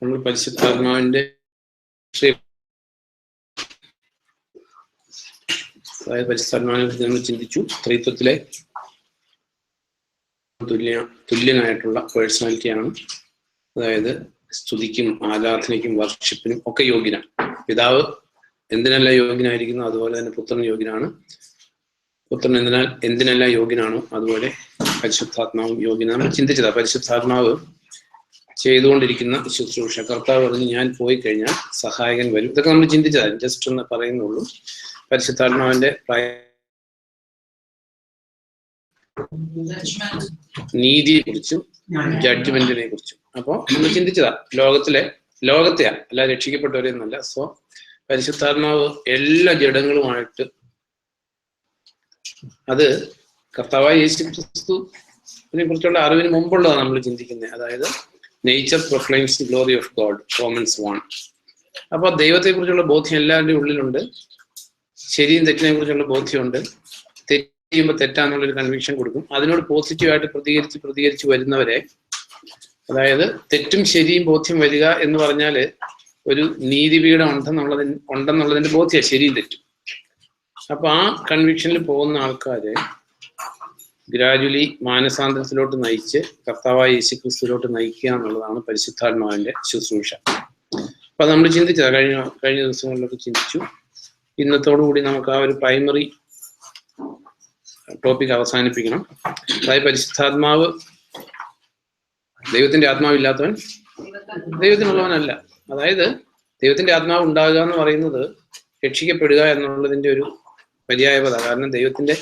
നമ്മൾ പരിശുദ്ധാത്മാവിന്റെ പരിശുദ്ധാത്മാവിനെ കുറിച്ച് നമ്മൾ ചിന്തിച്ചു. ത്രിത്വത്തിലെ തുല്യനായിട്ടുള്ള പേഴ്സണാലിറ്റിയാണ്. അതായത് സ്തുതിക്കും ആരാധനയ്ക്കും വർഷിപ്പിനും ഒക്കെ യോഗ്യനാണ്. പിതാവ് എന്തിനെല്ലാം യോഗ്യനായിരിക്കുന്നു അതുപോലെ തന്നെ പുത്രൻ യോഗ്യനാണ്. പുത്രൻ എന്തിനെല്ലാം യോഗ്യനാണോ അതുപോലെ പരിശുദ്ധാത്മാവും യോഗ്യനാണ്. നമ്മൾ ചിന്തിച്ചതാ പരിശുദ്ധാത്മാവ് ചെയ്തുകൊണ്ടിരിക്കുന്ന ശുശ്രൂഷ. കർത്താവ് പറഞ്ഞ് ഞാൻ പോയി കഴിഞ്ഞാൽ സഹായകൻ വരും. ഇതൊക്കെ നമ്മൾ ചിന്തിച്ചതാണ്, ജസ്റ്റ് ഒന്ന് പറയുന്നുള്ളൂ. പരിശുദ്ധാത്മാവിന്റെ നീതിയെ കുറിച്ചും ജഡ്ജ്മെന്റിനെ കുറിച്ചും. അപ്പൊ നമ്മൾ ചിന്തിച്ചതാ ലോകത്തെയാ അല്ല രക്ഷിക്കപ്പെട്ടവരെന്നല്ല. സോ പരിശുദ്ധാത്മാവ് എല്ലാ ജഡങ്ങളുമായിട്ട് അത് കർത്താവായ യേശു ക്രിസ്തുവിനെ കുറിച്ചുള്ള അറിവിന് മുമ്പുള്ളതാണ് നമ്മൾ ചിന്തിക്കുന്നത്. അതായത് nature proclaims glory of God, Romans 1. അപ്പൊ ദൈവത്തെ കുറിച്ചുള്ള ബോധ്യം എല്ലാവരുടെയും ഉള്ളിലുണ്ട്. ശരിയും തെറ്റിനെ കുറിച്ചുള്ള ബോധ്യമുണ്ട്. തെറ്റ് ചെയ്യുമ്പോൾ തെറ്റാന്നുള്ളൊരു കൺവിക്ഷൻ കൊടുക്കും. അതിനോട് പോസിറ്റീവായിട്ട് പ്രതികരിച്ച് വരുന്നവരെ, അതായത് തെറ്റും ശരിയും ബോധ്യം വരിക എന്ന് പറഞ്ഞാല് ഒരു നീതിപീഠം ഉണ്ടെന്നുള്ളതിന്റെ ബോധ്യം ശരിയും തെറ്റും. അപ്പൊ ആ കൺവിക്ഷനിൽ പോകുന്ന ആൾക്കാര് ഗ്രാജുവലി മാനസാന്തരത്തിലോട്ട് നയിച്ച് കർത്താവായ യേശു ക്രിസ്തുവിലോട്ട് നയിക്കുക എന്നുള്ളതാണ് പരിശുദ്ധാത്മാവിന്റെ ശുശ്രൂഷ. അപ്പൊ നമ്മൾ ചിന്തിച്ചത് കഴിഞ്ഞ ദിവസങ്ങളിലൊക്കെ ചിന്തിച്ചു. ഇന്നത്തോടുകൂടി നമുക്ക് ആ ഒരു പ്രൈമറി ടോപ്പിക് അവസാനിപ്പിക്കണം. അതായത് പരിശുദ്ധാത്മാവ്, ദൈവത്തിന്റെ ആത്മാവില്ലാത്തവൻ ദൈവത്തിനുള്ളവനല്ല. അതായത് ദൈവത്തിന്റെ ആത്മാവ് ഉണ്ടാകുക എന്ന് പറയുന്നത് രക്ഷിക്കപ്പെടുക എന്നുള്ളതിന്റെ ഒരു പര്യായപത. കാരണം ദൈവത്തിന്റെ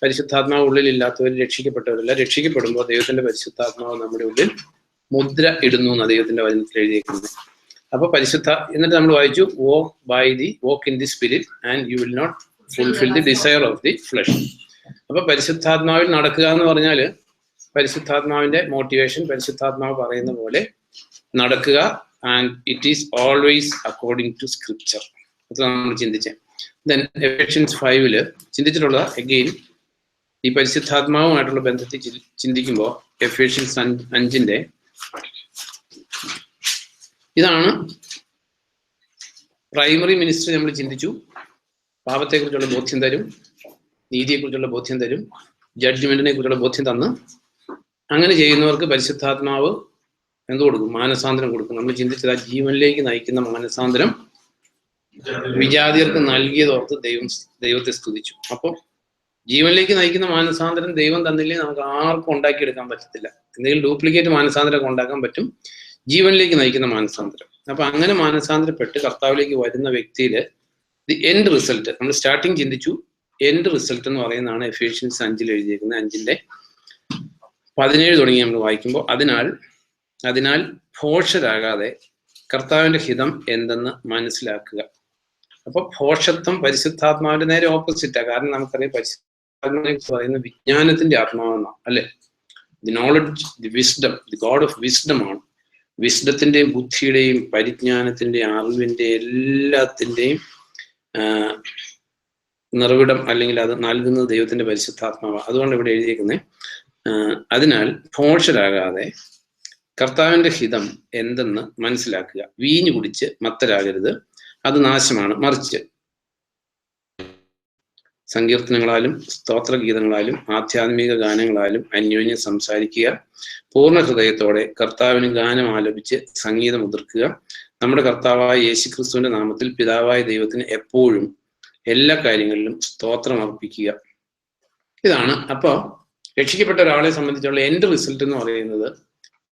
പരിശുദ്ധാത്മാവ് ഉള്ളിലില്ലാത്തവർ രക്ഷിക്കപ്പെട്ടവരല്ല. രക്ഷിക്കപ്പെടുമ്പോൾ ദൈവത്തിന്റെ പരിശുദ്ധാത്മാവ് നമ്മുടെ ഉള്ളിൽ മുദ്ര ഇടുന്നു എന്നാണ് ദൈവത്തിന്റെ വചനത്തിൽ എഴുതിയിരിക്കുന്നത്. അപ്പൊ എന്നിട്ട് നമ്മൾ വായിച്ചു, walk in the spirit and you will not fulfill the desire of the flesh. അപ്പൊ പരിശുദ്ധാത്മാവിൽ നടക്കുക എന്ന് പറഞ്ഞാല് പരിശുദ്ധാത്മാവിന്റെ മോട്ടിവേഷൻ, പരിശുദ്ധാത്മാവ് പറയുന്ന പോലെ നടക്കുക. And it is always according to scripture. അത് നമ്മൾ ചിന്തിച്ചേ. ദെൻ എഫേഷ്യൻസ് 5 ചിന്തിച്ചിട്ടുള്ള അഗെയിൻ ഈ പരിശുദ്ധാത്മാവുമായിട്ടുള്ള ബന്ധത്തിൽ ചിന്തിക്കുമ്പോൾ എഫേഷ്യൻസ് 5 ഇതാണ് പ്രൈമറി മിനിസ്ട്രി. നമ്മൾ ചിന്തിച്ചു, പാപത്തെക്കുറിച്ചുള്ള ബോധ്യം തരും, നീതിയെക്കുറിച്ചുള്ള ബോധ്യം തരും, ജഡ്ജ്മെന്റിനെ കുറിച്ചുള്ള ബോധ്യം തന്ന് അങ്ങനെ ചെയ്യുന്നവർക്ക് പരിശുദ്ധാത്മാവ് എന്ത് കൊടുക്കും? മാനസാന്തരം കൊടുക്കും. നമ്മൾ ചിന്തിച്ചത് ആ ജീവനിലേക്ക് നയിക്കുന്ന മാനസാന്തരം വിജാതിയർക്ക് നൽകിയതോർത്ത് ദൈവത്തെ സ്തുതിച്ചു. അപ്പം ജീവനിലേക്ക് നയിക്കുന്ന മാനസാന്തരം ദൈവം തന്നില്ലേ നമുക്ക് ആർക്കും ഉണ്ടാക്കിയെടുക്കാൻ പറ്റത്തില്ല. എന്തെങ്കിലും ഡ്യൂപ്ലിക്കേറ്റ് മാനസാന്തരം ഉണ്ടാക്കാൻ പറ്റും, ജീവനിലേക്ക് നയിക്കുന്ന മാനസാന്തരം. അപ്പൊ അങ്ങനെ മാനസാന്തരപ്പെട്ട് കർത്താവിലേക്ക് വരുന്ന വ്യക്തിയില് ദി എൻഡ് റിസൾട്ട്, നമ്മൾ സ്റ്റാർട്ടിങ് ചിന്തിച്ചു, എൻഡ് റിസൾട്ട് എന്ന് പറയുന്നതാണ് എഫേഷ്യൻസ് 5 എഴുതിയിരിക്കുന്നത്. 5:17 തുടങ്ങി നമ്മൾ വായിക്കുമ്പോൾ, അതിനാൽ ഭോഷരാകാതെ കർത്താവിന്റെ ഹിതം എന്തെന്ന് മനസ്സിലാക്കുക. അപ്പൊ ഭോഷത്വം പരിശുദ്ധാത്മാവിന്റെ നേരെ ഓപ്പോസിറ്റാ. കാരണം നമുക്കറിയാം പരിശുദ്ധാത്മാവിനെ പറയുന്ന വിജ്ഞാനത്തിന്റെ ആത്മാവെന്നാണ്, അല്ലെ? The knowledge, the wisdom, the God of wisdom ആണ്. വിസ്ഡത്തിന്റെയും ബുദ്ധിയുടെയും പരിജ്ഞാനത്തിന്റെയും അറിവിന്റെ എല്ലാത്തിന്റെയും നിറവിടം, അല്ലെങ്കിൽ അത് നൽകുന്നത് ദൈവത്തിന്റെ പരിശുദ്ധാത്മാവാണ്. അതുകൊണ്ട് ഇവിടെ എഴുതിയിരിക്കുന്നത്, അതിനാൽ ഭോഷരാകാതെ കർത്താവിന്റെ ഹിതം എന്തെന്ന് മനസ്സിലാക്കുക. വീഞ്ഞു കുടിച്ച് മത്തരാകരുത്, അത് നാശമാണ്. മറിച്ച് സങ്കീർത്തനങ്ങളാലും സ്തോത്രഗീതങ്ങളാലും ആധ്യാത്മിക ഗാനങ്ങളാലും അന്യോന്യം സംസാരിക്കുക. പൂർണ്ണ ഹൃദയത്തോടെ കർത്താവിന് ഗാനം ആലപിച്ച് സംഗീതം ഉതിർക്കുക. നമ്മുടെ കർത്താവായ യേശുക്രിസ്തുവിന്റെ നാമത്തിൽ പിതാവായ ദൈവത്തിന് എപ്പോഴും എല്ലാ കാര്യങ്ങളിലും സ്തോത്രം അർപ്പിക്കുക. ഇതാണ് അപ്പോ രക്ഷിക്കപ്പെട്ട ഒരാളെ സംബന്ധിച്ചുള്ള എൻഡ് റിസൾട്ട് എന്ന് പറയുന്നത്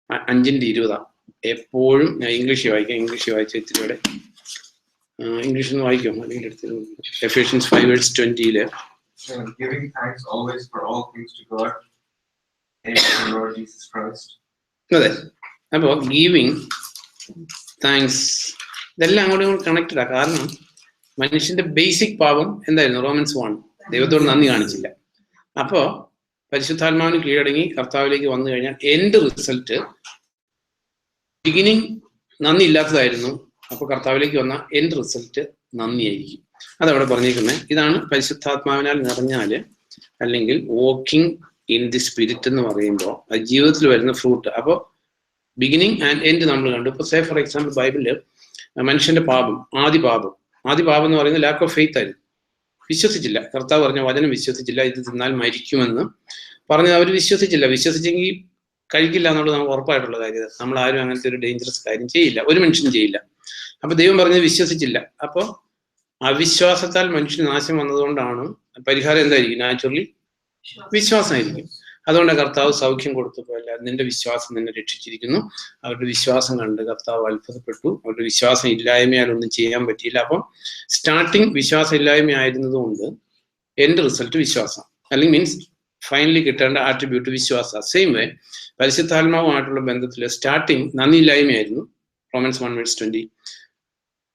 5:20. എപ്പോഴും ഞാൻ ഇംഗ്ലീഷ് വായിച്ച ഇത്തിരിയുടെ ഇംഗ്ലീഷ് ഒന്ന് വായിക്കും, അല്ലെങ്കിൽ എടുത്ത് Ephesians 5:20 giving thanks always for all things to God and to the Lord Jesus Christ. അതെ, അപ്പോ ഗീവിങ് താങ്ക്സ് ഇതെല്ലാം അങ്ങോട്ടും കണക്റ്റഡാ. കാരണം മനുഷ്യന്റെ ബേസിക് പാപം എന്തായിരുന്നു? റോമൻസ് 1, ദൈവത്തോട് നന്ദി കാണിച്ചില്ല. അപ്പോ പരിശുദ്ധാത്മാവിന് കീഴടങ്ങി കർത്താവിലേക്ക് വന്നു കഴിഞ്ഞാൽ എൻഡ് റിസൾട്ട് ബിഗിനിങ് നന്ദി ഇല്ലാത്തതായിരുന്നു, അപ്പോൾ കർത്താവിലേക്ക് വന്ന എൻഡ് റിസൾട്ട് നന്ദിയായിരിക്കും. അതവിടെ പറഞ്ഞേക്കുന്നത്. ഇതാണ് പരിശുദ്ധാത്മാവിനാൽ നിറഞ്ഞാല് അല്ലെങ്കിൽ വാക്കിംഗ് ഇൻ ദി സ്പിരിറ്റ് എന്ന് പറയുമ്പോൾ അത് ജീവിതത്തിൽ വരുന്ന ഫ്രൂട്ട്. അപ്പോൾ ബിഗിനിങ് ആൻഡ് എൻഡ് നമ്മൾ കണ്ടു. ഇപ്പോൾ സേ ഫോർ എക്സാമ്പിൾ ബൈബിളില് മനുഷ്യന്റെ പാപം, ആദ്യ പാപം എന്ന് പറയുന്നത് ലാക്ക് ഓഫ് ഫെയ്ത്ത് ആയിരുന്നു. വിശ്വസിച്ചില്ല. കർത്താവ് പറഞ്ഞ വചനം വിശ്വസിച്ചില്ല. ഇത് തിന്നാൽ മരിക്കുമെന്ന് പറഞ്ഞത് അവർ വിശ്വസിച്ചില്ല. വിശ്വസിച്ചെങ്കിൽ കഴിക്കില്ല എന്നുള്ളത് നമുക്ക് ഉറപ്പായിട്ടുള്ള കാര്യം. നമ്മൾ ആരും അങ്ങനത്തെ ഒരു ഡേഞ്ചറസ് കാര്യം ചെയ്യില്ല, ഒരു മനുഷ്യനും ചെയ്യില്ല. അപ്പൊ ദൈവം പറഞ്ഞത് വിശ്വസിച്ചില്ല. അപ്പോൾ അവിശ്വാസത്താൽ മനുഷ്യന് നാശം വന്നതുകൊണ്ടാണ് പരിഹാരം എന്തായിരിക്കും? നാച്ചുറലി വിശ്വാസമായിരിക്കും. അതുകൊണ്ട് കർത്താവ് സൗഖ്യം കൊടുത്തപ്പോഴല്ല, നിന്റെ വിശ്വാസം നിന്നെ രക്ഷിച്ചിരിക്കുന്നു. അവരുടെ വിശ്വാസം കണ്ട് കർത്താവ് അത്ഭുതപ്പെട്ടു. അവരുടെ വിശ്വാസം ഇല്ലായ്മയാൽ ഒന്നും ചെയ്യാൻ പറ്റിയില്ല. അപ്പം സ്റ്റാർട്ടിങ് വിശ്വാസം ഇല്ലായ്മ ആയിരുന്നതുകൊണ്ട് എൻഡ് റിസൾട്ട് വിശ്വാസം, അല്ലെങ്കിൽ മീൻസ് ഫൈനലി കിട്ടേണ്ട ആട്രിബ്യൂട്ട് വിശ്വാസ. സെയിം വേ പരിശുദ്ധാത്മാവുമായിട്ടുള്ള ബന്ധത്തിൽ സ്റ്റാർട്ടിങ് നന്ദിയില്ലായ്മയായിരുന്നു. റോമൻസ് 1:20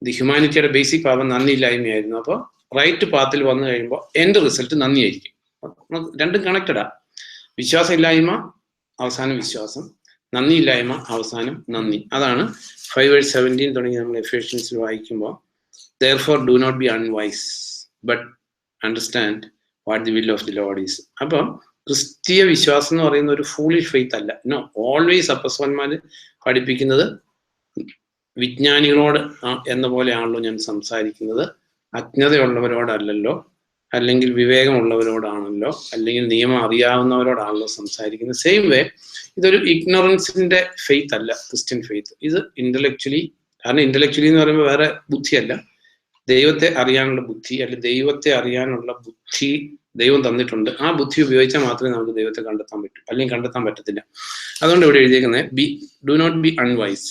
ദി ഹ്യൂമാനിറ്റിയുടെ ബേസിക് പാപം നന്ദിയില്ലായ്മയായിരുന്നു. അപ്പോൾ റൈറ്റ് പാത്തിൽ വന്നു കഴിയുമ്പോൾ എൻഡ് റിസൾട്ട് നന്ദിയായിരിക്കും. രണ്ടും കണക്റ്റഡാ. വിശ്വാസം ഇല്ലായ്മ അവസാനം വിശ്വാസം, നന്ദിയില്ലായ്മ അവസാനം നന്ദി. അതാണ് 5:17 തുടങ്ങി നമ്മൾ എഫേഷ്യൻസിൽ വായിക്കുമ്പോൾ therefore do not be unwise but understand what the will of the Lord is. അപ്പം ക്രിസ്തീയ വിശ്വാസം എന്ന് പറയുന്ന ഒരു ഫൂളിഷ് ഫെയ്ത്ത് അല്ല. നോ, ഓൾവേസ് അപ്പസ്തലന്മാര് പഠിപ്പിക്കുന്നത് വിജ്ഞാനികളോട് എന്ന പോലെയാണല്ലോ ഞാൻ സംസാരിക്കുന്നത്, അജ്ഞതയുള്ളവരോടല്ലല്ലോ, അല്ലെങ്കിൽ വിവേകമുള്ളവരോടാണല്ലോ, അല്ലെങ്കിൽ നിയമം അറിയാവുന്നവരോടാണല്ലോ സംസാരിക്കുന്നത്. സെയിം വേ ഇതൊരു ഇഗ്നോറൻസിന്റെ ഫെയ്ത്ത് അല്ല ക്രിസ്ത്യൻ ഫെയ്ത്ത്. ഇത് ഇന്റലക്ച്വലി, കാരണം ഇന്റലക്ച്വലി എന്ന് പറയുമ്പോൾ വേറെ ബുദ്ധിയല്ല, ദൈവത്തെ അറിയാനുള്ള ബുദ്ധി, അല്ലെങ്കിൽ ദൈവത്തെ അറിയാനുള്ള ബുദ്ധി ദൈവം തന്നിട്ടുണ്ട്. ആ ബുദ്ധി ഉപയോഗിച്ചാൽ മാത്രമേ നമുക്ക് ദൈവത്തെ കണ്ടെത്താൻ പറ്റൂ, അല്ലെങ്കിൽ കണ്ടെത്താൻ പറ്റത്തില്ല. അതുകൊണ്ട് ഇവിടെ എഴുതിയേക്കുന്നത് do not be unwise,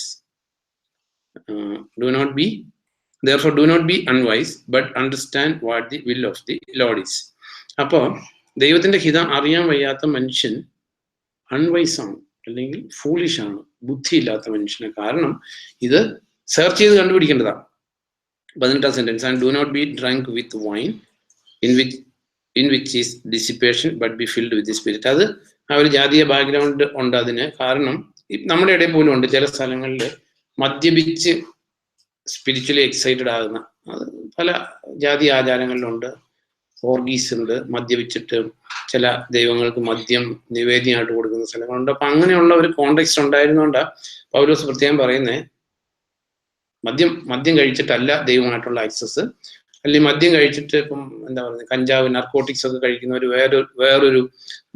therefore do not be unwise but understand what the will of the Lord is. അപ്പോ ദൈവത്തിന്റെ ഹിതം അറിയാൻ വയ്യാത്ത മനുഷ്യൻ അൺവൈസ് ആണ്, അല്ലെങ്കിൽ ഫൂളിഷ് ആണ്, ബുദ്ധിയില്ലാത്ത മനുഷ്യന്. കാരണം ഇത് സെർച്ച് ചെയ്ത് കണ്ടുപിടിക്കേണ്ടതാണ്. 18ാം sentence, and do not be drunk with wine in which is dissipation but be filled with the spirit. അത് ആ ഒരു ജാതീയ ബാക്ക്ഗ്രൗണ്ട് ഉണ്ട് അതിന്. കാരണം നമ്മുടെ ഇടയിൽ പോലും ഉണ്ട് ചില സ്ഥലങ്ങളിൽ മദ്യപിച്ച് സ്പിരിച്വലി എക്സൈറ്റഡ് ആകുന്ന, അത് പല ജാതി ആചാരങ്ങളിലുണ്ട്. ഓർഗീസ് ഉണ്ട്, മദ്യപിച്ചിട്ട് ചില ദൈവങ്ങൾക്ക് മദ്യം നിവേദ്യമായിട്ട് കൊടുക്കുന്ന സ്ഥലങ്ങളുണ്ട്. അപ്പൊ അങ്ങനെയുള്ള ഒരു കോണ്ടെക്സ്റ്റ് ഉണ്ടായിരുന്നോണ്ടാ പൗലോസ് പ്രത്യേകം പറയുന്നേ, മദ്യം കഴിച്ചിട്ടല്ല ദൈവമായിട്ടുള്ള ആക്സസ്, അല്ലെങ്കിൽ മദ്യം കഴിച്ചിട്ട് ഇപ്പം എന്താ പറയുന്നത്, കഞ്ചാവ്, നർക്കോട്ടിക്സ് ഒക്കെ കഴിക്കുന്നവർ വേറൊരു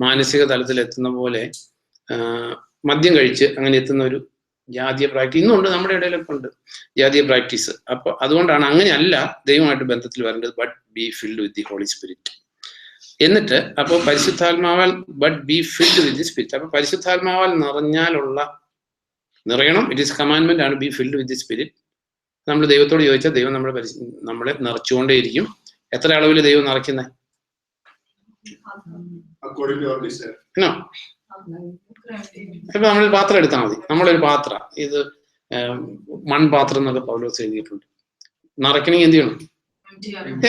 മാനസിക തലത്തിൽ എത്തുന്ന പോലെ മദ്യം കഴിച്ച് അങ്ങനെ എത്തുന്ന ഒരു ജാതീയ പ്രാക്ടീസ് ഇന്നുണ്ട്, നമ്മുടെ ഇടയിലൊക്കെ ഉണ്ട് ജാതീയ പ്രാക്ടീസ്. അപ്പൊ അതുകൊണ്ടാണ് അങ്ങനെയല്ല ദൈവമായിട്ട് ബന്ധത്തിൽ വരേണ്ടത്, but be filled with the holy spirit. എന്നിട്ട് അപ്പോൾ പരിശുദ്ധാത്മാവാൽ but be filled with the spirit. അപ്പൊ പരിശുദ്ധാത്മാവാൽ നിറയണം. ഇറ്റ് ഈസ് കമാൻഡ്മെന്റ് ആണ്, be filled with the spirit. നമ്മൾ ദൈവത്തോട് ചോദിച്ചാൽ ദൈവം നമ്മളെ നിറച്ചുകൊണ്ടേയിരിക്കും. എത്ര അളവിൽ ദൈവം നിറയ്ക്കുന്നത്? ഇപ്പൊ നമ്മളൊരു പാത്രം എടുത്താൽ മതി. നമ്മളൊരു പാത്രം, ഇത് മൺപാത്രം എന്നൊക്കെ പൗലോസ് എഴുതിയിട്ടുണ്ട്. നിറയ്ക്കണമെങ്കിൽ എന്ത് ചെയ്യണം?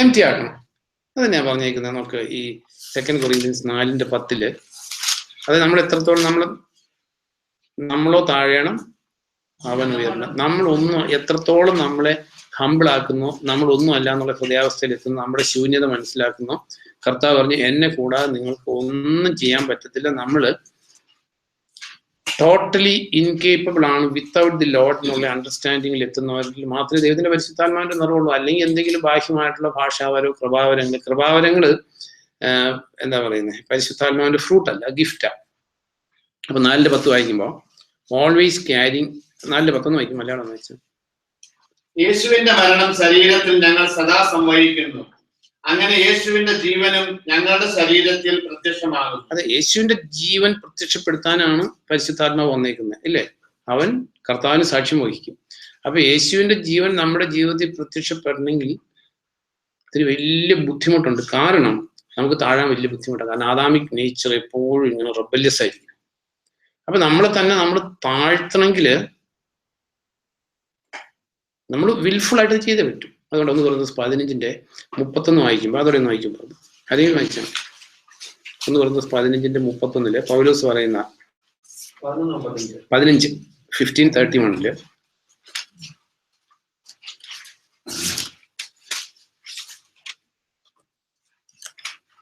എംപ്റ്റി ആക്കണം. അത് തന്നെയാ പറഞ്ഞേക്കുന്നത്. നമുക്ക് ഈ 2 കൊറിന്ത്യൻസ് 4:10 അത് നമ്മൾ എത്രത്തോളം നമ്മളോ താഴണം അവൻ ഉയരണം. എത്രത്തോളം നമ്മളെ ഹമ്പിൾ ആക്കുന്നോ, നമ്മളൊന്നും അല്ല എന്നുള്ള ഹൃദയാവസ്ഥയിൽ എത്തുന്നു, നമ്മുടെ ശൂന്യത മനസ്സിലാക്കുന്നോ. കർത്താവ് പറഞ്ഞു, എന്നെ കൂടാതെ നിങ്ങൾക്ക് ഒന്നും ചെയ്യാൻ പറ്റത്തില്ല. നമ്മള് ടോട്ടലി ഇൻകേപ്പബിൾ ആണ് വിത്തൗട്ട് ദി ലോഡ് എന്നുള്ള അണ്ടർസ്റ്റാൻഡിങ്ങിൽ എത്തുന്നവരിൽ മാത്രമേ ദൈവത്തിന്റെ പരിശുദ്ധാത്മാവിന്റെ നിറവുള്ളൂ. അല്ലെങ്കിൽ എന്തെങ്കിലും ബാഹ്യമായിട്ടുള്ള ഭാഷാപരവും കൃപാവരങ്ങള് എന്താ പറയുന്നത്, പരിശുദ്ധാത്മാവിന്റെ ഫ്രൂട്ട് അല്ല, ഗിഫ്റ്റാ. അപ്പൊ 4:10 വായിക്കുമ്പോൾ ഓൾവേസ് ക്യാരിങ്, 4:10 വായിക്കും, മലയാളം വായിച്ചു. യേശുവിന്റെ മരണം ശരീരത്തിൽ ഞങ്ങൾ സദാ സംവഹിക്കുന്നു, അങ്ങനെ യേശുവിന്റെ ജീവനും ഞങ്ങളുടെ ശരീരത്തിൽ പ്രത്യക്ഷമാകും. അതെ, യേശുവിന്റെ ജീവൻ പ്രത്യക്ഷപ്പെടുത്താനാണ് പരിശുദ്ധാത്മാവ് വന്നേക്കുന്നത്, ഇല്ലേ? അവൻ കർത്താവിന് സാക്ഷ്യം വഹിക്കും. അപ്പൊ യേശുവിന്റെ ജീവൻ നമ്മുടെ ജീവിതത്തിൽ പ്രത്യക്ഷപ്പെടണമെങ്കിൽ ഇത്തിരി വലിയ ബുദ്ധിമുട്ടുണ്ട്. കാരണം നമുക്ക് താഴാൻ വലിയ ബുദ്ധിമുട്ടാണ്. കാരണം ആദാമിക് നേച്ചർ എപ്പോഴും ഇങ്ങനെ റെബല്യസ് ആയിരിക്കും. അപ്പൊ നമ്മളെ തന്നെ നമ്മൾ താഴ്ത്തണമെങ്കിൽ നമ്മൾ വിൽഫുൾ ആയിട്ട് ചെയ്തേ പറ്റും. അതുകൊണ്ട് 1 Corinthians 15:31 വായിക്കുമ്പോൾ, അതോടെ ഒന്ന് വായിക്കുമ്പോൾ അധികം വായിച്ചാൽ 1 Corinthians 15:31 പൗലോസ് പറയുന്ന 15 15:31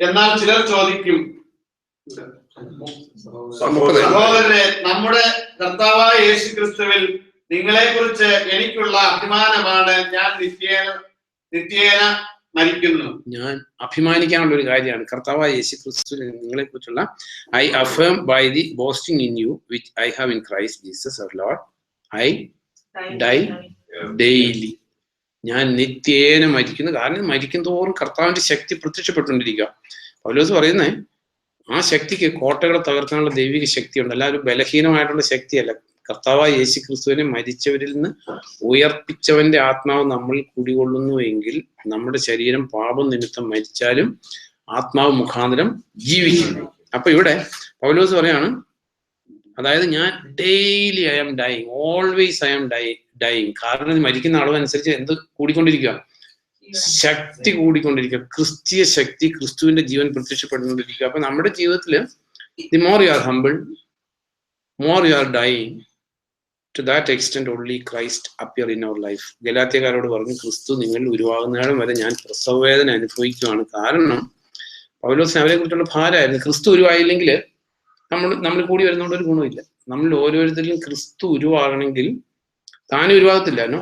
എന്നാൽ ചിലർ ചോദിക്കും, സഹോദരരെ, നമ്മുടെ കർത്താവായ യേശു ക്രിസ്തുവിൽ നിങ്ങളെ കുറിച്ച് എനിക്കുള്ള അഭിമാനമാണ്. ഞാൻ നിത്യേന മരിക്കുന്നു. ഞാൻ അഭിമാനിക്കാനുള്ള ഒരു കാര്യമാണ് കർത്താവായ യേശു ക്രിസ്തുവിൽ നിങ്ങളെ കുറിച്ചുള്ള I affirm by the boasting in you which I have in Christ Jesus our lord. I die daily. ഞാൻ നിത്യേന മരിക്കുന്നു. കാരണം മരിക്കും തോറും കർത്താവിന്റെ ശക്തി പ്രത്യക്ഷപ്പെട്ടുകൊണ്ടിരിക്കുക. പൗലോസ് പറയുന്നേ, ആ ശക്തിക്ക് കോട്ടകളെ തകർക്കാനുള്ള ദൈവിക ശക്തിയുണ്ട്, അല്ലാതെ ബലഹീനമായിട്ടുള്ള ശക്തിയല്ല. കർത്താവായ യേശു ക്രിസ്തുവിനെ മരിച്ചവരിൽ നിന്ന് ഉയർപ്പിച്ചവന്റെ ആത്മാവ് നമ്മൾ കുടികൊള്ളുന്നുവെങ്കിൽ നമ്മുടെ ശരീരം പാപം നിമിത്തം മരിച്ചാലും ആത്മാവ് മുഖാന്തരം ജീവിക്കുന്നു. അപ്പൊ ഇവിടെ പൗലോസ് പറയാണ്, അതായത് ഞാൻ daily I am dying, always I am dying. കാരണം മരിക്കുന്ന അളവനുസരിച്ച് എന്ത് കൂടിക്കൊണ്ടിരിക്കുക? ശക്തി കൂടിക്കൊണ്ടിരിക്കുക. ക്രിസ്തീയ ശക്തി, ക്രിസ്തുവിന്റെ ജീവൻ പ്രത്യക്ഷപ്പെട്ടുകൊണ്ടിരിക്കുക. അപ്പൊ നമ്മുടെ ജീവിതത്തില് the more you are humble, more you are dying, to that extent only Christ appear in our life. ഗലാത്യക്കാരോട് പറഞ്ഞു, ക്രിസ്തു നിങ്ങളിൽ ഉരുവാകുന്നേരം വരെ ഞാൻ പ്രസവവേദന അനുഭവിക്കുകയാണ്. കാരണം പൗലോസിന് അവരെ കുറിച്ചുള്ള ഭാരമായിരുന്നു. ക്രിസ്തു ഉരുവായില്ലെങ്കിൽ നമ്മൾ കൂടി വരുന്നതുകൊണ്ട് ഒരു ഗുണമില്ല. നമ്മൾ ഓരോരുത്തരിലും ക്രിസ്തു ഉരുവാകണമെങ്കിൽ താനും ഉരുവാകത്തില്ലല്ലോ.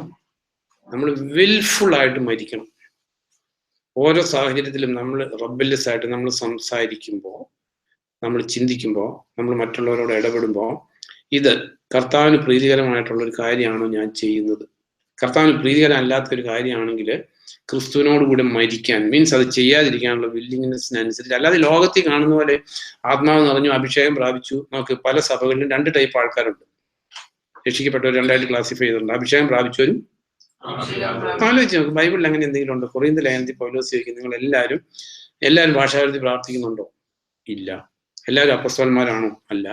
നമ്മൾ വിൽഫുൾ ആയിട്ട് മരിക്കണം. ഓരോ സാഹചര്യത്തിലും നമ്മൾ റെബല്യസ് ആയിട്ട് നമ്മൾ സംസാരിക്കുമ്പോൾ, നമ്മൾ ചിന്തിക്കുമ്പോൾ, നമ്മൾ മറ്റുള്ളവരോട് ഇടപെടുമ്പോൾ, ഇത് കർത്താവിന് പ്രീതികരമായിട്ടുള്ള ഒരു കാര്യമാണോ ഞാൻ ചെയ്യുന്നത്? കർത്താവിന് പ്രീതികരം അല്ലാത്തൊരു കാര്യമാണെങ്കിൽ ക്രിസ്തുവിനോട് കൂടെ മരിക്കാൻ, മീൻസ് അത് ചെയ്യാതിരിക്കാനുള്ള വില്ലിങ്നെസ്സിനനുസരിച്ച്, അല്ലാതെ ലോകത്തിൽ കാണുന്ന പോലെ ആത്മാവ് നിറഞ്ഞു അഭിഷേകം പ്രാപിച്ചു. നമുക്ക് പല സഭകളിലും 2 ടൈപ്പ് ആൾക്കാരുണ്ട്. രക്ഷിക്കപ്പെട്ടവർ 2 ആയിട്ട് ക്ലാസിഫൈ ചെയ്തിട്ടുണ്ട്. അഭിഷേകം പ്രാപിച്ചവരും. ആലോചിച്ച് നോക്ക്, ബൈബിളിൽ അങ്ങനെ എന്തെങ്കിലും ഉണ്ടോ? കൊറിന്ത്യർ ലേഖനത്തിൽ പൗലോസ് ചോദിക്കും, നിങ്ങൾ എല്ലാവരും ഭാഷാവൃത്തി പ്രാർത്ഥിക്കുന്നുണ്ടോ? ഇല്ല. എല്ലാവരും അപ്പസ്തലന്മാരാണോ? അല്ല.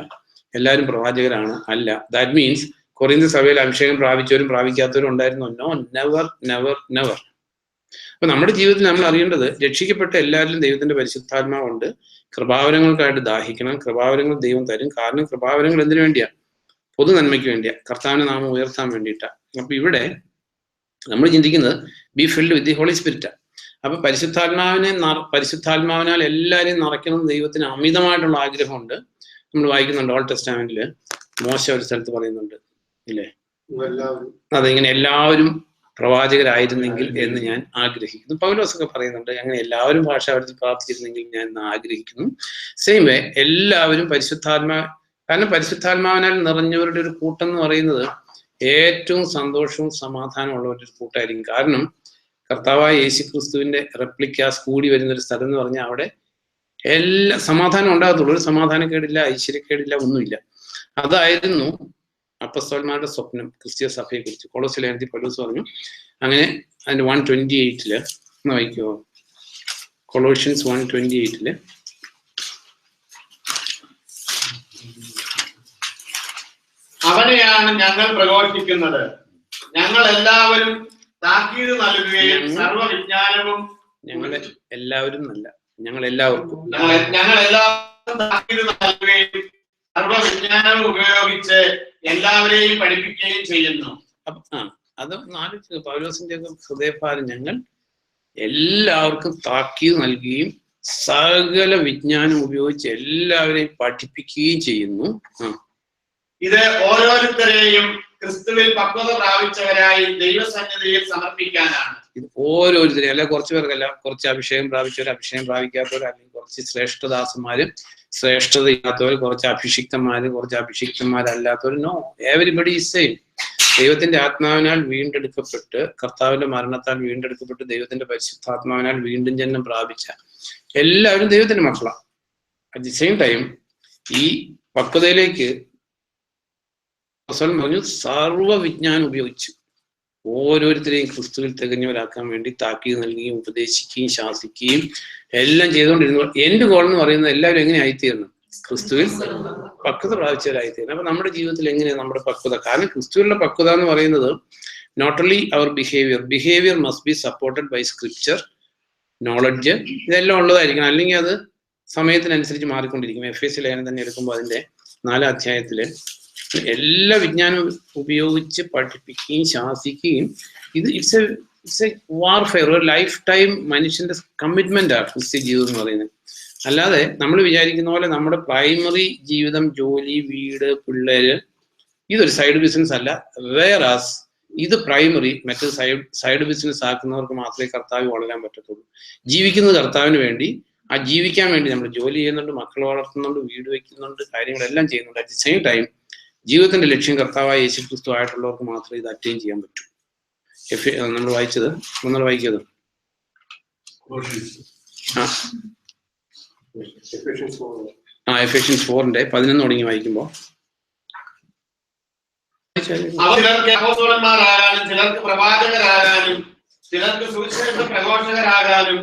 എല്ലാവരും പ്രവാചകരാണോ? അല്ല. ദാറ്റ് മീൻസ് കൊറിന്ത്യർ സഭയിൽ അഭിഷേകം പ്രാപിച്ചവരും പ്രാപിക്കാത്തവരും ഉണ്ടായിരുന്നോ? No, never never never. അപ്പൊ നമ്മുടെ ജീവിതത്തിൽ നമ്മൾ അറിയേണ്ടത്, രക്ഷിക്കപ്പെട്ട എല്ലാവരിലും ദൈവത്തിന്റെ പരിശുദ്ധാത്മാവുണ്ട്. കൃപാവരങ്ങൾക്കായിട്ട് ദാഹിക്കണം. കൃപാവരങ്ങൾ ദൈവം തരും. കാരണം കൃപാവരങ്ങൾ എന്തിനു വേണ്ടിയാ? പൊതു നന്മയ്ക്ക് വേണ്ടിയാ, കർത്താവിനെ നാമം ഉയർത്താൻ വേണ്ടിയിട്ടാ. അപ്പൊ ഇവിടെ നമ്മൾ ചിന്തിക്കുന്നത് be filled with the holy സ്പിരിറ്റാ. അപ്പൊ പരിശുദ്ധാത്മാവിനാൽ എല്ലാവരെയും നിറയ്ക്കണം ദൈവത്തിന് അമിതമായിട്ടുള്ള ആഗ്രഹമുണ്ട്. നമ്മൾ വായിക്കുന്നുണ്ട് ഓൾഡ് ടെസ്റ്റാമെന്റില് മോശ ഒരു സ്ഥലത്ത് പറയുന്നുണ്ട്, ഇല്ലേ? അതിങ്ങനെ എല്ലാവരും പ്രവാചകരായിരുന്നെങ്കിൽ എന്ന് ഞാൻ ആഗ്രഹിക്കുന്നു. പൗലോസൊക്കെ പറയുന്നുണ്ട്, അങ്ങനെ എല്ലാവരും ഭാഷാവൃത്തി പ്രാർത്ഥിച്ചിരുന്നെങ്കിൽ ഞാൻ ആഗ്രഹിക്കുന്നു. സെയിം വേ എല്ലാവരും കാരണം പരിശുദ്ധാത്മാവിനാൽ നിറഞ്ഞവരുടെ ഒരു കൂട്ടം എന്ന് പറയുന്നത് ഏറ്റവും സന്തോഷവും സമാധാനവും ഉള്ളവരുടെ ഒരു കൂട്ടായിരിക്കും. കാരണം കർത്താവായ യേശു ക്രിസ്തുവിന്റെ റെപ്ലിക്കാസ് കൂടി വരുന്ന ഒരു സ്ഥലം എന്ന് പറഞ്ഞാൽ അവിടെ എല്ലാ സമാധാനം ഉണ്ടാകത്തുള്ളൂ. ഒരു സമാധാനക്കേടില്ല, ഐശ്വര്യക്കേടില്ല, ഒന്നുമില്ല. അതായിരുന്നു അപ്പസ്തലന്മാരുടെ സ്വപ്നം ക്രിസ്തീയ സഭയെ കുറിച്ച്. കൊളോസ്യ ലേഖനത്തിൽ പൗലോസ് പറഞ്ഞു. അങ്ങനെ അതിന്റെ 1:28 വായിക്കുമോ? കൊളോഷ്യൻസ് 1:28 അവനെയാണ് ഞങ്ങൾ പ്രഘോഷിക്കുന്നത്. ഞങ്ങൾ എല്ലാവരും താക്കീത് നൽകുകയും സർവ്വവിജ്ഞാനവും, ഞങ്ങൾ എല്ലാവർക്കും താക്കീത് നൽകുകയും സർവ്വവിജ്ഞാനവും ഉപയോഗിച്ച് എല്ലാവരെയും പഠിപ്പിക്കുകയും ചെയ്യുന്നു. അത് ആലോചിച്ചു പൗലോസിന്റെ ഹൃദയഭാരം. ഞങ്ങൾ എല്ലാവർക്കും താക്കീത് നൽകുകയും സകല വിജ്ഞാനം ഉപയോഗിച്ച് എല്ലാവരെയും പഠിപ്പിക്കുകയും ചെയ്യുന്നു. ഇത് ഓരോരുത്തരെയും ക്രിസ്തുവിൽ പക്വത പ്രാപിച്ചവരായി ദൈവസന്നിധിയിൽ സമർപ്പിക്കാനാണ്. ഇത് ഓരോരുത്തരെയും, അല്ല കുറച്ചു പേർക്കല്ല, കുറച്ച് അഭിഷേകം പ്രാപിച്ചവർ, അഭിഷേകം പ്രാപിക്കാത്തവർ, അല്ലെങ്കിൽ കുറച്ച് ശ്രേഷ്ഠദാസന്മാരും ശ്രേഷ്ഠതയില്ലാത്തവർ, കുറച്ച് അഭിഷിക്തന്മാര്, കുറച്ച് അഭിഷിക്തന്മാരല്ലാത്തവർ. No, everybody is same. ദൈവത്തിന്റെ ആത്മാവിനാൽ വീണ്ടെടുക്കപ്പെട്ട്, കർത്താവിന്റെ മരണത്താൽ വീണ്ടെടുക്കപ്പെട്ട്, ദൈവത്തിന്റെ പരിശുദ്ധാത്മാവിനാൽ വീണ്ടും ജന്മം പ്രാപിച്ച എല്ലാവരും ദൈവത്തിന്റെ മക്കളാണ്. അറ്റ് ദി സെയിം ടൈം ഈ പക്വതയിലേക്ക് പറഞ്ഞു സർവ്വവിജ്ഞാനം ഉപയോഗിച്ചു ഓരോരുത്തരെയും ക്രിസ്തുവിൽ തികഞ്ഞവരാക്കാൻ വേണ്ടി താക്കീത് നൽകുകയും ഉപദേശിക്കുകയും ശാസിക്കുകയും എല്ലാം ചെയ്തുകൊണ്ടിരുന്നു. എന്റെ ഗോൾ എന്ന് പറയുന്നത് എല്ലാവരും എങ്ങനെ ആയിത്തീരണം? ക്രിസ്തുവിൽ പക്വത പ്രാപിച്ചവരായിത്തീരണം. അപ്പൊ നമ്മുടെ ജീവിതത്തിൽ എങ്ങനെയാണ് നമ്മുടെ പക്വത? കാരണം ക്രിസ്തുവിലുള്ള പക്വത എന്ന് പറയുന്നത് not only our behaviour must be supported by scripture, knowledge, ഇതെല്ലാം ഉള്ളതായിരിക്കണം. അല്ലെങ്കിൽ അത് സമയത്തിനനുസരിച്ച് മാറിക്കൊണ്ടിരിക്കും. എഫ് എസ് ലേഖനം തന്നെ എടുക്കുമ്പോൾ അതിന്റെ 4-ാം അധ്യായത്തില് എല്ലാ വിജ്ഞാനവും ഉപയോഗിച്ച് പഠിപ്പിക്കുകയും ശാസിക്കുകയും ഇത് ഇറ്റ്സ് എ വാർഫെയർ, ഒരു ലൈഫ് ടൈം മനുഷ്യന്റെ കമ്മിറ്റ്മെന്റ് ആണ് ക്രിസ്ത്യ ജീവിതം എന്ന് പറയുന്നത്. അല്ലാതെ നമ്മൾ വിചാരിക്കുന്ന പോലെ നമ്മുടെ പ്രൈമറി ജീവിതം, ജോലി, വീട്, പിള്ളേര്, ഇതൊരു സൈഡ് ബിസിനസ് അല്ല. വേറാസ് ഇത് പ്രൈമറി, മറ്റൊരു സൈഡ് ബിസിനസ് ആക്കുന്നവർക്ക് മാത്രമേ കർത്താവ് വളരാൻ പറ്റത്തുള്ളൂ. ജീവിക്കുന്നത് കർത്താവിന് വേണ്ടി, ആ ജീവിക്കാൻ വേണ്ടി നമ്മൾ ജോലി ചെയ്യുന്നുണ്ട്, മക്കൾ വളർത്തുന്നുണ്ട്, വീട് വയ്ക്കുന്നുണ്ട്, കാര്യങ്ങളെല്ലാം ചെയ്യുന്നുണ്ട്. അറ്റ് ദി സെയിം ടൈം ജീവിതത്തിന്റെ ലക്ഷ്യം കർത്താവായ യേശുക്രിസ്തു ആയിട്ടുള്ളവർക്ക് മാത്രമേ ഇത് അറ്റൈൻ ചെയ്യാൻ പറ്റൂ. നമ്മൾ വായിച്ചത് നമ്മൾ വായിക്കത് എഫേഷ്യൻസ് 4 11 തുടങ്ങി വായിക്കുമ്പോ ചിലർക്ക് അപ്പോസ്തലന്മാരാകാനും ചിലർക്ക് പ്രവാചകരാകാനും ചിലർക്ക് സുവിശേഷ പ്രഘോഷകരാകാനും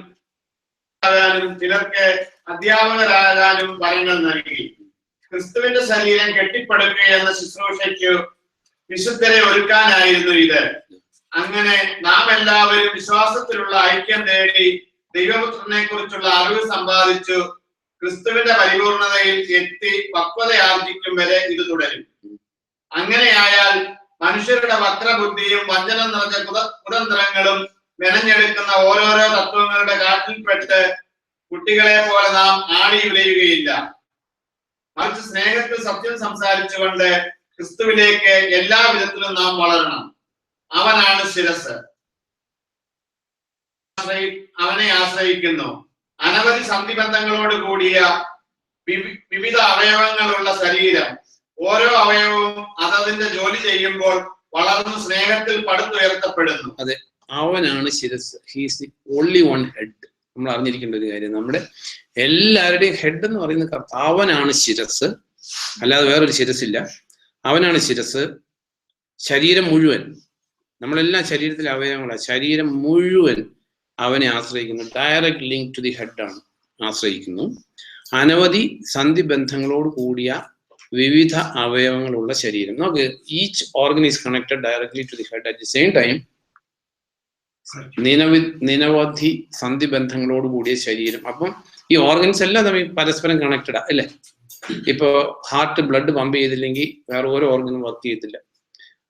ചിലർക്ക് അധ്യാപകരാകാനും വരങ്ങൾ നൽകി. ക്രിസ്തുവിന്റെ ശരീരം കെട്ടിപ്പടുക്കുക എന്ന ശുശ്രൂഷയ്ക്ക് വിശുദ്ധരെ ഒരുക്കാനായിരുന്നു ഇത്. അങ്ങനെ നാം എല്ലാവരും വിശ്വാസത്തിലുള്ള ഐക്യം നേടി ദൈവപുത്രനെ കുറിച്ചുള്ള അറിവ് സമ്പാദിച്ചു ക്രിസ്തുവിന്റെ പരിപൂർണതയിൽ എത്തി പക്വതയാർജിക്കും വരെ ഇത് തുടരും. അങ്ങനെയായാൽ മനുഷ്യരുടെ വക്രബുദ്ധിയും വഞ്ചന നിറഞ്ഞ കുതന്ത്രങ്ങളും മെനഞ്ഞെടുക്കുന്ന ഓരോരോ തത്വങ്ങളുടെ കാറ്റിൽപ്പെട്ട് കുട്ടികളെ പോലെ നാം ആടി ഉലയുകയില്ല. മറിച്ച് സ്നേഹത്തിൽ സത്യം സംസാരിച്ചുകൊണ്ട് ക്രിസ്തുവിലേക്ക് എല്ലാ വിധത്തിലും നാം വളരണം. അവനാണ് ശിരസ്. അവനെ ആശ്രയിക്കുന്നു. അനവധി സന്ധിബന്ധങ്ങളോട് കൂടിയ വിവിധ അവയവങ്ങളുള്ള ശരീരം, ഓരോ അവയവവും അതതിന്റെ ജോലി ചെയ്യുമ്പോൾ വളർന്ന് സ്നേഹത്തിൽ പടുത്തുയർത്തപ്പെടുന്നു. അതെ, അവനാണ് ശിരസ്. He's the only one head. നമ്മൾ അറിഞ്ഞിരിക്കേണ്ട ഒരു കാര്യം, നമ്മുടെ എല്ലാവരുടെയും ഹെഡ് എന്ന് പറയുന്നത് അവനാണ് ശിരസ്, അല്ലാതെ വേറൊരു ശിരസില്ല. അവനാണ് ശിരസ്. ശരീരം മുഴുവൻ, നമ്മളെല്ലാം ശരീരത്തിലെ അവയവങ്ങളാണ്. ശരീരം മുഴുവൻ അവനെ ആശ്രയിക്കുന്നു. Direct link to the head ആണ് ആശ്രയിക്കുന്നു. അനവധി സന്ധിബന്ധങ്ങളോട് കൂടിയ വിവിധ അവയവങ്ങളുള്ള ശരീരം. നമുക്ക് each organ is connected directly to the head. At the same time നിരവധി സന്ധിബന്ധങ്ങളോട് കൂടിയ ശരീരം. അപ്പം ഈ ഓർഗൻസ് എല്ലാം തമ്മിൽ പരസ്പരം കണക്റ്റഡാ അല്ലേ? ഇപ്പൊ ഹാർട്ട് ബ്ലഡ് പമ്പ് ചെയ്തില്ലെങ്കിൽ വേറെ ഓരോ ഓർഗനും വർക്ക് ചെയ്യത്തില്ല.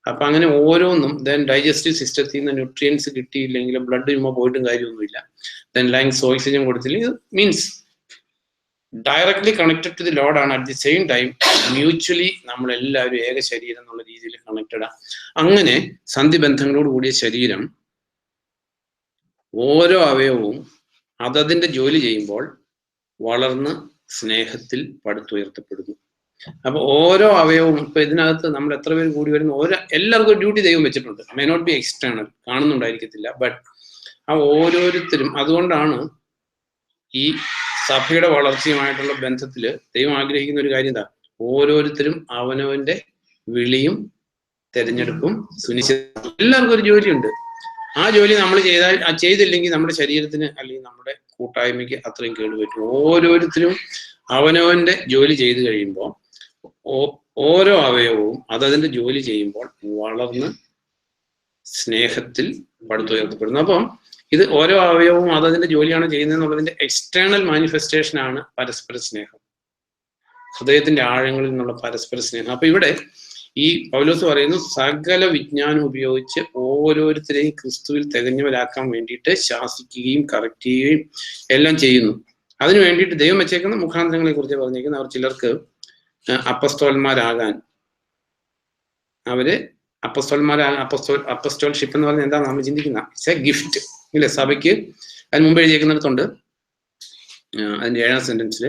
അപ്പൊ അങ്ങനെ ഓരോന്നും ദെൻ ഡൈജസ്റ്റീവ് സിസ്റ്റത്തിൽ നിന്ന് ന്യൂട്രിയൻസ് കിട്ടിയില്ലെങ്കിൽ ബ്ലഡ് ചുമ്മാ പോയിട്ടും കാര്യമൊന്നുമില്ല. ദെൻ ലങ്സ് ഓക്സിജൻ കൊടുത്തില്ലെങ്കിൽ means directly connected to the lord ആണ്. At the same time mutually നമ്മളെല്ലാവരും ഏക ശരീരം എന്നുള്ള രീതിയിൽ കണക്റ്റഡാണ്. അങ്ങനെ സന്ധിബന്ധങ്ങളോട് കൂടിയ ശരീരം, ഓരോ അവയവവും അതതിന്റെ ജോലി ചെയ്യുമ്പോൾ വളർന്ന് സ്നേഹത്തിൽ പടുത്തുയർത്തപ്പെടുന്നു. അപ്പൊ ഓരോ അവയവവും, ഇപ്പൊ ഇതിനകത്ത് നമ്മൾ എത്ര പേര് കൂടി വരുന്നു, എല്ലാവർക്കും ഒരു ഡ്യൂട്ടി ദൈവം വെച്ചിട്ടുണ്ട്. മേ നോട്ട് ബി എക്സ്റ്റേണൽ, കാണുന്നുണ്ടായിരിക്കത്തില്ല, ബട്ട് ആ ഓരോരുത്തരും, അതുകൊണ്ടാണ് ഈ സഭയുടെ വളർച്ചയുമായിട്ടുള്ള ബന്ധത്തില് ദൈവം ആഗ്രഹിക്കുന്ന ഒരു കാര്യം എന്താ, ഓരോരുത്തരും അവനവന്റെ വിളിയും തെരഞ്ഞെടുപ്പും സുനിശ്ചിത. എല്ലാവർക്കും ഒരു ജോലിയുണ്ട്. ആ ജോലി നമ്മൾ ചെയ്തില്ലെങ്കിൽ നമ്മുടെ ശരീരത്തിന് അല്ലെങ്കിൽ നമ്മുടെ കൂട്ടായ്മയ്ക്ക് അത്രയും കേടുപറ്റും. ഓരോരുത്തരും അവനവന്റെ ജോലി ചെയ്തു കഴിയുമ്പോൾ ഓരോ അവയവവും അതതിന്റെ ജോലി ചെയ്യുമ്പോൾ വളർന്ന് സ്നേഹത്തിൽ പടുത്തുയർത്തപ്പെടുന്നു. അപ്പം ഇത് ഓരോ അവയവവും അതതിന്റെ ജോലിയാണ് ചെയ്യുന്നതെന്നുള്ളതിന്റെ എക്സ്റ്റേണൽ മാനിഫെസ്റ്റേഷൻ ആണ് പരസ്പര സ്നേഹം, ഹൃദയത്തിന്റെ ആഴങ്ങളിൽ നിന്നുള്ള പരസ്പര സ്നേഹം. അപ്പൊ ഇവിടെ ഈ പൗലോസ് പറയുന്നു, സകല വിജ്ഞാനം ഉപയോഗിച്ച് ഓരോരുത്തരെയും ക്രിസ്തുവിൽ തികഞ്ഞവരാക്കാൻ വേണ്ടിയിട്ട് ശാസിക്കുകയും കറക്റ്റ് ചെയ്യുകയും എല്ലാം ചെയ്യുന്നു. അതിനു വേണ്ടിയിട്ട് ദൈവം വെച്ചേക്കുന്ന മുഖാന്തരങ്ങളെ കുറിച്ച് പറഞ്ഞേക്കുന്നത്, അവർ ചിലർക്ക് അപ്പസ്തോലന്മാരാകാൻ, അവര് അപ്പസ്റ്റോൾഷിപ്പ് എന്ന് പറഞ്ഞാൽ എന്താ നമ്മൾ ചിന്തിക്കുന്ന, ഇറ്റ്സ് എ ഗിഫ്റ്റ് ഇല്ലേ സഭയ്ക്ക്. അതിന് മുമ്പ് എഴുതിയേക്കുന്നിടത്തുണ്ട്, അതിന്റെ 7ാം സെന്റൻസിൽ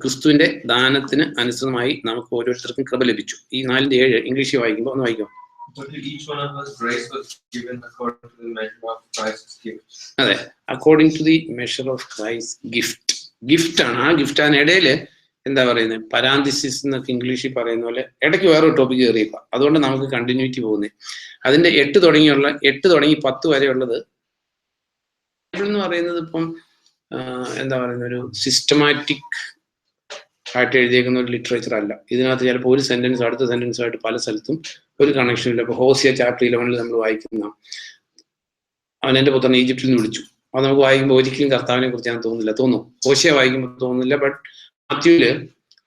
ക്രിസ്തുവിന്റെ ദാനത്തിന് അനുസൃതമായി നമുക്ക് ഓരോരുത്തർക്കും കൃപ ലഭിച്ചു. ഈ 4:7 ഇംഗ്ലീഷിൽ വായിക്കുമ്പോൾ ഒന്ന് വായിക്കും. അതെ, according to the measure of Christ gift. Gift ആണ്. ആ ഗിഫ്റ്റ് അതിനിടയില് എന്താ പറയുന്നത്, പരാന്തിസിസ് എന്നൊക്കെ ഇംഗ്ലീഷിൽ പറയുന്ന പോലെ ഇടയ്ക്ക് വേറൊരു ടോപ്പിക് കയറിയപ്പോ, അതുകൊണ്ട് നമുക്ക് കണ്ടിന്യൂറ്റി പോകുന്നത്. അതിന്റെ 8 തുടങ്ങി 10 വരെയുള്ളത് എന്ന് പറയുന്നത് ഇപ്പം എന്താ പറയുന്ന ഒരു സിസ്റ്റമാറ്റിക് ആയിട്ട് എഴുതിയേക്കുന്ന ഒരു ലിറ്ററേച്ചർ അല്ല. ഇതിനകത്ത് ചിലപ്പോൾ ഒരു സെന്റൻസ് അടുത്ത സെന്റൻസുമായിട്ട് പല സ്ഥലത്തും ഒരു കണക്ഷൻ ഇല്ല. ഇപ്പൊ ഹോസിയ ചാപ്റ്റർ 11 നമ്മൾ വായിക്കുന്ന, അവൻ എന്റെ പുത്രനെ ഈജിപ്തിൽ നിന്ന് വിളിച്ചു, അത് നമുക്ക് വായിക്കുമ്പോൾ ഒരിക്കലും കർത്താവിനെ കുറിച്ച് ഞാൻ തോന്നുന്നു. ഹോസിയ വായിക്കുമ്പോൾ തോന്നുന്നില്ല. ബട്ട് മാത്യുവില്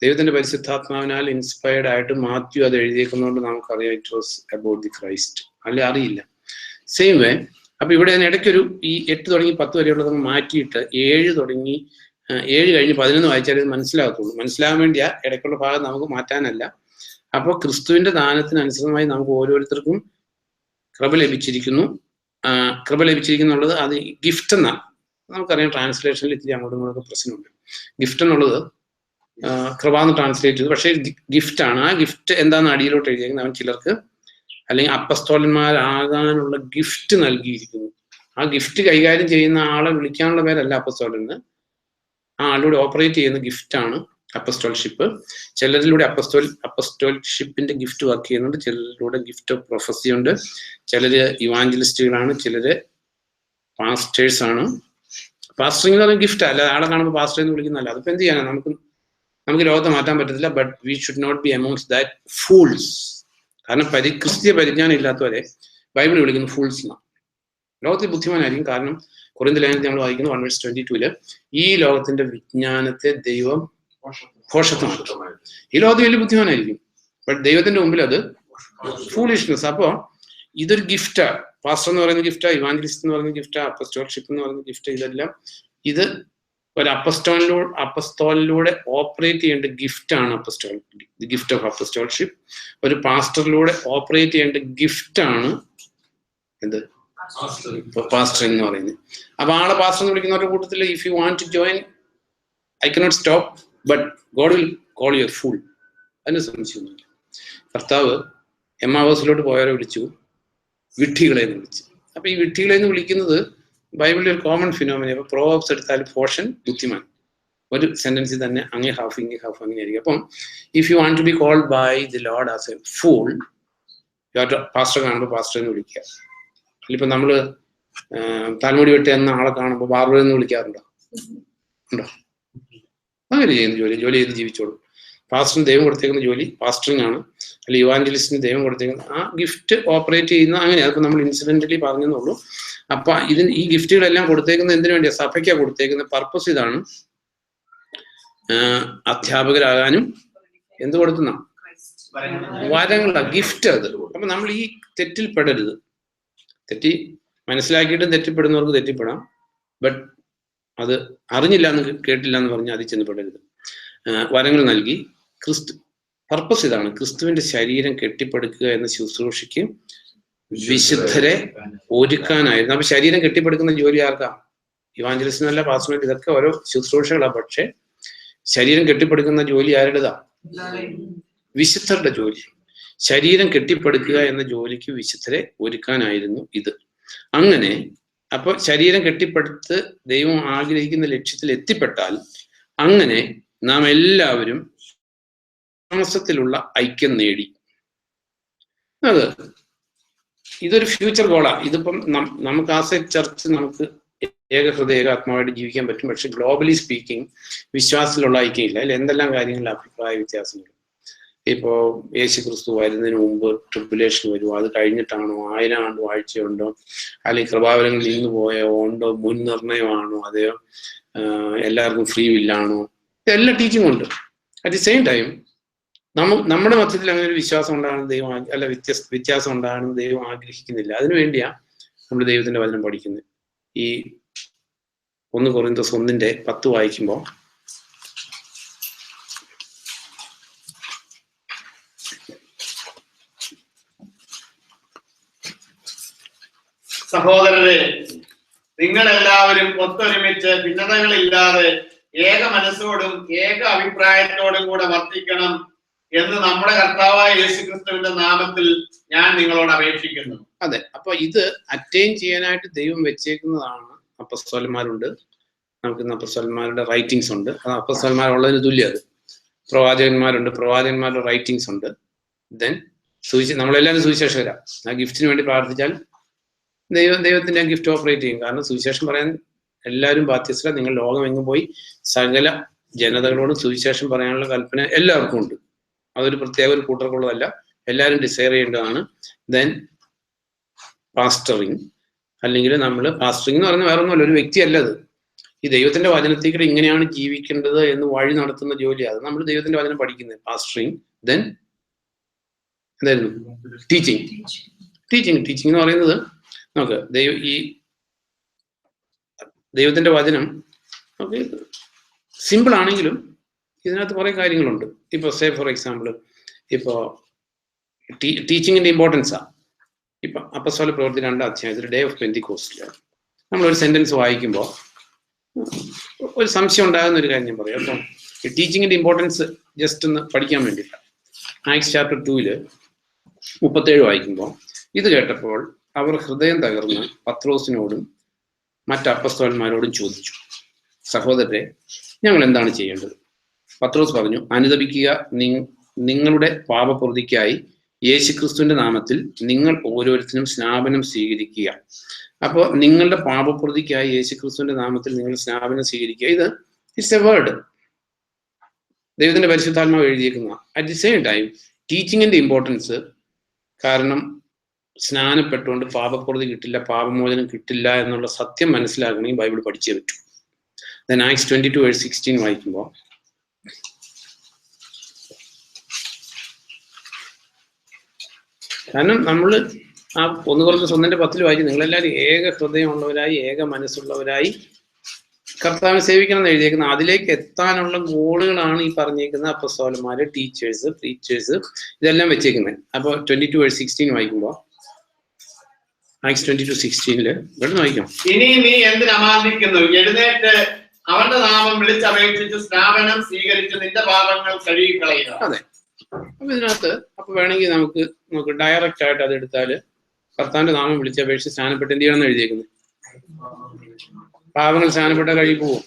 ദൈവത്തിന്റെ പരിശുദ്ധാത്മാവിനാൽ ഇൻസ്പയർഡ് ആയിട്ട് മാത്യു അത് എഴുതിയേക്കുന്നതുകൊണ്ട് നമുക്കറിയാം it was about the Christ. അല്ലെ അറിയില്ല. സെയിം വേ അപ്പൊ ഇവിടെ ഇടയ്ക്കൊരു ഈ 8 തുടങ്ങി 10 വരെയുള്ളത് മാറ്റിയിട്ട് 7 തുടങ്ങി 7 കഴിഞ്ഞ് 11 വായിച്ചാൽ ഇത് മനസ്സിലാകത്തുള്ളൂ. മനസ്സിലാകാൻ വേണ്ടിയാ ഇടയ്ക്കുള്ള ഭാഗം നമുക്ക് മാറ്റാനല്ല. അപ്പോൾ ക്രിസ്തുവിന്റെ ദാനത്തിനനുസൃതമായി നമുക്ക് ഓരോരുത്തർക്കും കൃപ ലഭിച്ചിരിക്കുന്നു. കൃപ ലഭിച്ചിരിക്കുന്നുള്ളത് അത് ഗിഫ്റ്റ് എന്നാണ് നമുക്കറിയാം. ട്രാൻസ്ലേഷനിൽ ഇത്തിരി അങ്ങോട്ടും ഇങ്ങോട്ടൊക്കെ പ്രശ്നമുണ്ട്. ഗിഫ്റ്റ് എന്നുള്ളത് കൃപ എന്ന് ട്രാൻസ്ലേറ്റ് ചെയ്തു, പക്ഷേ ഗിഫ്റ്റ് ആണ്. ആ ഗിഫ്റ്റ് എന്താണെന്ന് അടിയിലോട്ട് എഴുതിയിരിക്കുന്നത് അവൻ ചിലർക്ക് അല്ലെങ്കിൽ അപ്പസ്തോലന്മാരാകാനുള്ള ഗിഫ്റ്റ് നൽകിയിരിക്കുന്നു. ആ ഗിഫ്റ്റ് കൈകാര്യം ചെയ്യുന്ന ആളെ വിളിക്കാനുള്ള പേരല്ല അപ്പസ്തോലന്, ആ ആളിലൂടെ ഓപ്പറേറ്റ് ചെയ്യുന്ന ഗിഫ്റ്റാണ് അപ്പസ്റ്റോൾഷിപ്പ്. ചിലരിലൂടെ അപ്പസ്റ്റോൾഷിപ്പിന്റെ ഗിഫ്റ്റ് വർക്ക് ചെയ്യുന്നുണ്ട്, ചിലരിലൂടെ ഗിഫ്റ്റ് ഓഫ് പ്രൊഫസി ഉണ്ട്, ചിലര് ഇവാഞ്ചലിസ്റ്റുകളാണ്, ചിലര് പാസ്റ്റേഴ്സ് ആണ്. പാസ്റ്ററിംഗ് എന്ന് പറയുന്ന ഗിഫ്റ്റ് അല്ല, ആളെ കാണുമ്പോൾ പാസ്റ്റർ എന്ന് വിളിക്കുന്നതല്ല. അതിപ്പോ എന്ത് ചെയ്യാനാണ്, നമുക്ക് ലോകത്തെ മാറ്റാൻ പറ്റത്തില്ല. But we should not be amongst that fools. കാരണം ക്രിസ്തീയ പരിജ്ഞാനം ഇല്ലാത്തവരെ ബൈബിൾ വിളിക്കുന്നു ഫൂൾസ് എന്നാണ്. ലോകത്തിൽ ബുദ്ധിമാനായിരിക്കും. കാരണം കൊറിന്ത്യർ ലേഖനത്തിൽ നമ്മൾ വായിക്കുന്നു 1:22 ഈ ലോകത്തിന്റെ വിജ്ഞാനത്തെ ദൈവം ഭോഷത്വമാക്കും. ഈ ലോകത്ത് വലിയ ബുദ്ധിമാനായിരിക്കും, ബട്ട് ദൈവത്തിന്റെ മുമ്പിൽ അത് ഫൂളിഷ്നെസ്. അപ്പോ ഇതൊരു ഗിഫ്റ്റാ. പാസ്റ്റർ എന്ന് പറയുന്ന ഗിഫ്റ്റാ, ഇവാഞ്ചലിസ്റ്റ് എന്ന് പറയുന്ന ഗിഫ്റ്റാ, അപ്പസ്റ്റോൾഷിപ്പ് എന്ന് പറയുന്ന ഗിഫ്റ്റ്. ഇതെല്ലാം ഇത് ഒരു അപ്പസ്തോലിലൂടെ ഓപ്പറേറ്റ് ചെയ്യേണ്ട ഗിഫ്റ്റാണ് ദി ഗിഫ്റ്റ് ഓഫ് അപ്പസ്റ്റോൾഷിപ്പ്. ഒരു പാസ്റ്ററിലൂടെ ഓപ്പറേറ്റ് ചെയ്യേണ്ട ഗിഫ്റ്റാണ് എന്ത്, പാസ്റ്ററിംഗ് എന്ന് പറയുന്നത്. അപ്പൊ ആളെ പാസ്റ്റർ എന്ന് വിളിക്കുന്നവരുടെ കൂട്ടത്തിൽ if you want to join I cannot stop, but God will call you a fool. അതിന് സംശയമൊന്നുമില്ല. കർത്താവ് എമ്മാവസിലോട്ട് പോയവരെ വിളിച്ചു വിഡ്ഢികളെ എന്ന് വിളിച്ചു. അപ്പൊ ഈ വിഡ്ഢികളെ എന്ന് വിളിക്കുന്നത് ബൈബിളിൽ ഒരു കോമൺ ഫിനോമിന. ഇപ്പൊ പ്രോവർബ്സ് എടുത്താൽ പോർഷൻ ബുദ്ധിമാൻ, ഒരു സെന്റൻസിൽ തന്നെ അങ്ങേ ഹാഫ് ഇങ്ങേ ഹാഫ് അങ്ങനെ ആയിരിക്കും. അപ്പം if you want to be called by the Lord as a fool, pastor കാണുമ്പോൾ പാസ്റ്റർ എന്ന് വിളിക്കുക. ഇപ്പൊ നമ്മള് തലമുടി വെട്ടി എന്ന ആളെ കാണുമ്പോൾ ബാർബർ എന്ന് വിളിക്കാറുണ്ടോ? ഉണ്ടോ? അങ്ങനെ ചെയ്യുന്ന ജോലി ചെയ്ത് ജീവിച്ചോളൂ. പാസ്റ്ററിന് ദൈവം കൊടുത്തേക്കുന്ന ജോലി പാസ്റ്ററിംഗ് ആണ്, അല്ലെങ്കിൽ ഇവാഞ്ചലിസ്റ്റിന് ദൈവം കൊടുത്തേക്കുന്ന ആ ഗിഫ്റ്റ് ഓപ്പറേറ്റ് ചെയ്യുന്ന അങ്ങനെ. അതിപ്പോ നമ്മൾ ഇൻസിഡന്റലി പറഞ്ഞെന്നുള്ളൂ. അപ്പൊ ഈ ഗിഫ്റ്റുകളെല്ലാം കൊടുത്തേക്കുന്നത് എന്തിനു വേണ്ടിയാ? സഭയ്ക്കാണ് കൊടുത്തേക്കുന്ന. പർപ്പസ് ഇതാണ്, അധ്യാപകരാകാനും എന്ത് കൊടുക്കുന്ന വരങ്ങളാ, ഗിഫ്റ്റ് അത്. അപ്പൊ നമ്മൾ ഈ തെറ്റിൽ പെടരുത്. മനസ്സിലാക്കിയിട്ടും തെറ്റിപ്പെടുന്നവർക്ക് തെറ്റിപ്പെടാം, ബട്ട് അത് അറിഞ്ഞില്ല എന്ന് കേട്ടില്ല എന്ന് പറഞ്ഞാൽ അതിൽ ചെന്ന് പെടരുത്. വരങ്ങൾ നൽകി പർപ്പസ് ഇതാണ്, ക്രിസ്തുവിന്റെ ശരീരം കെട്ടിപ്പടുക്കുക എന്ന ശുശ്രൂഷയ്ക്ക് വിശുദ്ധരെ ഒരുക്കാനായിരുന്നു. അപ്പൊ ശരീരം കെട്ടിപ്പടുക്കുന്ന ജോലി ആർക്കാ? ഇവാഞ്ചലിസ്റ്റിനല്ല, പാസ്റ്ററിനും. ഇതൊക്കെ ഓരോ ശുശ്രൂഷകളാ. പക്ഷെ ശരീരം കെട്ടിപ്പടുക്കുന്ന ജോലി ആരുടേതാ? വിശുദ്ധരുടെ ജോലി. ശരീരം കെട്ടിപ്പടുക്കുക എന്ന ജോലിക്ക് വിശുദ്ധരെ ഒരുക്കാനായിരുന്നു ഇത്. അങ്ങനെ അപ്പൊ ശരീരം കെട്ടിപ്പടുത്ത് ദൈവം ആഗ്രഹിക്കുന്ന ലക്ഷ്യത്തിൽ എത്തിപ്പെട്ടാൽ അങ്ങനെ നാം എല്ലാവരും താമസത്തിലുള്ള ഐക്യം നേടി. ഇതൊരു ഫ്യൂച്ചർ ഗോളാ. ഇതിപ്പം നമുക്ക് ആസ് എ ചർച്ച് നമുക്ക് ഏകഹൃദയ ഏകാത്മാവായിട്ട് ജീവിക്കാൻ പറ്റും. പക്ഷെ ഗ്ലോബലി സ്പീക്കിംഗ് വിശ്വാസത്തിലുള്ള ഐക്യം ഇല്ല. അതിൽ എന്തെല്ലാം കാര്യങ്ങളിൽ അഭിപ്രായ വ്യത്യാസങ്ങൾ. ഇപ്പോ യേശു ക്രിസ്തു വരുന്നതിന് മുമ്പ് ട്രിബുലേഷൻ വരുമോ, അത് കഴിഞ്ഞിട്ടാണോ, 1000 ആണ്ട് വാഴ്ചയുണ്ടോ, അല്ലെങ്കിൽ കൃപാവരങ്ങളിൽ നിന്ന് പോയോ ഉണ്ടോ, മുൻ നിർണയമാണോ, അതെയോ എല്ലാവർക്കും ഫ്രീ വില്ലാണോ, ഇതെല്ലാം ടീച്ചിങ് ഉണ്ട്. അറ്റ് ദി സെയിം ടൈം നമ്മുടെ മധ്യത്തിൽ അങ്ങനെ ഒരു വിശ്വാസം ഉണ്ടാകണം ദൈവം വ്യത്യാസം ഉണ്ടാകണം ദൈവം ആഗ്രഹിക്കുന്നില്ല. അതിനുവേണ്ടിയാ നമ്മൾ ദൈവത്തിന്റെ വചനം പഠിക്കുന്നത്. ഈ 1 കൊറിന്തോസ് 1:10 വായിക്കുമ്പോൾ സഹോദരരെ, നിങ്ങൾ എല്ലാവരും ഒത്തൊരുമിച്ച് ഭിന്നതകളില്ലാതെ ഏക മനസ്സോടും ഏക അഭിപ്രായത്തോടും കൂടെ വർത്തിക്കണം എന്ന് നമ്മുടെ കർത്താവായ യേശുക്രിസ്തുവിന്റെ നാമത്തിൽ ഞാൻ നിങ്ങളോട് അപേക്ഷിക്കുന്നു. അതെ, അപ്പൊ ഇത് അറ്റൈൻ ചെയ്യാനായിട്ട് ദൈവം വെച്ചേക്കുന്നതാണ്. അപ്പസ്തോലന്മാരുണ്ട്, നമുക്ക് ഇന്ന് അപ്പസ്തോലന്മാരുടെ റൈറ്റിംഗ്സ് ഉണ്ട്. അത് അപ്പസ്തോലന്മാരുള്ളതിന് തുല്യം. അത് പ്രവാചകന്മാരുണ്ട്, പ്രവാചകന്മാരുടെ റൈറ്റിംഗ്സ് ഉണ്ട്. ദെൻ നമ്മളെല്ലാവരും സുവിശേഷകരാ. ആ ഗിഫ്റ്റിന് വേണ്ടി പ്രാർത്ഥിച്ചാൽ ദൈവത്തിന്റെ ആ ഗിഫ്റ്റ് ഓപ്പറേറ്റ് ചെയ്യും. കാരണം സുവിശേഷം പറയാൻ എല്ലാവരും ബാധ്യസ്ഥ. നിങ്ങൾ ലോകമെങ്ങും പോയി സകല ജനതകളോടും സുവിശേഷം പറയാനുള്ള കൽപ്പന എല്ലാവർക്കും ഉണ്ട്. അതൊരു പ്രത്യേക ഒരു കൂട്ടർക്കുള്ളതല്ല, എല്ലാവരും ഡിസൈർ ചെയ്യേണ്ടതാണ്. ദെൻ പാസ്റ്ററിങ്, അല്ലെങ്കിൽ പാസ്റ്ററിങ് എന്ന് പറഞ്ഞാൽ വേറെ ഒന്നുമല്ല, ഒരു വ്യക്തിയല്ല അത്. ഈ ദൈവത്തിന്റെ വചനത്തേക്ക് ഇങ്ങനെയാണ് ജീവിക്കേണ്ടത് എന്ന് വഴി നടത്തുന്ന ജോലിയാണ്. നമ്മൾ ദൈവത്തിന്റെ വചനം പഠിക്കുന്നത് പാസ്റ്ററിങ്, ദെൻ എന്തായിരുന്നു ടീച്ചിങ്. ടീച്ചിങ് എന്ന് പറയുന്നത് നമുക്ക് ദൈവത്തിന്റെ വചനം നമുക്ക് സിമ്പിൾ ആണെങ്കിലും ഇതിനകത്ത് കുറെ കാര്യങ്ങളുണ്ട്. ഇപ്പൊ സേ ഫോർ എക്സാമ്പിൾ, ഇപ്പോ ടീച്ചിങ്ങിന്റെ ഇമ്പോർട്ടൻസാ. ഇപ്പൊ അപ്പസ്തോല പ്രവൃത്തി 2-ാം അധ്യായത്തിൽ ഡേ ഓഫ് പെന്തിക്കോസ്റ്റിലാണ് നമ്മളൊരു സെന്റൻസ് വായിക്കുമ്പോൾ ഒരു സംശയം ഉണ്ടാകുന്ന ഒരു കാര്യം ഞാൻ പറയാം. അപ്പം ഈ ടീച്ചിങ്ങിന്റെ ഇമ്പോർട്ടൻസ് ജസ്റ്റ് ഒന്ന് പഠിക്കാൻ വേണ്ടിയില്ല. ആക്ട്സ് ചാപ്റ്റർ 2-37 വായിക്കുമ്പോൾ, ഇത് കേട്ടപ്പോൾ അവർ ഹൃദയം തകർന്ന് പത്രോസിനോടും മറ്റ് അപ്പസ്തോലന്മാരോടും ചോദിച്ചു, സഹോദരരെ, ഞങ്ങൾ എന്താണ് ചെയ്യേണ്ടത്? പത്രോസ് പറഞ്ഞു, അനുതപിക്കുക, നിങ്ങളുടെ പാപപ്രവൃത്തിക്കായി യേശുക്രിസ്തുവിന്റെ നാമത്തിൽ നിങ്ങൾ ഓരോരുത്തരും സ്നാപനം സ്വീകരിക്കുക. അപ്പോൾ നിങ്ങളുടെ പാപപ്രവൃത്തിക്കായി യേശുക്രിസ്തുവിന്റെ നാമത്തിൽ നിങ്ങൾ സ്നാപനം സ്വീകരിക്കുക. ഇത് ഇറ്റ്സ് എ വേർഡ്, ദൈവത്തിന്റെ പരിശുദ്ധാത്മാവ് എഴുതിയേക്കുന്ന. അറ്റ് ദി സെയിം ടൈം ടീച്ചിങ്ങിന്റെ ഇമ്പോർട്ടൻസ്, കാരണം സ്നാനപ്പെട്ടുകൊണ്ട് പാപപ്രവൃത്തി കിട്ടില്ല, പാപമോചനം കിട്ടില്ല എന്നുള്ള സത്യം മനസ്സിലാക്കണമെങ്കിൽ ബൈബിൾ പഠിച്ചേ പറ്റൂ. ദെൻ ആക്ട്സ് 22:16 വായിക്കുമ്പോൾ, കാരണം നമ്മൾ ആ 1 Corinthians 1:10 വായിക്കും, നിങ്ങളെല്ലാവരും ഏക ഹൃദയമുള്ളവരായി ഏക മനസ്സുള്ളവരായി കർത്താവിനെ സേവിക്കണം എന്ന് എഴുതിയേക്കുന്നത്. അതിലേക്ക് എത്താനുള്ള ഗോളുകളാണ് ഈ പറഞ്ഞേക്കുന്ന അപ്പസ്തോലന്മാര്, ടീച്ചേഴ്സ്, പ്രീച്ചേഴ്സ്, ഇതെല്ലാം വെച്ചേക്കുന്നത്. അപ്പോൾ 22:16 വായിക്കുമ്പോൾ, ആക്ട്സ് 22:16 ഇവിടെ വായിക്കാം, ഇനി നീ എന്തിന് അമാന്തിക്കുന്നു? എഴുന്നേറ്റ് അവന്റെ നാമം വിളിച്ചപേക്ഷിച്ച് സ്നാപനം സ്വീകരിച്ച് നിന്റെ പാപങ്ങൾ കഴുകിക്കളയുക. അതെ. അപ്പൊ ഇതിനകത്ത് വേണമെങ്കിൽ നമുക്ക് ഡയറക്റ്റ് ആയിട്ട് അത് എടുത്താല് കർത്താവിന്റെ നാമം വിളിച്ചപേക്ഷിച്ച് സ്നാനപ്പെട്ട് എന്ത് ചെയ്യണമെന്ന് എഴുതിയേക്കുന്നത്. പാപങ്ങൾ സ്നാനപ്പെട്ട കഴുകി പോവും.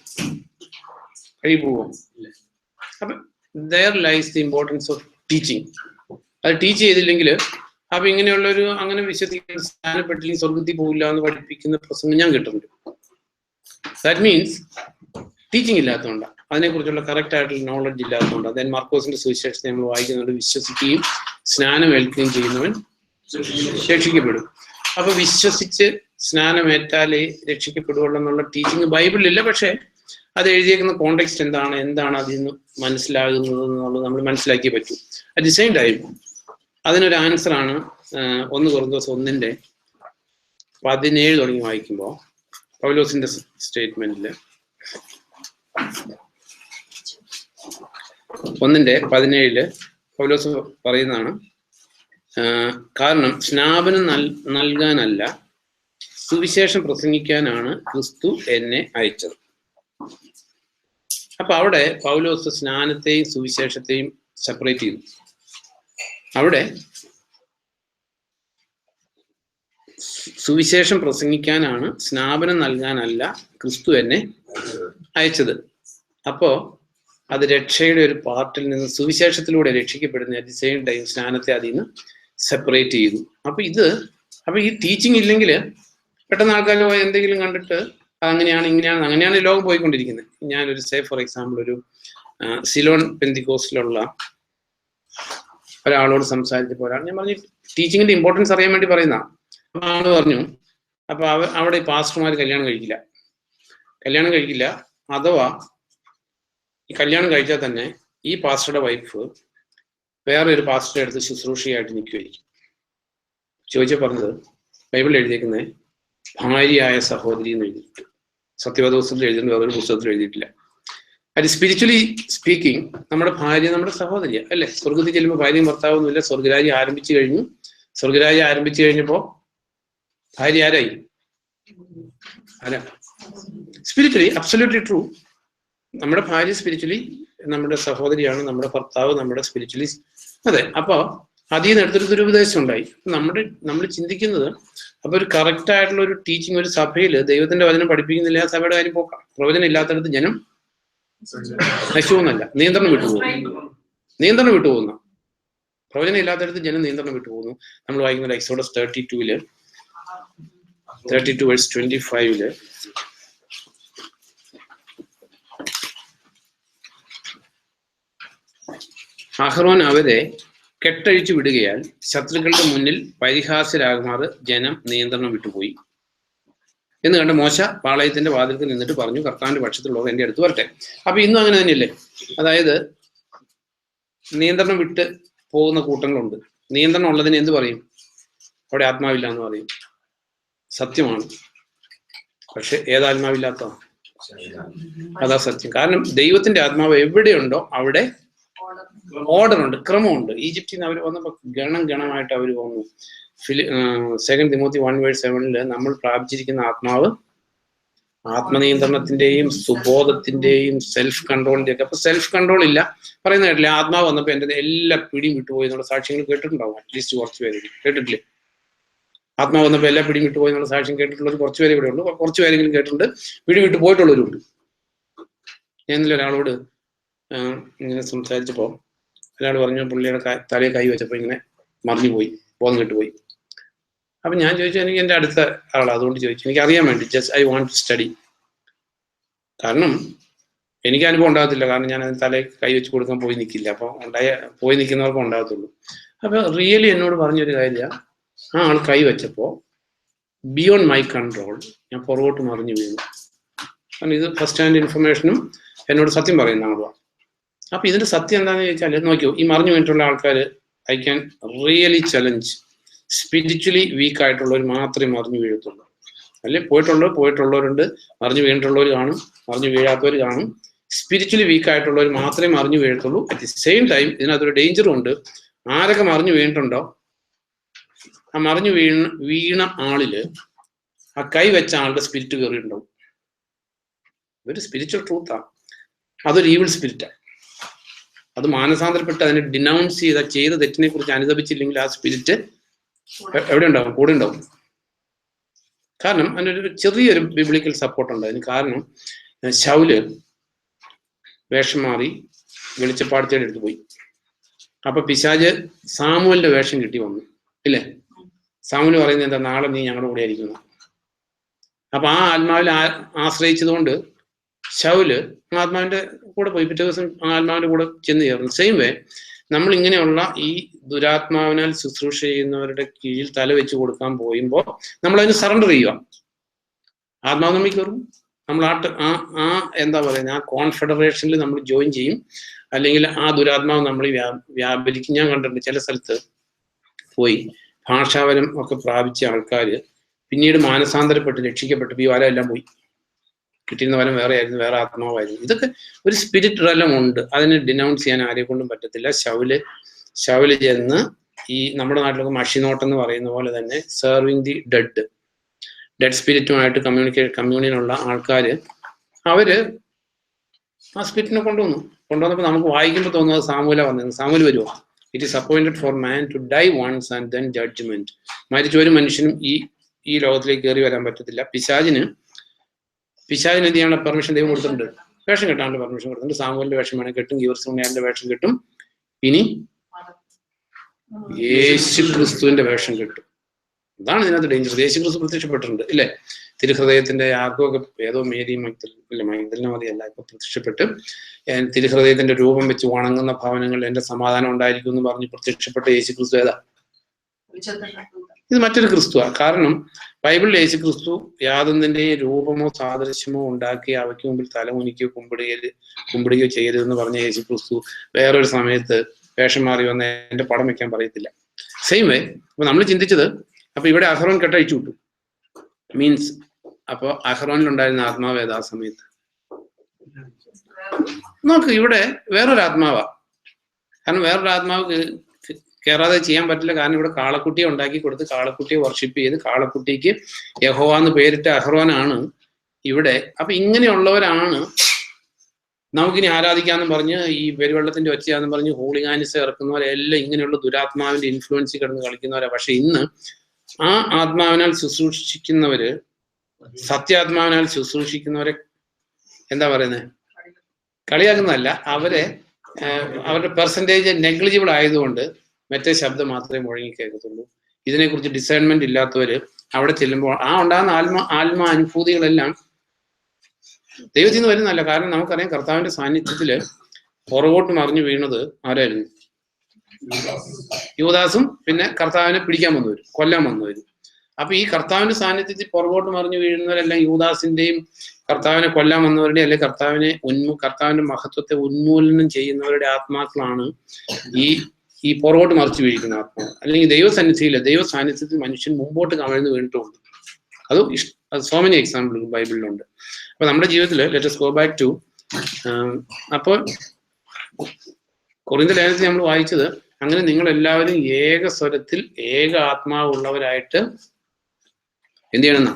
അപ്പൊ there lies the importance of teaching. അത് ടീച്ച് ചെയ്തില്ലെങ്കിൽ, അപ്പൊ ഇങ്ങനെയുള്ളൊരു അങ്ങനെ വിശ്വസിക്കുന്ന സ്നാനപ്പെട്ടില്ലെങ്കിൽ സ്വർഗത്തിൽ പോകില്ല എന്ന് പഠിപ്പിക്കുന്ന പ്രസംഗം ഞാൻ കേട്ടിട്ടുണ്ട്. ദാറ്റ് മീൻസ് ടീച്ചിങ് ഇല്ലാത്തതുകൊണ്ടാണ്, അതിനെക്കുറിച്ചുള്ള കറക്റ്റ് ആയിട്ടുള്ള നോളജ് ഇല്ലാത്തതുകൊണ്ടാണ്. ദെൻ മാർക്കോസിന്റെ സുവിശേഷത്തെ നമ്മൾ വായിക്കുന്നുണ്ട്, വിശ്വസിക്കുകയും സ്നാനമേൽക്കുകയും ചെയ്യുന്നവൻ രക്ഷിക്കപ്പെടും. അപ്പൊ വിശ്വസിച്ച് സ്നാനമേറ്റാലേ രക്ഷിക്കപ്പെടുകയുള്ളൂ എന്നുള്ള ടീച്ചിങ് ബൈബിളിലില്ല. പക്ഷെ അത് എഴുതിയേക്കുന്ന കോണ്ടെക്സ്റ്റ് എന്താണ് അതിൽ നിന്ന് മനസ്സിലാകുന്നത് എന്നുള്ളത് നമ്മൾ മനസ്സിലാക്കിയേ പറ്റൂ. അറ്റ് ദി സെയിം ടൈം അതിനൊരു ആൻസറാണ് 1 Corinthians 1:17 തുടങ്ങി വായിക്കുമ്പോൾ പൗലോസിന്റെ സ്റ്റേറ്റ്മെന്റില് 1:17 പൗലോസ് പറയുന്നതാണ്, കാരണം സ്നാപനം നൽകാനല്ല, സുവിശേഷം പ്രസംഗിക്കാനാണ് ക്രിസ്തു എന്നെ അയച്ചത്. അപ്പൊ അവിടെ പൗലോസ് സ്നാനത്തെയും സുവിശേഷത്തെയും സെപ്പറേറ്റ് ചെയ്തു. അവിടെ സുവിശേഷം പ്രസംഗിക്കാനാണ്, സ്നാപനം നൽകാനല്ല ക്രിസ്തു എന്നെ അയച്ചത്. അപ്പോ അത് രക്ഷയുടെ ഒരു പാർട്ടിൽ നിന്ന് സുവിശേഷത്തിലൂടെ രക്ഷിക്കപ്പെടുന്ന അറ്റ് ദി സെയിം ടൈം സ്നാനത്തെ അതിൽ നിന്ന് സെപ്പറേറ്റ് ചെയ്തു. അപ്പൊ ഈ ടീച്ചിങ് ഇല്ലെങ്കിൽ പെട്ടെന്ന് ആൾക്കാർ എന്തെങ്കിലും കണ്ടിട്ട് അങ്ങനെയാണ് ലോകം പോയിക്കൊണ്ടിരിക്കുന്നത്. ഞാനൊരു ഫോർ എക്സാമ്പിൾ ഒരു സിലോൺ പെന്തിക്കോസ്റ്റിലുള്ള ഒരാളോട് സംസാരിച്ചപ്പോൾ ഞാൻ പറഞ്ഞു, ടീച്ചിങ്ങിന്റെ ഇമ്പോർട്ടൻസ് അറിയാൻ വേണ്ടി പറയുന്ന. അപ്പൊ ആള് പറഞ്ഞു, അപ്പൊ അവിടെ പാസ്റ്റർമാർ കല്യാണം കഴിക്കില്ല, അഥവാ ഈ കല്യാണം കഴിച്ചാൽ തന്നെ ഈ പാസ്റ്ററുടെ വൈഫ് വേറെ ഒരു പാസ്റ്ററുടെ അടുത്ത് ശുശ്രൂഷയായിട്ട് നിൽക്കുമായിരിക്കും. ചോദിച്ചാൽ പറഞ്ഞത് ബൈബിളിൽ എഴുതിയേക്കുന്നത് ഭാര്യയായ സഹോദരി എന്ന് എഴുതിയിട്ട്, സത്യവദോസത്തിൽ എഴുതുന്നത് വേറൊരു പുസ്തകത്തിൽ എഴുതിയിട്ടില്ല. അത് സ്പിരിച്വലി സ്പീക്കിംഗ് നമ്മുടെ ഭാര്യ നമ്മുടെ സഹോദരിയ അല്ലെ. സ്വർഗത്തിൽ ചെല്ലുമ്പോൾ ഭാര്യയും ഭർത്താവൊന്നുമില്ല, സ്വർഗരാജ്യം ആരംഭിച്ചു കഴിഞ്ഞപ്പോ ഭാര്യ ആരായി? Spiritually absolutely true. നമ്മുടെ ഭാര്യ സ്പിരിച്വലി നമ്മുടെ സഹോദരിയാണ്, നമ്മുടെ ഭർത്താവ് നമ്മുടെ സ്പിരിച്വലി. അതെ. അപ്പൊ അതിൽ നിന്ന് എടുത്തൊരു ദുരുപദേശം ഉണ്ടായി. നമ്മൾ ചിന്തിക്കുന്നത് അപ്പൊ ഒരു കറക്റ്റ് ആയിട്ടുള്ള ഒരു ടീച്ചിങ് ഒരു സഭയിൽ ദൈവത്തിന്റെ വചനം പഠിപ്പിക്കുന്നില്ല, സഭയുടെ കാര്യം പോക്കാം. പ്രവചനം ഇല്ലാത്തടത്ത് ജനം നശിവെന്നല്ല, നിയന്ത്രണം വിട്ടുപോകുന്ന പ്രവചനം ഇല്ലാത്തടത്ത് ജനം നിയന്ത്രണം വിട്ടുപോകുന്നു. നമ്മൾ വായിക്കുന്ന എക്സോഡസ് 32:25 അഹ്റോൻ അവരെ കെട്ടഴിച്ചു വിടുകയാൽ ശത്രുക്കളുടെ മുന്നിൽ പരിഹാസ്യരാകുമാറ് ജനം നിയന്ത്രണം വിട്ടുപോയി. എന്ന് കണ്ട് മോശ പാളയത്തിന്റെ വാതിൽക്കൽ നിന്നിട്ട് പറഞ്ഞു, കർത്താവിന്റെ പക്ഷത്തിലുള്ളവർ എൻ്റെ അടുത്ത് വരട്ടെ. അപ്പൊ ഇന്നും അങ്ങനെ തന്നെയല്ലേ? അതായത് നിയന്ത്രണം വിട്ട് പോകുന്ന കൂട്ടങ്ങളുണ്ട്. നിയന്ത്രണം ഉള്ളതിന് എന്ത് പറയും? അവിടെ ആത്മാവില്ല എന്ന് പറയും. സത്യമാണ്. പക്ഷെ ഏതാത്മാവില്ലാത്ത? അതാ സത്യം. കാരണം ദൈവത്തിന്റെ ആത്മാവ് എവിടെയുണ്ടോ അവിടെ ഓർഡർ ഉണ്ട്, ക്രമമുണ്ട്. ഈജിപ്തിൽ നിന്ന് അവർ വന്നപ്പോൾ ഗണമായിട്ട് അവർ വന്നു. 2 തിമോത്തി 1:7 നമ്മൾ പ്രാപിച്ചിരിക്കുന്ന ആത്മാവ് ആത്മനിയന്ത്രണത്തിന്റെയും സുബോധത്തിന്റെയും സെൽഫ് കൺട്രോളിന്റെ ഒക്കെ. അപ്പൊ സെൽഫ് കൺട്രോൾ ഇല്ല പറയുന്ന കേട്ടില്ല. ആത്മാവ് വന്നപ്പോ എന്റെ എല്ലാ പിടിയും വിട്ടുപോയി എന്നുള്ള സാക്ഷ്യങ്ങൾ കേട്ടിട്ടുണ്ടാവും. അറ്റ്ലീസ്റ്റ് കുറച്ച് പേര് കേട്ടിട്ടില്ലേ? ആത്മാവ് വന്നപ്പോ എല്ലാ പിടിയും വിട്ടുപോയി എന്നുള്ള സാക്ഷ്യം കേട്ടിട്ടുള്ളത് കുറച്ച് പേരെ ഇവിടെ ഉള്ളൂ. കുറച്ച് പേരെങ്കിലും കേട്ടിട്ടുണ്ട്. പിടി വിട്ടു പോയിട്ടുള്ളവരുണ്ട്. ഞാൻ ഇന്നലെ ഒരാളോട് ഇങ്ങനെ സംസാരിച്ചപ്പോ ഒരാൾ പറഞ്ഞു, പുള്ളിയുടെ തലയെ കൈ വെച്ചപ്പോ ഇങ്ങനെ മറിഞ്ഞു പോയി, ബോധം കെട്ടുപോയി. അപ്പൊ ഞാൻ ചോദിച്ചു, എനിക്ക് എൻ്റെ അടുത്ത ആളാണ്, അതുകൊണ്ട് ചോദിച്ചു, എനിക്ക് അറിയാൻ വേണ്ടി. Just I want to study. കാരണം എനിക്ക് അനുഭവം ഉണ്ടാകത്തില്ല. കാരണം ഞാൻ അതിന് തലയിൽ കൈ വെച്ച് കൊടുക്കാൻ പോയി നിൽക്കില്ല. അപ്പൊ പോയി നിൽക്കുന്നവർക്ക് ഉണ്ടാകത്തുള്ളൂ. അപ്പൊ റിയലി എന്നോട് പറഞ്ഞൊരു കാര്യം, ആ ആൾ കൈ വെച്ചപ്പോ ബിയോണ്ട് മൈ കൺട്രോൾ ഞാൻ പുറകോട്ട് മറിഞ്ഞു വീണു. കാരണം ഇത് ഫസ്റ്റ് ഹാൻഡ് ഇൻഫർമേഷനും എന്നോട് സത്യം പറയുന്ന ആളുമാണ്. അപ്പൊ ഇതിന്റെ സത്യം എന്താണെന്ന് ചോദിച്ചാൽ, നോക്കിയോ, ഈ മറിഞ്ഞു വീണിട്ടുള്ള ആൾക്കാർ I can really challenge. Spiritually weak ആയിട്ടുള്ളവർ മാത്രമേ മറിഞ്ഞു വീഴത്തുള്ളൂ. അല്ലെ പോയിട്ടുള്ളവരുണ്ട്, മറിഞ്ഞു വീണിട്ടുള്ളവർ കാണും, മറിഞ്ഞു വീഴാത്തവർ കാണും. സ്പിരിച്വലി വീക്ക് ആയിട്ടുള്ളവർ മാത്രമേ മറിഞ്ഞു വീഴത്തുള്ളൂ. അറ്റ് ദി സെയിം ടൈം ഇതിനകത്തൊരു ഡേഞ്ചറും ഉണ്ട്. ആരൊക്കെ മറിഞ്ഞു വീണിട്ടുണ്ടോ, ആ മറിഞ്ഞു വീണ ആളില് ആ കൈ വെച്ച ആളുടെ സ്പിരിറ്റ് കയറിയിട്ടുണ്ടാവും. ഇതൊരു സ്പിരിച്വൽ ട്രൂത്താണ്. അതൊരു ഈവിൾ സ്പിരിറ്റാണ്. അത് മാനസാന്തരപ്പെട്ട് അതിനെ ഡിനൗൺസ് ചെയ്ത തെറ്റിനെ കുറിച്ച് അനുദപിച്ചില്ലെങ്കിൽ ആ സ്പിരിറ്റ് എവിടെ ഉണ്ടാവും? കൂടെ ഉണ്ടാവും. കാരണം അതിനൊരു ചെറിയൊരു ബിബ്ലിക്കൽ സപ്പോർട്ട് ഉണ്ട് അതിന്. കാരണം ശൗല് വേഷം മാറി വെളിച്ചപ്പാടത്തേടെ അടുത്ത് പോയി. അപ്പൊ പിശാച് സാമുവലിന്റെ വേഷം കിട്ടി വന്നു, ഇല്ലേ? സാമുവൽ പറയുന്നത് എന്താ? നാളെ നീ ഞങ്ങളുടെ കൂടെ ആയിരിക്കുന്നു. അപ്പൊ ആ ആത്മാവിൽ ആശ്രയിച്ചതുകൊണ്ട് ശൗല് ആത്മാവിന്റെ കൂടെ പോയി. പിറ്റേ ദിവസം ആത്മാവിന്റെ കൂടെ ചെന്ന് ചേർന്നു. സെയിം വേ നമ്മൾ ഇങ്ങനെയുള്ള ഈ ദുരാത്മാവിനാൽ ശുശ്രൂഷ ചെയ്യുന്നവരുടെ കീഴിൽ തല വെച്ച് കൊടുക്കാൻ പോയുമ്പോൾ നമ്മൾ അതിന് സറണ്ടർ ചെയ്യുക. ആത്മാവ് നമ്മൾ കയറും. നമ്മൾ എന്താ പറയുന്നത്, ആ കോൺഫെഡറേഷനിൽ നമ്മൾ ജോയിൻ ചെയ്യും. അല്ലെങ്കിൽ ആ ദുരാത്മാവ് നമ്മൾ വ്യാപരിക്കും. ഞാൻ കണ്ടിട്ടുണ്ട് ചില സ്ഥലത്ത് പോയി ഭാഷാവരം ഒക്കെ പ്രാപിച്ച ആൾക്കാർ പിന്നീട് മാനസാന്തരപ്പെട്ട് രക്ഷിക്കപ്പെട്ട് ഈ വരം എല്ലാം പോയി. കിട്ടിയിരുന്ന വരം വേറെ ആയിരുന്നു, വേറെ ആത്മാവായിരുന്നു. ഇതൊക്കെ ഒരു സ്പിരിറ്റ് റെലം ഉണ്ട്. അതിനെ ഡിനൗൺസ് ചെയ്യാൻ ആരെ കൊണ്ടും പറ്റത്തില്ല. ശൗല് ചെന്ന് ഈ നമ്മുടെ നാട്ടിലൊക്കെ മഷിനോട്ടം എന്ന് പറയുന്ന പോലെ തന്നെ സെർവിങ് ദി ഡെഡ് സ്പിരിറ്റുമായിട്ട് കമ്മ്യൂണിയനുള്ള ആൾക്കാര് അവര് ആ സ്പിരിറ്റിനെ കൊണ്ടുവന്നപ്പോൾ നമുക്ക് വായിക്കുമ്പോൾ തോന്നുന്നത് സാമൂല വന്നത്. സാമൂല് വരുമോ? It is appointed for man to die once and then judgment. മരിച്ച ഒരു മനുഷ്യനും ഈ ലോകത്തിലേക്ക് കയറി വരാൻ പറ്റത്തില്ല. പിശാചിന് എന്ത് ചെയ്യാനുള്ള പെർമിഷൻ ദൈവം കൊടുത്തിട്ടുണ്ട്? വേഷം കെട്ടാനുള്ള പെർമിഷൻ കൊടുത്തിട്ടുണ്ട്. സാമൂലിന്റെ വേഷം വേണേൽ കെട്ടും, ഗീവർസിന്റെ വേഷം കെട്ടും, ഇനി യേശു ക്രിസ്തുവിന്റെ വേഷം കെട്ടും. അതാണ് ഇതിനകത്ത് ഡേഞ്ചർ. യേശു ക്രിസ്തു പ്രത്യക്ഷപ്പെട്ടിട്ടുണ്ട്, ഇല്ലേ? തിരുഹൃദയത്തിന്റെ ആർക്കൊക്കെ ഏതോ മൈതലിനെ മതിയല്ല ഇപ്പൊ പ്രത്യക്ഷപ്പെട്ട് തിരുഹൃദയത്തിന്റെ രൂപം വെച്ച് വണങ്ങുന്ന ഭവനങ്ങളിൽ എന്റെ സമാധാനം ഉണ്ടായിരിക്കും എന്ന് പറഞ്ഞ് പ്രത്യക്ഷപ്പെട്ട യേശു ക്രിസ്തു ഏതാ? ഇത് മറ്റൊരു ക്രിസ്തുവാണ്. കാരണം ബൈബിളിൽ യേശു ക്രിസ്തു യാതൊന്നിന്റെയും രൂപമോ സാദൃശ്യമോ ഉണ്ടാക്കി അവയ്ക്ക് മുമ്പിൽ തലമുനിക്കുകയോ കുമ്പിടുകയോ ചെയ്യരുതെന്ന് പറഞ്ഞ യേശു ക്രിസ്തു വേറൊരു സമയത്ത് വേഷം മാറി വന്ന് എന്റെ പടം വെക്കാൻ പറയത്തില്ല. സെയിം വേ അപ്പൊ നമ്മൾ ചിന്തിച്ചത്, അപ്പൊ ഇവിടെ അഹ്റോൻ കെട്ടഴിച്ചു വിട്ടു മീൻസ് അപ്പൊ അഹ്റോനിലുണ്ടായിരുന്ന ആത്മാവ് ഏതാ സമയത്ത്? നോക്ക്, ഇവിടെ വേറൊരു ആത്മാവാ. കാരണം വേറൊരു ആത്മാവ് കയറാതെ ചെയ്യാൻ പറ്റില്ല. കാരണം ഇവിടെ കാളക്കുട്ടിയെ ഉണ്ടാക്കി കൊടുത്ത് കാളക്കുട്ടിയെ വർഷിപ്പ് ചെയ്ത് കാളക്കുട്ടിക്ക് യഹോവ എന്ന് പേരിട്ട അഹ്റോനാണ് ഇവിടെ. അപ്പൊ ഇങ്ങനെയുള്ളവരാണ് നമുക്കിനി ആരാധിക്കാന്ന് പറഞ്ഞ് ഈ പെരുവെള്ളത്തിന്റെ ഒച്ചയാന്ന് പറഞ്ഞ് ഹൂളിഗാനിസ് ഇറക്കുന്നവരെല്ലാം ഇങ്ങനെയുള്ള ദുരാത്മാവിന്റെ ഇൻഫ്ലുവൻസിൽ കിടന്ന് കളിക്കുന്നവരാ. പക്ഷെ ഇന്ന് ആ ആത്മാവിനാൽ ശുശ്രൂഷിക്കുന്നവര്, സത്യാത്മാവിനാൽ ശുശ്രൂഷിക്കുന്നവരെ എന്താ പറയുന്നത്? കളിയാക്കുന്നതല്ല, അവരുടെ പെർസെൻറ്റേജ് നെഗ്ലിജിബിൾ ആയതുകൊണ്ട് മറ്റേ ശബ്ദം മാത്രമേ മുഴങ്ങി കേൾക്കത്തുള്ളൂ. ഇതിനെക്കുറിച്ച് ഡിസൈൻമെന്റ് ഇല്ലാത്തവര് അവിടെ ചെല്ലുമ്പോൾ ഉണ്ടാകുന്ന ആത്മ അനുഭൂതികളെല്ലാം ദൈവത്തിൽ നിന്ന് വരുന്നതല്ല. കാരണം നമുക്കറിയാം കർത്താവിന്റെ സാന്നിധ്യത്തില് പുറകോട്ട് മറിഞ്ഞു വീണത് ആരായിരുന്നു? യൂദാസും പിന്നെ കർത്താവിനെ പിടിക്കാൻ വന്നവരും കൊല്ലാൻ വന്നവരും. അപ്പൊ ഈ കർത്താവിന്റെ സാന്നിധ്യത്തിൽ പുറകോട്ട് മറിഞ്ഞു വീഴുന്നവരെല്ലാം യൂദാസിന്റെയും കർത്താവിനെ കൊല്ലാൻ വന്നവരുടെ അല്ലെങ്കിൽ കർത്താവിന്റെ മഹത്വത്തെ ഉന്മൂലനം ചെയ്യുന്നവരുടെ ആത്മാക്കളാണ് ഈ പുറകോട്ട് മറിച്ച് വീഴിക്കുന്ന ആത്മാവ്. അല്ലെങ്കിൽ ദൈവ സാന്നിധ്യത്തിൽ മനുഷ്യൻ മുമ്പോട്ട് കമഴ്ന്ന് വീണിട്ടുണ്ട്. അത് സോ മെനി എക്സാമ്പിൾ ബൈബിളിലുണ്ട്. അപ്പൊ നമ്മുടെ ജീവിതത്തിൽ let us go back to അപ്പോൾ കൊറിന്ത്യർ ലേഖനത്തിൽ നമ്മൾ വായിച്ചത് അങ്ങനെ നിങ്ങൾ എല്ലാവരും ഏക സ്വരത്തിൽ ഏക ആത്മാവുള്ളവരായിട്ട് എന്ത് ചെയ്യണമെന്നാ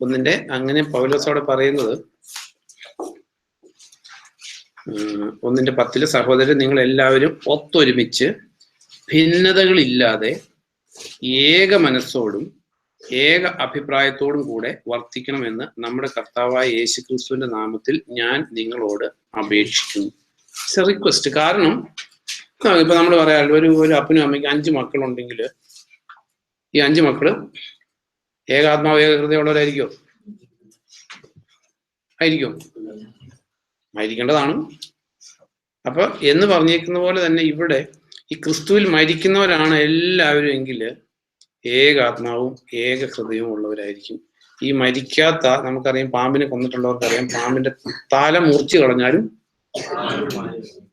ഒന്നിന്റെ അങ്ങനെ പൗലോസോടെ പറയുന്നത് 1:10 സഹോദരൻ നിങ്ങൾ എല്ലാവരും ഒത്തൊരുമിച്ച് ഭിന്നതകളില്ലാതെ ഏക മനസ്സോടും ഏക അഭിപ്രായത്തോടും കൂടെ വർത്തിക്കണമെന്ന് നമ്മുടെ കർത്താവായ യേശുക്രിസ്തുവിന്റെ നാമത്തിൽ ഞാൻ നിങ്ങളോട് അപേക്ഷിക്കുന്നു. It's A request. കാരണം ഇപ്പൊ നമ്മൾ പറയാമല്ലോ, ഒരു അപ്പനും അമ്മയ്ക്ക് 5 മക്കളുണ്ടെങ്കിൽ ഈ 5 മക്കള് ഏകാത്മാവ് ഏകഹൃദയമുള്ളവരായിരിക്കോ? ആയിരിക്കേണ്ടതാണ്. അപ്പൊ എന്ന് പറഞ്ഞേക്കുന്ന പോലെ തന്നെ ഇവിടെ ഈ ക്രിസ്തുവിൽ മരിക്കുന്നവരാണ് എല്ലാവരും എങ്കിൽ ഏകാത്മാവും ഏക ഹൃദയവും ഉള്ളവരായിരിക്കും. ഈ മരിക്കാത്ത, നമുക്കറിയാം പാമ്പിനെ കൊന്നിട്ടുള്ളവർക്കറിയാം, പാമ്പിന്റെ തല മുറിച്ചു കളഞ്ഞാലും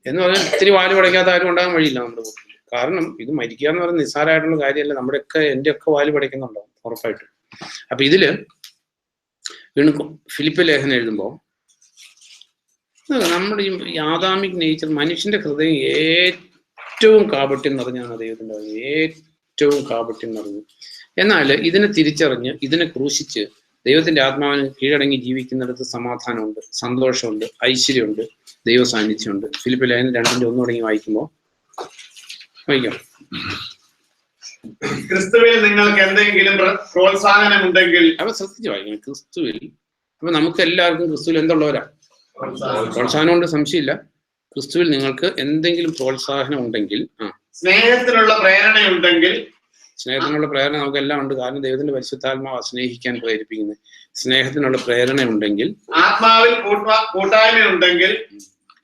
എന്ന് പറഞ്ഞാൽ ഇത്തിരി വാല് പടയ്ക്കാത്ത ആരും ഉണ്ടാകാൻ വഴിയില്ല നമ്മുടെ കൂട്ടത്തിൽ. കാരണം ഇത് മരിക്കുക എന്ന് പറയുന്നത് നിസ്സാരമായിട്ടുള്ള കാര്യമല്ല. എൻ്റെ ഒക്കെ വാല് പടയ്ക്കുന്നുണ്ടാവും ഉറപ്പായിട്ടും. അപ്പൊ ഇതില് വീണ്ടും ഫിലിപ്പ് ലേഖനം എഴുതുമ്പോൾ നമ്മുടെ ഈ ആദാമിക് നേച്ചർ, മനുഷ്യന്റെ ഹൃദയം ഏറ്റവും കാപട്യം നിറഞ്ഞാണ് ദൈവത്തിന്റെ, ഏറ്റവും കാപട്യം നിറഞ്ഞു. എന്നാൽ ഇതിനെ തിരിച്ചറിഞ്ഞ് ഇതിനെ ക്രൂശിച്ച് ദൈവത്തിന്റെ ആത്മാവിന് കീഴടങ്ങി ജീവിക്കുന്നിടത്ത് സമാധാനമുണ്ട്, സന്തോഷമുണ്ട്, ഐശ്വര്യമുണ്ട്, ദൈവ സാന്നിധ്യമുണ്ട്. ഫിലിപ്പ് ലേഖനം 2:1 തുടങ്ങി വായിക്കാം. ക്രിസ്തുവിൽ നിങ്ങൾക്ക് എന്തെങ്കിലും പ്രോത്സാഹനം ഉണ്ടെങ്കിൽ അപ്പൊ ശ്രദ്ധിച്ച് വായിക്കണം. ക്രിസ്തുവിൽ, അപ്പൊ നമുക്ക് എല്ലാവർക്കും ക്രിസ്തുവിൽ എന്തുള്ളവരാ? പ്രോത്സാഹനം കൊണ്ട് സംശയമില്ല. ക്രിസ്തുവിൽ നിങ്ങൾക്ക് എന്തെങ്കിലും പ്രോത്സാഹനം ഉണ്ടെങ്കിൽ, സ്നേഹത്തിനുള്ള പ്രേരണയുണ്ടെങ്കിൽ, സ്നേഹത്തിനുള്ള പ്രേരണ നമുക്കെല്ലാം ഉണ്ട്. കാരണം ദൈവത്തിന്റെ പരിശുദ്ധാത്മാവ് സ്നേഹിക്കാൻ പ്രേരിപ്പിക്കുന്നത്. സ്നേഹത്തിനുള്ള പ്രേരണ ഉണ്ടെങ്കിൽ, ആത്മാവിൽ കൂട്ടായ്മയുണ്ടെങ്കിൽ,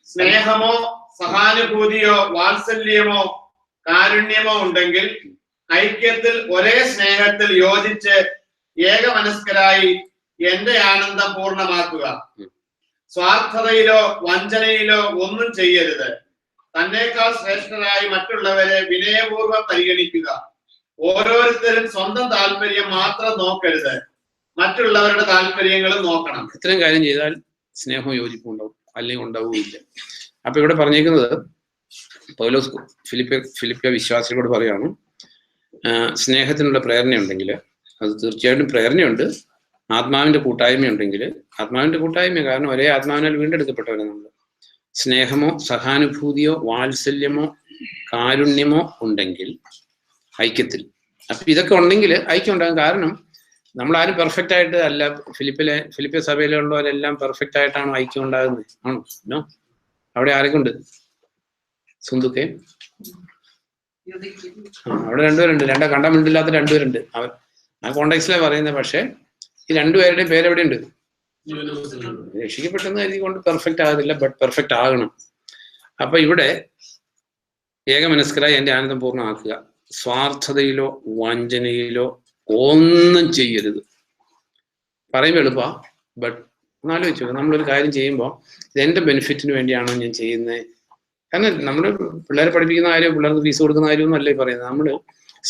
സ്നേഹമോ സഹാനുഭൂതിയോ വാത്സല്യമോ കാരുണ്യമോ ഉണ്ടെങ്കിൽ, ഐക്യത്തിൽ ഒരേ സ്നേഹത്തിൽ യോജിച്ച് ഏകമനസ്കരായി എന്റെ ആനന്ദം പൂർണ്ണമാക്കുക. സ്വാർത്ഥതയിലോ വഞ്ചനയിലോ ഒന്നും ചെയ്യരുത്. തന്നേക്കാൾ ശ്രേഷ്ഠരായി മറ്റുള്ളവരെ വിനയപൂർവ്വം പരിഗണിക്കുക. ഓരോരുത്തരും സ്വന്തം താല്പര്യം മാത്രം നോക്കരുത്, മറ്റുള്ളവരുടെ താല്പര്യങ്ങളും നോക്കണം. ഇത്രയും കാര്യം ചെയ്താൽ സ്നേഹവും യോജിപ്പും ഉണ്ടാവും, അല്ലെങ്കിൽ ഉണ്ടാവുകയില്ല. അപ്പൊ ഇവിടെ പറഞ്ഞേക്കുന്നത് പൗലോസ് ഫിലിപ്പിയ വിശ്വാസികളോട് പറയാണ്, സ്നേഹത്തിനുള്ള പ്രേരണയുണ്ടെങ്കിൽ, അത് തീർച്ചയായിട്ടും പ്രേരണയുണ്ട്. ആത്മാവിന്റെ കൂട്ടായ്മയുണ്ടെങ്കിൽ, ആത്മാവിന്റെ കൂട്ടായ്മ കാരണം ഒരേ ആത്മാവിനാൽ വീണ്ടെടുക്കപ്പെട്ടവരെ നമ്മൾ. സ്നേഹമോ സഹാനുഭൂതിയോ വാത്സല്യമോ കാരുണ്യമോ ഉണ്ടെങ്കിൽ ഐക്യത്തിൽ. അപ്പൊ ഇതൊക്കെ ഉണ്ടെങ്കിൽ ഐക്യം ഉണ്ടാകും. കാരണം നമ്മളാരും പെർഫെക്റ്റ് ആയിട്ട് അല്ല. ഫിലിപ്പിയ സഭയിലുള്ളവരെല്ലാം പെർഫെക്റ്റ് ആയിട്ടാണ് ഐക്യം ഉണ്ടാകുന്നത്? ആണോ? നോ. അവിടെ ആരൊക്കെ ഉണ്ട്? സുന്ദുക്കെ അവിടെ 2 പേരുണ്ട്. കണ്ട മിണ്ടില്ലാത്ത 2 പേരുണ്ട്. അവർ ആ കോണ്ടെക്സ്റ്റിലാണ് പറയുന്നത്. പക്ഷെ ഈ 2 പേരുടെയും പേരെവിടെയുണ്ട്? രക്ഷിക്കപ്പെട്ടെന്ന് കരുതിക്കൊണ്ട് പെർഫെക്റ്റ് ആകത്തില്ല, ബട്ട് പെർഫെക്റ്റ് ആകണം. അപ്പൊ ഇവിടെ ഏകമനസ്കരായി എന്റെ ആനന്ദം പൂർണ്ണമാക്കുക. സ്വാർത്ഥതയിലോ വഞ്ചനയിലോ ഒന്നും ചെയ്യരുത്. പറയുമ്പോൾ എളുപ്പാ, ബട്ട് ആലോചിച്ചു. നമ്മളൊരു കാര്യം ചെയ്യുമ്പോൾ ഇത് എന്റെ ബെനിഫിറ്റിന് വേണ്ടിയാണോ ഞാൻ ചെയ്യുന്നത്? കാരണം നമ്മൾ പിള്ളേരെ പഠിപ്പിക്കുന്ന കാര്യം, പിള്ളേർക്ക് ഫീസ് കൊടുക്കുന്ന കാര്യമൊന്നും അല്ലേ പറയുന്നത്. നമ്മൾ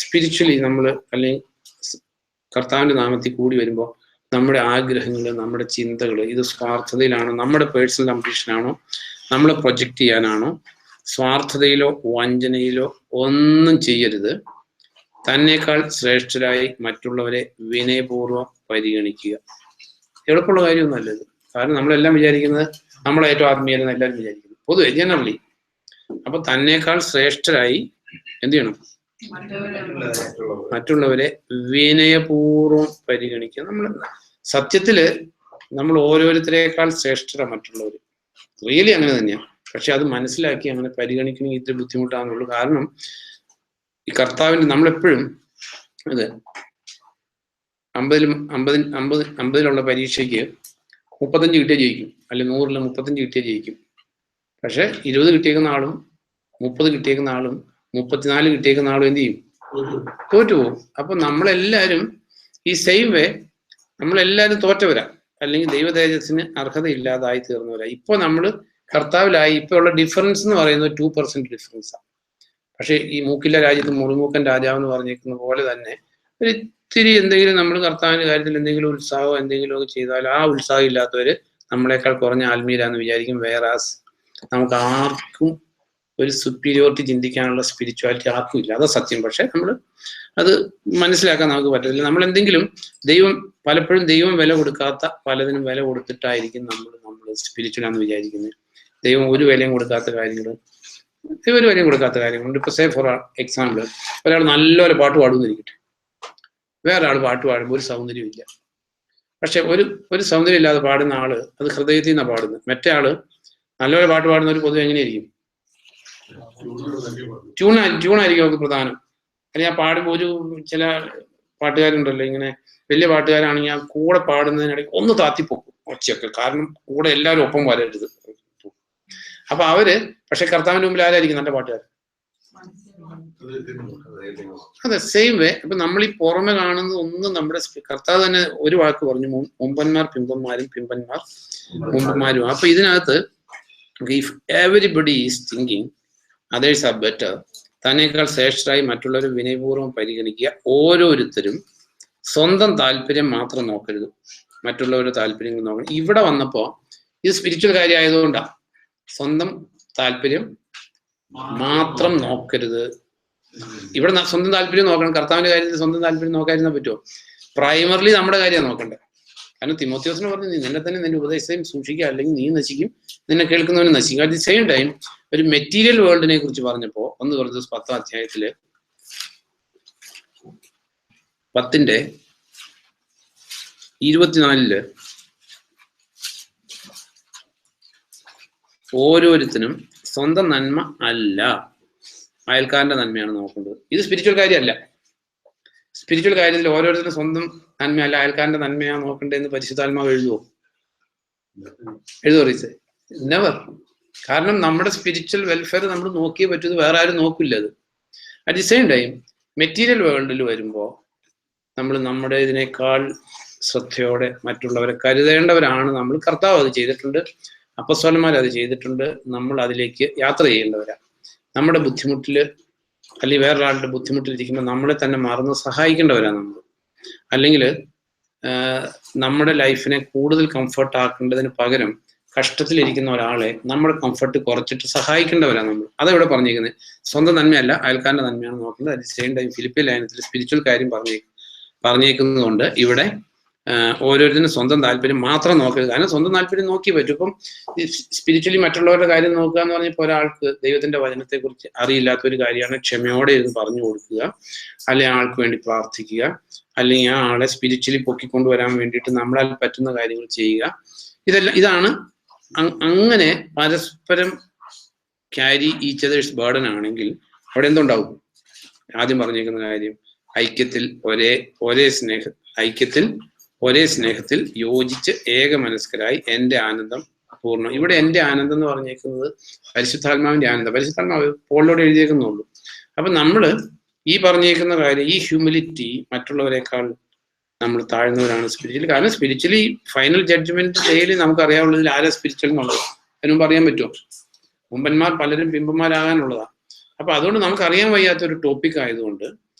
സ്പിരിച്വലി നമ്മൾ അല്ലെങ്കിൽ കർത്താവിന്റെ നാമത്തിൽ കൂടി വരുമ്പോൾ നമ്മുടെ ആഗ്രഹങ്ങൾ, നമ്മുടെ ചിന്തകൾ ഇത് സ്വാർത്ഥതയിലാണോ, നമ്മുടെ പേഴ്സണൽ അംബിഷനാണോ, നമ്മളെ പ്രൊജക്റ്റ് ചെയ്യാനാണോ? സ്വാർത്ഥതയിലോ വഞ്ചനയിലോ ഒന്നും ചെയ്യരുത്. തന്നേക്കാൾ ശ്രേഷ്ഠരായി മറ്റുള്ളവരെ വിനയപൂർവ്വം പരിഗണിക്കുക. എളുപ്പമുള്ള കാര്യമൊന്നുമല്ല ഇത്. കാരണം നമ്മളെല്ലാം വിചാരിക്കുന്നത് നമ്മളെ ഏറ്റവും ആത്മീയരെന്ന് എല്ലാവരും വിചാരിക്കുന്നു, പൊതുവെ ജനറലി. അപ്പൊ തന്നേക്കാൾ ശ്രേഷ്ഠരായി എന്ത് ചെയ്യണം? മറ്റുള്ളവരെ വിനയപൂർവ്വം പരിഗണിക്കുക. നമ്മൾ സത്യത്തില് നമ്മൾ ഓരോരുത്തരേക്കാൾ ശ്രേഷ്ഠരാണ് മറ്റുള്ളവർ. റിയലി അങ്ങനെ തന്നെയാണ്. പക്ഷെ അത് മനസ്സിലാക്കി അങ്ങനെ പരിഗണിക്കണമെങ്കിൽ ഇത്തിരി ബുദ്ധിമുട്ടാണെന്നുള്ളൂ. കാരണം ഈ കർത്താവിന്റെ നമ്മളെപ്പോഴും അതെ 50-50 പരീക്ഷയ്ക്ക് 35 കിട്ടിയാൽ ജയിക്കും, അല്ലെങ്കിൽ 100-ൽ 35 കിട്ടിയാൽ ജയിക്കും. പക്ഷെ 20 കിട്ടിയേക്കുന്ന ആളും 30 കിട്ടിയേക്കുന്ന ആളും 34 കിട്ടിയേക്കുന്ന ആളും എന്ത് ചെയ്യും? തോറ്റുപോകും. അപ്പൊ നമ്മളെല്ലാരും ഈ സെയിം വേ നമ്മളെല്ലാരും തോറ്റവരാ, അല്ലെങ്കിൽ ദൈവ തേജസ്സിന് അർഹതയില്ലാതായി തീർന്നവരാ. ഇപ്പൊ നമ്മൾ കർത്താവിലായി. ഇപ്പൊ ഉള്ള ഡിഫറൻസ് എന്ന് പറയുന്നത് 2% ഡിഫറൻസാണ്. പക്ഷെ ഈ മൂക്കില്ല രാജ്യത്ത് മുളുമൂക്കൻ രാജാവ് എന്ന് പറഞ്ഞിരിക്കുന്ന പോലെ തന്നെ ഒരു ഇത്തിരി എന്തെങ്കിലും നമ്മൾ കർത്താവിന്റെ കാര്യത്തിൽ എന്തെങ്കിലും ഉത്സാഹമോ എന്തെങ്കിലും ഒക്കെ ചെയ്താൽ ആ ഉത്സാഹം ഇല്ലാത്തവര് നമ്മളെക്കാൾ കുറഞ്ഞ ആത്മീയരാന്ന് വിചാരിക്കും. വേറാസ് നമുക്ക് ആർക്കും ഒരു സുപ്പീരിയോറിറ്റി ചിന്തിക്കാനുള്ള സ്പിരിച്വാലിറ്റി ആർക്കും ഇല്ല. അതാ സത്യം. പക്ഷെ നമ്മൾ അത് മനസ്സിലാക്കാൻ നമുക്ക് പറ്റത്തില്ല. നമ്മൾ എന്തെങ്കിലും പലപ്പോഴും ദൈവം വില കൊടുക്കാത്ത പലതിനും വില കൊടുത്തിട്ടായിരിക്കും നമ്മൾ സ്പിരിച്വലാന്ന് വിചാരിക്കുന്നത്. ദൈവം ഒരു വിലയും കൊടുക്കാത്ത കാര്യങ്ങൾ, ദൈവം ഒരു വിലയും കൊടുക്കാത്ത കാര്യങ്ങളുണ്ട്. ഇപ്പൊ സേ ഫോർ എക്സാമ്പിൾ, ഒരാൾ നല്ലൊരു പാട്ട് പാടുന്നിരിക്കട്ടെ, വേറെ ആൾ പാട്ട് പാടുമ്പോൾ ഒരു സൗന്ദര്യമില്ല. പക്ഷെ ഒരു സൗന്ദര്യം ഇല്ലാതെ പാടുന്ന ആള് അത് ഹൃദയത്തിൽ നിന്നാണ് പാടുന്നത്. മറ്റേ ആള് നല്ലൊരു പാട്ട് പാടുന്ന ഒരു പൊതുവെ എങ്ങനെയായിരിക്കും? ട്യൂണായിരിക്കും അവർക്ക് പ്രധാനം. അല്ലെങ്കിൽ ആ പാടുമ്പോൾ ചില പാട്ടുകാരുണ്ടല്ലോ, ഇങ്ങനെ വലിയ പാട്ടുകാരാണെങ്കിൽ ആ കൂടെ പാടുന്നതിനിടയ്ക്ക് ഒന്ന് താത്തിപ്പോക്കും ഒച്ചയൊക്കെ, കാരണം കൂടെ എല്ലാവരും ഒപ്പം വരരുത്. അപ്പൊ പക്ഷെ കർത്താവിന്റെ മുമ്പിൽ ആരായിരിക്കും നല്ല പാട്ടുകാർ? അതെ, സെയിം വേ. അപ്പൊ നമ്മൾ ഈ പുറമെ കാണുന്നത് ഒന്നും നമ്മുടെ കർത്താവ് തന്നെ ഒരു വാക്ക് പറഞ്ഞു, മുമ്പന്മാർ പിമ്പന്മാരും പിമ്പന്മാർ മുമ്പന്മാരും. അപ്പൊ ഇതിനകത്ത് if everybody is thinking others are better, തന്നേക്കാൾ ശ്രേഷ്ഠരായി മറ്റുള്ളവർ വിനയപൂർവ്വം പരിഗണിക്കുക. ഓരോരുത്തരും സ്വന്തം താല്പര്യം മാത്രം നോക്കരുത്, മറ്റുള്ളവരുടെ താല്പര്യങ്ങൾ നോക്കണം. ഇവിടെ വന്നപ്പോ ഇത് സ്പിരിച്വൽ കാര്യം ആയതുകൊണ്ടാണ് സ്വന്തം താല്പര്യം മാത്രം നോക്കരുത്. ഇവിടെ സ്വന്തം താല്പര്യം നോക്കണം. കർത്താവിന്റെ കാര്യത്തിൽ സ്വന്തം താല്പര്യം നോക്കാതിരുന്നാൽ പറ്റുമോ? പ്രൈമറിലി നമ്മുടെ കാര്യമാണ് നോക്കണ്ടേ. കാരണം തിമോത്തിയോസിന് പറഞ്ഞു, നീ നിന്നെ തന്നെ നിന്റെ ഉപദേശം സൂക്ഷിക്കുക, അല്ലെങ്കിൽ നീ നശിക്കും, നിന്നെ കേൾക്കുന്നവന് നശിക്കും. അറ്റ് ദി സെയിം ടൈം ഒരു മെറ്റീരിയൽ വേൾഡിനെ കുറിച്ച് പറഞ്ഞപ്പോ 1 Corinthians 10-ാം അധ്യായത്തില് 10:24 ഓരോരുത്തരും സ്വന്തം നന്മ അല്ല അയൽക്കാരന്റെ നന്മയാണ് നോക്കേണ്ടത്. ഇത് സ്പിരിച്വൽ കാര്യമല്ല. സ്പിരിച്വൽ കാര്യത്തിൽ ഓരോരുത്തരും സ്വന്തം നന്മയല്ല അയൽക്കാരന്റെ നന്മയാണ് നോക്കേണ്ടതെന്ന് പരിശുദ്ധാത്മാവ് എഴുതുമോ? റീസേ? നെവർ. കാരണം നമ്മുടെ സ്പിരിച്വൽ വെൽഫെയർ നമ്മൾ നോക്കിയേ പറ്റൂ, വേറെ ആരും നോക്കില്ല അത്. At the same time material വേൾഡിൽ വരുമ്പോൾ നമ്മൾ നമ്മുടെ ഇതിനേക്കാൾ ശ്രദ്ധയോടെ മറ്റുള്ളവരെ കരുതേണ്ടവരാണ് നമ്മൾ. കർത്താവ് അത് ചെയ്തിട്ടുണ്ട്, അപ്പസ്തലന്മാർ അത് ചെയ്തിട്ടുണ്ട്. നമ്മൾ അതിലേക്ക് യാത്ര ചെയ്യേണ്ടവരാ. നമ്മുടെ ബുദ്ധിമുട്ടില് അല്ലെങ്കിൽ വേറൊരാളുടെ ബുദ്ധിമുട്ടിലിരിക്കുമ്പോൾ നമ്മളെ തന്നെ മറന്ന് സഹായിക്കേണ്ടവരാണ് നമ്മൾ. അല്ലെങ്കിൽ നമ്മുടെ ലൈഫിനെ കൂടുതൽ കംഫർട്ട് ആക്കേണ്ടതിന് പകരം കഷ്ടത്തിലിരിക്കുന്ന ഒരാളെ നമ്മുടെ കംഫർട്ട് കുറച്ചിട്ട് സഹായിക്കേണ്ടവരാണ് നമ്മൾ. അതെവിടെ പറഞ്ഞേക്കുന്നത്? സ്വന്തം നന്മയല്ല അയൽക്കാരന്റെ നന്മയാണ് നോക്കുന്നത്. At the same time Philippian ലേഖനത്തിൽ സ്പിരിച്വൽ കാര്യം പറഞ്ഞേക്കുന്നതുകൊണ്ട് ഇവിടെ ഓരോരുത്തരും സ്വന്തം താല്പര്യം മാത്രം നോക്കരുത്. കാരണം സ്വന്തം താല്പര്യം നോക്കി പറ്റും. ഇപ്പം സ്പിരിച്വലി മറ്റുള്ളവരുടെ കാര്യം നോക്കുക എന്ന് പറഞ്ഞപ്പോൾ ഒരാൾക്ക് ദൈവത്തിന്റെ വചനത്തെ കുറിച്ച് അറിയില്ലാത്ത ഒരു കാര്യമാണ് ക്ഷമയോടെ ഇരുന്ന് പറഞ്ഞു കൊടുക്കുക, അല്ലെങ്കിൽ ആൾക്ക് വേണ്ടി പ്രാർത്ഥിക്കുക, അല്ലെങ്കിൽ ആ ആളെ സ്പിരിച്വലി പൊക്കിക്കൊണ്ടുവരാൻ വേണ്ടിയിട്ട് നമ്മളാൽ പറ്റുന്ന കാര്യങ്ങൾ ചെയ്യുക. ഇതാണ് അങ്ങനെ പരസ്പരം ക്യാരി ഈച്ച് അതേഴ്സ് ബർഡൻ ആണെങ്കിൽ അവിടെ എന്തുണ്ടാവും? ആദ്യം പറഞ്ഞേക്കുന്ന കാര്യം ഐക്യത്തിൽ ഒരേ സ്നേഹത്തിൽ യോജിച്ച് ഏകമനസ്കരായി എൻ്റെ ആനന്ദം പൂർണ്ണം. ഇവിടെ എൻ്റെ ആനന്ദം എന്ന് പറഞ്ഞേക്കുന്നത് പരിശുദ്ധാത്മാവിന്റെ ആനന്ദം. പരിശുദ്ധാത്മാവ് പോളിലൂടെ എഴുതിയേക്കുന്നുള്ളൂ. അപ്പൊ നമ്മള് ഈ പറഞ്ഞേക്കുന്ന കാര്യം, ഈ ഹ്യൂമിലിറ്റി, മറ്റുള്ളവരെക്കാൾ നമ്മൾ താഴ്ന്നവരാണ് സ്പിരിച്വലി. കാരണം സ്പിരിച്വലി ഫൈനൽ ജഡ്ജ്മെന്റ് ഡേയിൽ നമുക്ക് അറിയാവുള്ളതിൽ ആരാ സ്പിരിച്വൽ എന്നുള്ളത് അതിന് മുമ്പ് അറിയാൻ പറ്റുമോ? മുമ്പന്മാർ പലരും പിമ്പന്മാരാകാനുള്ളതാണ്. അപ്പൊ അതുകൊണ്ട് നമുക്ക് അറിയാൻ വയ്യാത്തൊരു ടോപ്പിക് ആയതുകൊണ്ട്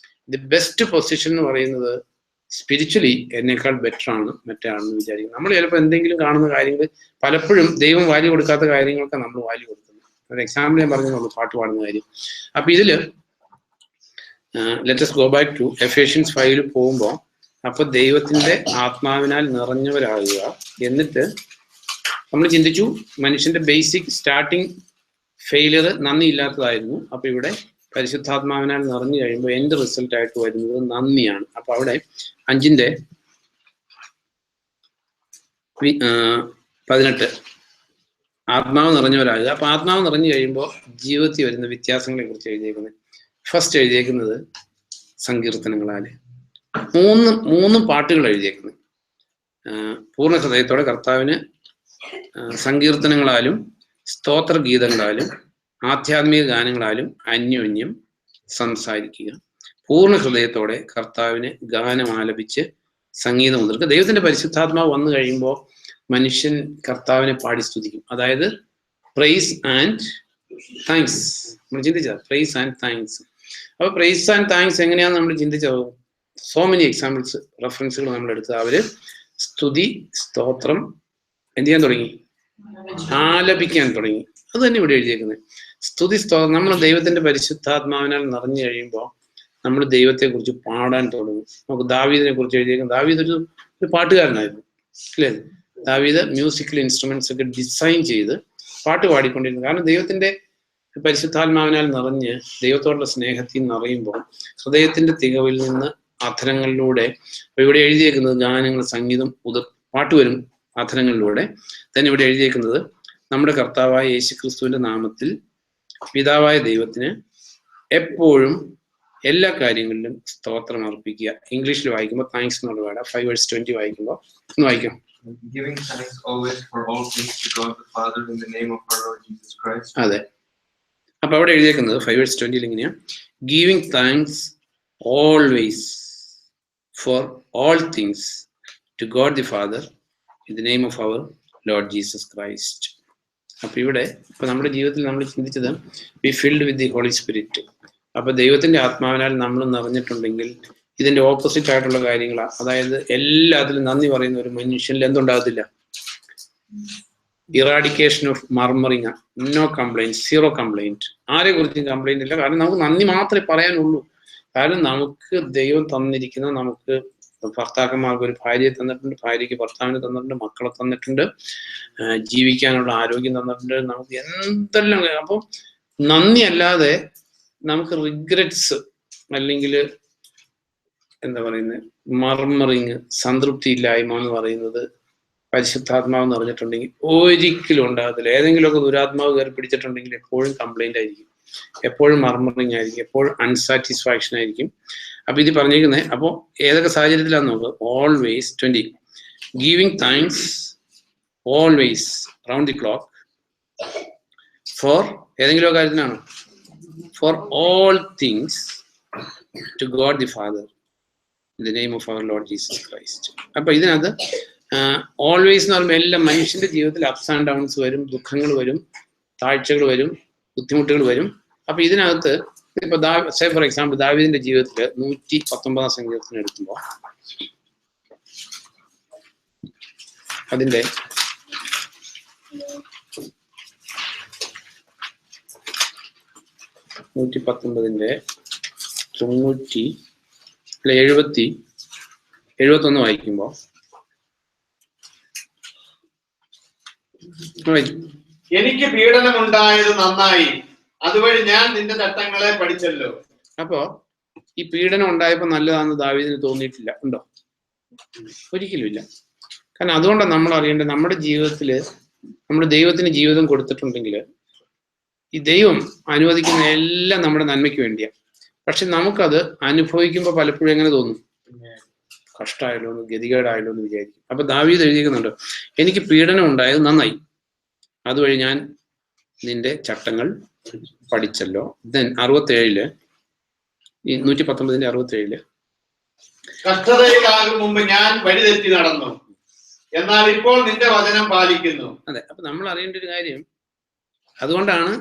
ദി ബെസ്റ്റ് പൊസിഷൻ എന്ന് പറയുന്നത് സ്പിരിച്വലി എന്നേക്കാൾ ബെറ്റർ ആണ് മറ്റേ ആണെന്ന് വിചാരിക്കും. നമ്മൾ ചിലപ്പോൾ എന്തെങ്കിലും കാണുന്ന കാര്യങ്ങൾ പലപ്പോഴും ദൈവം വാല്യൂ കൊടുക്കാത്ത കാര്യങ്ങളൊക്കെ നമ്മൾ വാല്യൂ കൊടുക്കുന്നു. ഒരു എക്സാമ്പിൾ ഞാൻ പറഞ്ഞുള്ളൂ, പാട്ട് പാടുന്ന കാര്യം. അപ്പൊ ഇതില് let us go back to Ephesians 5 പോകുമ്പോൾ അപ്പൊ ദൈവത്തിന്റെ ആത്മാവിനാൽ നിറഞ്ഞവരാകുക. എന്നിട്ട് നമ്മൾ ചിന്തിച്ചു മനുഷ്യന്റെ ബേസിക് സ്റ്റാർട്ടിങ് ഫെയിലിയർ നന്ദിയില്ലാത്തതായിരുന്നു. അപ്പൊ ഇവിടെ പരിശുദ്ധാത്മാവിനാൽ നിറഞ്ഞു കഴിയുമ്പോൾ എന്റെ റിസൾട്ട് ആയിട്ട് വരുന്നത് നന്ദിയാണ്. അപ്പൊ അവിടെ 5:18 ആത്മാവ് നിറഞ്ഞവരാകുക. അപ്പൊ ആത്മാവ് നിറഞ്ഞു കഴിയുമ്പോൾ ജീവിതത്തിൽ വരുന്ന വ്യത്യാസങ്ങളെ കുറിച്ച് എഴുതിയേക്കുന്നത്. ഫസ്റ്റ് എഴുതിയേക്കുന്നത് സങ്കീർത്തനങ്ങളാല് മൂന്ന് പാട്ടുകൾ എഴുതിയേക്കുന്നത്. പൂർണ്ണ ഹൃദയത്തോടെ കർത്താവിന് സങ്കീർത്തനങ്ങളാലും സ്തോത്ര ഗീതങ്ങളാലും ആധ്യാത്മിക ഗാനങ്ങളാലും അന്യോന്യം സംസാരിക്കുക. പൂർണ്ണ ഹൃദയത്തോടെ കർത്താവിനെ ഗാനം ആലപിച്ച് സംഗീതം മുതൽക്ക് ദൈവത്തിന്റെ പരിശുദ്ധാത്മാവ് വന്നു കഴിയുമ്പോൾ മനുഷ്യൻ കർത്താവിനെ പാടി സ്തുതിക്കും. അതായത് പ്രൈസ് ആൻഡ് താങ്ക്സ്. നമ്മൾ ചിന്തിച്ചത് പ്രൈസ് ആൻഡ് താങ്ക്സ്. അപ്പൊ പ്രൈസ് ആൻഡ് താങ്ക്സ് എങ്ങനെയാന്ന് നമ്മൾ ചിന്തിച്ചത്? സോ മെനി എക്സാമ്പിൾസ്, റെഫറൻസുകൾ നമ്മൾ എടുത്തത്. അവര് സ്തുതി, സ്തോത്രം എന്ത് ചെയ്യാൻ തുടങ്ങി? ആലപിക്കാൻ തുടങ്ങി. അത് തന്നെ ഇവിടെ എഴുതിയേക്കുന്നത്. സ്തുതി, സ്തോത്രം. നമ്മൾ ദൈവത്തിന്റെ പരിശുദ്ധാത്മാവിനാൽ നിറഞ്ഞു കഴിയുമ്പോൾ നമ്മൾ ദൈവത്തെ കുറിച്ച് പാടാൻ തുടങ്ങും. നമുക്ക് ദാവീദിനെ കുറിച്ച് എഴുതിയേക്കും. ദാവീദ് ഒരു പാട്ടുകാരനായിരുന്നു, അല്ലേ? ദാവീദ് മ്യൂസിക്കൽ ഇൻസ്ട്രുമെന്റ്സ് ഒക്കെ ഡിസൈൻ ചെയ്ത് പാട്ട് പാടിക്കൊണ്ടിരുന്നു. കാരണം ദൈവത്തിന്റെ പരിശുദ്ധാത്മാവിനാൽ നിറഞ്ഞ് ദൈവത്തോടുള്ള സ്നേഹത്തിൽ നിറയുമ്പോൾ ഹൃദയത്തിന്റെ തികവിൽ നിന്ന് അധരങ്ങളിലൂടെ, ഇവിടെ എഴുതിയേക്കുന്നത് ഗാനങ്ങൾ, സംഗീതം, പാട്ട് വരും അധരങ്ങളിലൂടെ. തന്നെ ഇവിടെ എഴുതിയേക്കുന്നത് നമ്മുടെ കർത്താവായ യേശുക്രിസ്തുവിന്റെ നാമത്തിൽ പിതാവായ ദൈവത്തിന് എപ്പോഴും എല്ലാ കാര്യങ്ങളിലും സ്തോത്രം അർപ്പിക്കുക. ഇംഗ്ലീഷിൽ വായിക്കുമ്പോൾ താങ്ക്സ് എന്നുള്ള വേർഡ് 5:20 വായിക്കുമ്പോൾ ഒന്ന് വായിക്കാം. Giving thanks always for all things to God the Father in the name of our Lord Jesus Christ. അതെ. അപ്പൊ അവിടെ എഴുതിയേക്കുന്നത് 5:20 ഇങ്ങനെയാ: giving thanks always for all things to God the Father in the name of our Lord Jesus Christ. അപ്പൊ ഇവിടെ ഇപ്പൊ നമ്മുടെ ജീവിതത്തിൽ നമ്മൾ ചിന്തിച്ചത് be filled with the holy Spirit. അപ്പൊ ദൈവത്തിന്റെ ആത്മാവിനാൽ നമ്മൾ നിറഞ്ഞിട്ടുണ്ടെങ്കിൽ ഇതിന്റെ ഓപ്പോസിറ്റ് ആയിട്ടുള്ള കാര്യങ്ങളാണ്. അതായത് എല്ലാത്തിലും നന്ദി പറയുന്ന ഒരു മനുഷ്യനിൽ എന്തുണ്ടാകത്തില്ല? Eradication of murmuring, no complaint, zero complaint. ആരെ കുറിച്ചും കംപ്ലൈന്റ് ഇല്ല. കാരണം നമുക്ക് നന്ദി മാത്രമേ പറയാനുള്ളൂ. കാരണം നമുക്ക് ദൈവം തന്നിരിക്കുന്ന, നമുക്ക് ഭർത്താക്കന്മാർക്ക് ഒരു ഭാര്യയെ തന്നിട്ടുണ്ട്, ഭാര്യയ്ക്ക് ഭർത്താവിനെ തന്നിട്ടുണ്ട്, മക്കളെ തന്നിട്ടുണ്ട്, ജീവിക്കാനുള്ള ആരോഗ്യം തന്നിട്ടുണ്ട്, നമുക്ക് എന്തെല്ലാം. അപ്പം നന്ദി അല്ലാതെ നമുക്ക് റിഗ്രറ്റ്സ് അല്ലെങ്കിൽ എന്താ പറയുന്നത്, മർമറിങ്, സംതൃപ്തി ഇല്ലായ്മ എന്ന് പറയുന്നത് പരിശുദ്ധാത്മാവ് നിറഞ്ഞിട്ടുണ്ടെങ്കിൽ ഒരിക്കലും ഉണ്ടാകത്തില്ല. ഏതെങ്കിലുമൊക്കെ ദുരാത്മാവ് കയറി പിടിച്ചിട്ടുണ്ടെങ്കിൽ എപ്പോഴും കംപ്ലൈന്റ് ആയിരിക്കും, എപ്പോഴും മർമറിങ് ആയിരിക്കും, എപ്പോഴും അൺസാറ്റിസ്ഫാക്ഷൻ ആയിരിക്കും. അപ്പൊ ഇത് പറഞ്ഞിരിക്കുന്നത് അപ്പോൾ ഏതൊക്കെ സാഹചര്യത്തിലാന്ന് നോക്കുക. Always 20 giving thanks always round the clock for ഏതെങ്കിലും കാര്യത്തിനാണോ? For all things to God the Father in the name of our Lord Jesus Christ. അപ്പൊ ഇതിനകത്ത് ഓൾവേസ് എന്ന് പറയുമ്പോൾ എല്ലാം മനുഷ്യന്റെ ജീവിതത്തിൽ അപ്സ് ആൻഡ് ഡൗൺസ് വരും, ദുഃഖങ്ങൾ വരും, താഴ്ചകൾ വരും, ബുദ്ധിമുട്ടുകൾ വരും. അപ്പൊ ഇതിനകത്ത് ഇപ്പൊ സേ ഫോർ എക്സാമ്പിൾ ദാവീദിന്റെ ജീവിതത്തില് 119 സങ്കീർത്തനം എടുക്കുമ്പോൾ അതിന്റെ 119 71 വായിക്കുമ്പോ എനിക്ക് പീഡനമുണ്ടായത് നന്നായി, അതുവഴി ഞാൻ നിന്റെ ചട്ടങ്ങളെ പഠിച്ചല്ലോ. അപ്പോ ഈ പീഡനം ഉണ്ടായപ്പോ നല്ലതാണെന്ന് ദാവീദിന് തോന്നിയിട്ടില്ല, ഉണ്ടോ? ഒരിക്കലും ഇല്ല. കാരണം അതുകൊണ്ടാണ് നമ്മൾ അറിയേണ്ടത്, നമ്മുടെ ജീവിതത്തില് നമ്മൾ ദൈവത്തിന് ജീവിതം കൊടുത്തിട്ടുണ്ടെങ്കിൽ ഈ ദൈവം അനുവദിക്കുന്ന എല്ലാം നമ്മുടെ നന്മയ്ക്ക് വേണ്ടിയാണ്. പക്ഷെ നമുക്കത് അനുഭവിക്കുമ്പോൾ പലപ്പോഴും എങ്ങനെ തോന്നും? കഷ്ടമായല്ലോ എന്ന്, ഗതികേടായല്ലോ എന്ന് വിചാരിക്കും. അപ്പൊ ദാവീദ് എഴുതിക്കുന്നുണ്ട്, എനിക്ക് പീഡനം ഉണ്ടായത് നന്നായി, അതുവഴി ഞാൻ നിന്റെ ചട്ടങ്ങൾ പഠിച്ചല്ലോ. ദെൻ 67 ഈ 119 67 കഷ്ടതയിലാകും മുമ്പ് ഞാൻ വഴിതെറ്റി നടന്നു, എന്നാൽ ഇപ്പോൾ നിന്റെ വചനം പാലിക്കുന്നു. അതെ. അപ്പൊ നമ്മൾ അറിയേണ്ട ഒരു കാര്യം, അതുകൊണ്ടാണ്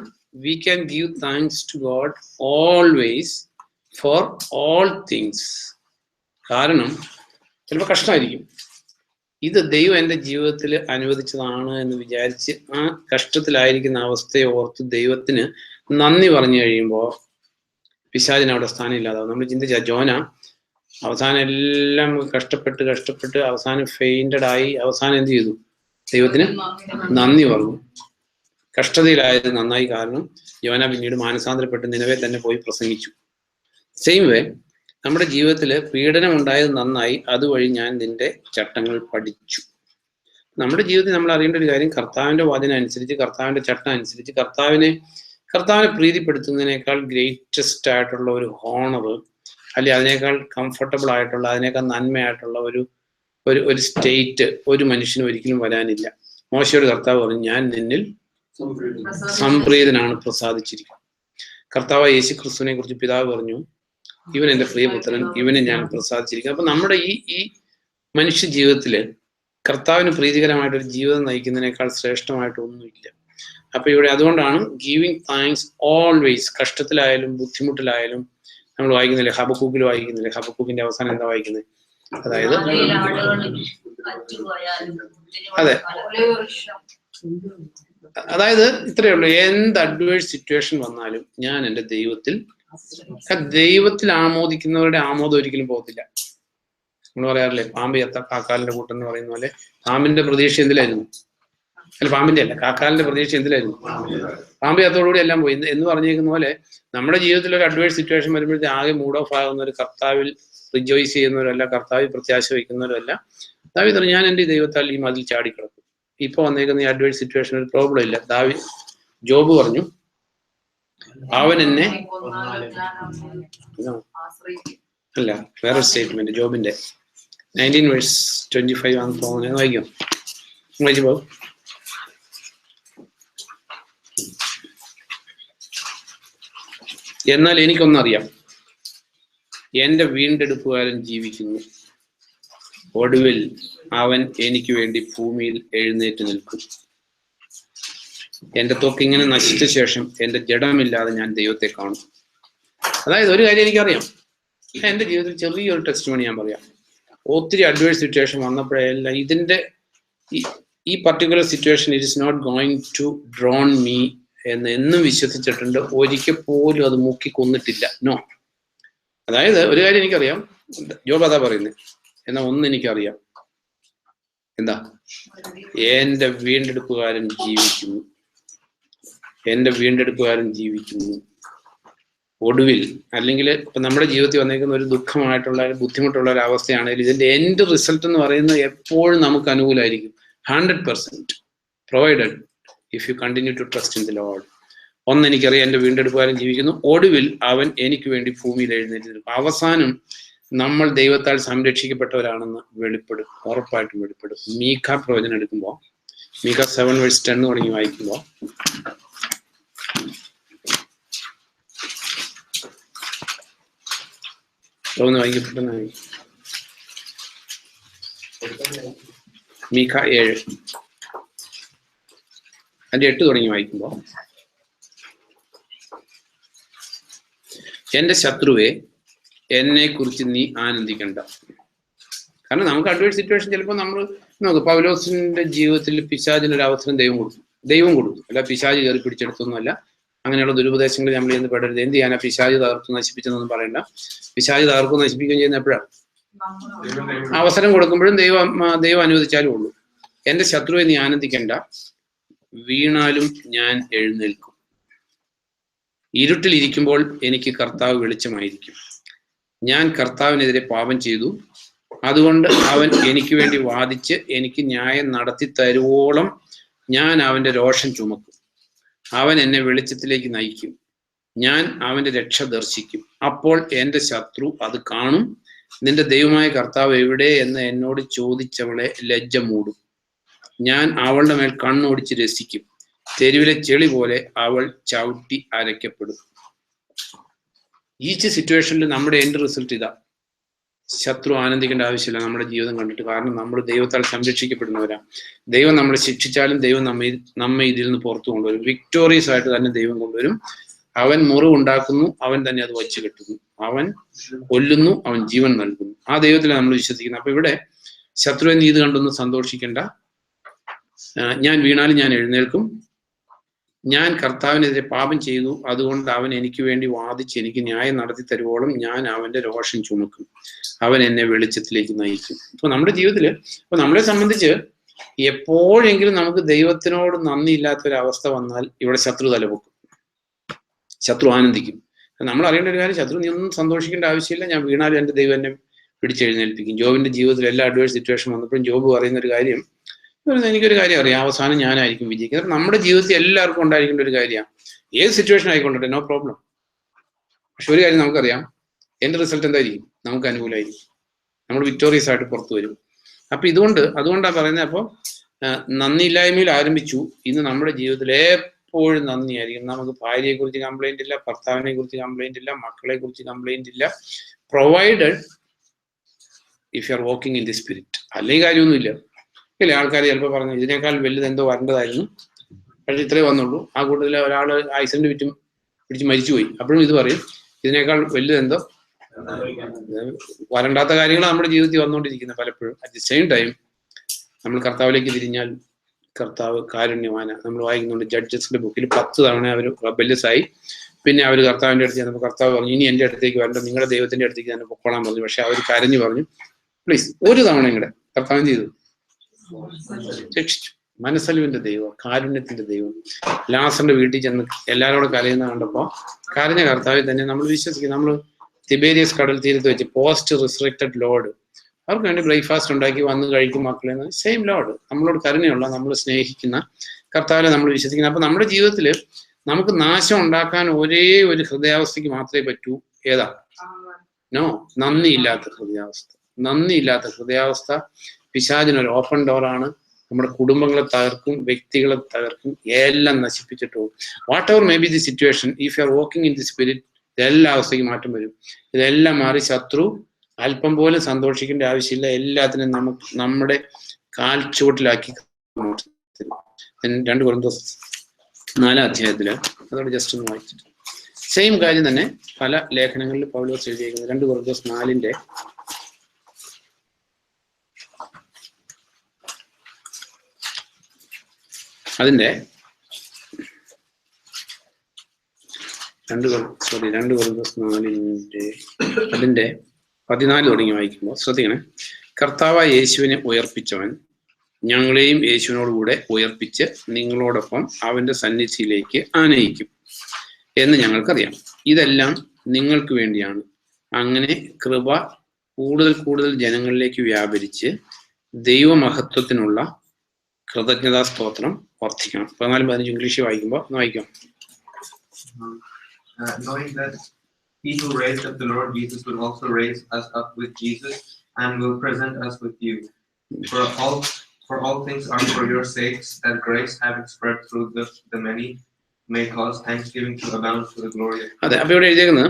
we can give thanks to God always for all things. കാരണം ചിലപ്പോൾ കഷ്ടമായിരിക്കും, ഇത് ദൈവം എൻ്റെ ജീവിതത്തിൽ അനുവദിച്ചതാണ് എന്ന് വിചാരിച്ച് ആ കഷ്ടത്തിലായിരിക്കുന്ന അവസ്ഥയെ ഓർത്ത് ദൈവത്തിന് നന്ദി പറഞ്ഞു കഴിയുമ്പോൾ പിശാചിന് അവിടെ സ്ഥാനം ഇല്ലാതാവും. നമ്മൾ ചിന്തിച്ച ജോന അവസാനം എല്ലാം കഷ്ടപ്പെട്ട് അവസാനം ഫെയിൻറ്റഡ് ആയി, അവസാനം എന്ത് ചെയ്തു? ദൈവത്തിന് നന്ദി പറഞ്ഞു. കഷ്ടതയിലായത് നന്നായി, കാരണം യോന പിന്നീട് മാനസാന്തരപ്പെട്ട് നിലവെ തന്നെ പോയി പ്രസംഗിച്ചു. സെയിം വേ നമ്മുടെ ജീവിതത്തിൽ പീഡനം ഉണ്ടായത് നന്നായി, അതുവഴി ഞാൻ നിന്റെ ചട്ടങ്ങൾ പഠിച്ചു. നമ്മുടെ ജീവിതത്തിൽ നമ്മൾ അറിയേണ്ട ഒരു കാര്യം, കർത്താവിന്റെ വചനം അനുസരിച്ച്, കർത്താവിന്റെ ചട്ടം അനുസരിച്ച്, കർത്താവിനെ പ്രീതിപ്പെടുത്തുന്നതിനേക്കാൾ ഗ്രേറ്റസ്റ്റ് ആയിട്ടുള്ള ഒരു ഹോണർ, അല്ലെങ്കിൽ അതിനേക്കാൾ കംഫർട്ടബിൾ ആയിട്ടുള്ള, അതിനേക്കാൾ നന്മയായിട്ടുള്ള ഒരു സ്റ്റേറ്റ് ഒരു മനുഷ്യനും ഒരിക്കലും വരാനില്ല. മോശയോട് കർത്താവ് പറഞ്ഞു, ഞാൻ നിന്നിൽ സംപ്രീതനാണ്, പ്രസാദിച്ചിരിക്കും. കർത്താവ് യേശു ക്രിസ്തുവിനെ കുറിച്ച് പിതാവ് പറഞ്ഞു, ഇവൻ എൻ്റെ പ്രിയപുത്രൻ, ഇവനെ ഞാൻ പ്രസാദിച്ചിരിക്കുന്നു. അപ്പൊ നമ്മുടെ ഈ മനുഷ്യ ജീവിതത്തില് കർത്താവിന് പ്രീതികരമായിട്ടൊരു ജീവിതം നയിക്കുന്നതിനേക്കാൾ ശ്രേഷ്ഠമായിട്ട് ഒന്നുമില്ല. അപ്പൊ ഇവിടെ അതുകൊണ്ടാണ് ഗീവിങ് താങ്ക്സ് ഓൾവേസ്. കഷ്ടത്തിലായാലും ബുദ്ധിമുട്ടിലായാലും നമ്മൾ വായിക്കുന്നില്ലേ, ഹബക്കൂക്കിൽ വായിക്കുന്നില്ലേ, ഹബക്കൂക്കിന്റെ അവസാനം എന്താ വായിക്കുന്നത്? അതായത് അതെ, അതായത് ഇത്രയേ ഉള്ളൂ. എന്ത് അഡ്വേഴ്സ് സിറ്റുവേഷൻ വന്നാലും ഞാൻ എൻ്റെ ദൈവത്തിൽ ആമോദിക്കുന്നവരുടെ ആമോദം ഒരിക്കലും പോകത്തില്ല. നമ്മൾ പറയാറില്ലേ, പാമ്പ് ചത്ത കാക്കാലിന്റെ കൂട്ടം എന്ന് പറയുന്ന പോലെ പാമ്പിന്റെ പ്രതീക്ഷ എന്തിലായിരുന്നു? അല്ല, പാമ്പിന്റെ അല്ല, കാക്കാലിന്റെ പ്രതീക്ഷ എന്തിലായിരുന്നു? പാമ്പ് ചത്തോടുകൂടി എല്ലാം പോയി എന്ന് പറഞ്ഞേക്കുന്ന പോലെ നമ്മുടെ ജീവിതത്തിൽ ഒരു അഡ്വേഴ്സ് സിറ്റുവേഷൻ വരുമ്പോഴത്തെ ആകെ മൂഡ് ഓഫ് ആകുന്നവർ കർത്താവിൽ റിജോയ്സ് ചെയ്യുന്നവരല്ല, കർത്താവിൽ പ്രത്യാശ വയ്ക്കുന്നവരല്ല. ദാവീദ് പറഞ്ഞു, ഞാൻ എൻ്റെ ദൈവത്താൽ ഈ മതിൽ ചാടിക്കിടക്കും. ഇപ്പൊ വന്നേക്കുന്ന ഈ അഡ്വേഴ്സ് സിറ്റുവേഷൻ ഒരു പ്രോബ്ലം ഇല്ല. ജോബ് പറഞ്ഞു, അവൻ എന്നെ അല്ല, വേറെ സ്റ്റേറ്റ്മെന്റ് ജോബിന്റെ 19:25 ആണെന്ന് തോന്നുന്നു. വായിക്കും, വായിച്ചു പോകും. എന്നാൽ എനിക്കൊന്നറിയാം, എന്റെ വീണ്ടെടുപ്പുകാരൻ ജീവിക്കുന്നു. ഒടുവിൽ അവൻ എനിക്ക് വേണ്ടി ഭൂമിയിൽ എഴുന്നേറ്റ് നിൽക്കും. എന്റെ ത്വക്ക് ഇങ്ങനെ നശിച്ച ശേഷം എന്റെ ജഡമില്ലാതെ ഞാൻ ദൈവത്തെ കാണും. അതായത് ഒരു കാര്യം എനിക്കറിയാം, എന്റെ ജീവിതത്തിൽ ചെറിയൊരു ടെസ്റ്റ് മണി ഞാൻ പറയാം. ഒത്തിരി അഡ്വേഴ്സ് സിറ്റുവേഷൻ വന്നപ്പോഴെല്ലാം ഇതിന്റെ ഈ particular situation it is not going to drown me എന്ന് എന്നും വിശ്വസിച്ചിട്ടുണ്ട്. ഒരിക്കൽ പോലും അത് മുക്കി കൊന്നിട്ടില്ല. നോ. അതായത് ഒരു കാര്യം എനിക്കറിയാം, ജോബ് അതാ പറയുന്നത്. എന്നാ ഒന്ന് എനിക്കറിയാം, എന്താ? എന്റെ വീണ്ടെടുപ്പുകാരൻ ജീവിക്കുന്നു. എന്റെ വീണ്ടെടുപ്പുകാരൻ ജീവിക്കുന്നു. ഒടുവിൽ, അല്ലെങ്കിൽ ഇപ്പൊ നമ്മുടെ ജീവിതത്തിൽ വന്നേക്കുന്ന ഒരു ദുഃഖമായിട്ടുള്ള ബുദ്ധിമുട്ടുള്ള ഒരു അവസ്ഥയാണെങ്കിൽ ഇതിന്റെ എൻഡ് റിസൾട്ട് എന്ന് പറയുന്നത് എപ്പോഴും നമുക്ക് അനുകൂലമായിരിക്കും. 100% provided if you continue to trust in the Lord. ഒന്ന് എനിക്കറിയാം, എന്റെ വീണ്ടെടുപ്പുകാരൻ ജീവിക്കുന്നു. ഒടുവിൽ അവൻ എനിക്ക് വേണ്ടി ഭൂമിയിൽ എഴുന്നേറ്റ് നിൽക്കും. അവസാനം നമ്മൾ ദൈവത്താൽ സംരക്ഷിക്കപ്പെട്ടവരാണെന്ന് വെളിപ്പെടും, ഉറപ്പായിട്ടും വെളിപ്പെടും. മീഖ പ്രവചനം എടുക്കുമ്പോൾ, മീഖ 7:10 തുടങ്ങി വായിക്കുമ്പോൾ, വായിക്കപ്പെട്ടെന്നായി മീഖ 7 അതിന്റെ 8 തുടങ്ങി വായിക്കുമ്പോൾ, എന്റെ ശത്രുവെ, എന്നെ കുറിച്ച് നീ ആനന്ദിക്കണ്ട. കാരണം നമുക്ക് അഡ്വേഴ്സ് സിറ്റുവേഷൻ ചിലപ്പോൾ നമ്മൾ നോക്കും. പൗലോസിന്റെ ജീവിതത്തിൽ പിശാചിന് ഒരു അവസരം ദൈവം കൊടുത്തു. അല്ല പിശാച് കയറി പിടിച്ചെടുത്തൊന്നുമല്ല. അങ്ങനെയുള്ള ദുരുപദേശങ്ങൾ നമ്മൾ ചെന്ന് പെടരുത്. എന്ത് ചെയ്യാനാ? പിശാച് തകർത്തു നശിപ്പിച്ചെന്നൊന്നും പറയണ്ട. പിശാച് തകർക്കും നശിപ്പിക്കുകയും ചെയ്യുന്ന എപ്പോഴാണ്? അവസരം കൊടുക്കുമ്പോഴും ദൈവം അനുവദിച്ചാലും ഉള്ളൂ. എന്റെ ശത്രുവെ നീ ആനന്ദിക്കണ്ട, വീണാലും ഞാൻ എഴുന്നേൽക്കും. ഇരുട്ടിലിരിക്കുമ്പോൾ എനിക്ക് കർത്താവ് വെളിച്ചമായിരിക്കും. ഞാൻ കർത്താവിനെതിരെ പാപം ചെയ്തു, അതുകൊണ്ട് അവൻ എനിക്ക് വേണ്ടി വാദിച്ച് എനിക്ക് ന്യായം നടത്തി തരുവോളം ഞാൻ അവന്റെ രോഷം ചുമക്കും. അവൻ എന്നെ വെളിച്ചത്തിലേക്ക് നയിക്കും. ഞാൻ അവന്റെ രക്ഷ ദർശിക്കും. അപ്പോൾ എന്റെ ശത്രു അത് കാണും. നിന്റെ ദൈവമായ കർത്താവ് എവിടെ എന്ന് എന്നോട് ചോദിച്ചവളെ ലജ്ജ മൂടും. ഞാൻ അവളുടെ മേൽ കണ്ണോടിച്ച് രസിക്കും. തെരുവിലെ ചെളി പോലെ അവൾ ചവിട്ടി അരയ്ക്കപ്പെടും. ഈച്ച് സിറ്റുവേഷനിൽ നമ്മുടെ എൻഡ് റിസൾട്ട് ഇതാ. ശത്രു ആനന്ദിക്കേണ്ട ആവശ്യമില്ല നമ്മുടെ ജീവിതം കണ്ടിട്ട്. കാരണം നമ്മൾ ദൈവത്താൽ സംരക്ഷിക്കപ്പെടുന്നവരാ. ദൈവം നമ്മളെ ശിക്ഷിച്ചാലും ദൈവം നമ്മെ ഇതിൽ നിന്ന് പുറത്തു കൊണ്ടുവരും. വിക്ടോറിയസ് ആയിട്ട് തന്നെ ദൈവം കൊണ്ടുവരും. അവൻ മുറിവുണ്ടാക്കുന്നു, അവൻ തന്നെ അത് വച്ചു കെട്ടുന്നു. അവൻ കൊല്ലുന്നു, അവൻ ജീവൻ നൽകുന്നു. ആ ദൈവത്തിലാണ് നമ്മൾ വിശ്വസിക്കുന്നത്. അപ്പൊ ഇവിടെ ശത്രുവിനെ നീതി കണ്ടൊന്നും സന്തോഷിക്കേണ്ട. ഞാൻ വീണാലും ഞാൻ എഴുന്നേൽക്കും. ഞാൻ കർത്താവിനെതിരെ പാപം ചെയ്തു, അതുകൊണ്ട് അവൻ എനിക്ക് വേണ്ടി വാദിച്ച് എനിക്ക് ന്യായം നടത്തി തരുവോളം ഞാൻ അവന്റെ രോഷം ചുമക്കും. അവൻ എന്നെ വെളിച്ചത്തിലേക്ക് നയിക്കും. ഇപ്പൊ നമ്മുടെ ജീവിതത്തില് ഇപ്പൊ നമ്മളെ സംബന്ധിച്ച് എപ്പോഴെങ്കിലും നമുക്ക് ദൈവത്തിനോട് നന്ദി ഇല്ലാത്തൊരവസ്ഥ വന്നാൽ ഇവിടെ ശത്രു തലപൊക്കും, ശത്രു ആനന്ദിക്കും. നമ്മൾ അറിയേണ്ട ഒരു കാര്യം, ശത്രു നീ ഒന്നും സന്തോഷിക്കേണ്ട ആവശ്യമില്ല. ഞാൻ വീണാലും എൻ്റെ ദൈവം എന്നെ പിടിച്ചെഴുന്നേൽപ്പിക്കും. ജോബിന്റെ ജീവിതത്തിൽ എല്ലാ അഡ്വേഴ്സ് സിറ്റുവേഷൻ വന്നപ്പോഴും ജോബ് പറയുന്ന ഒരു കാര്യം, എനിക്കൊരു കാര്യം അറിയാം, അവസാനം ഞാനായിരിക്കും വിജയിക്കുന്നത്. നമ്മുടെ ജീവിതത്തിൽ എല്ലാവർക്കും ഉണ്ടായിരിക്കേണ്ട ഒരു കാര്യമാണ്. ഏത് സിറ്റുവേഷൻ ആയിക്കൊണ്ടേ, നോ പ്രോബ്ലം. പക്ഷെ ഒരു കാര്യം നമുക്കറിയാം, എന്റെ റിസൾട്ട് എന്തായിരിക്കും? നമുക്ക് അനുകൂലമായിരിക്കും. നമ്മൾ വിക്ടോറിയസ് ആയിട്ട് പുറത്തു വരും. അപ്പൊ അതുകൊണ്ടാണ് പറയുന്നത്. അപ്പോൾ നന്ദിയില്ലായ്മയിൽ ആരംഭിച്ചു, ഇന്ന് നമ്മുടെ ജീവിതത്തിൽ എപ്പോഴും നന്ദിയായിരിക്കും. നമുക്ക് ഭാര്യയെ കുറിച്ച് കംപ്ലൈന്റ് ഇല്ല, ഭർത്താവിനെ കുറിച്ച് കംപ്ലൈന്റ് ഇല്ല, മക്കളെ കുറിച്ച് കംപ്ലൈന്റ് ഇല്ല, provided if you are walking in the spirit. അല്ലെങ്കിൽ കാര്യമൊന്നുമില്ല. ഇല്ല, ആൾക്കാർ ചിലപ്പോൾ പറഞ്ഞു ഇതിനേക്കാൾ വലുത് എന്തോ വരേണ്ടതായിരുന്നു, പക്ഷെ ഇത്രേ വന്നുള്ളൂ. ആ കൂട്ടത്തിൽ ഒരാൾ ആക്സിഡന്റ് പിടിച്ച് മരിച്ചുപോയി. അപ്പോഴും ഇത് പറയും ഇതിനേക്കാൾ വലുത് എന്തോ വരണ്ടാത്ത കാര്യങ്ങൾ നമ്മുടെ ജീവിതത്തിൽ വന്നുകൊണ്ടിരിക്കുന്നത് പലപ്പോഴും. അറ്റ് ദി സെയിം ടൈം നമ്മൾ കർത്താവിലേക്ക് തിരിഞ്ഞാൽ കർത്താവ് കാരുണ്യവാന. നമ്മൾ വായിക്കുന്നുണ്ട് ജഡ്ജസിന്റെ ബുക്കിൽ 10 തവണ അവർ റെബല്യസ് ആയി. പിന്നെ അവർ കർത്താവിന്റെ അടുത്ത് ചെന്നപ്പോൾ കർത്താവ് പറഞ്ഞു ഇനി എൻ്റെ അടുത്തേക്ക് വരണ്ട, നിങ്ങളുടെ ദൈവത്തിന്റെ അടുത്തേക്ക് തന്നെ പൊക്കോളാൻ പറഞ്ഞു. പക്ഷെ അവർ കരഞ്ഞു പറഞ്ഞു പ്ലീസ് ഒരു തവണ കൂടെ. കർത്താവ് ചെയ്തു, രക്ഷിച്ചു. മനസ്സലിവിന്റെ ദൈവം, കാരുണ്യത്തിന്റെ ദൈവം. ലാസറിന്റെ വീട്ടിൽ ചെന്ന് എല്ലാവരോടും കരയുന്ന കണ്ടപ്പോൾ കരഞ്ഞ കർത്താവിൽ തന്നെ നമ്മൾ വിശ്വസിക്കും. നമ്മൾ തിബേരിയസ് കടൽ തീരത്ത് വെച്ച് പോസ്റ്റ് റിസ്ട്രിക്റ്റഡ് ലോഡ് അവർക്ക് വേണ്ടി ബ്രേക്ക്ഫാസ്റ്റ് ഉണ്ടാക്കി വന്ന് കഴിക്കും മക്കളെ. സെയിം ലോഡ്, നമ്മളോട് കരുണയുള്ള, നമ്മൾ സ്നേഹിക്കുന്ന കർത്താവിനെ നമ്മൾ വിശ്വസിക്കുന്നത്. അപ്പൊ നമ്മുടെ ജീവിതത്തിൽ നമുക്ക് നാശം ഉണ്ടാക്കാൻ ഒരേ ഒരു ഹൃദയാവസ്ഥയ്ക്ക് മാത്രമേ പറ്റൂ. ഏതാ? നോ, നന്ദിയില്ലാത്ത ഹൃദയാവസ്ഥ. നന്ദിയില്ലാത്ത ഹൃദയാവസ്ഥ പിശാചിനൊരു ഓപ്പൺ ഡോറാണ്. നമ്മുടെ കുടുംബങ്ങളെ തകർക്കും, വ്യക്തികളെ തകർക്കും, എല്ലാം നശിപ്പിച്ചിട്ട് പോകും. What ever may be the situation, if you are walking in the spirit, ഇതെല്ലാം അവസ്ഥയ്ക്ക് മാറ്റം വരും. ഇതെല്ലാം മാറി ശത്രു അല്പം പോലും സന്തോഷിക്കേണ്ട ആവശ്യമില്ല. എല്ലാത്തിനും നമുക്ക് നമ്മുടെ കാൽ ചുവട്ടിലാക്കി. 2 കൊരിന്ത്യർ 4 അധ്യായത്തില് അതോടെ ജസ്റ്റ് ഒന്ന് വായിച്ചിട്ട് സെയിം കാര്യം തന്നെ പല ലേഖനങ്ങളിൽ പൗലോസ് എഴുതിയിരിക്കുന്നത്. 2 കൊരിന്ത്യർ 4 അതിന്റെ 2 കൊരിന്ത്യർ 4 അതിന്റെ 14 തുടങ്ങി വായിക്കുമ്പോൾ ശ്രദ്ധിക്കണേ. കർത്താവായ യേശുവിനെ ഉയർപ്പിച്ചവൻ ഞങ്ങളെയും യേശുവിനോടുകൂടെ ഉയർപ്പിച്ച് നിങ്ങളോടൊപ്പം അവന്റെ സന്നിധിയിലേക്ക് ആനയിക്കും എന്ന് ഞങ്ങൾക്കറിയാം. ഇതെല്ലാം നിങ്ങൾക്ക് വേണ്ടിയാണ്. അങ്ങനെ കൃപ കൂടുതൽ ജനങ്ങളിലേക്ക് വ്യാപരിച്ച് ദൈവമഹത്വത്തിനുള്ള കൃതജ്ഞതാ സ്തോത്രം വർദ്ധിക്കണം. 14-15 ഇംഗ്ലീഷ് വായിക്കുമ്പോൾ ഒന്ന് വായിക്കാം. Knowing that he who raised up the Lord Jesus will also raise us up with Jesus and will present us with you. For all things are for your sakes, that grace having spread through the many may cause thanksgiving to abound to the glory of God. അതെ, അപ്പോൾ ഇവിടെ എഴുതിയിരിക്കുന്നത്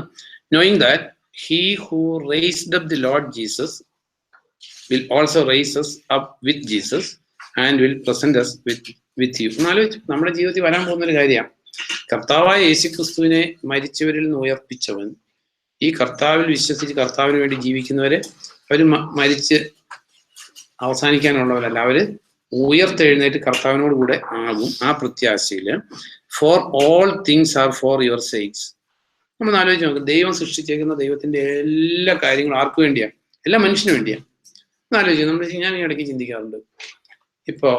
knowing that he who raised up the Lord Jesus will also raise us up with Jesus and will present us with you. എന്നാലോചിച്ചു, നമ്മുടെ ജീവിതത്തിൽ വരാൻ പോകുന്ന ഒരു കാര്യമാണ്. കർത്താവായ യേശുക്രിസ്തുവിനെ മരിച്ചവരിൽ നിന്ന് ഉയർപ്പിച്ചവൻ ഈ കർത്താവിൽ വിശ്വസിച്ച് കർത്താവിന് വേണ്ടി ജീവിക്കുന്നവരെ അവർ മരിച്ച് അവസാനിക്കാനുള്ളവരല്ല, അവര് ഉയർത്തെഴുന്നേറ്റ് കർത്താവിനോട് കൂടെ ആകും. ആ പ്രത്യാശയില് for all things are for your sakes. നമ്മൾ ആലോചിച്ച് നോക്കും, ദൈവം സൃഷ്ടിച്ചേക്കുന്ന ദൈവത്തിന്റെ എല്ലാ കാര്യങ്ങളും ആർക്കു വേണ്ടിയാണ്? എല്ലാ മനുഷ്യന് വേണ്ടിയാണ്. ആലോചിക്കും. ഞാൻ ഈ ഇടയ്ക്ക് ചിന്തിക്കാറുണ്ട്, ഇപ്പോ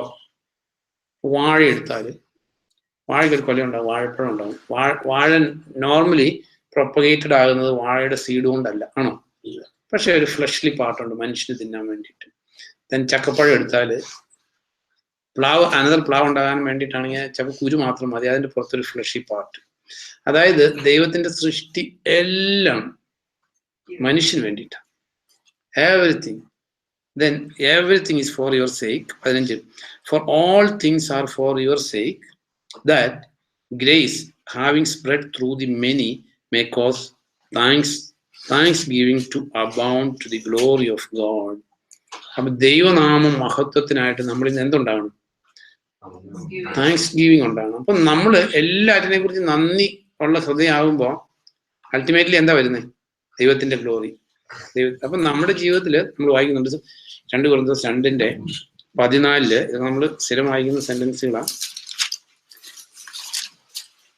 വാഴ എടുത്താല് വാഴയ്ക്കൊരു കൊല ഉണ്ടാവും, വാഴപ്പഴം ഉണ്ടാവും. വാഴ നോർമലി പ്രൊപ്പഗേറ്റഡ് ആകുന്നത് വാഴയുടെ സീഡ് കൊണ്ടല്ല, ആണോ? പക്ഷെ ഒരു ഫ്ലഷ്ലി പാർട്ടുണ്ട് മനുഷ്യന് തിന്നാൻ വേണ്ടിയിട്ട്. ദെൻ ചക്കപ്പഴം എടുത്താല് അനദർ പ്ലാവ് ഉണ്ടാകാൻ വേണ്ടിയിട്ടാണെങ്കിൽ ചക്കക്കുരു മാത്രം മതി, അതിന്റെ പുറത്തൊരു ഫ്ലഷി പാർട്ട്. അതായത് ദൈവത്തിന്റെ സൃഷ്ടി എല്ലാം മനുഷ്യന് വേണ്ടിയിട്ടാണ്. Everything is for your sake. 15 For all things are for your sake, that grace having spread through the many may cause thanksgiving to abound to the glory of God. അപ്പൊ ദൈവനാമം മഹത്വത്തിനായിട്ട് നമ്മൾ ഇന്ന് എന്തുണ്ടാകണം? താങ്ക്സ് ഗീവിങ് ഉണ്ടാകണം. അപ്പൊ നമ്മൾ എല്ലാറ്റിനെ കുറിച്ച് നന്ദി ഉള്ള ഹൃദയമാകുമ്പോൾ അൾട്ടിമേറ്റ്ലി എന്താ വരുന്നത്? ദൈവത്തിന്റെ ഗ്ലോറി. അപ്പൊ നമ്മുടെ ജീവിതത്തിൽ നമ്മൾ വായിക്കുന്നുണ്ട് 2 കൊരിന്ത്യർ 2:14 ഇത് നമ്മൾ സ്ഥിരം വായിക്കുന്ന സെന്റൻസുകളാണ്.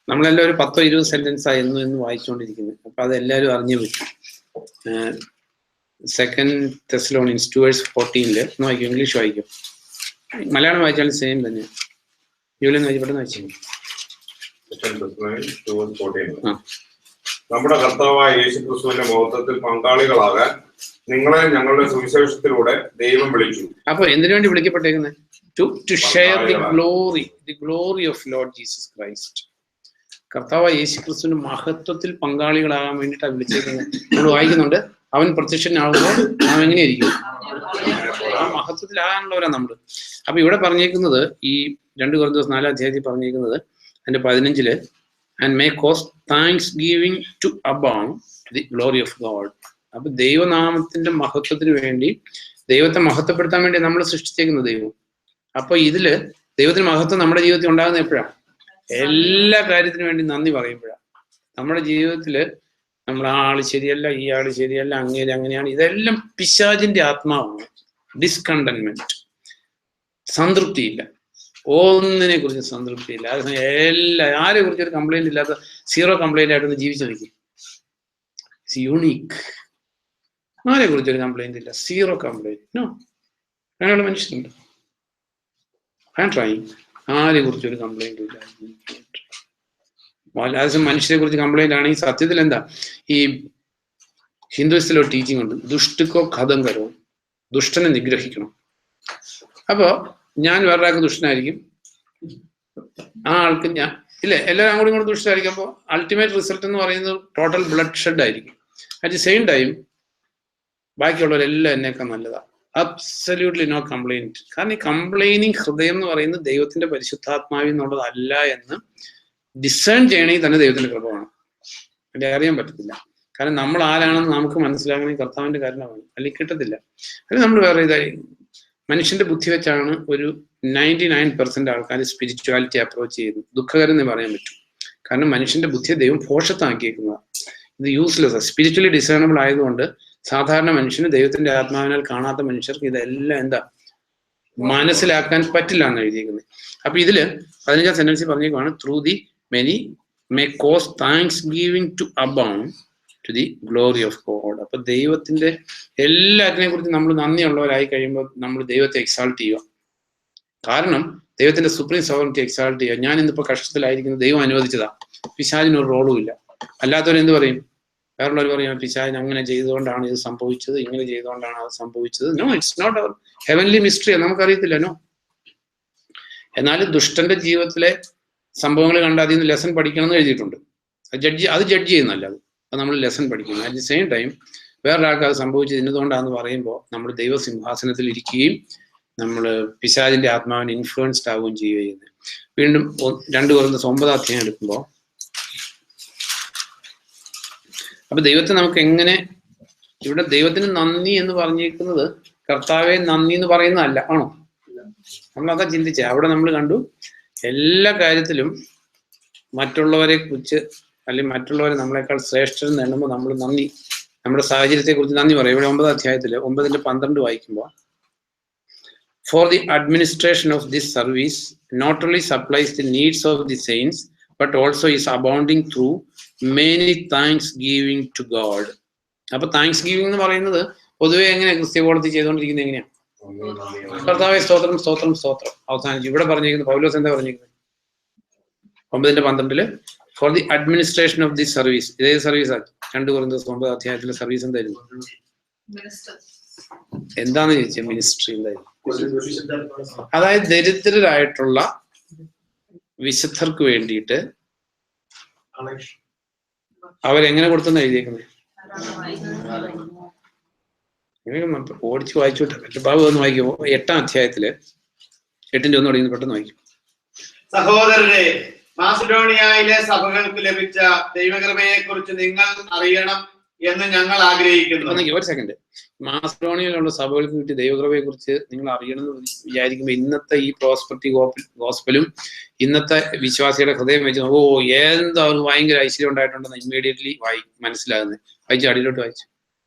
നമ്മളെല്ലാം ഒരു 10-20 സെന്റൻസ് ആയിരുന്നു എന്ന് വായിച്ചുകൊണ്ടിരിക്കുന്നത്. അപ്പൊ അതെല്ലാവരും അറിഞ്ഞു പറ്റും. 2 Thessalonians 2:14 ഒന്ന് വായിക്കും, ഇംഗ്ലീഷ് വായിക്കും. മലയാളം വായിച്ചാലും സെയിം തന്നെ. ജോലി പെട്ടെന്ന് വായിച്ചു. നമ്മുടെ കർത്താവായ യേശുക്രിസ്തുവിന്റെ മഹത്വത്തിൽ പങ്കാളികളാകാൻ നിങ്ങളെ ഞങ്ങളുടെ സുവിശേഷത്തിലൂടെ ദൈവം വിളിച്ചു. അപ്പൊ എന്തിനു വേണ്ടി വിളിക്കപ്പെട്ടേക്കുന്നത്? To share the glory of Lord Jesus Christ. കർത്താവായ യേശുക്രിസ്തുവിന്റെ മഹത്വത്തിൽ പങ്കാളികളാകാൻ വേണ്ടിയിട്ടാണ് വിളിച്ചേക്കുന്നത്. നമ്മൾ വായിക്കുന്നുണ്ട്, അവൻ പ്രത്യക്ഷനാകുമ്പോൾ നാം എങ്ങനെയായിരിക്കും? ആ മഹത്വത്തിലാകാനുള്ളവരാണ് നമ്മൾ. അപ്പൊ ഇവിടെ പറഞ്ഞേക്കുന്നത്, ഈ 2 കൊരിന്ത്യർ 4 അധ്യായത്തിൽ പറഞ്ഞേക്കുന്നത്, അതിന്റെ 15 and may cause thanksgiving to abound to the glory of God. അപ്പൊ ദൈവനാമത്തിന്റെ മഹത്വത്തിന് വേണ്ടി, ദൈവത്തെ മഹത്വപ്പെടുത്താൻ വേണ്ടി നമ്മൾ സൃഷ്ടിച്ചേക്കുന്ന ദൈവം. അപ്പൊ ഇതില് ദൈവത്തിന് മഹത്വം നമ്മുടെ ജീവിതത്തിൽ ഉണ്ടാകുന്ന എപ്പോഴാണ്? എല്ലാ കാര്യത്തിനും വേണ്ടി നന്ദി പറയുമ്പോഴാണ്. നമ്മുടെ ജീവിതത്തില് നമ്മൾ ആ ആള് ശരിയല്ല, ഈ ആള് ശരിയല്ല, അങ്ങനെയാണ്, ഇതെല്ലാം പിശാചിന്റെ ആത്മാവാണ്. ഡിസ്കണ്ടന്റ്മെന്റ്, സംതൃപ്തിയില്ല, ഒന്നിനെ കുറിച്ച് സംതൃപ്തിയില്ല. ആരെ കുറിച്ച് ഒരു കംപ്ലൈന്റ് ഇല്ലാത്ത, സീറോ കംപ്ലൈന്റ് ആയിട്ടൊന്ന് ജീവിച്ചു നിൽക്കും. It's unique. ആരെ കുറിച്ചൊരു കംപ്ലൈന്റ് ഇല്ല, സീറോ കംപ്ലൈന്റ്. നോ, അങ്ങനെയുള്ള മനുഷ്യരുണ്ട്. ആരെ കുറിച്ചൊരു കംപ്ലൈന്റ് ഇല്ല. മനുഷ്യരെ കുറിച്ച് കംപ്ലൈന്റ് ആണെങ്കിൽ സത്യത്തിൽ എന്താ, ഈ ഹിന്ദുസിലോ ടീച്ചിങ് ഉണ്ട്, ദുഷ്ടിക്കോ ഖതം കരോ, ദുഷ്ടനെ നിഗ്രഹിക്കണം. അപ്പോ ഞാൻ വേറൊരാൾക്ക് ദുഷ്ടനായിരിക്കും, ആ ആൾക്ക് ഞാൻ ഇല്ലേ, എല്ലാവരും അങ്ങോട്ടും ഇങ്ങോട്ടും ദുഷ്ടനായിരിക്കുമ്പോൾ അൾട്ടിമേറ്റ് റിസൾട്ട് എന്ന് പറയുന്നത് ടോട്ടൽ ബ്ലഡ് ഷെഡ് ആയിരിക്കും. അറ്റ് ദി സെയിം ടൈം ബാക്കിയുള്ളവരെല്ലാം എന്നേക്കാൾ നല്ലതാണ്. Absolutely no complaint. കാരണം ഈ കംപ്ലൈനിങ് ഹൃദയം എന്ന് പറയുന്നത് ദൈവത്തിന്റെ പരിശുദ്ധാത്മാവിൽ നിന്നുള്ളതല്ല എന്ന് ഡിസേൺ ചെയ്യണമെങ്കിൽ തന്നെ ദൈവത്തിന്റെ കൃപ വേണം. അല്ലെങ്കിൽ അറിയാൻ പറ്റത്തില്ല. കാരണം നമ്മൾ ആരാണെന്ന് നമുക്ക് മനസ്സിലാക്കണമെങ്കിൽ കർത്താവിന്റെ കാരണമാണ്, അല്ലെങ്കിൽ കിട്ടത്തില്ല. അല്ലെങ്കിൽ നമ്മൾ വേറെ ഇതായി മനുഷ്യന്റെ ബുദ്ധി വെച്ചാണ് ഒരു 99% ആൾക്കാർ സ്പിരിച്വാലിറ്റി അപ്രോച്ച് ചെയ്യുന്നത്. ദുഃഖകരം എന്ന് പറയാൻ പറ്റും. കാരണം മനുഷ്യന്റെ ബുദ്ധിയെ ദൈവം ഭോഷത്താക്കിയേക്കുന്നതാണ്. ഇത് യൂസ്ലെസ്. സ്പിരിച്വലി ഡിസേണബിൾ ആയതുകൊണ്ട് സാധാരണ മനുഷ്യന്, ദൈവത്തിന്റെ ആത്മാവിനാൽ കാണാത്ത മനുഷ്യർക്ക് ഇതെല്ലാം എന്താ മനസ്സിലാക്കാൻ പറ്റില്ല എന്ന് എഴുതിയിരിക്കുന്നത്. അപ്പൊ ഇതില് 15ാം സെന്റൻസിൽ പറഞ്ഞേക്കുവാണ്, through the many may cause thanksgiving to abound to the glory of God. അപ്പൊ ദൈവത്തിന്റെ എല്ലാറ്റിനെ കുറിച്ച് നമ്മൾ നന്ദിയുള്ളവരായി കഴിയുമ്പോൾ നമ്മൾ ദൈവത്തെ എക്സാൾട്ട് ചെയ്യുക. കാരണം ദൈവത്തിന്റെ സുപ്രീം സോവറിറ്റി എക്സാൾട്ട് ചെയ്യുക. ഞാൻ ഇന്നിപ്പോ കഷ്ടത്തിലായിരിക്കുന്നത് ദൈവം അനുവദിച്ചതാ, പിശാചിനൊരു റോളും ഇല്ല. അല്ലാത്തവരെന്ത് പറയും? വേറുള്ളവർ പറയും പിശാചിന് അങ്ങനെ ചെയ്തുകൊണ്ടാണ് ഇത് സംഭവിച്ചത്, ഇങ്ങനെ ചെയ്തുകൊണ്ടാണ് അത് സംഭവിച്ചത്. No, it's not our heavenly mystery. നമുക്കറിയത്തില്ല. നോ. എന്നാലും ദുഷ്ടന്റെ ജീവിതത്തിലെ സംഭവങ്ങൾ കണ്ട് അതിൽ നിന്ന് ലെസൺ പഠിക്കണം എന്ന് എഴുതിയിട്ടുണ്ട്. അത് ജഡ്ജ് ചെയ്യുന്നല്ല, അത് നമ്മൾ ലെസൺ പഠിക്കുന്നു. അറ്റ് ദി സെയിം ടൈം വേറൊരാൾക്ക് അത് സംഭവിച്ചത് ഇന്നതുകൊണ്ടാണെന്ന് പറയുമ്പോൾ നമ്മൾ ദൈവസിംഹാസനത്തിൽ ഇരിക്കുകയും നമ്മൾ പിശാചിന്റെ ആത്മാവിനെ ഇൻഫ്ലുവൻസ്ഡ് ആവുകയും ചെയ്യുന്നത്. വീണ്ടും 2 കൊരിന്ത്യർ 9 അധ്യായം എടുക്കുമ്പോൾ, അപ്പൊ ദൈവത്തെ നമുക്ക് എങ്ങനെ, ഇവിടെ ദൈവത്തിന് നന്ദി എന്ന് പറഞ്ഞിരിക്കുന്നത് കർത്താവെ നന്ദി എന്ന് പറയുന്നതല്ല, ആണോ? നമ്മളതാ ചിന്തിച്ചേ. അവിടെ നമ്മൾ കണ്ടു എല്ലാ കാര്യത്തിലും മറ്റുള്ളവരെ കുറിച്ച്, അല്ലെങ്കിൽ മറ്റുള്ളവരെ നമ്മളെക്കാൾ ശ്രേഷ്ഠരെന്ന് എണ്ണുമ്പോൾ നമ്മൾ നന്ദി, നമ്മുടെ സാഹചര്യത്തെ കുറിച്ച് നന്ദി പറയും. ഇവിടെ 9ാം അധ്യായത്തില് 9:12 വായിക്കുമ്പോൾ, for the administration of this service not only supplies the needs of the saints but also is abounding through many thanksgiving to God. അപ്പൊ താങ്ക്സ് ഗിവിംഗ് എന്ന് പറയുന്നത് പൊതുവെ എങ്ങനെ ക്രിസ്ത്യ കോളത്തിൽ ചെയ്തുകൊണ്ടിരിക്കുന്നത് എങ്ങനെയാണ്? കർത്താവേ സ്തോത്രം സ്തോത്രം സ്തോത്രം. അവസാനിച്ചു. ഇവിടെ പറഞ്ഞിരിക്കുന്നത് പൗലോസ് എന്താ പറഞ്ഞിരിക്കുന്നത്? 9:12 four the administration of this service. ഇതേ സർവീസ് 2 കൊരിന്ത്യർ 9 അധ്യായത്തിലെ സർവീസ് എന്തായിരുന്നു? എന്താന്ന് ചോദിച്ചാൽ മിനിസ്ട്രി എന്തായിരുന്നു? അതായത് ദരിദ്രരായിട്ടുള്ള വിശുദ്ധർക്ക് വേണ്ടിയിട്ട് അവരെങ്ങനെ കൊടുത്തെന്ന് എഴുതിയേക്കുന്നത്? ഓടിച്ച് വായിച്ചോട്ടെ. ബാബു ഒന്ന് വായിക്കുമോ? 8ാം അധ്യായത്തില് 8ന്റെ 1 തുടങ്ങി പെട്ടെന്ന് വായിക്കും. സഹോദരരെ, മാസിഡോണിയയിലെ സഭകൾക്ക് ലഭിച്ച ദൈവകൃപയെ കുറിച്ച് നിങ്ങൾ അറിയണം എന്ന് ഞങ്ങൾ ആഗ്രഹിക്കുന്നു. ഒരു സെക്കൻഡ്. മാസിഡോണിയയിലുള്ള സഭകൾക്ക് കിട്ടിയ ദൈവകൃപയെ കുറിച്ച് നിങ്ങൾ അറിയണമെന്ന് വിചാരിക്കുമ്പോൾ ഇന്നത്തെ ഈ പ്രോസ്പെക്റ്റി ഗോസ്പലും ഇന്നത്തെ വിശ്വാസിയുടെ ഹൃദയം വെച്ച് ഓ എന്താ ഒരു ഭയങ്കര ഐശ്വര്യം ഉണ്ടായിട്ടുണ്ടെന്ന് ഇമ്മീഡിയറ്റ്ലി മനസ്സിലാകുന്നത്. വായിച്ചു, അടിയിലോട്ട് വായിച്ചു.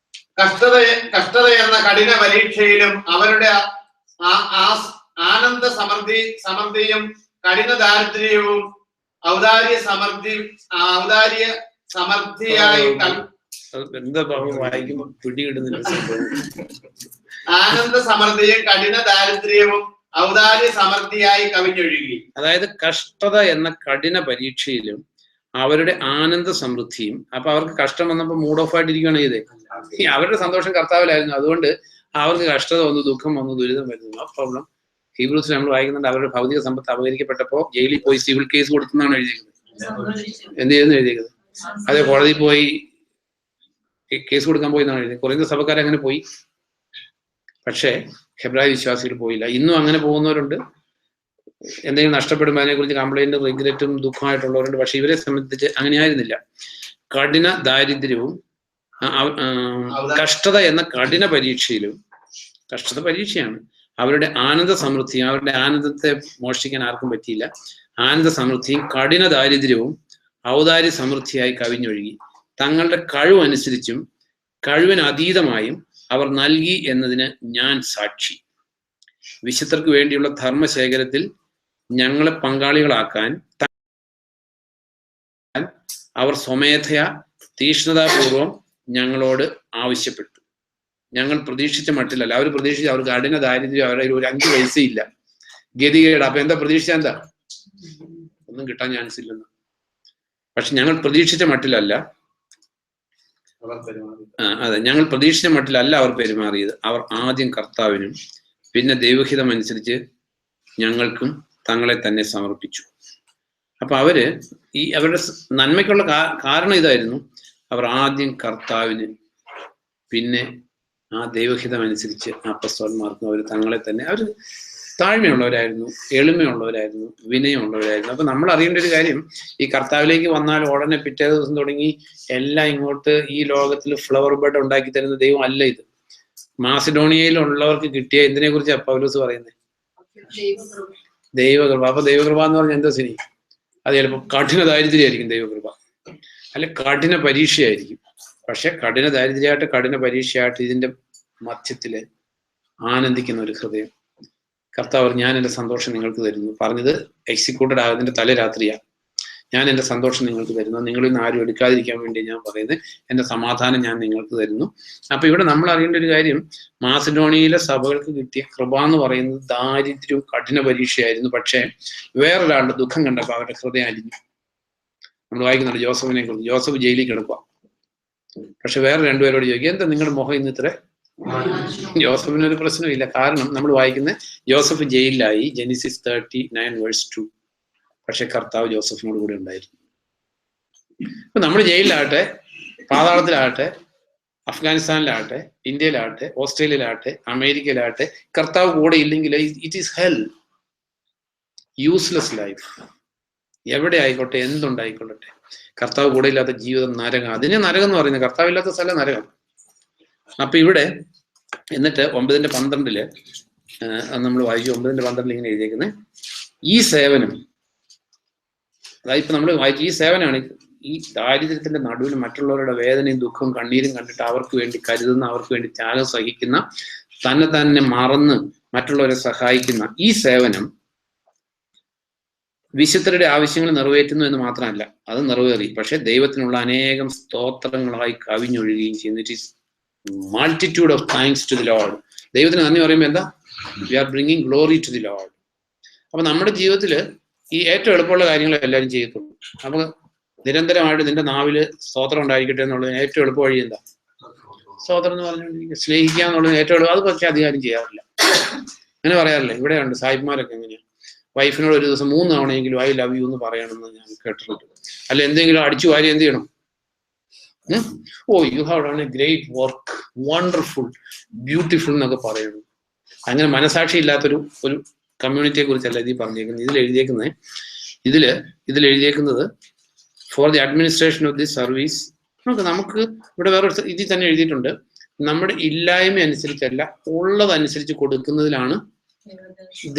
കഷ്ടത എന്ന കഠിന പരീക്ഷയിലും അവരുടെ ആനന്ദ സമൃദ്ധിയും കഠിന ദാരിദ്ര്യവും ഔദാര്യ സമൃദ്ധിയായി എന്താ വായിക്കുമ്പോ പിടികിടുന്നില്ല. ആനന്ദ സമൃദ്ധിയും കഠിന ദാരിദ്ര്യവും ഔദാര്യ സമൃദ്ധിയായി കവിഞ്ഞൊഴുകി. അതായത് കഷ്ടത എന്ന കഠിന പരീക്ഷയിലും അവരുടെ ആനന്ദ സമൃദ്ധിയും. അപ്പൊ അവർക്ക് കഷ്ടം വന്നപ്പോ മൂഡ് ഓഫ് ആയിട്ടിരിക്കുകയാണ് ചെയ്തേ. അവരുടെ സന്തോഷം കർത്താവിലായിരുന്നു. അതുകൊണ്ട് അവർക്ക് കഷ്ടത വന്നു, ദുഃഖം വന്നു, ദുരിതം വരുന്നു. No problem. ഹീബ്രൂസിൽ നമ്മൾ വായിക്കുന്നുണ്ട് അവരുടെ ഭൗതിക സമ്പത്ത് അപഹരിക്കപ്പെട്ടപ്പോ ജയിലിൽ പോയി സിവിൽ കേസ് കൊടുത്തെന്നാണ് എഴുതിയിരിക്കുന്നത്. എന്ത് ചെയ്യുന്നു എഴുതിയിരിക്കുന്നത്? അതെ, കോടതിയിൽ പോയി കേസ് കൊടുക്കാൻ പോയി എന്നാണ് എഴുതിയത്. കുറേ സഭക്കാരങ്ങനെ പോയി. പക്ഷേ ഹെബ്രായ വിശ്വാസികൾ പോയില്ല. ഇന്നും അങ്ങനെ പോകുന്നവരുണ്ട്. എന്തെങ്കിലും നഷ്ടപ്പെടുമ്പോൾ അതിനെക്കുറിച്ച് കംപ്ലൈന്റ് റിഗ്രറ്റും ദുഃഖമായിട്ടുള്ളവരുണ്ട്. പക്ഷെ ഇവരെ സംബന്ധിച്ച് അങ്ങനെയായിരുന്നില്ല. കഠിന ദാരിദ്ര്യവും കഷ്ടത എന്ന കഠിന പരീക്ഷയിലും, കഷ്ടത പരീക്ഷയാണ്, അവരുടെ ആനന്ദ സമൃദ്ധിയും, അവരുടെ ആനന്ദത്തെ മോഷ്ടിക്കാൻ ആർക്കും പറ്റിയില്ല. ആനന്ദ സമൃദ്ധിയും കഠിന ദാരിദ്ര്യവും ഔദാര്യ സമൃദ്ധിയായി കവിഞ്ഞൊഴുകി. തങ്ങളുടെ കഴിവനുസരിച്ചും കഴിവിന് അതീതമായും അവർ നൽകി എന്നതിന് ഞാൻ സാക്ഷി. വിശുദ്ധർക്ക് വേണ്ടിയുള്ള ധർമ്മശേഖരത്തിൽ ഞങ്ങളെ പങ്കാളികളാക്കാൻ അവർ സ്വമേധയാ തീക്ഷ്ണതാപൂർവം ഞങ്ങളോട് ആവശ്യപ്പെട്ടു. ഞങ്ങൾ പ്രതീക്ഷിച്ച മട്ടിലല്ല. അവർ പ്രതീക്ഷിച്ച, അവർക്ക് കഠിന ദാരിദ്ര്യം, അവരുടെ ഒരു 5 പൈസയില്ല, ഗതികേട്. അപ്പൊ എന്താ പ്രതീക്ഷിച്ച? എന്താ? ഒന്നും കിട്ടാൻ ചാൻസ് ഇല്ലെന്ന്. പക്ഷെ ഞങ്ങൾ പ്രതീക്ഷിച്ച മട്ടിലല്ല. അതെ, ഞങ്ങൾ പ്രതീക്ഷിച്ച മട്ടിലല്ല അവർ പെരുമാറിയത്. അവർ ആദ്യം കർത്താവിനും പിന്നെ ദൈവഹിതം അനുസരിച്ച് ഞങ്ങൾക്കും തങ്ങളെ തന്നെ സമർപ്പിച്ചു. അപ്പൊ അവര് അവരുടെ നന്മയ്ക്കുള്ള കാരണം ഇതായിരുന്നു. അവർ ആദ്യം കർത്താവിന് പിന്നെ ആ ദൈവഹിതം അനുസരിച്ച് അപ്പസ്തോലന്മാർക്കും അവർ തങ്ങളെ തന്നെ, അവർ താഴ്മയുള്ളവരായിരുന്നു, എളിമയുള്ളവരായിരുന്നു, വിനയമുള്ളവരായിരുന്നു. അപ്പൊ നമ്മൾ അറിയേണ്ട ഒരു കാര്യം, ഈ കർത്താവിലേക്ക് വന്നാൽ ഉടനെ പിറ്റേ ദിവസം തുടങ്ങി എല്ലാം ഇങ്ങോട്ട് ഈ ലോകത്തിൽ ഫ്ലവർ ബെഡ് ഉണ്ടാക്കി തരുന്ന ദൈവം അല്ല ഇത്. മാസിഡോണിയയിലുള്ളവർക്ക് കിട്ടിയ എന്തിനെ കുറിച്ച് പൗലോസ് പറയുന്നത്? ദൈവകൃപ. അപ്പൊ ദൈവകൃപ എന്ന് പറഞ്ഞാൽ എന്താ ശരി? അത് ചിലപ്പോൾ കഠിന ദാരിദ്ര്യമായിരിക്കും ദൈവകൃപ, അല്ലെ കഠിന പരീക്ഷയായിരിക്കും. പക്ഷെ കഠിന ദാരിദ്ര്യമായിട്ട്, കഠിന പരീക്ഷയായിട്ട് ഇതിന്റെ മധ്യത്തില് ആനന്ദിക്കുന്ന ഒരു ഹൃദയം. കർത്താവ് ഞാൻ എൻ്റെ സന്തോഷം നിങ്ങൾക്ക് തരുന്നു പറഞ്ഞത് എക്സിക്യൂട്ടഡ് ആകുന്നതിന്റെ തലേരാത്രിയാണ്. ഞാൻ എൻ്റെ സന്തോഷം നിങ്ങൾക്ക് തരുന്നു, നിങ്ങളിൽ നിന്ന് ആരും എടുക്കാതിരിക്കാൻ വേണ്ടി ഞാൻ പറയുന്നത്, എൻ്റെ സമാധാനം ഞാൻ നിങ്ങൾക്ക് തരുന്നു. അപ്പൊ ഇവിടെ നമ്മൾ അറിയേണ്ട ഒരു കാര്യം, മാസിഡോണിയയിലെ സഭകൾക്ക് കിട്ടിയ കൃപ എന്ന് പറയുന്നത് ദാരിദ്ര്യവും കഠിന പരീക്ഷയായിരുന്നു. പക്ഷേ വേറൊരാളുടെ ദുഃഖം കണ്ടപ്പോൾ അവരുടെ ഹൃദയം അലിഞ്ഞു. നമ്മൾ വായിക്കുന്നുണ്ട് ജോസഫിനെ കുറിച്ച്. ജോസഫ് ജയിലിൽ കിടക്കുക. പക്ഷെ വേറെ 2 പേരോട് ചോദിക്കുക, എന്താ നിങ്ങളുടെ മുഖം ഇന്ന് ഇത്ര? ജോസഫിനൊരു പ്രശ്നമില്ല. കാരണം നമ്മൾ വായിക്കുന്ന ജോസഫ് ജയിലിലായി, ജെനിസിസ് 39:2. പക്ഷെ കർത്താവ് ജോസഫിനോട് കൂടെ ഉണ്ടായിരുന്നു. ഇപ്പൊ നമ്മൾ ജയിലിലാകട്ടെ, പാതാളത്തിലാകട്ടെ, അഫ്ഗാനിസ്ഥാനിലാകട്ടെ, ഇന്ത്യയിലാകട്ടെ, ഓസ്ട്രേലിയയിലാകട്ടെ, അമേരിക്കയിലാകട്ടെ, കർത്താവ് കൂടെ ഇല്ലെങ്കിൽ it is hell, useless life. എവിടെ ആയിക്കോട്ടെ, എന്തുണ്ടായിക്കൊള്ളട്ടെ, കർത്താവ് കൂടെ ഇല്ലാത്ത ജീവിതം നരകം. അതിനെ നരകം എന്ന് പറയുന്നത്, കർത്താവില്ലാത്ത സ്ഥലം നരകം. അപ്പൊ ഇവിടെ എന്നിട്ട് 9:12 നമ്മൾ വായിച്ചു. 9:12 ഇങ്ങനെ എഴുതിയേക്കുന്നത്, ഈ സേവനം, അതായത് ഇപ്പൊ നമ്മൾ വായിച്ചു, ഈ സേവനമാണ് ഈ ദാരിദ്ര്യത്തിന്റെ നടുവിൽ മറ്റുള്ളവരുടെ വേദനയും ദുഃഖവും കണ്ണീരും കണ്ടിട്ട് അവർക്ക് വേണ്ടി കരുതുന്ന, അവർക്ക് വേണ്ടി ത്യാഗം സഹിക്കുന്ന, തന്നെ മറന്ന് മറ്റുള്ളവരെ സഹായിക്കുന്ന ഈ സേവനം വിശുദ്ധരുടെ ആവശ്യങ്ങൾ നിറവേറ്റുന്നു എന്ന് മാത്രമല്ല, അത് നിറവേറി, പക്ഷെ ദൈവത്തിനുള്ള അനേകം സ്തോത്രങ്ങളായി കവിഞ്ഞൊഴുകുകയും ചെയ്യുന്നു. It is multitude of thanks to the Lord. ദൈവത്തിന് നന്ദി പറയുമ്പോൾ എന്താ? We are bringing glory to the Lord. അപ്പൊ നമ്മുടെ ജീവിതത്തിൽ ഈ ഏറ്റവും എളുപ്പമുള്ള കാര്യങ്ങൾ എല്ലാവരും ചെയ്യത്തുള്ളൂ. അപ്പൊ നിരന്തരമായിട്ട് നിന്റെ നാവില് സ്തോത്രം ഉണ്ടായിരിക്കട്ടെ എന്നുള്ളതിന് ഏറ്റവും എളുപ്പ വഴി എന്താ? സ്തോത്രം എന്ന് പറഞ്ഞുകൊണ്ടിരിക്കുക. സ്നേഹിക്കുക എന്നുള്ളത് ഏറ്റവും എളുപ്പം. അത് പക്ഷെ അധികാരം ചെയ്യാറില്ല. അങ്ങനെ പറയാറില്ല. ഇവിടെയുണ്ട് സാഹിബ്മാരൊക്കെ എങ്ങനെയാണ്, വൈഫിനോട് ഒരു ദിവസം 3 തവണയെങ്കിലും ഐ ലവ് യു എന്ന് പറയണമെന്ന് ഞാൻ കേട്ടിട്ടുണ്ട്. അല്ല എന്തെങ്കിലും അടിച്ചു വാരി എന്ത് ചെയ്യണം? Oh you have done a great work, wonderful, beautiful എന്നൊക്കെ പറയണം. അങ്ങനെ മനസാക്ഷി ഇല്ലാത്തൊരു കമ്മ്യൂണിറ്റിയെ കുറിച്ചല്ല ഇതിൽ പറഞ്ഞേക്കുന്നത്. ഇതിൽ എഴുതിയേക്കുന്നത് for the administration of the service. നമുക്ക് ഇവിടെ വേറെ ഇതിൽ തന്നെ എഴുതിയിട്ടുണ്ട്, നമ്മുടെ ഇല്ലായ്മ അനുസരിച്ചല്ല, ഉള്ളതനുസരിച്ച് കൊടുക്കുന്നതിലാണ്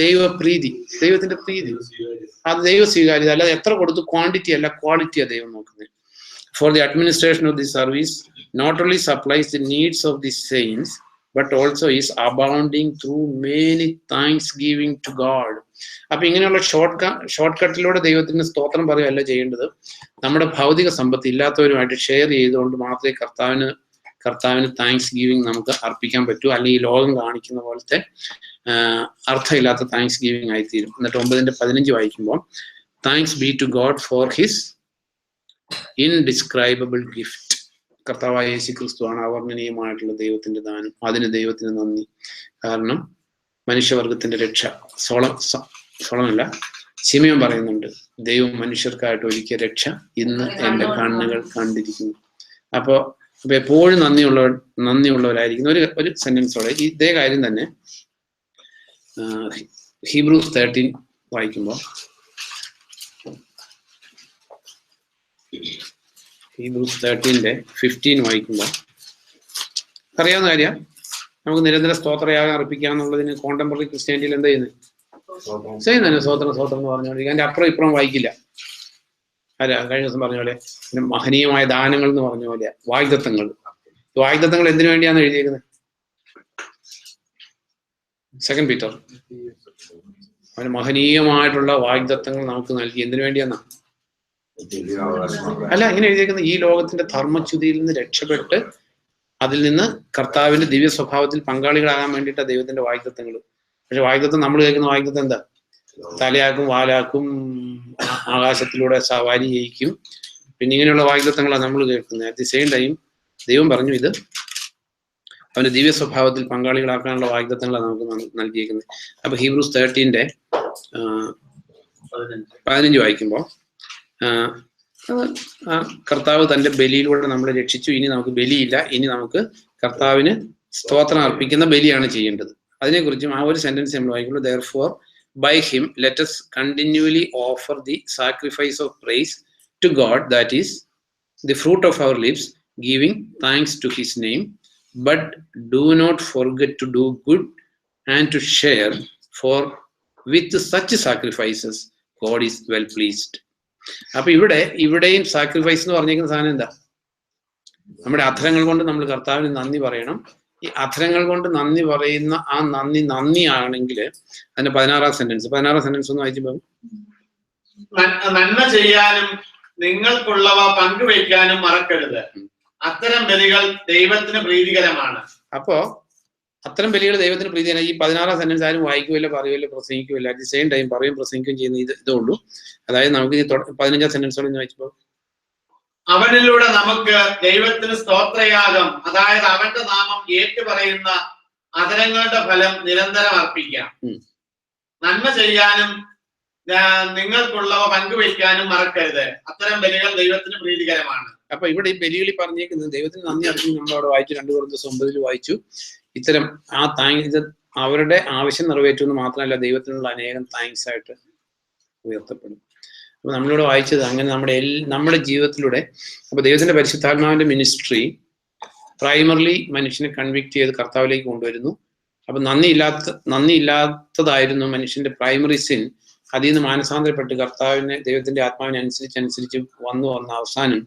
ദൈവപ്രീതി, ദൈവത്തിന്റെ പ്രീതി. അത് ദൈവ സ്വീകാര്യത. അല്ലാതെ എത്ര കൊടുത്തു ക്വാണ്ടിറ്റി അല്ല, ക്വാളിറ്റിയാണ് ദൈവം നോക്കുന്നത്. For the administration of the service not only supplies the needs of the saints but also is abounding through many thanksgiving to God. അപ്പൊ ഇങ്ങനെയുള്ള ഷോർട്ട് കട്ടിലൂടെ ദൈവത്തിന് സ്തോത്രം പറയുകയല്ല ചെയ്യേണ്ടത്. നമ്മുടെ ഭൗതിക സമ്പത്ത് ഇല്ലാത്തവരുമായിട്ട് ഷെയർ ചെയ്തുകൊണ്ട് മാത്രമേ കർത്താവിന് താങ്ക്സ് ഗിവിങ് നമുക്ക് അർപ്പിക്കാൻ പറ്റൂ. അല്ലെങ്കിൽ ലോകം കാണിക്കുന്ന പോലത്തെ അർത്ഥമില്ലാത്ത താങ്ക്സ് ഗിവിങ് ആയിത്തീരും. എന്നിട്ട് 9:15 വായിക്കുമ്പോൾ, thanks be to God for his indescribable gift. കർത്താവായ യേശു ക്രിസ്തുവാണ് അവർണ്ണനീയമായിട്ടുള്ള ദൈവത്തിന്റെ ദാനം. അതിന് ദൈവത്തിന് നന്ദി. കാരണം മനുഷ്യവർഗത്തിന്റെ രക്ഷ. സോളമല്ല, ശിമയോൻ പറയുന്നുണ്ട്, ദൈവം മനുഷ്യർക്കായിട്ട് ഒരുക്കിയ രക്ഷ ഇന്ന് എൻ്റെ കണ്ണുകൾ കണ്ടിരിക്കുന്നു. അപ്പൊ എപ്പോഴും നന്ദിയുള്ളവരായിരിക്കുന്ന ഒരു സെന്റൻസോടെ ഇതേ കാര്യം തന്നെ Hebrews 13 വായിക്കുമ്പോൾ, ഹീബ്രൂസ് 13:15 വായിക്കുമ്പോൾ അറിയാവുന്ന കാര്യം, നമുക്ക് നിരന്തര സ്തോത്രയാഗം അർപ്പിക്കാന്നുള്ളതിന് കോണ്ടംപററി ക്രിസ്ത്യാനിറ്റിയിൽ എന്താ ചെയ്യുന്നത്? ചെയ്യുന്നതന്നെ സ്വോത്രം എന്ന് പറഞ്ഞോളൂ. അതിന്റെ അപ്പുറം ഇപ്പുറം വായിക്കില്ല. അല്ല, കഴിഞ്ഞ ദിവസം പറഞ്ഞ പോലെ പിന്നെ മഹനീയമായ ദാനങ്ങൾ എന്ന് പറഞ്ഞ പോലെ വാഗ്ദത്തങ്ങൾ. വാഗ്ദത്തങ്ങൾ എന്തിനു വേണ്ടിയാന്ന് എഴുതിയിരിക്കുന്നത്? 2 പീറ്റർ. അവന് മഹനീയമായിട്ടുള്ള വാഗ്ദത്തങ്ങൾ നമുക്ക് നൽകി. എന്തിനു വേണ്ടിയാന്നാ? അല്ല, ഇങ്ങനെ എഴുതിയിരിക്കുന്നത് ഈ ലോകത്തിന്റെ ധർമ്മച്യുതിയിൽ നിന്ന് രക്ഷപ്പെട്ട് അതിൽ നിന്ന് കർത്താവിന്റെ ദിവ്യ സ്വഭാവത്തിൽ പങ്കാളികളാകാൻ വേണ്ടിയിട്ടാണ് ദൈവത്തിന്റെ വാഗ്ദത്തങ്ങൾ. പക്ഷെ വാഗ്ദത്തം നമ്മൾ കേൾക്കുന്ന വാഗ്ദത്തം എന്താ? തലയാക്കും, വാലാക്കും, ആകാശത്തിലൂടെ സവാരി ചെയ്യിക്കും, പിന്നെ ഇങ്ങനെയുള്ള വാഗ്ദത്തങ്ങളാണ് നമ്മൾ കേൾക്കുന്നത്. അറ്റ് ദി സെയിം ടൈം ദൈവം പറഞ്ഞു ഇത് അവന്റെ ദിവ്യ സ്വഭാവത്തിൽ പങ്കാളികളാക്കാനുള്ള വാഗ്ദത്തങ്ങളാണ് നമുക്ക് നൽകിയിരിക്കുന്നത്. അപ്പൊ ഹീബ്രൂസ് 13:15 വായിക്കുമ്പോൾ കർത്താവ് തന്റെ ബലിയിലൂടെ നമ്മളെ രക്ഷിച്ചു. ഇനി നമുക്ക് ബലിയില്ല, ഇനി നമുക്ക് കർത്താവിന് സ്തോത്രം അർപ്പിക്കുന്ന ബലിയാണ് ചെയ്യേണ്ടത്. അതിനെക്കുറിച്ചും ആ ഒരു സെന്റൻസ് നമ്മൾ വായിക്കുമ്പോൾ, therefore by him let us continually offer the sacrifice of praise to God, that is the fruit of our lips, giving thanks to his name, but do not forget to do good and to share, for with such sacrifices God is well pleased. അപ്പൊ ഇവിടെയും sacrifice എന്ന് പറഞ്ഞിരിക്കുന്ന സാധനം എന്താ? നമ്മുടെ അധരങ്ങൾ കൊണ്ട് നമ്മൾ കർത്താവിന് നന്ദി പറയണം. ഈ അധരങ്ങൾ കൊണ്ട് നന്ദി പറയുന്ന ആ നന്ദി ആണെങ്കിൽ അതിന്റെ 16ാം സെന്റൻസ് ഒന്ന് വായിച്ചു. നന്മ ചെയ്യാനും നിങ്ങൾക്കുള്ളവ പങ്കുവയ്ക്കാനും മറക്കരുത്, അത്തരം ബലികൾ ദൈവത്തിന് പ്രീതികരമാണ്. അപ്പോ അത്തരം ബലികൾ ദൈവത്തിന് പ്രീതികരമാണ്. ഈ 16ാം സെന്റൻസ് ആരും വായിക്കുമല്ലോ, പറയുമല്ലോ, പ്രസംഗിക്കുമല്ലോ. അറ്റ് ദി സെയിം ടൈം പറയും പ്രസംഗിക്കുകയും ചെയ്യുന്ന ഇതേ ഉള്ളൂ. അതായത് നമുക്ക് 15ാം സെന്റൻസോടെ വായിച്ചപ്പോൾ, അവനിലൂടെ നമുക്ക് ദൈവത്തിന് സ്തോത്രയാഗം, അതായത് അവന്റെ നാമം ഏറ്റുപറയുന്ന അധരങ്ങളുടെ ഫലം നിരന്തരം അർപ്പിക്കാം. നന്മ ചെയ്യാനും നിങ്ങൾക്കുള്ളവ പങ്കുവയ്ക്കാനും മറക്കരുത്, അത്തരം ബലികൾ ദൈവത്തിന് പ്രീതികരമാണ്. അപ്പൊ ഇവിടെ ഈ ബലികളിൽ പറഞ്ഞേക്കുന്നത് ദൈവത്തിന് നന്ദി അർപ്പിക്കും. നമ്മളവിടെ വായിച്ചു, 2 Corinthians 9 വായിച്ചു. ഇത്തരം ഇത് അവരുടെ ആവശ്യം നിറവേറ്റുമെന്ന് മാത്രമല്ല, ദൈവത്തിനുള്ള അനേകം താങ്ക്സ് ആയിട്ട് ഉയർത്തപ്പെടും. അപ്പൊ നമ്മളിവിടെ വായിച്ചത് അങ്ങനെ നമ്മുടെ ജീവിതത്തിലൂടെ. അപ്പൊ ദൈവത്തിന്റെ പരിശുദ്ധാത്മാവിന്റെ മിനിസ്ട്രി പ്രൈമർലി മനുഷ്യനെ കൺവിക്ട് ചെയ്ത് കർത്താവിലേക്ക് കൊണ്ടുവരുന്നു. അപ്പൊ നന്ദിയില്ലാത്തതായിരുന്നു മനുഷ്യന്റെ പ്രൈമറി സിൻ. അതിൽ നിന്ന് മാനസാന്തരപ്പെട്ട് കർത്താവിനെ, ദൈവത്തിന്റെ ആത്മാവിനെ അനുസരിച്ച് വന്നു അവസാനം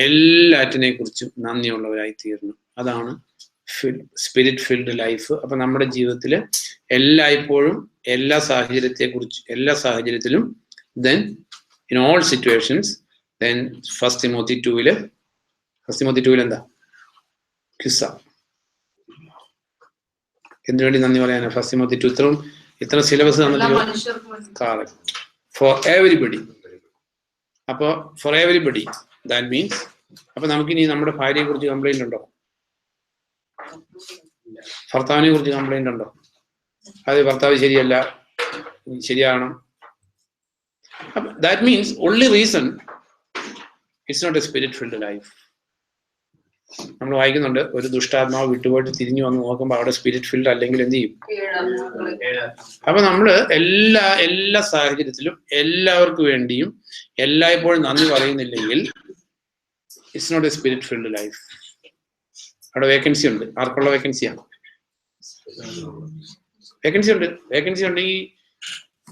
എല്ലാറ്റിനെ കുറിച്ചും നന്ദിയുള്ളവരായി തീർന്നു. അതാണ് സ്പിരിറ്റ് ഫിൽഡ് ലൈഫ്. അപ്പൊ നമ്മുടെ ജീവിതത്തിൽ എല്ലായ്പ്പോഴും എല്ലാ സാഹചര്യത്തിലും then in all situations, then 1 Timothy 2 എന്താ? കിസ്സ. എന്തിനുവേണ്ടി നന്ദി പറയാനാ? 1 Timothy 2 ഇത്ര സിലബസ് തന്നിട്ട് ഫോർ എവരിബഡി. അപ്പൊ ഫോർ എവരിബഡി ദാറ്റ് മീൻസ്, അപ്പൊ നമുക്കിനി നമ്മുടെ ഭാര്യയെ കുറിച്ച് കംപ്ലൈന്റ് ഉണ്ടോ? ഭർത്താവിനെ കുറിച്ച് കംപ്ലൈന്റ് ഉണ്ടോ? അത് ഭർത്താവ് ശരിയല്ല, ശരിയാകണം. That means only reason it's not a spirit-filled life. നമ്മൾ വായിക്കുന്നുണ്ട്, ഒരു ദുഷ്ടാത്മാവ് വിട്ടുപോയിട്ട് തിരിഞ്ഞു വന്ന് നോക്കുമ്പോൾ അവിടെ സ്പിരിറ്റ് ഫിൽഡ് അല്ലെങ്കിൽ എന്ത് ചെയ്യും? അപ്പൊ നമ്മള് എല്ലാ സാഹചര്യത്തിലും എല്ലാവർക്കും വേണ്ടിയും എല്ലായ്പ്പോഴും നന്ദി പറയുന്നില്ലെങ്കിൽ it's not a spirit filled life. അവിടെ വേക്കൻസി ഉണ്ട്. ആർക്കുള്ള വേക്കൻസിയാണ്? വേക്കൻസി ഉണ്ടെങ്കിൽ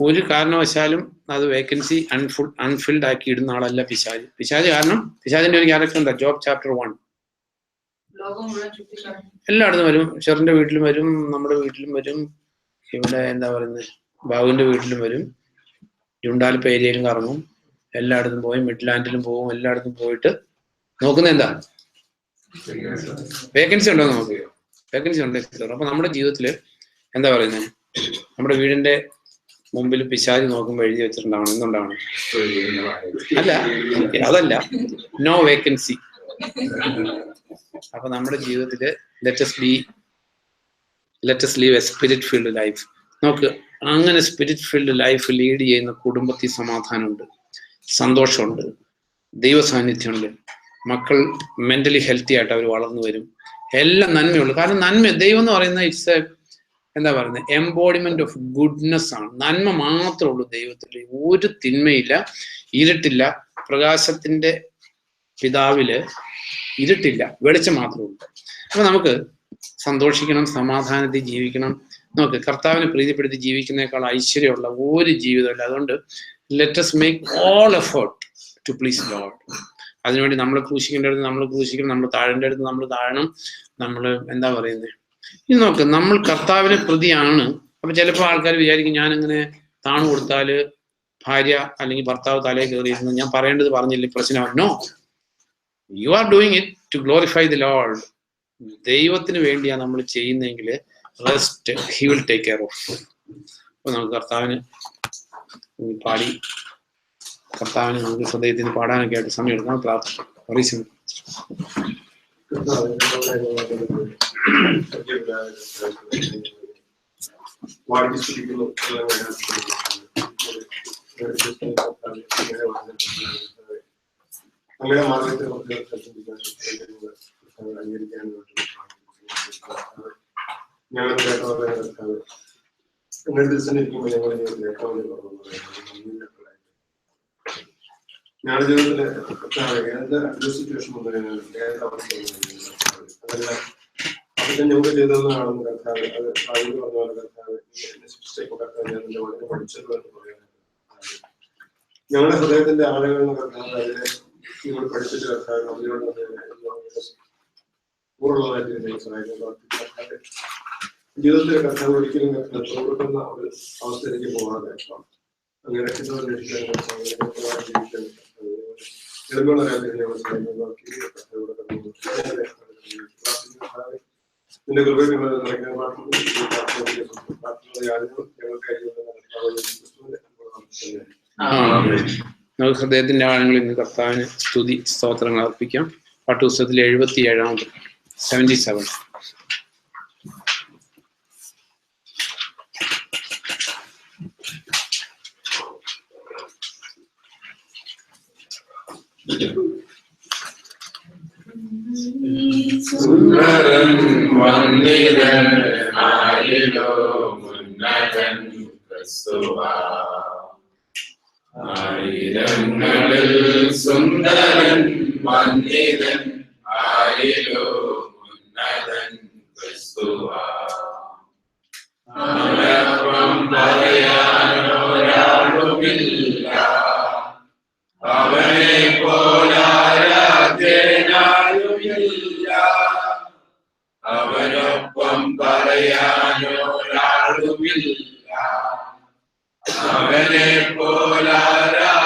ഒരു കാരണവശാലും അത് വേക്കൻസി അൺഫിൽഡ് ആക്കി ഇടുന്ന ആളല്ല പിശാച്. കാരണം പിശാചിന്റെ ഒരു ക്യാരക്ടർ എന്താ? ജോബ് ചാപ്റ്റർ 1 എല്ലായിടത്തും വരും. ഷെറിന്റെ വീട്ടിലും വരും, നമ്മുടെ വീട്ടിലും വരും, ഇവിടെ എന്താ പറയുന്നത് ബാബുവിന്റെ വീട്ടിലും വരും, ജുണ്ടാലിപ്പ ഏരിയയിലും കറങ്ങും, എല്ലായിടത്തും പോയി, മിഡ്ലാൻഡിലും പോകും. എല്ലായിടത്തും പോയിട്ട് നോക്കുന്നത് എന്താ? വേക്കൻസി ഉണ്ടോ? നമുക്ക് വേക്കൻസി ഉണ്ടെങ്കിൽ. അപ്പൊ നമ്മുടെ ജീവിതത്തില് എന്താ പറയുന്നത്, നമ്മുടെ വീടിന്റെ മുമ്പിൽ പിശാച് നോക്കുമ്പോൾ എഴുതി വെച്ചിട്ടുണ്ടാവണം എന്തുണ്ടാവണം? അതല്ല, നോ വേക്കൻസി. അപ്പൊ നമ്മുടെ ജീവിതത്തില് let us live a spirit filled life. നോക്ക്, അങ്ങനെ സ്പിരിറ്റ് ഫിൽഡ് ലൈഫ് ലീഡ് ചെയ്യുന്ന കുടുംബത്തിൽ സമാധാനമുണ്ട്, സന്തോഷമുണ്ട്, ദൈവ സാന്നിധ്യമുണ്ട്, മക്കൾ മെന്റലി ഹെൽത്തി ആയിട്ട് അവർ വളർന്നു വരും, എല്ലാം നന്മയുള്ളൂ. കാരണം ദൈവം എന്ന് പറയുന്ന എന്താ പറയുന്നത്, എംബോഡിമെന്റ് ഓഫ് ഗുഡ്നെസ് ആണ്. നന്മ മാത്രമേ ഉള്ളൂ ദൈവത്തിൽ, ഒരു തിന്മയില്ല, ഇരുട്ടില്ല. പ്രകാശത്തിന്റെ പിതാവില് ഇരുട്ടില്ല, വെളിച്ചം മാത്രമേ ഉള്ളൂ. അപ്പൊ നമുക്ക് സന്തോഷിക്കണം, സമാധാനത്തിൽ ജീവിക്കണം. നമുക്ക് കർത്താവിനെ പ്രീതിപ്പെടുത്തി ജീവിക്കുന്നതിനേക്കാൾ ഐശ്വര്യമുള്ള ഒരു ജീവിതമല്ല. അതുകൊണ്ട് let's make all effort to please Lord. അതിനുവേണ്ടി നമ്മൾ ക്രൂശിക്കേണ്ടടുത്ത് നമ്മൾ ക്രൂശിക്കണം, നമ്മൾ താഴേണ്ട അടുത്ത് നമ്മൾ താഴണം. നമ്മൾ എന്താ പറയുന്നത്, ഇത് നോക്ക്, നമ്മൾ കർത്താവിനെ പ്രതിയാണ്. അപ്പൊ ചിലപ്പോൾ ആൾക്കാർ വിചാരിക്കും ഞാനിങ്ങനെ താണു കൊടുത്താല് ഭാര്യ അല്ലെങ്കിൽ ഭർത്താവ് തലയിൽ കയറിയിരുന്നു, ഞാൻ പറയേണ്ടത് പറഞ്ഞില്ലേ പ്രശ്നമാണ്. No, you are doing it to glorify the Lord. ദൈവത്തിന് വേണ്ടിയാണ് നമ്മൾ ചെയ്യുന്നതെങ്കിൽ rest he will take care of. അപ്പൊ നമുക്ക് കർത്താവിന് പാടി, കർത്താവിന് നമുക്ക് ഹൃദയത്തിന് പാടാനൊക്കെ ആയിട്ട് സമയം എടുക്കാം. പ്രാർത്ഥിക്കാം. അങ്ങനെ മാർഗത്തെ അംഗീകരിക്കാൻ ഞങ്ങൾ കേട്ടവരെ നിങ്ങൾ ദിവസത്തിരിക്കുമ്പോൾ ഞങ്ങളുടെ ജീവിതത്തിൽ ഏറ്റവും വലിയ ഞങ്ങളുടെ ജീവിതത്തിലെ ഏത് അഡ്ജസ്റ്റ് സിറ്റുവേഷൻ വന്നു അതെല്ലാം അതൊക്കെ ഞങ്ങൾക്ക് ചെയ്തെന്ന് കാണുന്ന കർത്താവ്, അത് ആദ്യം പറഞ്ഞ പോലെ കർത്താവ് കർത്താവ് ഞാൻ എന്റെ വളരെ പഠിച്ചത് എന്ന് പറയാൻ ഞങ്ങളുടെ ഹൃദയത്തിന്റെ ആളുകളിൽ നിന്ന് കർത്താവ് അതിനെ നിങ്ങൾ പഠിപ്പിച്ച കർത്താവ് അതിനോട് പൂർണ്ണമായിട്ട് നിങ്ങൾ സഹായിക്കുന്നു. ജീവിതത്തിലെ കർത്താവ് ഒരിക്കലും കർത്താവ് കൊടുക്കുന്ന ഒരു അവസ്ഥയിലേക്ക് പോകാതെ അങ്ങനെ ജീവിക്കാൻ നിന്റെ കൃപയിൽ നമുക്ക് ഹൃദയത്തിന്റെ ആഴങ്ങളിൽ നിന്ന് കർത്താവിന് സ്തുതി സ്തോത്രങ്ങൾ അർപ്പിക്കാം. പാട്ടുപുസ്തകത്തിലെ 77 77. സുന്ദരൻ വന്ദിതൻ ആരിലോ ഉന്നതൻ ക്രിസ്തുവാ, ആയിരങ്ങളിൽ സുന്ദരൻ വന്ദിതൻ ആരിലോ ഉന്നതൻ ക്രിസ്തുവാ, അവനൊപ്പം പറയാനൊരാളുമില്ല, അവനെ പോലാരാധ്യനാരുമില്ല, അവനൊപ്പം പറയാനൊരാളുമില്ല, അവനെ പോലാരാധ്യനാരുമില്ല,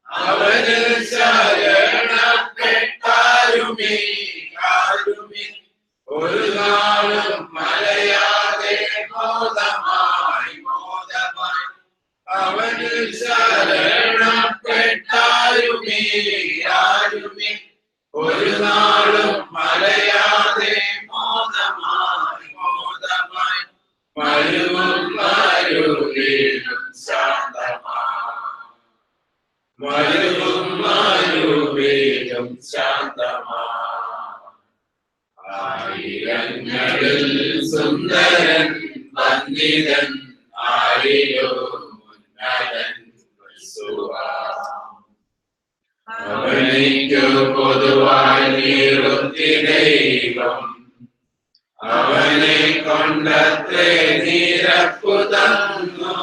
അവന് ശരണപ്പെട്ടാരുമേ ആരുമേ ഒരു നാളും മലയാതെ മോദമായി മോദമായി, അവന് ശരണപ്പെട്ടാരുമേ ആരുമേ ഒരു നാളും മലയാതെ മോദമായി മോദമായി, മരുവും മരുവീടും ശാന്തമായി, മരുവും മരുവീടും ശാന്തമായി, ആയിരങ്ങളിൽ സുന്ദരൻ വന്ദിതൻ ആരിലോ ഉന്നതൻ ക്രിസ്തുവാ, അവനിക്കു പൊതുവായി നിവൃത്തി ദൈവം, അവനെ കൊണ്ടത്രേ നിരപ്പു തന്നു,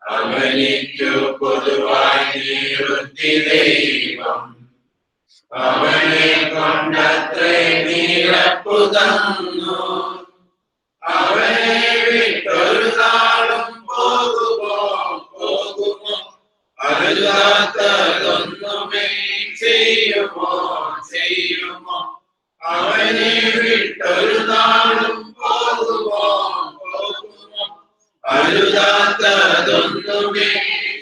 അവനിക്കു പൊതുവായി നിവൃത്തി ദൈവം, അവനെ കൊണ്ടത്രേ നിരപ്പു തന്നു, അവനെ വിട്ടൊരു നാളും പോകുമോ പോകുമോ, അരുതാത്തതൊന്നുമേ ചെയ്യുമോ ചെയ്യുമോ, അവനെ വിട്ടൊരു നാളും പോകുമോ പോകുമോ, അരുതാത്തതൊന്നുമേ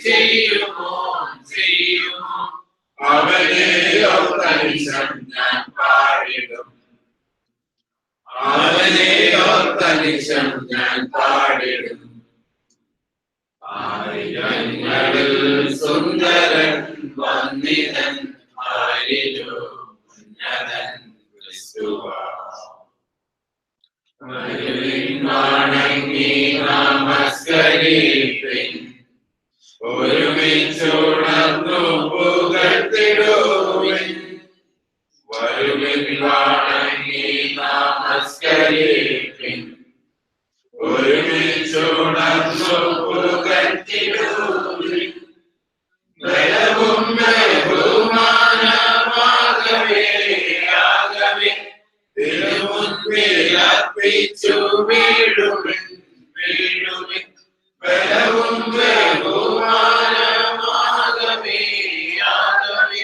ചെയ്യുമോ ചെയ്യുമോ, അവനെയോ തനിശം ഞാൻ പാടിടും, അവനെയോ തനിശം ഞാൻ പാടിടും, ആയിരങ്ങളിൽ സുന്ദരൻ വന്ദിതൻ ആരിലോ ഉന്നതൻ ക്രിസ്തുവാ. വണങ്ങി നമസ്കരിപ്പിൻ, ഒരുമിച്ചുണർന്നു പുകഴ്ത്തിടുവിൻ. വരുവിൻ വണങ്ങി നമസ്കരിപ്പിൻ, ഒരുമിച്ചുണർന്നു പുകഴ്ത്തിടുവിൻ. ബലവും ബഹുമാനമാകവേ ആകവേ തിരുമുൻപിൽ അർപ്പിച്ചു വീഴുവിൻ വീഴുവിൻ. ബലവും ബഹുമാനമാകവേ ആകവേ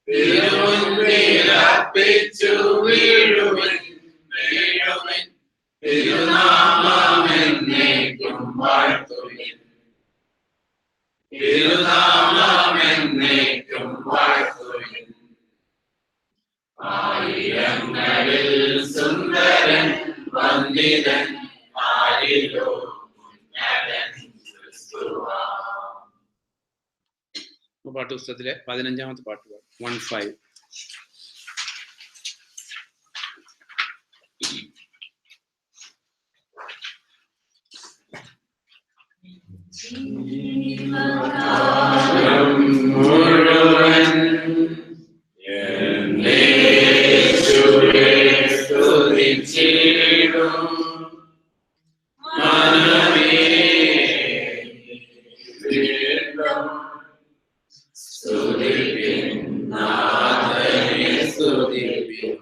തിരുമുൻപിൽ അർപ്പിച്ചു വീഴുവിൻ വീഴുവിൻ. തിരുനാമമെന്നേക്കും വാഴ്ത്തുവിൻ, തിരുനാമമെന്നേക്കും വാഴ്ത്തുവിൻ. ആയിരങ്ങളിൽ സുന്ദരൻ വന്ദിതൻ ആരിലോ ഉന്നതൻ ക്രിസ്തുവാം. പാട്ടുപുസ്തകത്തിലെ 15ാമത്തെ പാട്ട് 15. മുഴുവൻ യേശുവേ സ്തുതിച്ചിടും മനമേ വീണ്ടും സ്തുതിപ്പിൻ നാഥനെ സ്തുതിപ്പിൻ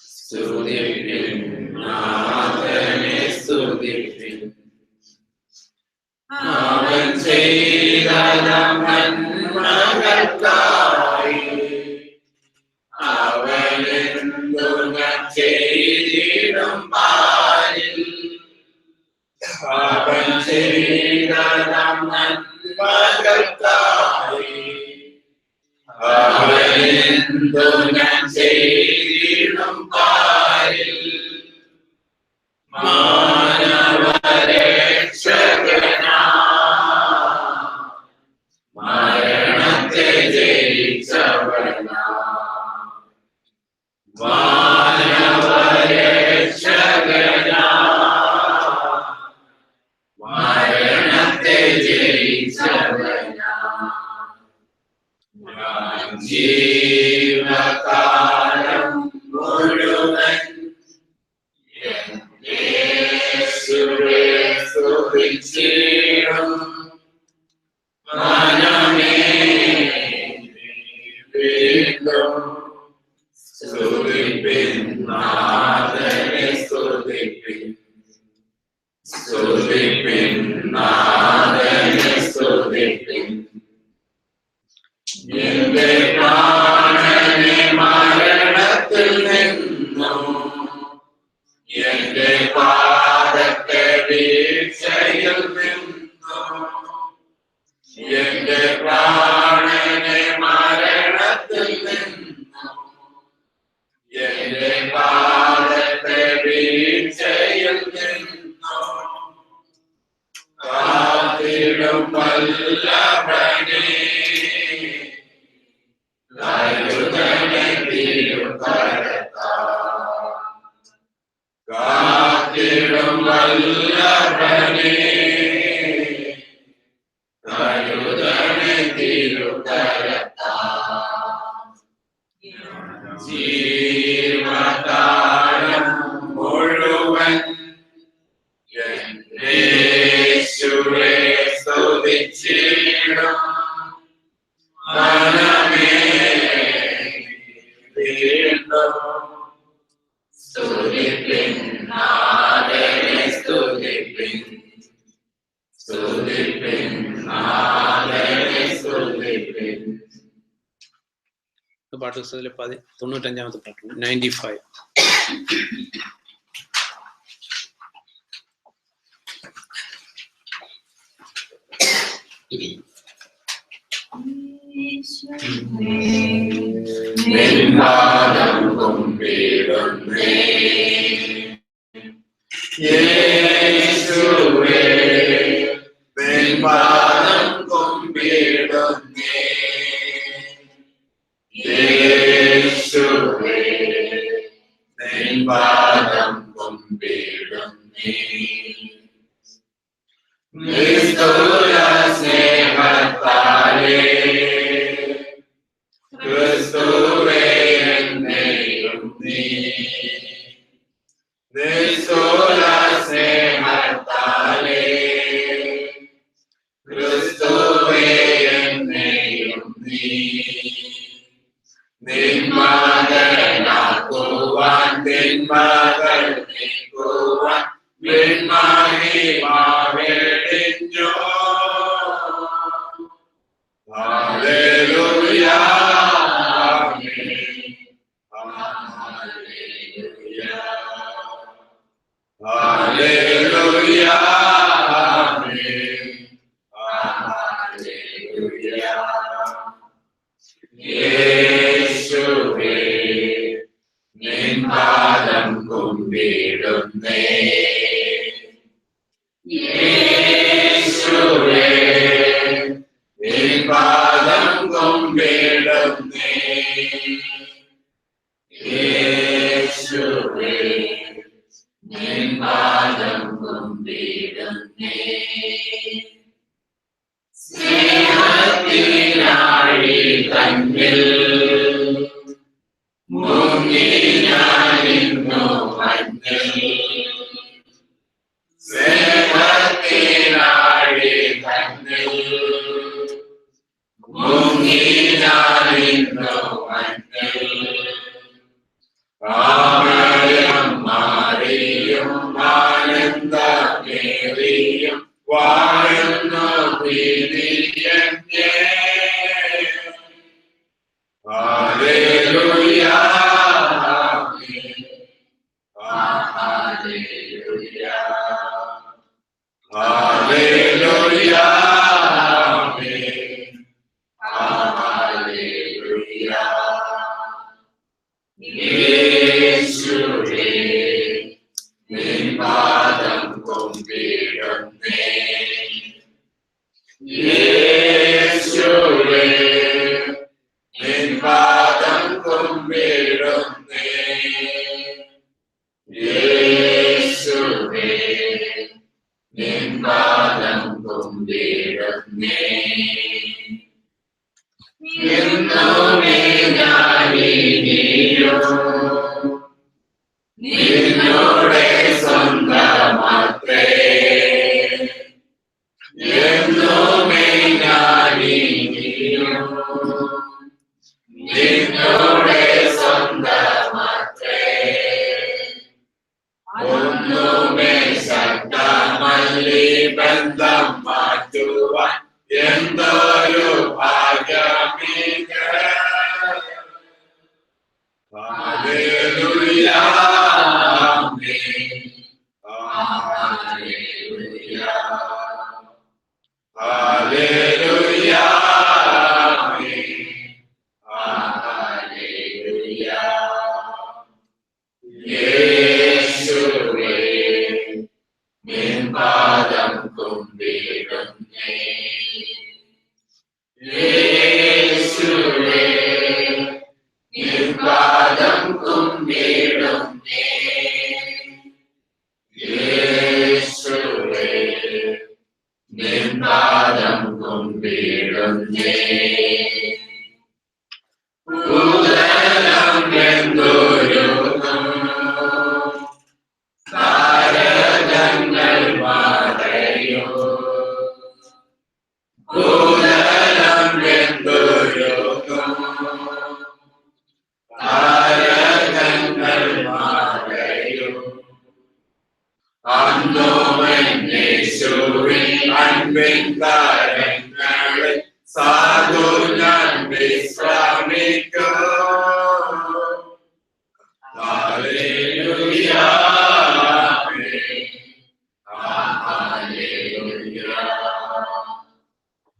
സ്തുതിപ്പിൻ നാഥനെ സ്തുതിപ്പിൻ. അവൻ ചെയ്ത നന്മകൾക്കായി അവനെന്തു ഞാൻ ചെയ്തിടും പാരിൽ. അവൻ ചെയ്ത നന്മകൾക്കായി അവനെന്തു ഞാൻ ചെയ്തിടും പാരിൽ. മാനവരക്ഷകനാ മരണത്തെ ജയിച്ചവനാ. മാനവരക്ഷകനാ മരണത്തെ ജയിച്ചവനാ. ജീവകാലം മുഴുവൻ യേശുവേ സ്തുതിച്ചിടും മനമേ വീണ്ടും സ്തുതിപ്പിൻ നാഥനെ സ്തുതിപ്പിൻ സ്തുതിപ്പിൻ നാഥനെ സ്തുതിപ്പിൻ. എന്റെ പ്രാണനെ മരണത്തിൽ നിന്നും എന്റെ പാദത്തെ വീഴ്ചയിൽ നിന്നും എന്റെ പ്രാണനെ മരണത്തിൽ നിന്നും എന്റെ പാദത്തെ വീഴ്ചയിൽ നിന്നും കാത്തിടും വല്ലഭനെ കരുതണേ തിരുകരത്താൽ. കാത്തിടും വല്ലഭനെ കരുതണേ തിരുകരത്താൽ. ജീവകാലം മുഴുവൻ യേശുവേ സ്തുതിച്ചിടും മനമേ വീണ്ടും സ്തുതിപ്പിൻ നാഥനെ സ്തുതിപ്പിൻ സ്തുതിപ്പിൻ നാഥനെ സ്തുതിപ്പിൻ. പാട്ടുപുസ്തകത്തിലെ 95ാമത്തെ പാട്ട് 95. നിൻപാദം കുമ്പിടുന്നേ യേശുവേ, നിൻപാദം കുമ്പിടുന്നേ യേശുവേ, നിൻപാദം കുമ്പിടുന്നേ. നിസ്തുല സ്നേഹത്താലേ ക്രിസ്തുവേ എന്നെയും നീ. നിസ്തുല സ്നേഹത്താലേ ക്രിസ്തുവേ എന്നെയും നീ. നിന്മകനാക്കുവാൻ തിന്മകൾ നീക്കുവാൻ വിൺമഹിമാവെടിഞ്ഞു. ഹല്ലേലൂയ ആമേൻ. ഹല്ലേലൂയ ഹല്ലേലൂയ ആമേൻ. ഹല്ലേലൂയ. യേശുവേ നിൻ പാദം കുമ്പിടുന്നേ. യേശുവേ നിൻ പാദം കുമ്പിടുന്നേ. യേശുവേ നിൻ പാദം കുമ്പിടുന്നേ. സ്നേഹത്തിനാഴി തന്നിൽ മുങ്ങി ഞാനിന്നു മഞ്ഞിൽ. സ്നേഹത്തിനാഴി തന്നിൽ മുങ്ങി ഞാനിന്നു മഞ്ഞിൽ. ആമയം മാറിയും ആനന്ദമേറിയും വാഴുന്നു പ്രീതിയേ. ഹല്ലേലൂയ ആമേൻ. ഹല്ലേലൂയ ഹല്ലേലൂയ ആമേൻ. ഹല്ലേലൂയ. യേശുവേ നിൻ പാദം കുമ്പിടുന്നേ. യേശുവേ നിൻ പാദം കുമ്പിടുന്നേ. യേശുവേ നിൻ പാദം കുമ്പിടുന്നേ. എന്നുമേ ഞാനിനിയോ നിന്നോടെ സ്വന്തമാത്രേ. എന്നുമേ ഞാനിനിയോ നിന്നോടെ സ്വന്തമാത്രേ. ഒന്നുമേ ശക്തമല്ലി ബന്ധം മാറ്റുവാൻ എന്തൊരു ഭാഗ്യമിത്. ഹല്ലേലൂയ ആമേൻ. ഹല്ലേലൂയ ഹല്ലേലൂയ ആമേൻ. ഹല്ലേലൂയ. യേശുവേ നിൻ പാദം കുമ്പിടുന്നേ. യേശുവേ നിൻ പാദം കുമ്പിടുന്നേ. യേശുവേ നിൻ പാദം കുമ്പിടുന്നേ. ഉദരം എന്തൊരുങ്ങും താരകങ്ങൾ മാറയോ. ഉദരം എന്തൊരുങ്ങും താരകങ്ങൾ മാറയോ. അന്നോമന്നേശുവിൻ അൻപിൻ താരങ്ങളിൽ സാധു ഞാൻ വിശ്രമിക്കും. ഹല്ലേലൂയ ആമേൻ. ഹല്ലേലൂയ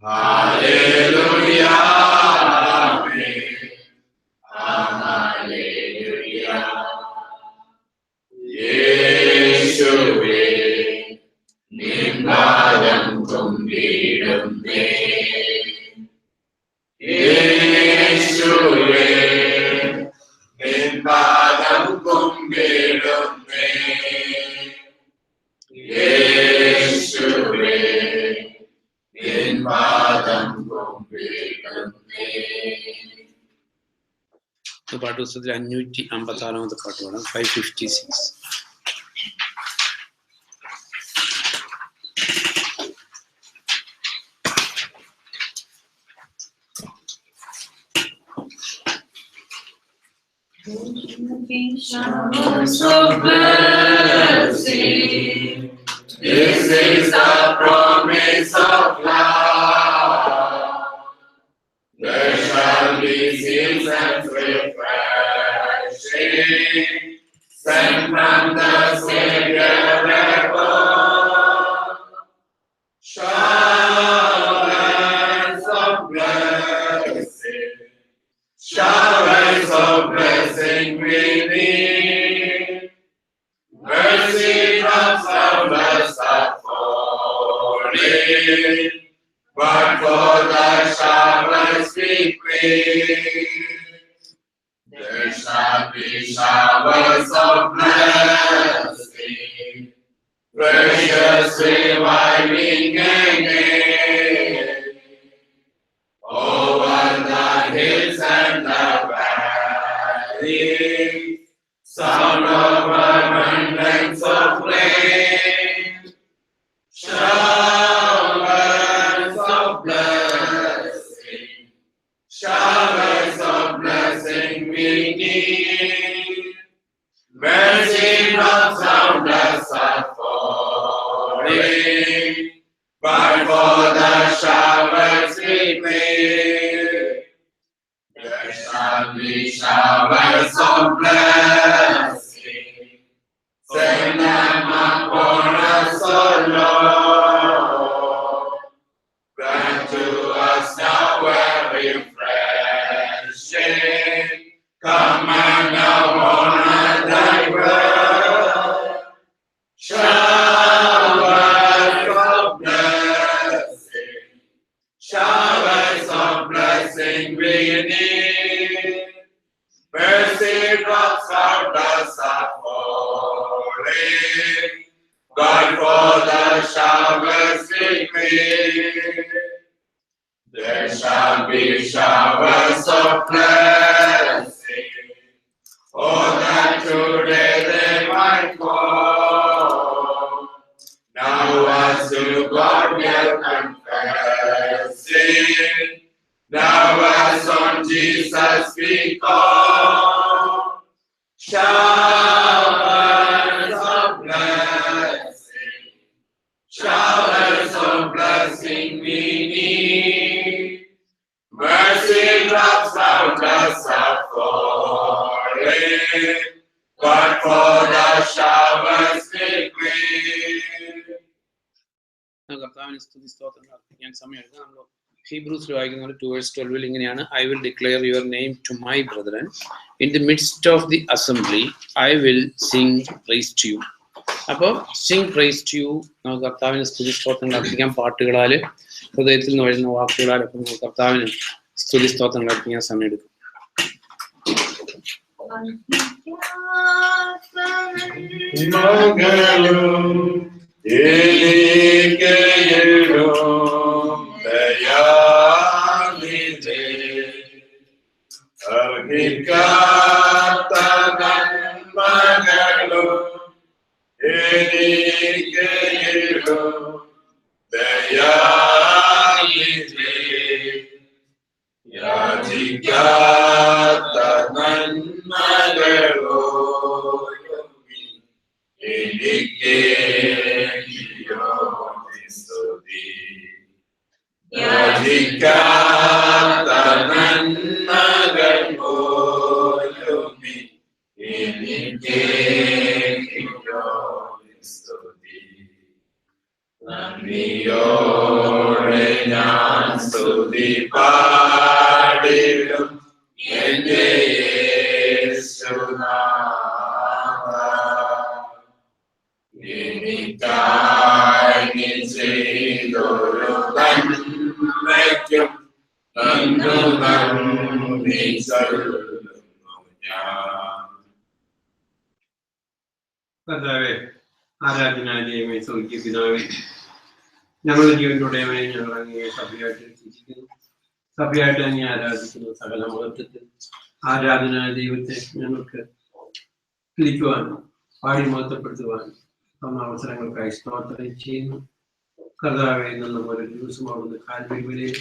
ഹല്ലേലൂയ ആമേൻ. ഹല്ലേലൂയ. യേശുവേ നിൻ പാദം കുമ്പിടുന്നേ. യേശുവേ നിൻ പാദം കുമ്പിടുന്നേ. പാട്ടുപുസ്തകത്തിൽ 556 പാട്ട് പാടാം. 556. Showers of blessing, this is the promise of love. There shall be seasons refreshing, sent from the Savior above. Showers of blessing, showers of blessing we need. Mercy drops from the sun falling, but for the showers we pray. There shall be showers of blessing, precious reviving again. Over the hills and the valleys, sound of abundance of rain. Showers of blessing, showers of blessing we need. Mercy drops from the sun falling, but for the showers we pray. There shall be showers of blessing, send them upon us, O Lord. Grant to us now every refreshing, come and now honor thy word. Showers of blessing, showers of blessing we need. Mercy drops out the sun falling, God for the showers we pray. There shall be showers of blessing, oh that today they might fall. Now as to God we are confessing, now as on Jesus we call. Showers of blessing, showers of blessing we need. Mercy drops out us are falling, but for the showers we pray. കർത്താവിനെ സ്തുതി സ്തോത്രം അർപ്പിക്കാൻ സമയമെടുക്കാം. നമ്മൾ ഹീബ്രൂസിൽ വായിക്കുന്നത് 2:12 ഇങ്ങനെയാണ്: I will declare your name to my brethren. In the midst of the assembly, I will sing praise to you. അപ്പോൾ Singh price to you, നമുക്ക് കർത്താവിന് സ്തുതി സ്തോത്രങ്ങൾ അർപ്പിക്കാൻ പാട്ടുകളാൽ, ഹൃദയത്തിൽ നിന്ന് വരുന്ന വാക്കുകളാലൊക്കെ നമുക്ക് കർത്താവിന് സ്തുതി സ്തോത്രങ്ങൾ അർപ്പിക്കാൻ സമയമെടുക്കും. കർത്താവേ, ആരാധനായ ദൈവമേ, സ്വർഗീയ പിതാവേ, ഞങ്ങളുടെ ജീവനിലൂടെ ഞങ്ങൾ അങ്ങേ സഭയായിട്ട് രക്ഷിക്കുന്നു, സഭയായിട്ട് അങ്ങേ ആരാധിക്കുന്നു. സകല മഹത്വത്തിൽ ആരാധനായ ദൈവത്തെ ഞങ്ങൾക്ക് തിരിക്കുവാനും പാടി മഹത്വപ്പെടുത്തുവാനും തന്ന അവസരങ്ങൾക്കായി സ്തോത്രം ചെയ്യുന്നു. കർത്താവെ, എന്ന പോലെ ദിവസം അവിടുന്ന് കാൽവരിയിൽ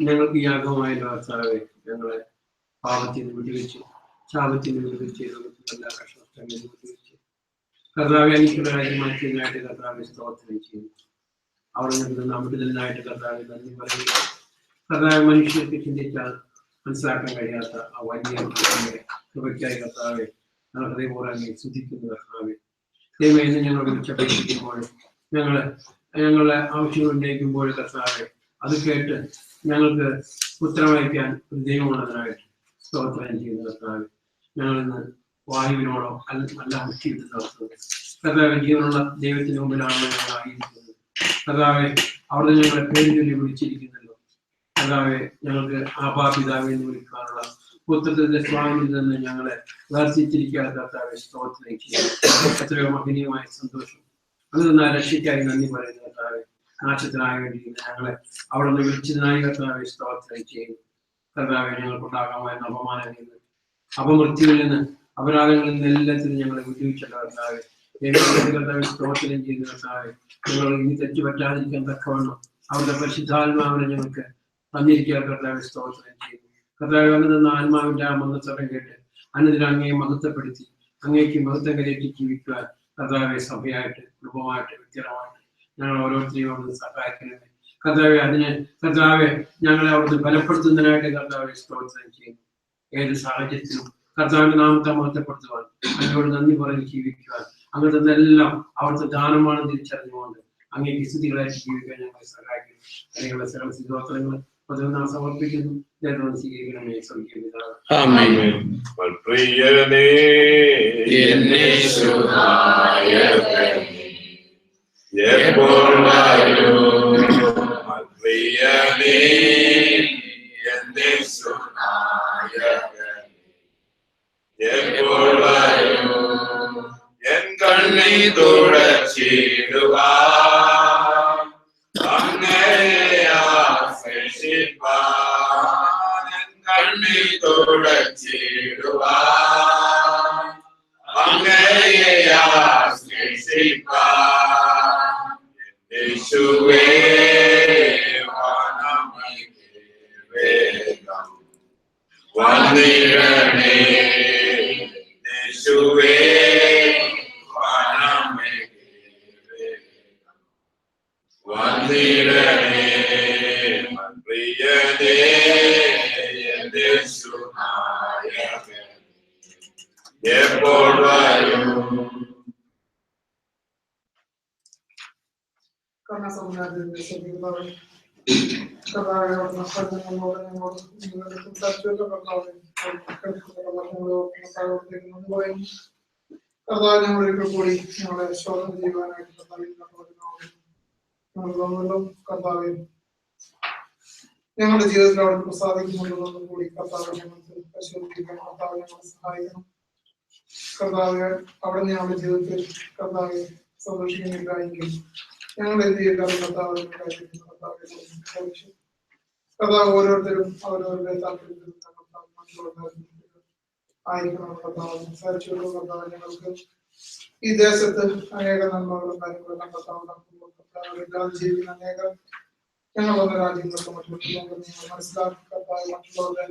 ഞങ്ങൾക്ക് യാഗമായ കർത്താവെ, ഞങ്ങളെ പാപത്തിന് വിടുവിച്ച് ശാപത്തിന് വിടുവിച്ച് എല്ലാ കഷ്ടങ്ങളും വിടുവിച്ച് കർത്താവെ എനിക്കുള്ള രാജ്യമാക്കിയതിനായിട്ട് കർത്താവെ സ്തോത്രം ചെയ്യുന്നു. അവിടെ നിന്ന് അവിടുതലിനായിട്ട് കർത്താവെ നന്ദി പറയുക. കർത്താവെ, മനുഷ്യർക്ക് ചിന്തിച്ചാൽ മനസ്സിലാക്കാൻ കഴിയാത്ത ആ വലിയ കൃപയ്ക്കായി കർത്താവെ ഞങ്ങൾ ഹൃദയപൂർവ്വം സ്തുതിക്കുന്നു. കർത്താവെ ദൈവമേ, ഇന്ന് ഞങ്ങൾ വിളിച്ചപേക്ഷിക്കുമ്പോൾ ഞങ്ങളുടെ ആവശ്യങ്ങൾ ഉന്നയിക്കുമ്പോൾ കർത്താവെ അത് കേട്ട് ഞങ്ങൾക്ക് ഉത്തരവഹിക്കാൻ ഒരു ദൈവമുള്ളതിനായിട്ട് സ്തോത്രം ചെയ്യുന്ന കർത്താവെ, ഞങ്ങളിന്ന് വായുവിനോടോ അല്ല മുഖ്യത്തിൽ നടത്തുന്നത് കർത്താവെ, ജീവനുള്ള ദൈവത്തിന് മുമ്പിലാണ് ഞങ്ങൾ ആയിരിക്കുന്നത്. കർത്താവെ, അവിടെ ഞങ്ങളെ പേര് ചൊല്ലി വിളിച്ചിരിക്കുന്നല്ലോ. കർത്താവെ, ഞങ്ങൾക്ക് ആപാപിതാവെ എന്ന് വിളിക്കാനുള്ള പുത്രത്തിന്റെ സ്വാമിയിൽ നിന്ന് ഞങ്ങളെ വേർതിരിച്ചിരിക്കാതെ കർത്താവെ സ്തോത്രം ചെയ്യുന്നു. എത്രയോ മഹനീയമായ സന്തോഷം. അത് നിന്ന് രക്ഷയ്ക്കായി നന്ദി പറയുന്ന കർത്താവെ, നാശത്തിനായി വേണ്ടിയിരിക്കുന്ന ഞങ്ങളെ അവിടെ നിന്ന് വിളിച്ചതിനായി കർത്താവെ സ്തോത്രം ചെയ്യുന്നു. കർത്താവെ, ഞങ്ങൾക്കുണ്ടാകാമായിരുന്ന അപമാനങ്ങളിൽ നിന്ന്, അപമൃത്യുവിൽ നിന്ന്, അപരാധങ്ങളിൽ നിന്ന് എല്ലാത്തിനും ഞങ്ങളെ വിടുവിച്ചല്ലോ കർത്താവെ. കർത്താവെ സ്തോത്രം ചെയ്യുന്ന കർത്താവെ, ഞങ്ങൾ ഇനി തെറ്റുപറ്റാതിരിക്കാൻ തക്കവണ്ണം അവരുടെ പരിശുദ്ധാത്മാവിനെ ഞങ്ങൾക്ക് തന്നിരിക്കുക കർത്താവെ സ്തോത്രം ചെയ്യുന്നു. കർത്താവെ, വന്നു നിന്ന ആത്മാവിന്റെ ആ മഹത്വം കേട്ട് അന്നതിനെ അങ്ങയെ മഹത്വപ്പെടുത്തി അങ്ങേക്ക് മഹത്വം കരേറ്റി ജീവിക്കുവാൻ കർത്താവെ സഭയായിട്ട്, കുടുംബമായിട്ട്, വ്യക്തിപരമായിട്ട് ഞങ്ങൾ ഓരോരുത്തരെയും അവിടുന്ന് സഹായിക്കണമേ കർത്താവെ. അതിന് കർത്താവെ ഞങ്ങളെ അവിടുന്ന് ബലപ്പെടുത്തുന്നതിനായിട്ട് കർത്താവെ സ്തോത്രം ചെയ്യുന്നു. ഏത് സാഹചര്യത്തിലും കർത്താവിന്റെ നാമത്തെ മഹത്വപ്പെടുത്തുവാൻ, അങ്ങയോട് നന്ദി പറഞ്ഞ് ജീവിക്കുവാൻ, അങ്ങോട്ട് നിന്നെല്ലാം അവിടുത്തെ ദാനമാണ് തിരിച്ചറിഞ്ഞുകൊണ്ട് അങ്ങേക്ക് സ്ഥിതികളായിട്ട് ജീവിക്കാൻ ഞങ്ങളെ സഹായിക്കുന്നു. അങ്ങനെയുള്ള സകല സ്തോത്രങ്ങൾ നാം സമർപ്പിക്കുന്നു. ദൈവം സ്വീകരിക്കണമേ. പ്രിയനേ എപ്പോൾ വരൂ, പ്രിയനേ എപ്പോൾ വരൂ, എൻ കണ്ണി തുടച്ചിടുവാൻ അങ്ങയെ ആശ്രയിപ്പാൻ, എൻ കണ്ണി തുടച്ചിടുവാൻ അങ്ങയെ ആശ്രയിപ്പാൻ, യേശുവേ വേഗം വന്നിടണേ, യേശുവേ വന്നിടണേ, പ്രിയനേ എപ്പോൾ വരും. ഞങ്ങളൊരിക്കൽ കൂടി ഞങ്ങളെ ശോധന ചെയ്യുവാനായിട്ട് കർത്താവെ ഞങ്ങളുടെ ജീവിതത്തിൽ അവിടെ പ്രസാദിക്കുന്നുണ്ടെന്നും കൂടി കർത്താവ് ഞങ്ങൾക്ക് പരിശോധിക്കാൻ കർത്താവ് ഞങ്ങളെ സഹായിക്കണം. കർത്താവ് അവിടെ ഞങ്ങളുടെ ജീവിതത്തിൽ കർത്താവെ സന്തോഷിക്കുന്നില്ലെങ്കിൽ ഞങ്ങളുടെ എന്ത് ചെയ്താലും കർത്താവ് ഓരോരുത്തരും അവരവരുടെ താല്പര്യത്തിൽ ആയിരിക്കണം. കർത്താവ് സംസാരിച്ചുള്ളൂ. കർത്താവ് ഞങ്ങൾക്ക് ഈ ദേശത്ത് അനേക നന്മകളും കാര്യങ്ങളെല്ലാം കർത്താവ് ജീവിക്കുന്ന അനേകം ഞങ്ങൾ വന്ന രാജ്യങ്ങൾക്ക് മറ്റുള്ള മനസ്സിലാക്കി കർത്താവ് മറ്റുള്ളവരുടെ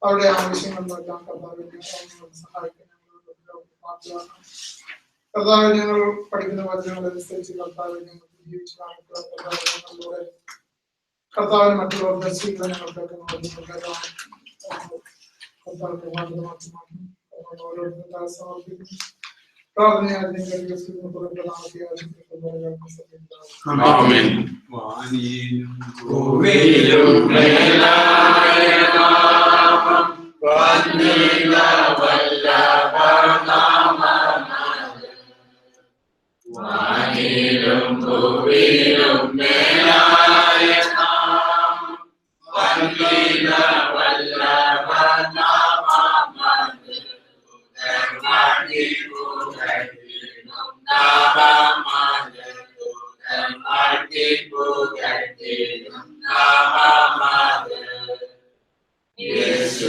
അവരുടെ ആവശ്യങ്ങളിലെല്ലാം കർത്താവിനെ സഹായിക്കാൻ കർത്താവ് ഞങ്ങൾ പഠിക്കുന്ന വചനങ്ങളനുസരിച്ച് കർത്താവ് ഞങ്ങൾക്ക് ജീവിച്ചാണ് കർത്താവിന് മറ്റുള്ളവർ ദർശിക്കാൻ ഞങ്ങൾക്ക് ഓരോരുത്തരും സമർപ്പിക്കുന്നു. Yes,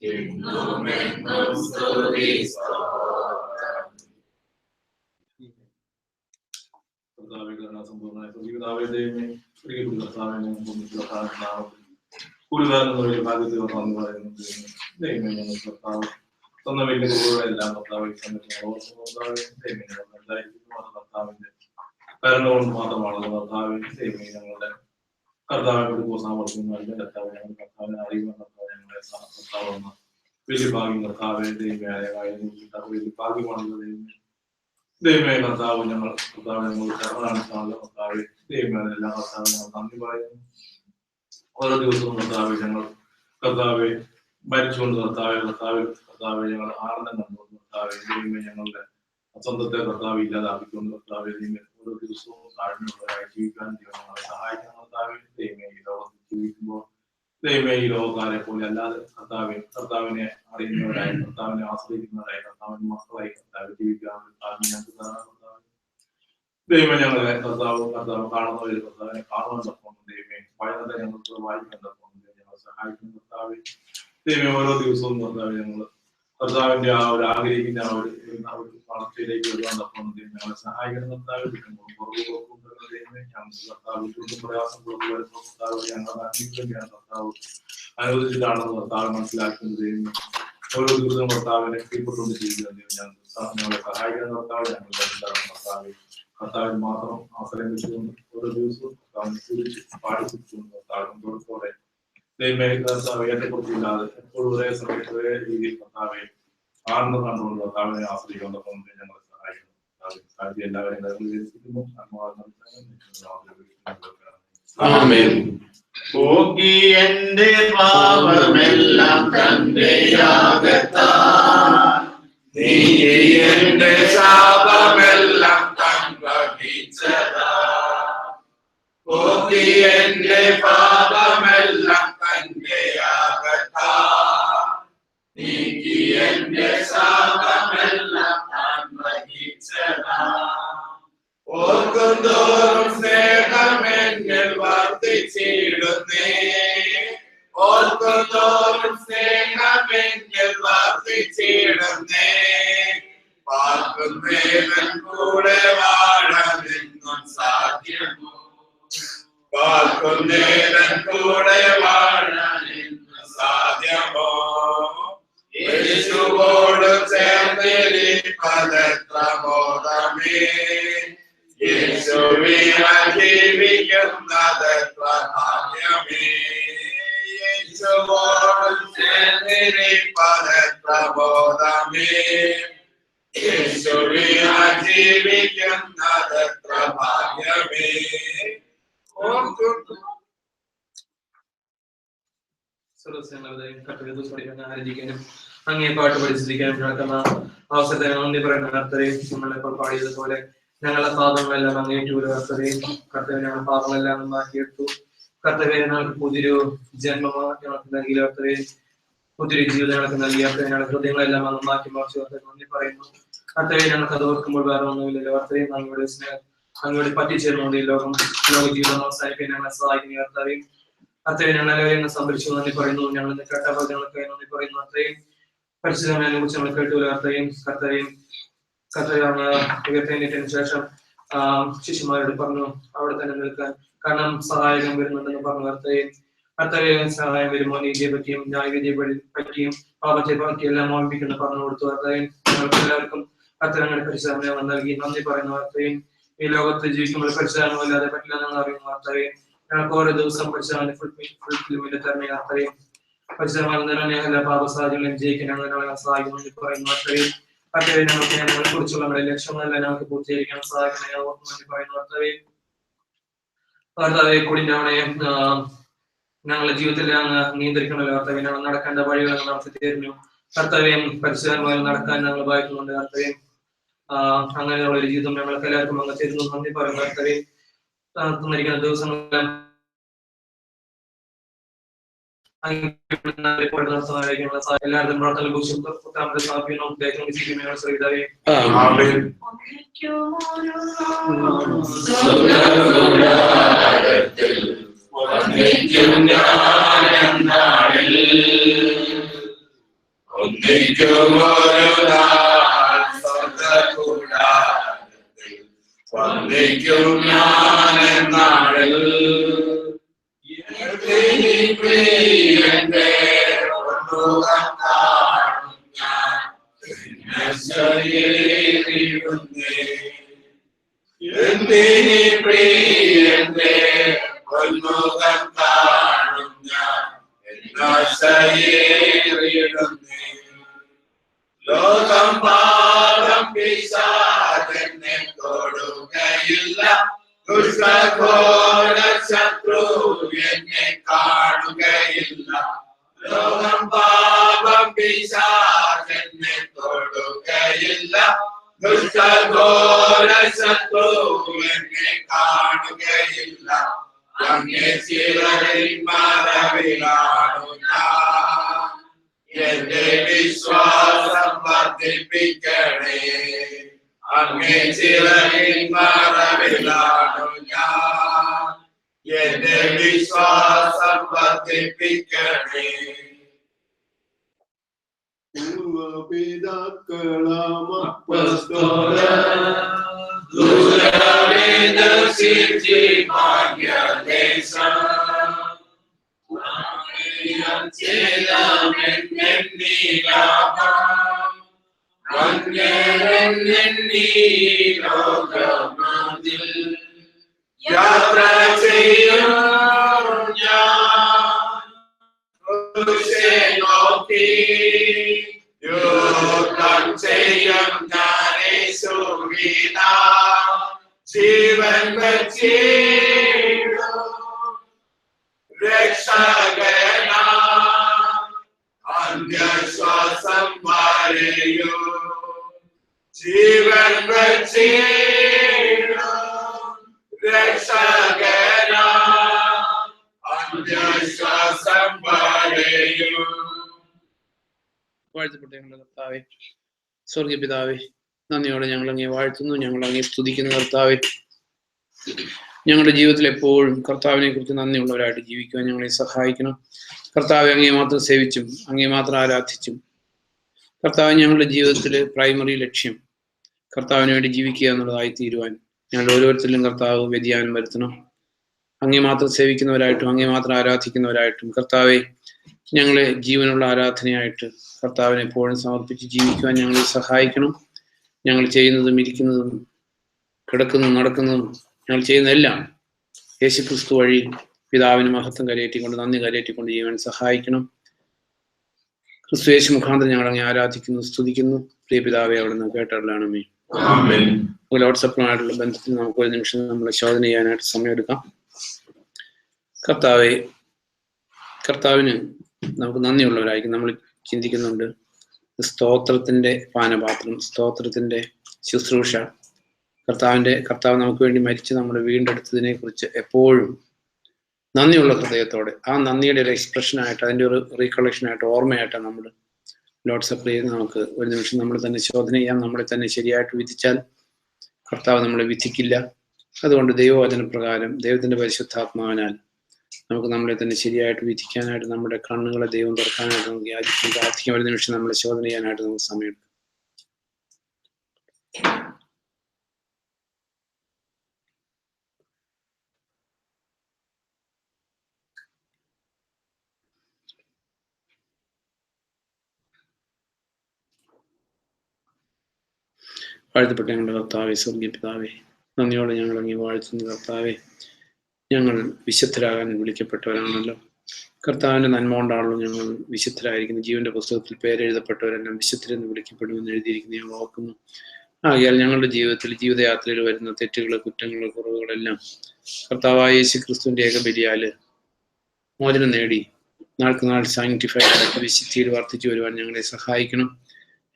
എന്നുമെന്നും സ്തുതി സ്തോത്രം. സ്വന്തം വലിയ എല്ലാം കരുണകൊണ്ട് മാത്രമാണല്ലോ കർത്താവിൻ ദൈവമേ ഞങ്ങളുടെ കർത്താവിനോട് സാമർത്ഥ്യങ്ങളുടെ കർത്താവിനെ അറിയുന്ന കർത്താവ് ഞങ്ങളെ കർത്താവെന്ന വലിയ ഭാഗ്യം കർത്താവെ ദൈവമായ വലിയ ഭാഗ്യമാണല്ലോ ദൈവമേ കർത്താവ് ഞങ്ങൾ കർത്താവ് ഞങ്ങൾ കർണാണല്ലോ കർത്താവ് ദൈവമേ എല്ലാ കർത്താവ് ഞങ്ങൾ നന്ദി പറയുന്നു. ഓരോ ദിവസവും കർത്താവ് ഞങ്ങൾ കർത്താവെ മരിച്ചുകൊണ്ട് കർത്താവ് ഞങ്ങൾ ആനന്ദം കണ്ടുകൊണ്ട് കർത്താവ് ദൈവമേ ഞങ്ങളുടെ സ്വന്തത്തെ കർത്താവ് ഇല്ലാതാക്കിക്കൊണ്ട് കർത്താവ് ദൈവമേ ഓരോ ദിവസവും താഴ്മയുള്ളവരായി ജീവിക്കാൻ ദൈവം ഞങ്ങളെ സഹായിക്കണം. കർത്താവ് ദൈവമേ ഈ ലോകത്തിൽ ജീവിക്കുമ്പോൾ ദൈവമേ ഈ ലോകക്കാരെ പോലെ അല്ലാതെ കർത്താവിനെ അറിയുന്നവരായി കർത്താവിനെ ആശ്രയിക്കുന്നവരായി കർത്താവിന്റെ മക്കളായി കർത്താവ് ജീവിക്കാൻ ദൈവം ഞങ്ങളെ കർത്താവ് കാണുന്നവര് കർത്താവിനെ കാണുന്നതപ്പം ദൈവമേ വായനത്തെ ഞങ്ങൾക്ക് വായിക്കുന്നതപ്പം ഞങ്ങളെ സഹായിക്കുന്ന കർത്താവ് ദൈവമേ ഓരോ ദിവസവും കർത്താവ് കർത്താവിന്റെ ആ ഒരു ആഗ്രഹിക്കുന്ന ആ ഒരു വളർച്ചയിലേക്ക് വരുവാണ്ടപ്പം ഞങ്ങളെ സഹായിക്കുന്ന കർത്താവ് ദൈവമേ ഞങ്ങൾക്ക് കർത്താവ് പ്രയാസങ്ങളൊക്കെ വരുമ്പോൾ കർത്താവ് ഞങ്ങളുടെ അന്വേഷിക്കുകയാണ് കർത്താവ് അനുവദിച്ചിട്ടാണെന്ന് കർത്താവ് മനസ്സിലാക്കുന്നത് ദൈവമേ ഓരോ ദിവസവും കർത്താവിനെ കീഴ്പ്പെട്ടുകൊണ്ട് ജീവിക്കുന്ന ഞങ്ങളെ സഹായിക്കുന്ന കർത്താവ് ഞങ്ങളുടെ കർത്താവിന് മാത്രം ആശ്രയം വെച്ചുകൊണ്ട് ഓരോ ദിവസവും കർത്താവിനെ കുറിച്ച് പാടിപ്പിച്ചുകൊണ്ട് കർത്താവിനോടെ ദൈവമേ കർത്താവ് ഏറ്റക്കുറിച്ചില്ലാതെ എപ്പോഴും ഒരേ സമയത്ത് ഒരേ രീതിയിൽ കർത്താവെ ആനന്ദം കണ്ടുകൊണ്ട് കർത്താവിനെ ആശ്രയിക്കുന്നതൊപ്പം ഞങ്ങളെ സഹായിക്കുന്നു. എല്ലാവരെയും വിശ്വസിക്കുന്നു. പോകി എന്റെ പാപമെല്ലാം തന്റെ യാഗത്താൽ നീക്കി എന്റെ ശാപമെല്ലാം താൻ വഹിച്ചതാ. പോകി എന്റെ പാപമെല്ലാം തന്റെ യാഗത്താൽ നീക്കി എന്റെ ശാപമെല്ലാം താൻ വഹിച്ചതാ. ഓർക്കുന്തോറും സ്നേഹമെന്നിൽ വർദ്ധിച്ചിടുന്നേ. ഓർക്കുന്തോറും സ്നേഹമെന്നിൽ വർദ്ധിച്ചിടുന്നേ. പാർക്കുന്നേവൻ കൂടെ വാഴാനെന്നും സാധ്യമോ. പാർക്കുന്നേവൻ കൂടെ വാഴാനെന്നും സാധ്യമോ. യേശുവോട് ചേർന്നിരിപ്പതെത്ര മോദമേ. യേശുവിനെ ജീവിക്കുന്നതെത്ര ഭാഗ്യമേ. യേശുവോട് ചേർന്നിരിപ്പതെത്ര മോദമേ. യേശുവിനെ ജീവിക്കുന്നതെത്ര ഭാഗ്യമേ. ആരാധിക്കാനും അങ്ങേ പാട്ട് പഠിച്ചിരിക്കാനും നടക്കുന്ന അവസരത്തെ നന്ദി പറയുന്ന കർത്തരെയും നമ്മളിപ്പോൾ പാടിയതുപോലെ ഞങ്ങളുടെ പാപങ്ങളെല്ലാം അങ്ങേറ്റു ഒരു കർത്തരെയും കർത്തവ്യ ഞങ്ങളുടെ പാപങ്ങളെല്ലാം മാറ്റിയെടുത്തു. കർത്തവ്യ ഞങ്ങൾക്ക് പുതിയൊരു ജന്മമാണ് ഞങ്ങൾക്ക് നൽകിയ കർത്തവ്യ പുതിയൊരു ജീവിതം ഞങ്ങൾക്ക് നൽകിയ കർത്തവ്യ ഞങ്ങളുടെ ഹൃദയങ്ങളെല്ലാം അങ്ങ് മാറ്റി മറിച്ച് കർത്തവ്യ നന്ദി പറയുന്നു. കർത്തവ്യ ഞങ്ങൾക്ക് അത് ഓർക്കുമ്പോൾ വേറെ ഒന്നുമില്ലല്ലോ. കർത്തവ്യം അങ്ങയുടെ സ്നേഹം അങ്ങോട്ട് പറ്റിച്ചേർന്നുകൊണ്ട് ഈ ലോക ജീവിതം അവസാനിക്കാൻ ഞങ്ങളെ സഹായിക്കുന്ന കർത്തവ്യം കർത്തവ്യ ഞങ്ങളെല്ലാം സംഭരിച്ചു നന്ദി പറയുന്നു. ഞങ്ങൾ കേട്ട ഞങ്ങൾക്ക് നന്ദി പറയുന്നു. അത്രയും പരിശുദ്ധമായ കുറിച്ച് നമ്മൾ കേട്ടുള്ള കർത്തവ്യം ഉയർത്തേണ്ടതിന് ശേഷം ശിശുമാരോട് പറഞ്ഞു അവിടെ തന്നെ നിൽക്കാൻ, കാരണം സഹായകം വരുന്നുണ്ടെന്ന് പറഞ്ഞു. കർത്തവ്യ സഹായം വരുമോ നീതിയെ പറ്റിയും ന്യായവിധിയെ പറ്റിയും പാപത്തെ പറ്റിയും എല്ലാം ഓർമ്മിപ്പിക്കുന്ന പറഞ്ഞു കൊടുത്തു. കർത്തവ്യം ഞങ്ങൾക്ക് എല്ലാവർക്കും കർത്തവ്യങ്ങളുടെ പരിശുദ്ധം നൽകി നന്ദി പറയുന്നു. കർത്തവ്യം ഈ ലോകത്ത് ജീവിക്കുമ്പോൾ പരിശുദ്ധമല്ലാതെ പറ്റില്ല ഞങ്ങൾ അറിയുന്നു. കർത്തവ്യം ഞങ്ങൾക്ക് ഓരോ ദിവസം പരിശുദ്ധ ഫുൾഫിൽമെന്റ് തരണേ. കർത്തവ്യം പരിശുദ്ധമായ എല്ലാ പാപ സാഹചര്യങ്ങളും ജയിക്കാൻ ഞങ്ങളെ സഹായിക്കുന്നു പറയുന്നു. കർത്തവ്യം ഞങ്ങൾക്ക് ഞങ്ങളെ കുറിച്ചുള്ള നമ്മുടെ ലക്ഷ്യങ്ങളെല്ലാം ഞങ്ങൾക്ക് പൂർത്തീകരിക്കാൻ സഹായിക്കണം പറയുന്നു. കർത്താവെ കുടിഞ്ഞവണെ ഞങ്ങളുടെ ജീവിതത്തിൽ അങ്ങ് നിയന്ത്രിക്കണമല്ലോ. കർത്തവ്യം ഞങ്ങൾ നടക്കേണ്ട വഴികൾ നടത്തി തരുന്നു. കർത്തവ്യം പരിശുദ്ധമായി നടക്കാൻ ഞങ്ങൾ വായിക്കുന്നുണ്ട്. കർത്തവ്യം അങ്ങനെയുള്ള ഒരു ജീവിതം ഞങ്ങൾക്ക് എല്ലാവർക്കും അങ്ങ് തരുന്നു നന്ദി പറയുന്നു. കർത്തവ്യം തന്നിരിക്കുന്ന ദിവസങ്ങളെല്ലാം എല്ലാവരും പ്രാർത്ഥന കുറിച്ചും ഒന്നിക്കുമൊരു നാൾ സ്വന്തകൂടാരത്തിൽ വന്ദിക്കും ഞാനെന്നാളിൽ. പ്രിയന്റെ പൊന്നുകം കാണും ഞാൻ ശരീരേ. എന്തിനി പ്രിയന്റെ പൊന്നുകം കാണും ഞാൻ ശരീരേ. ലോകം പാപം പിശാചെന്നെ തൊടുകയില്ല. ദുഷ്ടഘോര ശത്രു എന്നെ കാണുകയില്ല. ലോകം പാപം പിശാചെന്നെ തൊടുകയില്ല. ദുഷ്ടഘോര ശത്രു എന്നെ കാണുകയില്ല. അങ്ങേ ചിറകിൻ മറവിലാണു ഞാൻ. എന്റെ വിശ്വാസം വർദ്ധിപ്പിക്കണേ. അങ്ങേ ചിറകിൻ മറവിലാണു ഞാൻ. എന്റെ വിശ്വാസം വർദ്ധിപ്പിക്കണേ. പൂർവപിതാക്കളാം അപ്പസ്തോലർ ദൂരമേ ദർശിച്ചി ഭാഗ്യദേശം. യാത്ര ചെയ്യും ഞാൻ നോക്കി. യോഗം ചെയ്യും ഞാനേശുവിനാ. ജീവൻ വച്ചിടും രക്ഷകനാ. അന്ത്യശ്വാസം വരെയും ജീവൻ വച്ചിടും രക്ഷകനാ. അന്ത്യശ്വാസം വരെയും. വാഴ്ത്തപ്പെട്ട ഞങ്ങളുടെ കർത്താവേ, സ്വർഗീയ പിതാവേ, നന്ദിയോടെ ഞങ്ങൾ അങ്ങേ വാഴ്ത്തുന്നു, ഞങ്ങൾ അങ്ങേ സ്തുതിക്കുന്ന കർത്താവേ. ഞങ്ങളുടെ ജീവിതത്തിൽ എപ്പോഴും കർത്താവിനെ കുറിച്ച് നന്ദിയുള്ളവരായിട്ട് ജീവിക്കുവാൻ ഞങ്ങളെ സഹായിക്കണം. കർത്താവെ അങ്ങേ മാത്രം സേവിച്ചും അങ്ങേ മാത്രം ആരാധിച്ചും കർത്താവ് ഞങ്ങളുടെ ജീവിതത്തിൽ പ്രൈമറി ലക്ഷ്യം കർത്താവിന് വേണ്ടി ജീവിക്കുക എന്നുള്ളതായി തീരുവാൻ ഞങ്ങൾ ഓരോരുത്തരിലും കർത്താവ് വ്യതിയാനം വരുത്തണം. അങ്ങേ മാത്രം സേവിക്കുന്നവരായിട്ടും അങ്ങേ മാത്രം ആരാധിക്കുന്നവരായിട്ടും കർത്താവെ ഞങ്ങളെ ജീവനുള്ള ആരാധനയായിട്ട് കർത്താവിനെ എപ്പോഴും സമർപ്പിച്ച് ജീവിക്കുവാൻ ഞങ്ങളെ സഹായിക്കണം. ഞങ്ങൾ ചെയ്യുന്നതും ഇരിക്കുന്നതും കിടക്കുന്നതും നടക്കുന്നതും ഞങ്ങൾ ചെയ്യുന്നതെല്ലാം യേശുക്രിസ്തു വഴി പിതാവിന് മഹത്വം കരയേറ്റിക്കൊണ്ട് നന്ദി കരയേറ്റിക്കൊണ്ട് ചെയ്യാൻ സഹായിക്കണം. ക്രിസ്തു യേശു മുഖാന്തരം ഞങ്ങൾ അങ്ങ് ആരാധിക്കുന്നു, സ്തുതിക്കുന്നു. പ്രിയ പിതാവെ അവിടുന്ന് കേട്ടറിയണമേ. ലോഡ്സപ്പുമായിട്ടുള്ള ബന്ധത്തിൽ നമുക്ക് ഒരു നിമിഷം നമ്മളെ ശോധന ചെയ്യാനായിട്ട് സമയമെടുക്കാം. കർത്താവിന് നമുക്ക് നന്ദിയുള്ളവരായിരിക്കും. നമ്മൾ ചിന്തിക്കുന്നുണ്ട് സ്തോത്രത്തിന്റെ പാനപാത്രം, സ്തോത്രത്തിന്റെ ശുശ്രൂഷ, കർത്താവ് നമുക്ക് വേണ്ടി മരിച്ച് നമ്മൾ വീണ്ടെടുത്തതിനെ കുറിച്ച് എപ്പോഴും നന്ദിയുള്ള ഹൃദയത്തോടെ ആ നന്ദിയുടെ ഒരു എക്സ്പ്രഷനായിട്ട് അതിൻ്റെ ഒരു റീകളക്ഷനായിട്ട് ഓർമ്മയായിട്ട് നമ്മൾ ലോഡ് സപ്ലൈ ചെയ്ത് നമുക്ക് ഒരു നിമിഷം നമ്മൾ തന്നെ ശോധന ചെയ്യാം. നമ്മളെ തന്നെ ശരിയായിട്ട് വിധിച്ചാൽ കർത്താവ് നമ്മളെ വിധിക്കില്ല. അതുകൊണ്ട് ദൈവവചനപ്രകാരം ദൈവത്തിന്റെ പരിശുദ്ധാത്മാവിനാൽ നമുക്ക് നമ്മളെ തന്നെ ശരിയായിട്ട് വിധിക്കാനായിട്ട് നമ്മുടെ കണ്ണുകളെ ദൈവം തുറക്കാനായിട്ട് നമുക്ക് യാചിക്കും, പ്രാർത്ഥിക്കും. ഒരു നിമിഷം നമ്മളെ ശോധന ചെയ്യാനായിട്ട് നമുക്ക് സമയമെടുക്കും. വാഴ്ത്തപ്പെട്ട ഞങ്ങളുടെ കർത്താവേ, സ്വർഗീയ പിതാവേ, നന്ദിയോടെ ഞങ്ങൾ അങ്ങേ വാഴ്ത്തുന്നു. കർത്താവെ, ഞങ്ങൾ വിശുദ്ധരാകാൻ വിളിക്കപ്പെട്ടവരാണല്ലോ. കർത്താവിന്റെ നന്മ കൊണ്ടാണല്ലോ ഞങ്ങൾ വിശുദ്ധരായിരിക്കുന്നു. ജീവന്റെ പുസ്തകത്തിൽ പേരെഴുതപ്പെട്ടവരെല്ലാം വിശുദ്ധരെന്ന് വിളിക്കപ്പെടുമെന്ന് എഴുതിയിരിക്കുന്നു ഞങ്ങൾ ഓർക്കുന്നു. ആകയാൽ ഞങ്ങളുടെ ജീവിതത്തിൽ ജീവിതയാത്രയിൽ വരുന്ന തെറ്റുകൾ, കുറ്റങ്ങൾ, കുറവുകളെല്ലാം കർത്താവായ യേശു ക്രിസ്തുവിന്റെ ഏകബലിയാല് മോചനം നേടി നാൾക്ക് നാൾ സാങ്ക്ടിഫൈഡ് ആയിട്ട് വിശുദ്ധിയിൽ വർദ്ധിച്ചു വരുവാൻ ഞങ്ങളെ സഹായിക്കണം.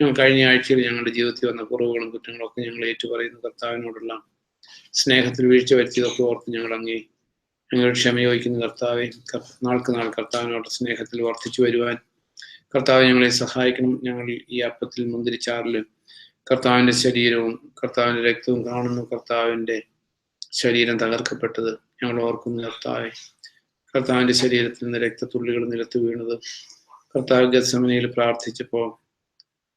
ഞങ്ങൾ കഴിഞ്ഞ ആഴ്ചയിൽ ഞങ്ങളുടെ ജീവിതത്തിൽ വന്ന കുറവുകളും കുറ്റങ്ങളും ഒക്കെ ഞങ്ങൾ ഏറ്റുപറയുന്ന കർത്താവിനോടുള്ള സ്നേഹത്തിൽ വീഴ്ച വരുത്തിയതൊക്കെ ഓർത്ത് ഞങ്ങൾ ഞങ്ങൾ ക്ഷമ ചോദിക്കുന്ന കർത്താവെ, നാൾക്ക് നാൾ കർത്താവിനോട് സ്നേഹത്തിൽ വർദ്ധിച്ചു വരുവാൻ കർത്താവ് ഞങ്ങളെ സഹായിക്കണം. ഞങ്ങൾ ഈ അപ്പത്തിൽ മുന്തിരിച്ചാറില് കർത്താവിന്റെ ശരീരവും കർത്താവിന്റെ രക്തവും കാണുന്നു. കർത്താവിന്റെ ശരീരം തകർക്കപ്പെട്ടത് ഞങ്ങൾ ഓർക്കുന്നു. കർത്താവിന്റെ ശരീരത്തിൽ നിന്ന് രക്തത്തുള്ളികൾ നിലത്ത് വീണത് കർത്താവ് ഗത്സമനയിൽ പ്രാർത്ഥിച്ചപ്പോൾ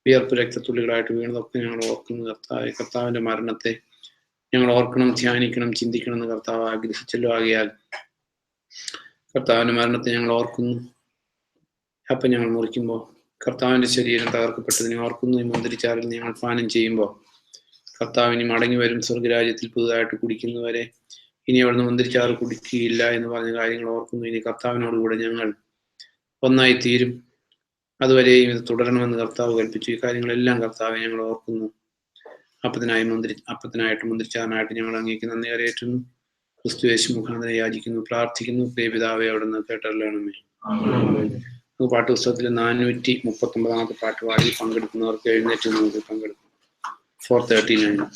വിയർപ്പ് രക്തത്തുള്ളികളായിട്ട് വീണതൊക്കെ ഞങ്ങൾ ഓർക്കുന്നു കർത്താവ്. കർത്താവിന്റെ മരണത്തെ ഞങ്ങൾ ഓർക്കണം, ധ്യാനിക്കണം, ചിന്തിക്കണം എന്ന് കർത്താവ് ആഗ്രഹിച്ചല്ലോ. ആകിയാൽ കർത്താവിന്റെ മരണത്തെ ഞങ്ങൾ ഓർക്കുന്നു. അപ്പം ഞങ്ങൾ മുറിക്കുമ്പോൾ കർത്താവിന്റെ ശരീരം തകർക്കപ്പെട്ടതിനെ ഓർക്കുന്നു. ഈ മുന്തിരിച്ചാറിൽ ഞങ്ങൾ പാനം ചെയ്യുമ്പോൾ കർത്താവിന് മടങ്ങി വരും, സ്വർഗരാജ്യത്തിൽ പുതുതായിട്ട് കുടിക്കുന്നവരെ ഇനി അവിടുന്ന് മുന്തിരിച്ചാറ് കുടിക്കുകയില്ല എന്ന് പറഞ്ഞ കാര്യങ്ങൾ ഓർക്കുന്നു. ഇനി കർത്താവിനോടുകൂടെ ഞങ്ങൾ ഒന്നായി തീരും, അതുവരെയും ഇത് തുടരണമെന്ന് കർത്താവ് കൽപ്പിച്ചു. ഈ കാര്യങ്ങളെല്ലാം കർത്താവെ ഞങ്ങൾ ഓർക്കുന്നു. അപ്പത്തിനായിട്ട് മുന്തിരിച്ചാറിനായിട്ട് ഞങ്ങൾ അങ്ങേക്ക് നന്ദി അറിയിക്കുന്നു. ക്രിസ്തു യേശു മുഖാന്തരം യാചിക്കുന്നു, പ്രാർത്ഥിക്കുന്നു. പ്രിയപിതാവേ, അവിടുന്ന് കേട്ടറിയണമേ. പാട്ടുപുസ്തകത്തിലെ 439 പാട്ട് പാടി പങ്കെടുക്കുന്നവർക്ക് എഴുന്നേറ്റ് നമുക്ക് പങ്കെടുക്കും. 439.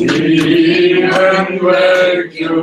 ജീവൻ വയ്ക്കൂ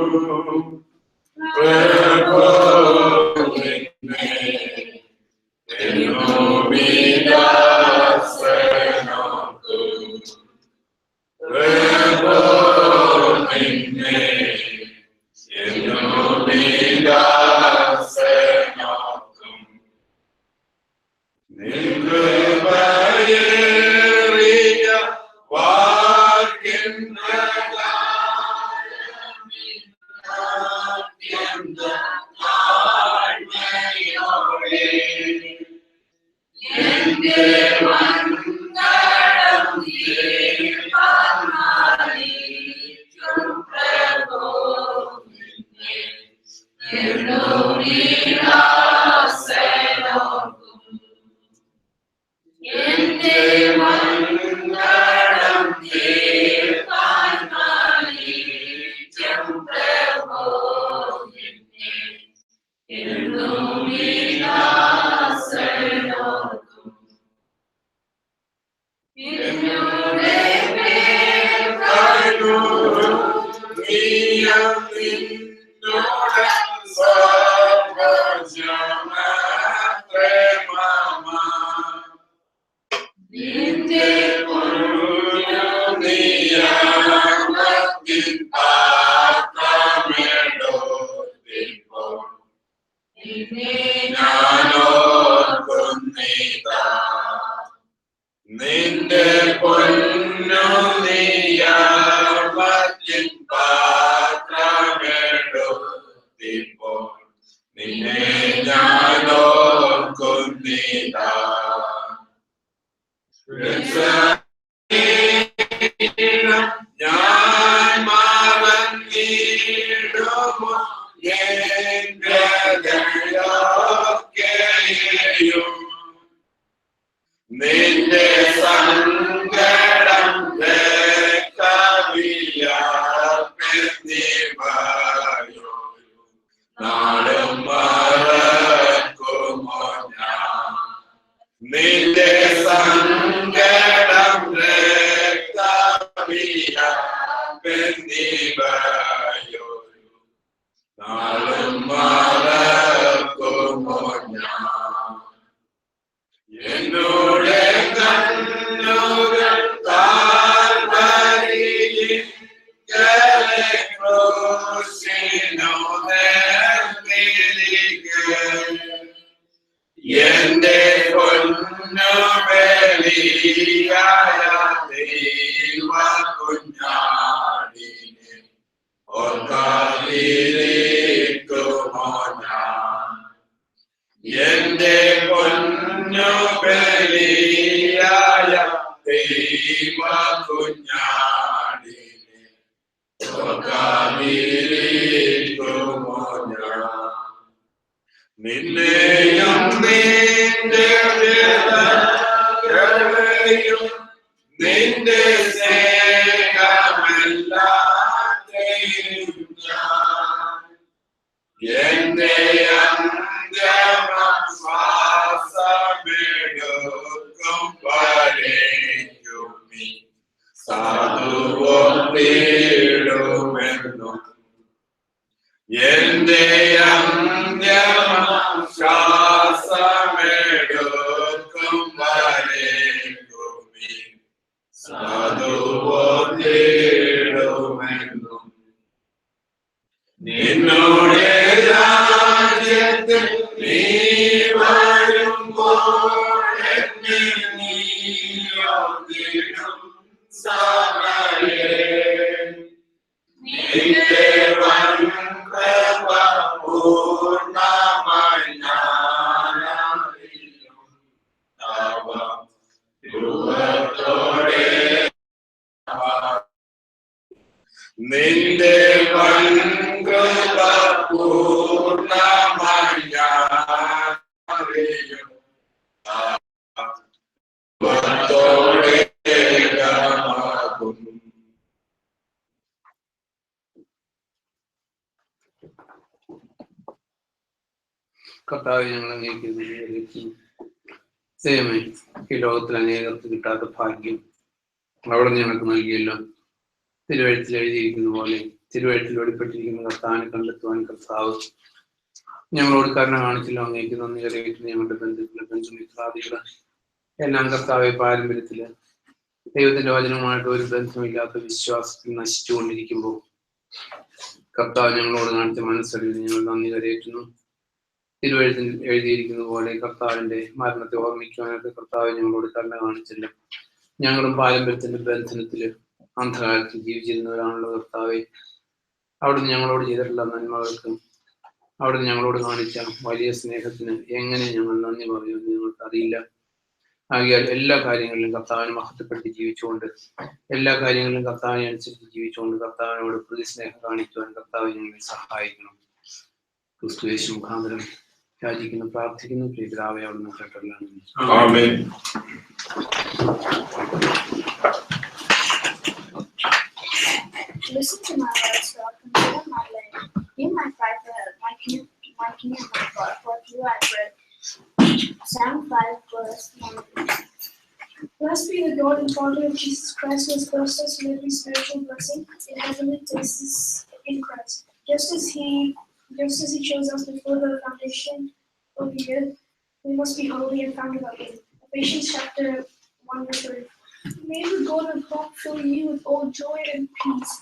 Sadhu നിന്നോടെ രാജ്യത്തിൽ നീ വരുമ്പോൾ എന്നെ നീ ഓർത്തിടും സമയേ നിന്റെ വൻകൃപ പൂർണ്ണമായി ഞാനറിയും. തവ രൂപത്തോടെ നിന്റെ വൻകൃപ പൂർണ്ണമായി ഞാനറിയും. രൂപത്തോടെ ഏകമാകും. കർത്താവ് ഞങ്ങൾ അംഗീകരിക്കുന്നു. ദൈവമേ, ഈ ലോകത്തിൽ അനേകർക്ക് കിട്ടാത്ത ഭാഗ്യം അവിടെ ഞങ്ങൾക്ക് നൽകിയല്ലോ. തിരുവഴുത്തിൽ എഴുതിയിരിക്കുന്ന പോലെ തിരുവഴുത്തിൽ വെളിപ്പെട്ടിരിക്കുന്ന കർത്താവിനെ കണ്ടെത്തുവാൻ കർത്താവ് ഞങ്ങളോട് കരുണ കാണിച്ചല്ലോ. അങ്ങേക്ക് നന്ദി കരയേറ്റുന്ന ഞങ്ങളുടെ ബന്ധുക്കള്, ബന്ധുമിത്രാദികള് എല്ലാം കർത്താവെ പാരമ്പര്യത്തില് ദൈവത്തിന്റെ വചനവുമായിട്ട് ഒരു ബന്ധമില്ലാത്ത വിശ്വാസത്തിൽ നശിച്ചുകൊണ്ടിരിക്കുമ്പോൾ കർത്താവ് ഞങ്ങളോട് കാണിച്ച മനസ്സറിയിൽ ഞങ്ങൾ നന്ദി കരയേറ്റുന്നു. തിരുവഴുത്തിൽ എഴുതിയിരിക്കുന്ന പോലെ കർത്താവിന്റെ മരണത്തെ ഓർമ്മിക്കുവാനായിട്ട് കർത്താവ് ഞങ്ങളോട് കരുണ കാണിച്ചല്ലോ. ഞങ്ങളും പാരമ്പര്യത്തിന്റെ ബന്ധനത്തില് അന്ധകാലത്തിൽ ജീവിച്ചിരുന്നവരാണല്ലോ കർത്താവെ. അവിടുന്ന് ഞങ്ങളോട് ചെയ്തിട്ടുള്ള നന്മകൾക്ക്, അവിടുന്ന് ഞങ്ങളോട് കാണിച്ച വലിയ സ്നേഹത്തിന് എങ്ങനെ ഞങ്ങൾ നന്ദി പറയുമെന്ന് ഞങ്ങൾക്ക് അറിയില്ല. ആകിയാൽ എല്ലാ കാര്യങ്ങളിലും കർത്താവിനെ മഹത്വപ്പെടുത്തി ജീവിച്ചുകൊണ്ട്, എല്ലാ കാര്യങ്ങളിലും കർത്താവിനെ അനുസരിച്ച് ജീവിച്ചുകൊണ്ട് കർത്താവിനോട് പ്രതിസ്നേഹം കാണിക്കുവാൻ കർത്താവ് ഞങ്ങളെ സഹായിക്കണം. ക്രിസ്തു യേശു മുഖാന്തരം യാചിക്കുന്നു, പ്രാർത്ഥിക്കുന്നു. പിതാവേ, അവിടുന്ന് കേട്ടല്ലാണ്. ആമേൻ. Listen to my words, Lord. Consider my life. Hear my cry for help, my King and my God. For you I pray. Psalm 5, verse 1. Blessed be the God and Father of Jesus Christ, who has blessed us with every spiritual blessing in heavenly places in Christ. Just as He chose us before the foundation of the earth, we must be holy and found without him. Ephesians chapter 1, verse 30. May the God of hope fill you with all joy and peace,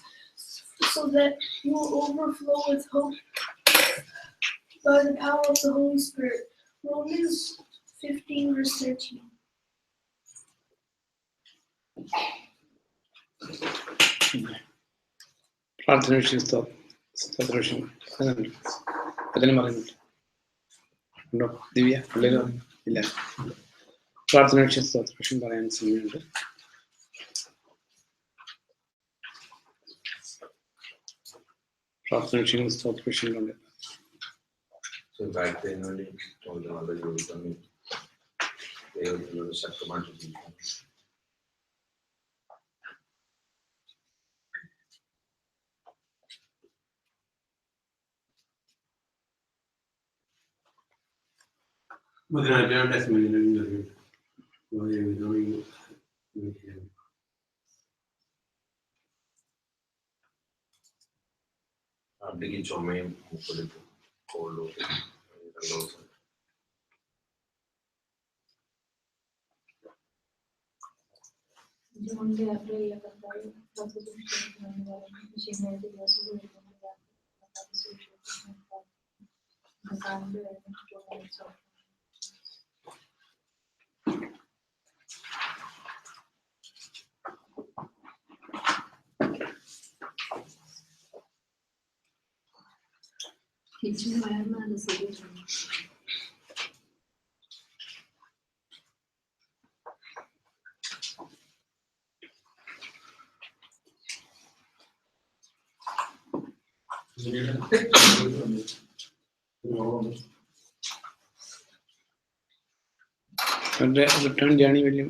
so that you will overflow with hope by the power of the Holy Spirit. Romans 15, verse 13. പ്രാർത്ഥന അതിന് പറയുന്നുണ്ട് ഉണ്ടോ ദിവ്യ? പിള്ളേര് പറഞ്ഞു ഇല്ല. പ്രാർത്ഥന വിഷയം പറയാൻ സമയമുണ്ട്. പ്രാർത്ഥന വിഷയങ്ങൾ സ്തോത്രവിഷയങ്ങളുണ്ട്. സഹായത്തിന് വേണ്ടി നല്ല ജോലി ദൈവത്തിനോട് ശക്തമായിട്ട് ജീവിക്കണം. അടിക്ക് ചുമയും മൂക്കൊലിപ്പും കോൾഡും 2 ദിവസം. റിട്ടേൺ ജേണി വലിയ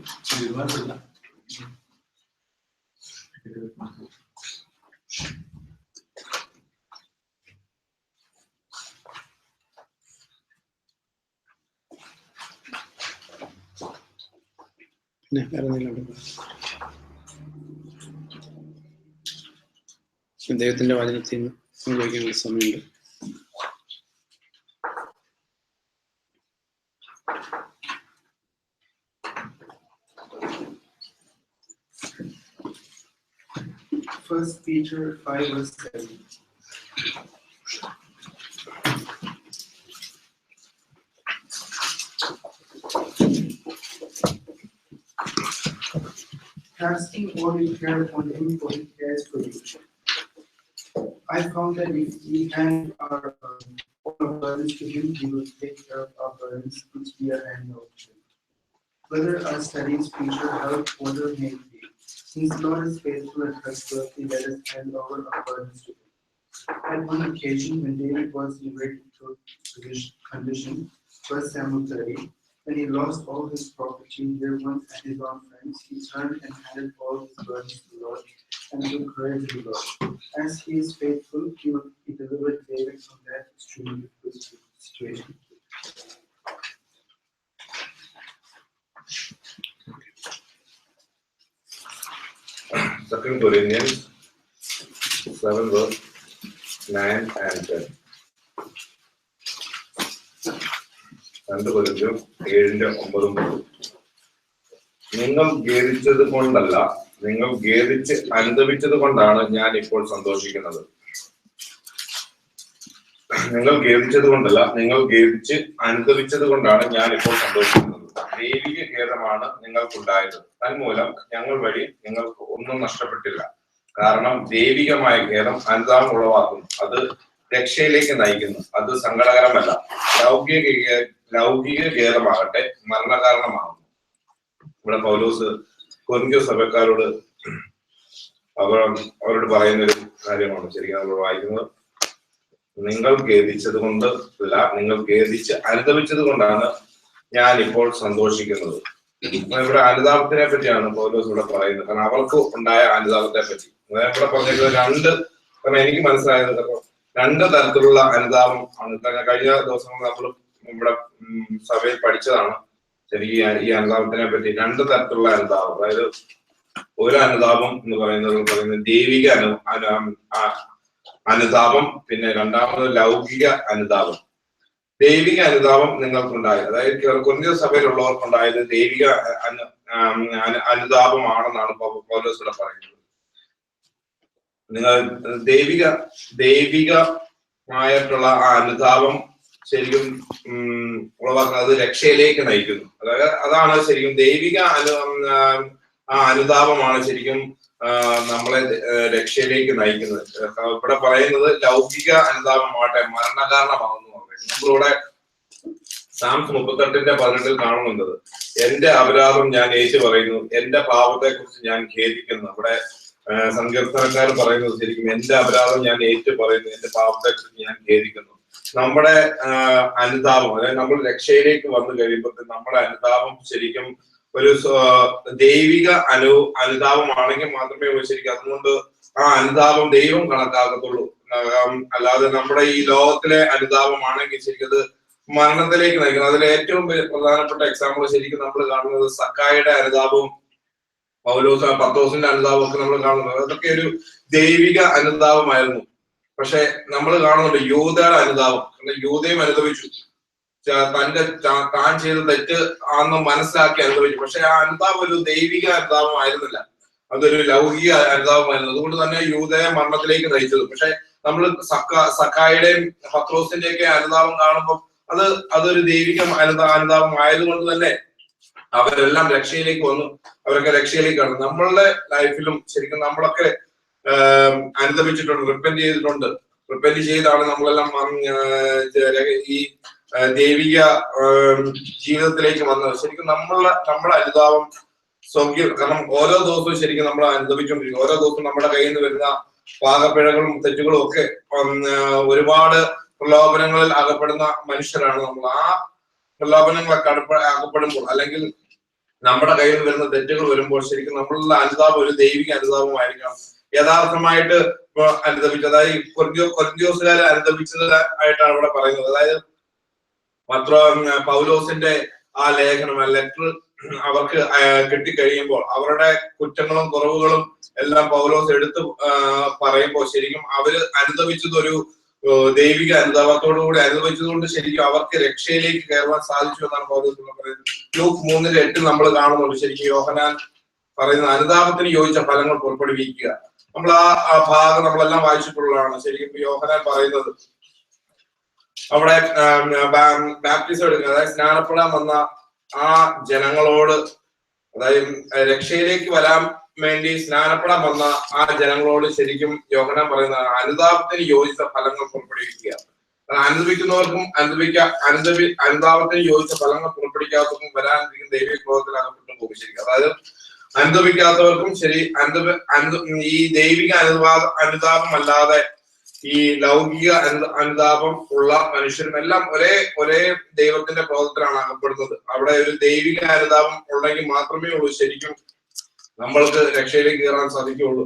പിന്നെ വേറെ എന്തെങ്കിലും ദൈവത്തിന്റെ വചനത്തിൽ നിന്ന് സംഭവിക്കാനുള്ള സമയമുണ്ട്. First Peter 5, verse 7. casting all your care upon him, for he cares for you. I found that if we hand all our burdens to him, he will take care of our burdens, which we are handing over to him. Whether our studies, future health, whatever may be, since the Lord is faithful and trustworthy, let us hand over our burdens to him. At one occasion, when David was in a very difficult condition, 1 Samuel 30, when he lost all his property, dear ones, and his own friends, he turned and handed all his burdens to the Lord and took courage in the Lord. As he is faithful, he delivered David from that extremely difficult situation. Second Corinthians 7 verse 9 and 10. 2 Corinthians 7:9. നിങ്ങൾ ഖേദിച്ചത് കൊണ്ടല്ല, നിങ്ങൾ ഖേദിച്ച് അനുദപിച്ചത് കൊണ്ടാണ് ഞാൻ ഇപ്പോൾ സന്തോഷിക്കുന്നത്. നിങ്ങൾ ഖേദിച്ചത് കൊണ്ടല്ല, നിങ്ങൾ ഖേദിച്ച് അനുദപിച്ചത് കൊണ്ടാണ് ഞാൻ ഇപ്പോൾ സന്തോഷിക്കുന്നത്. ദൈവിക ഖേദമാണ് നിങ്ങൾക്കുണ്ടായത്. തന്മൂലം ഞങ്ങൾ വഴി നിങ്ങൾക്ക് ഒന്നും നഷ്ടപ്പെട്ടില്ല. കാരണം ദൈവികമായ ഖേദം അനുതാപം ഉളവാക്കുന്നു. അത് രക്ഷയിലേക്ക് നയിക്കുന്നു. അത് സങ്കടകരമല്ല. ലൗകിക ഖേദമാകട്ടെ മരണകാരണമാകുന്നു. ഇവിടെ പൗലോസ് കൊരിന്ത്യ സഭക്കാരോട് അവരോട് പറയുന്നൊരു കാര്യമാണ് ശരിക്കും നമ്മൾ വായിക്കുന്നത്. നിങ്ങൾ ഖേദിച്ചത് കൊണ്ട് അല്ല, നിങ്ങൾ ഖേദിച്ച് അനുദപിച്ചത് കൊണ്ടാണ് ഞാൻ ഇപ്പോൾ സന്തോഷിക്കുന്നത്. ഇവിടെ അനുതാപത്തിനെ പറ്റിയാണ് പൗലോസ് ഇവിടെ പറയുന്നത്. കാരണം അവർക്ക് ഉണ്ടായ അനുതാപത്തെ പറ്റി ഇവിടെ പറഞ്ഞിരിക്കുന്നത് കാരണം എനിക്ക് മനസ്സിലായത് രണ്ട് തരത്തിലുള്ള അനുതാപം ആണ്. കഴിഞ്ഞ ദിവസങ്ങൾ നമ്മൾ ഇവിടെ സഭയിൽ പഠിച്ചതാണ്. ശരിക്കും ഈ അനുതാപത്തിനെ പറ്റി രണ്ട് തരത്തിലുള്ള അനുതാപം. അതായത് ഒരു അനുതാപം എന്ന് പറയുന്നത് ദൈവിക അനുതാപം, പിന്നെ രണ്ടാമത് ലൗകിക അനുതാപം. ദൈവിക അനുതാപം നിങ്ങൾക്കുണ്ടായത്, അതായത് കൊരിന്ത്യ സഭയിലുള്ളവർക്കുണ്ടായത് ദൈവിക അനുതാപമാണെന്നാണ് പൗലോസ് ഇവിടെ പറയുന്നത്. നിങ്ങൾ ദൈവികമായിട്ടുള്ള ആ അനുതാപം ശരിക്കും ഉളവാക്കുന്നത് രക്ഷയിലേക്ക് നയിക്കുന്നു. അതായത് അതാണ് ശരിക്കും ദൈവിക അനുതാപമാണ് ശരിക്കും നമ്മളെ രക്ഷയിലേക്ക് നയിക്കുന്നത്. ഇവിടെ പറയുന്നത് ലൗകിക അനുതാപമാവട്ടെ മരണകാരണമാകുന്നു പറയുന്നത്. നമ്മളിവിടെ സാംസ് 38:18 കാണുന്നുണ്ട്. എന്റെ അപരാധം ഞാൻ ഏറ്റു പറയുന്നു, എന്റെ പാപത്തെ കുറിച്ച് ഞാൻ ഖേദിക്കുന്നു. ഇവിടെ സങ്കീർത്തനക്കാർ പറയുന്നത് ശരിക്കും എന്റെ അപരാധം ഞാൻ ഏറ്റു പറയുന്നു, എന്റെ പാപത്തെ കുറിച്ച് ഞാൻ ഖേദിക്കുന്നു. നമ്മുടെ അനുതാപം, അതായത് നമ്മൾ രക്ഷയിലേക്ക് വന്നു കഴിയുമ്പോൾ നമ്മുടെ അനുതാപം ശരിക്കും ഒരു ദൈവിക അനുതാപമാണെങ്കിൽ മാത്രമേ ശരിക്കും അതുകൊണ്ട് ആ അനുതാപം ദൈവം കണക്കാക്കത്തുള്ളൂ. അല്ലാതെ നമ്മുടെ ഈ ലോകത്തിലെ അനുതാപമാണെങ്കിൽ ശരിക്കും അത് മരണത്തിലേക്ക് നയിക്കുന്നത്. അതിൽ ഏറ്റവും പ്രധാനപ്പെട്ട എക്സാമ്പിൾ ശരിക്കും നമ്മൾ കാണുന്നത് സക്കായിയുടെ അനുതാപവും പത്രോസിന്റെ അനുതാപവും ഒക്കെ നമ്മൾ കാണുന്നത്. അതൊക്കെ ഒരു ദൈവിക അനുതാപമായിരുന്നു. പക്ഷെ നമ്മൾ കാണുന്നുണ്ട് യൂദയുടെ അനുതാപം. യൂദയും അനുഭവിച്ചു, താൻ ചെയ്ത തെറ്റ് ആണെന്ന് മനസ്സിലാക്കി അനുഭവിച്ചു. പക്ഷെ ആ അനുതാപം ഒരു ദൈവിക അനുതാപം ആയിരുന്നില്ല, അതൊരു ലൗകിക അനുതാപമായിരുന്നു. അതുകൊണ്ട് തന്നെ യൂദയെ മരണത്തിലേക്ക് നയിച്ചത്. പക്ഷെ നമ്മൾ സക്കായുടെയും പത്രോസിന്റെയും ഒക്കെ അനുതാപം കാണുമ്പോൾ അതൊരു ദൈവിക അനുതാപം ആയതുകൊണ്ട് തന്നെ അവരെല്ലാം രക്ഷയിലേക്ക് വന്നു. അവരൊക്കെ രക്ഷയിലേക്ക് കടന്നു. നമ്മളുടെ ലൈഫിലും ശരിക്കും നമ്മളൊക്കെ അനുദപിച്ചിട്ടുണ്ട്, റിപ്പന്റ് ചെയ്തിട്ടുണ്ട്. റിപ്പന്റ് ചെയ്താണ് നമ്മളെല്ലാം ഈ ദൈവിക ജീവിതത്തിലേക്ക് വന്നത്. ശരിക്കും നമ്മുടെ അനുതാപം കാരണം ഓരോ ദിവസവും ശരിക്കും നമ്മൾ അനുദപിച്ചുകൊണ്ടിരിക്കും. ഓരോ ദിവസവും നമ്മുടെ കയ്യിൽ നിന്ന് വരുന്ന പാകപ്പിഴകളും തെറ്റുകളും ഒക്കെ ഒരുപാട് പ്രലോഭനങ്ങളിൽ അകപ്പെടുന്ന മനുഷ്യരാണ് നമ്മൾ. ആ പ്രലോഭനങ്ങളൊക്കെ അകപ്പെടുമ്പോൾ അല്ലെങ്കിൽ നമ്മുടെ കയ്യിൽ നിന്ന് വരുന്ന തെറ്റുകൾ വരുമ്പോൾ ശരിക്കും നമ്മളുടെ അനുതാപം ഒരു ദൈവിക അനുതാപമായിരിക്കണം. യഥാർത്ഥമായിട്ട് അനുദപിച്ചത്, അതായത് കൊരിന്ത്യോസുകാരെ അനുദപിച്ചതായിട്ടാണ് ഇവിടെ പറയുന്നത്. അതായത് പൗലോസിന്റെ ആ ലെറ്റർ അവർക്ക് കിട്ടിക്കഴിയുമ്പോൾ അവരുടെ കുറ്റങ്ങളും കുറവുകളും എല്ലാം പൗലോസ് എടുത്ത് പറയുമ്പോൾ ശരിക്കും അവര് അനുദപിച്ചത് ഒരു ദൈവിക അനുതാപത്തോടുകൂടി അനുഭവിച്ചതുകൊണ്ട് ശരിക്കും അവർക്ക് രക്ഷയിലേക്ക് കയറുവാൻ സാധിച്ചു എന്നാണ് പൗലോസ് പറയുന്നത്. ലൂക്ക് 3:8 നമ്മൾ കാണുന്നുണ്ട്. ശരിക്കും യോഹന്നാൻ പറയുന്ന അനുതാപത്തിന് യോജിച്ച ഫലങ്ങൾ പുറപ്പെടുവിക്കുക. നമ്മൾ ആ ഭാഗം നമ്മളെല്ലാം വായിച്ചിട്ടുള്ളതാണ്. ശരിക്കും യോഹന്നാൻ പറയുന്നത് അവിടെ ബാപ്റ്റിസം എടുക്കുക, അതായത് സ്നാനപ്പെടാൻ വന്ന ആ ജനങ്ങളോട്, അതായത് രക്ഷയിലേക്ക് വരാൻ വേണ്ടി സ്നാനപ്പെടാൻ വന്ന ആ ജനങ്ങളോട് ശരിക്കും യോഹന്നാൻ പറയുന്ന അനുതാപത്തിന് യോജിച്ച ഫലങ്ങൾ പുറപ്പെടുവിക്കുക. അനുദപിക്കുന്നവർക്കും അനുതാപത്തിന് യോജിച്ച ഫലങ്ങൾ പുറപ്പെടുവിക്കാത്തവർക്കും വരാനിരിക്കുന്ന ദൈവിക ക്രോധത്തിൽ അകപ്പെട്ടു പോകും. ശരിക്കും അതായത് അനുദപിക്കാത്തവർക്കും ശരി ഈ ദൈവിക അനുതാപമല്ലാതെ ഈ ലൗകിക അനുതാപം ഉള്ള മനുഷ്യരും എല്ലാം ഒരേ ദൈവത്തിന്റെ ക്രോധത്തിലാണ് അകപ്പെടുന്നത്. അവിടെ ഒരു ദൈവിക അനുതാപം ഉണ്ടെങ്കിൽ മാത്രമേ ഉള്ളൂ ശരിക്കും നമ്മൾക്ക് രക്ഷയിലേക്ക് കയറാൻ സാധിക്കുകയുള്ളൂ.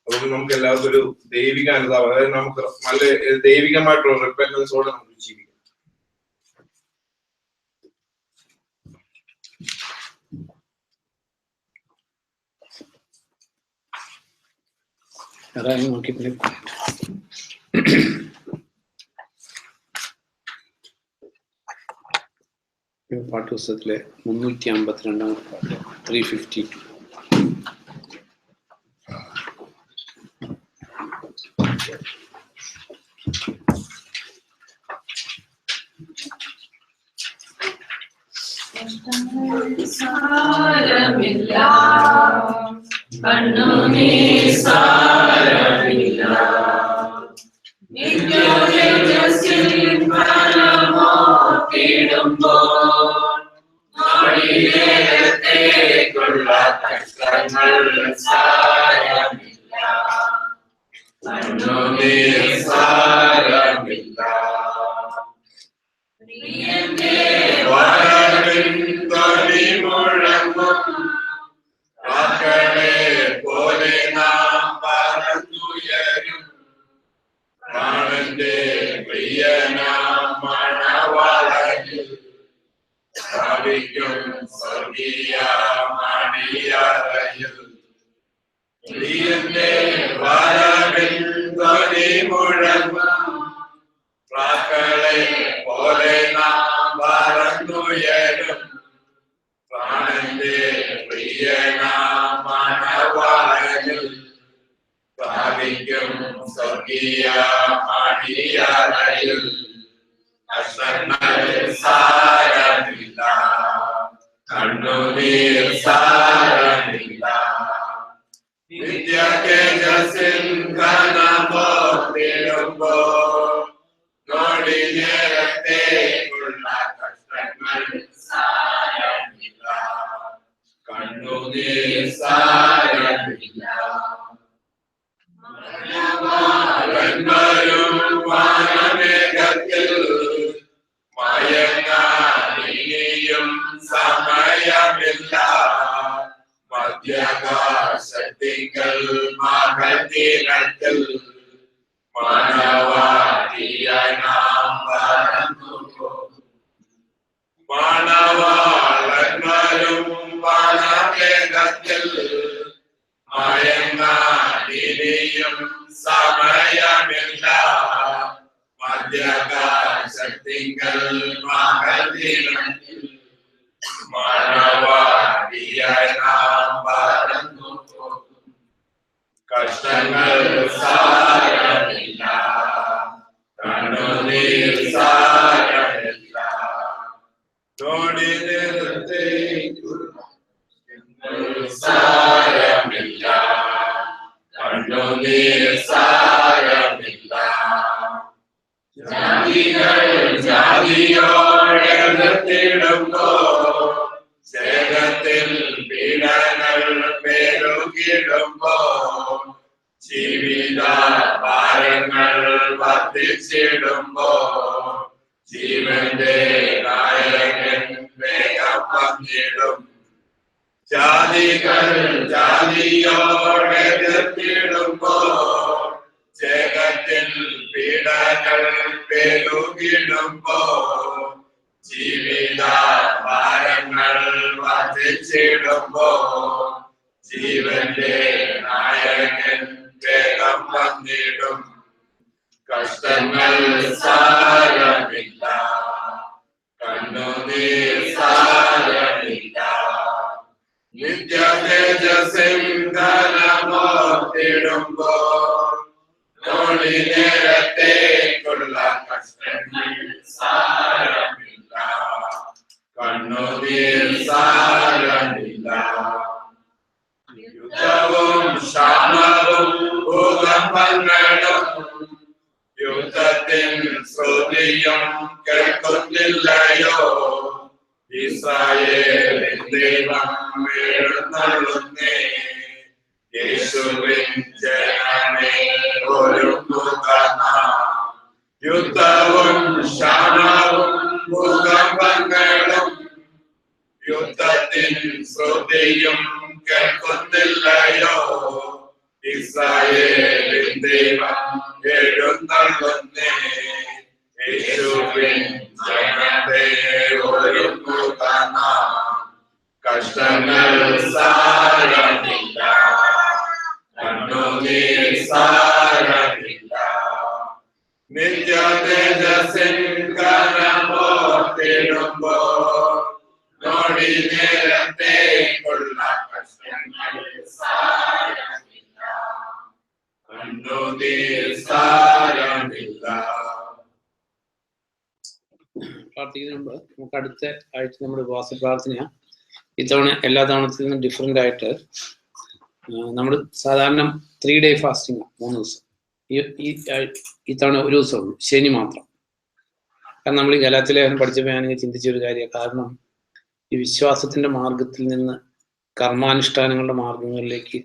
അതുകൊണ്ട് നമുക്ക് എല്ലാവർക്കും ഒരു ദൈവിക അനുതാപം, അതായത് നമുക്ക് നല്ല ദൈവികമായിട്ടുള്ള റിപ്പന്റൻസോടെ നമുക്ക് ജീവിക്കാം. പാഠ്യപുസ്തകത്തിലെ 352 പാട്ട് 352. സാരമില്ല കണ്ണുനീർ സാരമില്ല നിത്യതേജസ്സിൽ ഫലമോർത്തിടുമ്പോൾ നാളികേരത്തേക്കുള്ള കഷ്ടങ്ങൾ സാരമില്ല കണ്ണുനീർ സാരമില്ല നീ വരവിൻ തൊലി മുഴങ്ങും മക്കളെ പോലെ നാം പറന്നുയരും പ്രാണന്റെ പ്രിയനാം മണവാളനിൽ സ്ഥാപിക്കും സ്വർഗീയ മണിയറയിൽ പ്രിയന്റെ വരവിൻ തൊലി മുഴങ്ങും മക്കളെ പോലെ നാം പറന്നുയരും പ്രാണന്റെ പ്രിയനാം മണവാളനിൽ സ്ഥാപിക്കും സ്വർഗീയ മണിയറയിൽ കഷ്ടങ്ങൾ സാരമില്ല കണ്ണുനീർ സാരമില്ല നിത്യ തേജസ്സിൽ ഘനമോർത്തിടുമ്പോൾ നോടി നേരത്തേക്കുള്ള കഷ്ടങ്ങൾ സാരമില്ല കണ്ണുനീർ സാരമില്ല മരണവാളന്മാരും വാനമേഘത്തിൽ മയങ്ങാനിയും സമയമില്ല മധ്യാകാശത്തിങ്കൽ മഹതീരത്തിൽ മണവാട്ടിയായി നാം പറന്നു പോകും മണവാളന്മാരും വാനമേഘത്തിൽ മയങ്ങാനിയും സമയമില്ല മധ്യാകാശത്തിങ്കൽ മഹതീരത്തിൽ മണവാട്ടിയായി നാം പറന്നു പോകും കഷ്ടങ്ങൾ സാരമില്ല കണ്ണുനീർ സാരമില്ല നോടി നിർത്തേക്കുള്ള സാരമില്ല കണ്ണുനീർ സാരമില്ല ജാതികൾ ജാതിയോടെതിർത്തിടുമ്പോൾ ജഗത്തിൽ പീഡകൾ പെരുകിടുമ്പോൾ ജീവിത ഭാരങ്ങൾ വർദ്ധിച്ചിടുമ്പോൾ ജീവന്റെ നായകൻ വേഗം വന്നിടും ജാതികൾ ജാതിയോടെതിർത്തിടുമ്പോൾ ജഗത്തിൽ പീഡകൾ പെരുകിടുമ്പോൾ ജീവിത ഭാരങ്ങൾ വർദ്ധിച്ചിടുമ്പോൾ ജീവന്റെ നായകൻ വേഗം വന്നിടും കഷ്ടങ്ങൾ സാരമില്ല കണ്ണുനീർ സാരമില്ല നിത്യ തേജസ്സിൽ ഘനമോർത്തിടുമ്പോൾ നോടി നേരത്തേക്കുള്ള കഷ്ടങ്ങൾ സാരമില്ല കണ്ണുനീർ സാരമില്ല യുദ്ധ ക്ഷാമവും ഭൂകമ്പങ്ങളും യുദ്ധത്തിൻ ശ്രുതിയും കേൾക്കുന്നില്ലയോ? ഇസ്രായേലിൻ ദൈവം എഴുന്നള്ളുന്നേ, യേശുവിൻ ജനമേ ഒരുങ്ങുക നാം. യുദ്ധവും ക്ഷാമവും ഭൂകമ്പങ്ങളും യുദ്ധത്തിൻ ശ്രുതിയും കേൾക്കുന്നില്ലയോ? ഇസ്രായേലിൻ ദൈവം എഴുന്നള്ളുന്നേ, യേശുവിൻ ജനത്തെ ഒരുങ്ങുക നാം. കഷ്ടങ്ങൾ സാരമില്ല, കണ്ണുനീർ സാരമില്ല, നിത്യ തേജസ്സിൻ കരമോർത്തിടുമ്പോൾ നോടി നേരത്തേക്കുള്ള കഷ്ടങ്ങൾ സാരമില്ല, കണ്ണുനീർ സാരമില്ല. പ്രാർത്ഥിക്കുന്നതിന് മുമ്പ് നമുക്ക് അടുത്ത ആഴ്ച നമ്മുടെ ഉപവാസ പ്രാർത്ഥനയാണ്. ഇത്തവണ എല്ലാ തവണത്തിൽ നിന്നും ഡിഫറെൻ്റ് ആയിട്ട് നമ്മൾ സാധാരണ 3 day ഫാസ്റ്റിംഗ് 3 ദിവസം. ഈ തവണ ഒരു ദിവസമേ ഉള്ളൂ, ശനി മാത്രം. കാരണം നമ്മൾ ഈ ഗലാത്യലേഖനം പഠിച്ചപ്പോൾ ഞാനിങ്ങനെ ചിന്തിച്ചൊരു കാര്യമാണ്. കാരണം ഈ വിശ്വാസത്തിന്റെ മാർഗത്തിൽ നിന്ന് കർമാനുഷ്ഠാനങ്ങളുടെ മാർഗങ്ങളിലേക്ക്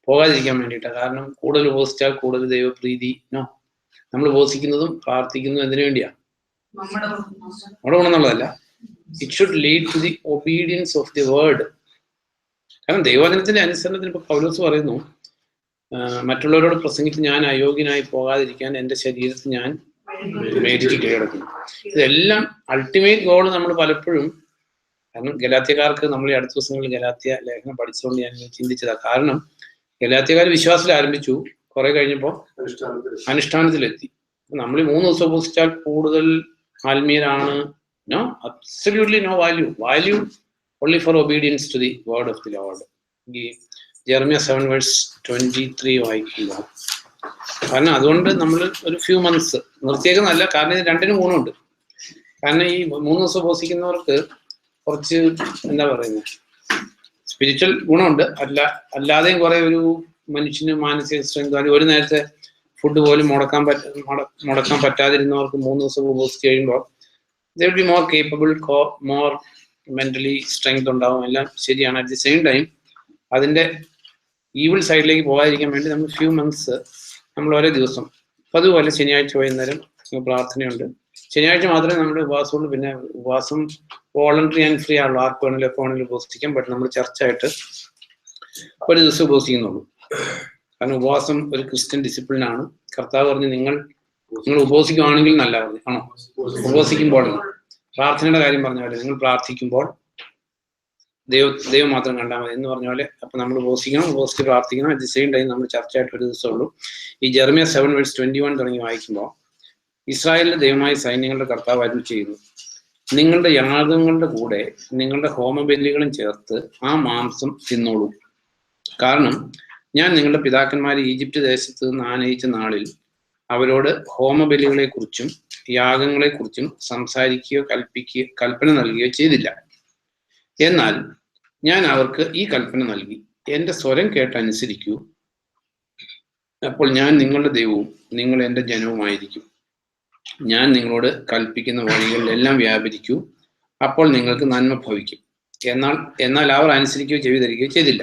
പോകാതിരിക്കാൻ വേണ്ടിയിട്ടാണ്. കാരണം കൂടുതൽ ഉപവസിച്ചാൽ കൂടുതൽ ദൈവപ്രീതി. നമ്മൾ ഉപവസിക്കുന്നതും പ്രാർത്ഥിക്കുന്നതും എന്തിനു വേണ്ടിയാണ്? നമ്മുടെ ഗുണമെന്നുള്ളതല്ല. It should lead to the obedience of the word. കാരണം ദൈവവചനത്തിന്റെ അനുസരണത്തിന് ഇപ്പൊ പൗലോസ് പറയുന്നു, മറ്റുള്ളവരോട് പ്രസംഗിച്ച് ഞാൻ അയോഗ്യനായി പോകാതിരിക്കാൻ എൻ്റെ ശരീരത്തിൽ ഞാൻ മേടിച്ച് കീഴടക്കുന്നു. ഇതെല്ലാം അൾട്ടിമേറ്റ് ഗോൾ നമ്മൾ പലപ്പോഴും, കാരണം ഗലാത്യക്കാർക്ക് നമ്മൾ ഈ അടുത്ത ദിവസങ്ങളിൽ ഗലാത്യ ലേഖനം പഠിച്ചുകൊണ്ട് ഞാൻ ചിന്തിച്ചതാണ്. കാരണം ഗലാത്യക്കാർ വിശ്വാസത്തിൽ ആരംഭിച്ചു, കുറെ കഴിഞ്ഞപ്പോൾ അനുഷ്ഠാനത്തിലെത്തി. നമ്മൾ ഈ 3 ദിവസം ഉപസിച്ചാൽ കൂടുതൽ ആത്മീയരാണ്. No, absolutely no value. Value only for obedience to the word of the Lord. ഈ ജെറമ്യ 7:23 വായിക്കുമ്പോൾ, കാരണം അതുകൊണ്ട് നമ്മൾ ഒരു ഫ്യൂ മന്ത്സ് നിർത്തിയേക്കുന്നല്ല. കാരണം ഇത് രണ്ടിനും ഗുണമുണ്ട്. കാരണം ഈ 3 ദിവസം ഉപസിക്കുന്നവർക്ക് കുറച്ച് എന്താ പറയുന്നത്, സ്പിരിച്വൽ ഗുണമുണ്ട്. അല്ലാതെയും കുറെ ഒരു മനുഷ്യന് മാനസിക സ്ട്രെങ്ത്, ഒരു നേരത്തെ ഫുഡ് പോലും മുടക്കാൻ പറ്റാതിരുന്നവർക്ക് 3 ദിവസം ഉപസിച്ച് കഴിയുമ്പോൾ they will be more capable, more mentally strength ഉണ്ടാവും. എല്ലാം ശരിയാണ്. അറ്റ് ദി സെയിം ടൈം അതിന്റെ ഈവിൾ സൈഡിലേക്ക് പോകാതിരിക്കാൻ വേണ്ടി നമ്മൾ ഫ്യൂ മന്ത്സ് നമ്മൾ ഓരോ ദിവസം, അതുപോലെ ശനിയാഴ്ച വൈകുന്നേരം പ്രാർത്ഥനയുണ്ട്. ശനിയാഴ്ച മാത്രമേ നമ്മുടെ ഉപവാസമുള്ളൂ. പിന്നെ ഉപവാസം വോളണ്ടറി ആൻഡ് ഫ്രീ ആണല്ലോ, ആർക്ക് വേണമെങ്കിലും എപ്പോൾ വേണമെങ്കിലും ഉപവസിക്കാം. ബട്ട് നമ്മൾ ചർച്ചായിട്ട് ഒരു ദിവസം ഉപവസിക്കുന്നുള്ളൂ. കാരണം ഉപവാസം ഒരു ക്രിസ്ത്യൻ ഡിസിപ്ലിനാണ്. കർത്താവ് പറഞ്ഞു, നിങ്ങൾ ഉപവസിക്കുവാണെങ്കിൽ നല്ല പറഞ്ഞു. ആണോ? ഉപവസിക്കുമ്പോൾ പ്രാർത്ഥനയുടെ കാര്യം പറഞ്ഞ പോലെ നിങ്ങൾ പ്രാർത്ഥിക്കുമ്പോൾ ദൈവം മാത്രം കണ്ടാൽ മതി എന്ന് പറഞ്ഞ പോലെ. അപ്പൊ നമ്മൾ ഉപവസിച്ച് പ്രാർത്ഥിക്കണം. അറ്റ് ദി സെയിം ടൈം നമ്മൾ ചർച്ചയായിട്ട് ഒരു ദിവസമുള്ളൂ. ഈ ജെറമ്യ 7:21 തുടങ്ങി വായിക്കുമ്പോൾ, ഇസ്രായേലിന്റെ ദൈവമായ സൈന്യങ്ങളുടെ കർത്താവ് അരുളി ചെയ്യുന്നു, നിങ്ങളുടെ യാഗങ്ങളുടെ കൂടെ നിങ്ങളുടെ ഹോമബലികളും ചേർത്ത് ആ മാംസം തിന്നോളൂ. കാരണം ഞാൻ നിങ്ങളുടെ പിതാക്കന്മാരെ ഈജിപ്റ്റ് ദേശത്ത് നിന്ന് ആനയിച്ച നാളിൽ അവരോട് ഹോമബലികളെക്കുറിച്ചും യാഗങ്ങളെക്കുറിച്ചും സംസാരിക്കുകയോ കൽപ്പന നൽകുകയോ ചെയ്തില്ല. എന്നാൽ ഞാൻ അവർക്ക് ഈ കൽപ്പന നൽകി, എൻ്റെ സ്വരം കേട്ടനുസരിക്കൂ, അപ്പോൾ ഞാൻ നിങ്ങളുടെ ദൈവവും നിങ്ങൾ എൻ്റെ ജനവുമായിരിക്കും. ഞാൻ നിങ്ങളോട് കൽപ്പിക്കുന്ന വഴികളിലെല്ലാം വ്യാപരിക്കൂ, അപ്പോൾ നിങ്ങൾക്ക് നന്മ ഭവിക്കും. എന്നാൽ അവർ അനുസരിക്കുകയോ ചെവി തരികയോ ചെയ്തില്ല.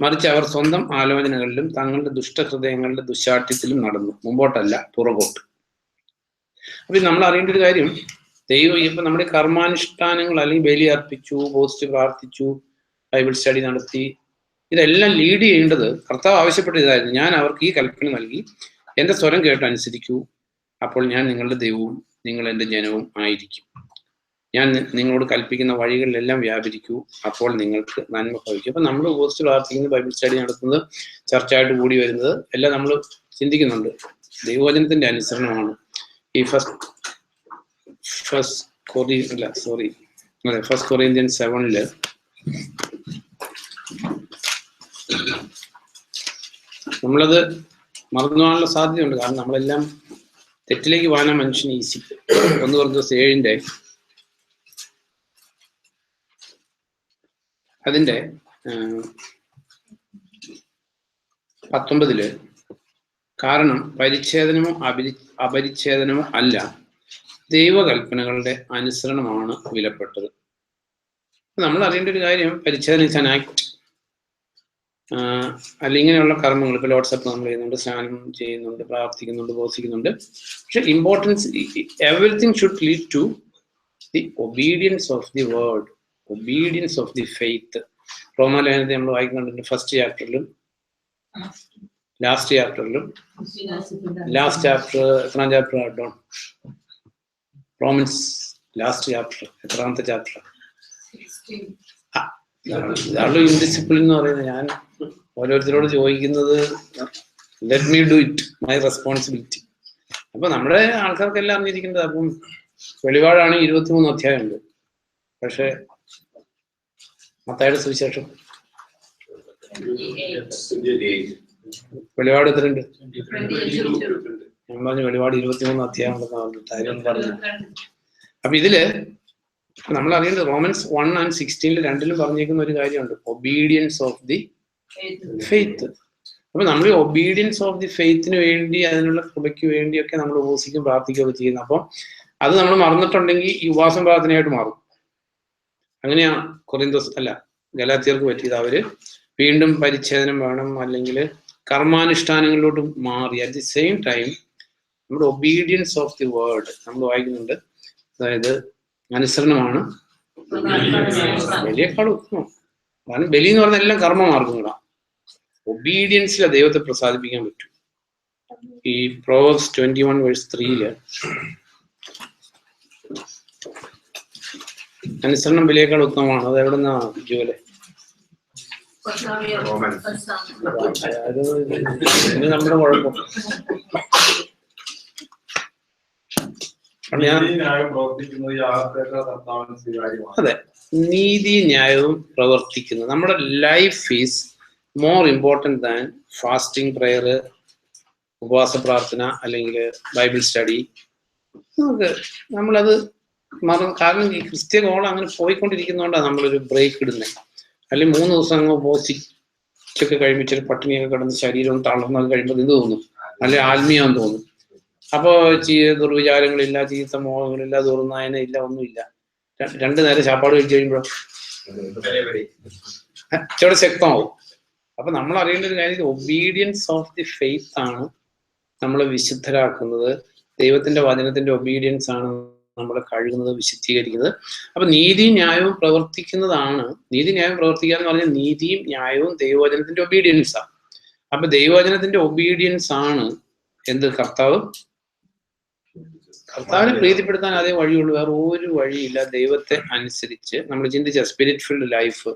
മറിച്ച് അവർ സ്വന്തം ആലോചനകളിലും തങ്ങളുടെ ദുഷ്ടഹൃദയങ്ങളുടെ ദുശാഠ്യത്തിലും നടന്നു, മുമ്പോട്ടല്ല പുറകോട്ട്. അപ്പൊ നമ്മൾ അറിയേണ്ട ഒരു കാര്യം, ദൈവം ഇപ്പൊ നമ്മുടെ കർമാനുഷ്ഠാനങ്ങൾ അല്ലെങ്കിൽ ബലി അർപ്പിച്ചു, പോസ്റ്റ് പ്രാർത്ഥിച്ചു, ബൈബിൾ സ്റ്റഡി നടത്തി, ഇതെല്ലാം ലീഡ് ചെയ്യേണ്ടത് കർത്താവ് ആവശ്യപ്പെട്ട ഇതായിരുന്നു. ഞാൻ അവർക്ക് ഈ കൽപ്പന നൽകി, എൻ്റെ സ്വരം കേട്ട് അനുസരിക്കൂ, അപ്പോൾ ഞാൻ നിങ്ങളുടെ ദൈവവും നിങ്ങൾ എൻ്റെ ജനവും ആയിരിക്കും. ഞാൻ നിങ്ങളോട് കൽപ്പിക്കുന്ന വഴികളിലെല്ലാം വ്യാപരിക്കൂ, അപ്പോൾ നിങ്ങൾക്ക് നന്മ ഭവിക്കും. അപ്പൊ നമ്മൾ പോസ്റ്റ് പ്രാർത്ഥിക്കുന്നത്, ബൈബിൾ സ്റ്റഡി നടത്തുന്നത്, ചർച്ചയായിട്ട് കൂടി വരുന്നത് എല്ലാം നമ്മൾ ചിന്തിക്കുന്നുണ്ട്. ദൈവവചനത്തിന്റെ അനുസരണമാണ്. ഈ ഫസ്റ്റ് കൊറിന്ത്യൻസ് 7 നമ്മളത് മറന്നു പോകാനുള്ള സാധ്യതയുണ്ട്. കാരണം നമ്മളെല്ലാം തെറ്റിലേക്ക് പോകാനാ മനുഷ്യന് ഈസി. 1 Corinthians 7 അതിന്റെ 19 കാരണം പരിച്ഛേദനമോ അപരിച്ഛേദനമോ അല്ല, ദൈവകൽപ്പനകളുടെ അനുസരണമാണ് വിലപ്പെട്ടത്. നമ്മൾ അറിയേണ്ട ഒരു കാര്യം, പരിച്ഛേദന ഇസ് ആൻ ആക്ട്. അല്ല ഇങ്ങനെയുള്ള കർമ്മങ്ങൾ, ഇപ്പോൾ ലോഡ്സപ്പ് നമ്മൾ ചെയ്യുന്നുണ്ട്, സ്നാനം ചെയ്യുന്നുണ്ട്, പ്രാർത്ഥിക്കുന്നുണ്ട്, ഉപവസിക്കുന്നുണ്ട്. പക്ഷെ importance, everything should lead to the obedience of the word, obedience of the faith. റോമാലേഖനത്തെ നമ്മൾ വായിക്കുന്നുണ്ട്, ഫസ്റ്റ് ചാപ്റ്ററിലും ലാസ്റ്റ് ചാപ്റ്ററിലും. ലാസ്റ്റ് ചാപ്റ്റർ എത്രാം ചാപ്റ്റർ ആട്ടോ? റോമൻസ് ലാസ്റ്റ് ചാപ്റ്റർ എത്രാമത്തെ ചാപ്റ്റർ? ഇതാണല്ലോ ഇൻഡിസിപ്ലിൻ എന്ന് പറയുന്നത്. ഞാൻ ഓരോരുത്തരോട് ചോദിക്കുന്നത് let me do it, my responsibility. അപ്പൊ നമ്മുടെ ആൾക്കാർക്കെല്ലാം അറിഞ്ഞിരിക്കേണ്ടത്. അപ്പം വെളിപാടാണ് 23 അധ്യായമുണ്ട്. പക്ഷെ മത്തായിയുടെ സുവിശേഷം വെളിപാട് എത്രയുണ്ട്? ഞാൻ പറഞ്ഞു വെളിപാട് 23 അധ്യായം ഉണ്ടെന്ന് പറഞ്ഞു. അപ്പൊ ഇതില് നമ്മൾ അറിയേണ്ടത് റോമൻസ് 1 and 16 രണ്ടിലും പറഞ്ഞേക്കുന്ന ഒരു കാര്യമുണ്ട്, ഒബീഡിയൻസ് ഓഫ് ദി ഫെയ്ത്ത്. അപ്പൊ നമ്മൾ ഈ ഒബീഡിയൻസ് ഓഫ് ദി ഫെയ്ത്തിന് വേണ്ടി, അതിനുള്ള കൃപയ്ക്ക് വേണ്ടിയൊക്കെ നമ്മൾ ഉപവസിക്കും, പ്രാർത്ഥിക്കുകയൊക്കെ ചെയ്യുന്നത്. അപ്പം അത് നമ്മൾ മറന്നിട്ടുണ്ടെങ്കിൽ ഈ ഉപവാസം പ്രാർത്ഥനയായിട്ട് മാറും. അങ്ങനെയാ കൊറിന്തോസ് അല്ല ഗലാത്യർക്ക് പറ്റിയത്. അവര് വീണ്ടും പരിച്ഛേദനം വേണം, അല്ലെങ്കിൽ കർമാനുഷ്ഠാനങ്ങളിലോട്ട് മാറി. അറ്റ് ദി സെയിം ടൈം നമ്മുടെ ഒബീഡിയൻസ് ഓഫ് ദി വേർഡ് നമ്മൾ വായിക്കുന്നുണ്ട്. അതായത് അനുസരണമാണ് ബലിയേക്കാൾ ഉത്തമം. കാരണം ബലി എന്ന് പറഞ്ഞാൽ എല്ലാം കർമ്മമാർഗങ്ങളാണ്. ഒബീഡിയൻസിലെ ദൈവത്തെ പ്രസാദിപ്പിക്കാൻ പറ്റും. ഈ പ്രോവേർബ്സ് 21:3 അനുസരണം ബലിയേക്കാൾ ഉത്തമമാണ്. അത് എവിടുന്നാ ജോലി? ഇത് നമ്മുടെ കുഴപ്പം. അതെ, നീതി ന്യായവും പ്രവർത്തിക്കുന്നത്. നമ്മുടെ life is more important than fasting, prayer, ഉപവാസ പ്രാർത്ഥന, അല്ലെങ്കിൽ ബൈബിൾ സ്റ്റഡി. നമ്മളത് കാരണം ഈ ക്രിസ്ത്യ കോളം അങ്ങനെ പോയിക്കൊണ്ടിരിക്കുന്നതുകൊണ്ടാണ് നമ്മളൊരു ബ്രേക്ക് ഇടുന്നത്. അല്ലെങ്കിൽ 3 ദിവസം അങ്ങ് ഉപവസിച്ചൊക്കെ കഴിയുമ്പോൾ പട്ടിണിയൊക്കെ കിടന്ന് ശരീരവും തളർന്നത് കഴിയുമ്പോൾ ഇത് തോന്നും, അല്ലെങ്കിൽ ആത്മീയം തോന്നും. അപ്പോ ദുർവിചാരങ്ങളില്ല, ചീത്ത മോഹങ്ങളില്ല, ദുർനായന ഇല്ല, ഒന്നുമില്ല. 2 നേരം ചാപ്പാട് കഴിച്ച് കഴിയുമ്പോഴോ ഇച്ചിരി ശക്തമാവും. അപ്പൊ നമ്മൾ അറിയേണ്ട ഒരു കാര്യം, ഒബീഡിയൻസ് ഓഫ് ദി ഫെയ്ത്ത് ആണ് നമ്മളെ വിശുദ്ധരാക്കുന്നത്. ദൈവത്തിന്റെ വചനത്തിന്റെ ഒബീഡിയൻസ് ആണ് നമ്മളെ കഴുകുന്നത്, വിശുദ്ധീകരിക്കുന്നത്. അപ്പൊ നീതിയും ന്യായവും പ്രവർത്തിക്കുന്നതാണ്. നീതി ന്യായം പ്രവർത്തിക്കുക എന്ന് പറഞ്ഞാൽ നീതിയും ന്യായവും ദൈവവചനത്തിന്റെ ഒബീഡിയൻസാണ്. അപ്പൊ ദൈവവചനത്തിന്റെ ഒബീഡിയൻസ് ആണ് എന്ത്? കർത്താവിനെ പ്രീതിപ്പെടുത്താൻ അതേ വഴിയുള്ളൂ, വേറെ ഒരു വഴിയില്ല. ദൈവത്തെ അനുസരിച്ച് നമ്മൾ ചിന്തിച്ച സ്പിരിറ്റ് ഫിൽഡ് ലൈഫ്.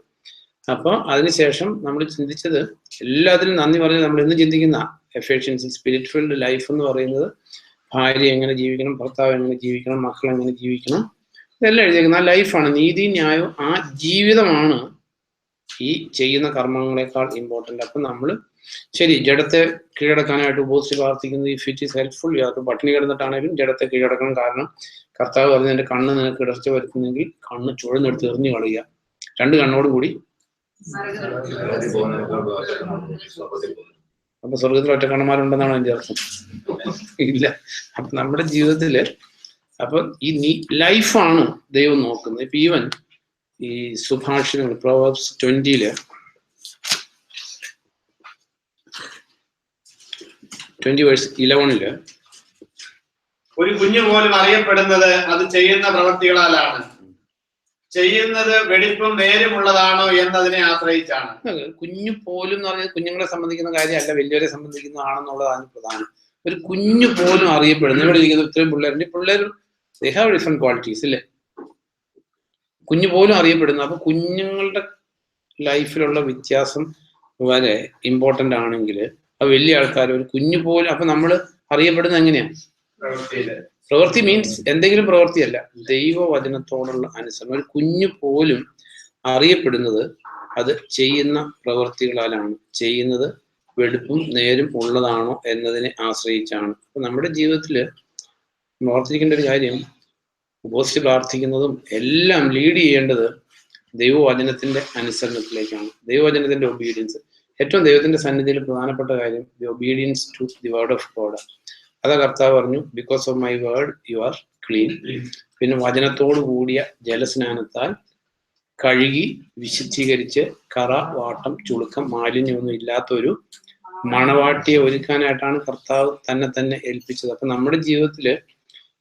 അപ്പൊ അതിനുശേഷം നമ്മൾ ചിന്തിച്ചത്, എല്ലാത്തിനും നന്ദി പറഞ്ഞ് നമ്മൾ ഇന്ന് ചിന്തിക്കുന്ന എഫിഷ്യൻസി സ്പിരിറ്റ് ഫിൽഡ് ലൈഫ് എന്ന് പറയുന്നത് ഭാര്യ എങ്ങനെ ജീവിക്കണം, ഭർത്താവ് എങ്ങനെ ജീവിക്കണം, മക്കൾ എങ്ങനെ ജീവിക്കണം, ഇതെല്ലാം എഴുതിയിരിക്കുന്ന ആ ലൈഫാണ്. നീതി ന്യായവും ആ ജീവിതമാണ് ഈ ചെയ്യുന്ന കർമ്മങ്ങളെക്കാൾ ഇമ്പോർട്ടൻ്റ്. അപ്പം നമ്മൾ ശരി ജഡത്തെ കീഴടക്കാനായിട്ട് ഉപവസിച്ച് പ്രാർത്ഥിക്കുന്നത്, ഇഫ് ഇറ്റ് ഈസ് ഹെൽപ്ഫുൾ, അത് പട്ടിണി കിടന്നിട്ടാണെങ്കിലും ജഡത്തെ കീഴടക്കണം. കാരണം കർത്താവ് പറഞ്ഞ എൻ്റെ കണ്ണ് നിനക്ക് ഇടർച്ച വരുത്തുന്നെങ്കിൽ കണ്ണ് ചുഴന്നെടുത്ത് എറിഞ്ഞു കളയുക, 2 കണ്ണോടും കൂടി. അപ്പൊ സ്വർഗത്തിൽ ഒറ്റക്കണ്ണന്മാരുണ്ടെന്നാണ് അതിന്റെ അർത്ഥം? ഇല്ല. അപ്പൊ നമ്മുടെ ജീവിതത്തില് അപ്പൊ ഈ ലൈഫാണ് ദൈവം നോക്കുന്നത്. ഇപ്പൊ ഈവൻ ഈ സുഭാഷിതങ്ങൾ പ്രോവേർബ്സ് 20 20:11 ഒരു കുഞ്ഞു പോലും അറിയപ്പെടുന്നത് അത് ചെയ്യുന്ന പ്രവൃത്തികളാലാണ്. ചെയ്യുന്നത് വെടിപ്പും നേരുമുള്ളതാണോ എന്നതിനെ ആശ്രയിച്ചാണ്. കുഞ്ഞു പോലും എന്ന് പറഞ്ഞാൽ കുഞ്ഞുങ്ങളെ സംബന്ധിക്കുന്ന കാര്യമല്ല, വലിയവരെ സംബന്ധിക്കുന്നതാണെന്നുള്ളതാണ് പ്രധാനം. ഒരു കുഞ്ഞു പോലും അറിയപ്പെടുന്നു. ഇവിടെ ഇരിക്കുന്ന ഇത്രയും പിള്ളേർ they have different qualities ഇല്ലേ? കുഞ്ഞു പോലും അറിയപ്പെടുന്നു. അപ്പൊ കുഞ്ഞുങ്ങളുടെ ലൈഫിലുള്ള വ്യത്യാസം വരെ ഇമ്പോർട്ടൻ്റ് ആണെങ്കിൽ അത് വലിയ ആൾക്കാർ, ഒരു കുഞ്ഞു പോലും. അപ്പൊ നമ്മൾ അറിയപ്പെടുന്നത് എങ്ങനെയാണ്? പ്രവൃത്തി മീൻസ് എന്തെങ്കിലും പ്രവൃത്തിയല്ല, ദൈവവചനത്തോടുള്ള അനുസരണം. ഒരു കുഞ്ഞു പോലും അറിയപ്പെടുന്നത് അത് ചെയ്യുന്ന പ്രവൃത്തികളാലാണ്. ചെയ്യുന്നത് വെടുപ്പും നേരും ഉള്ളതാണോ എന്നതിനെ ആശ്രയിച്ചാണ്. അപ്പൊ നമ്മുടെ ജീവിതത്തില് ഓർത്തിരിക്കേണ്ട ഒരു കാര്യം, ഉപവസിച്ച് പ്രാർത്ഥിക്കുന്നതും എല്ലാം ലീഡ് ചെയ്യേണ്ടത് ദൈവവചനത്തിന്റെ അനുസരണത്തിലേക്കാണ്, ദൈവവചനത്തിന്റെ ഒബീഡിയൻസ്. ഏറ്റവും ദൈവത്തിന്റെ സന്നിധിയിൽ പ്രധാനപ്പെട്ട കാര്യം the obedience to the word of God. അതാ കർത്താവ് പറഞ്ഞു, because of my word you are clean. പിന്നെ വചനത്തോടു കൂടിയ ജലസ്നാനത്താൽ കഴുകി വിശുദ്ധീകരിച്ച് കറ, വാട്ടം, ചുളുക്കം, മാലിന്യമൊന്നും ഇല്ലാത്തൊരു മണവാട്ടിയെ ഒരുക്കാനായിട്ടാണ് കർത്താവ് തന്നെ ഏൽപ്പിച്ചത്. അപ്പൊ നമ്മുടെ ജീവിതത്തില്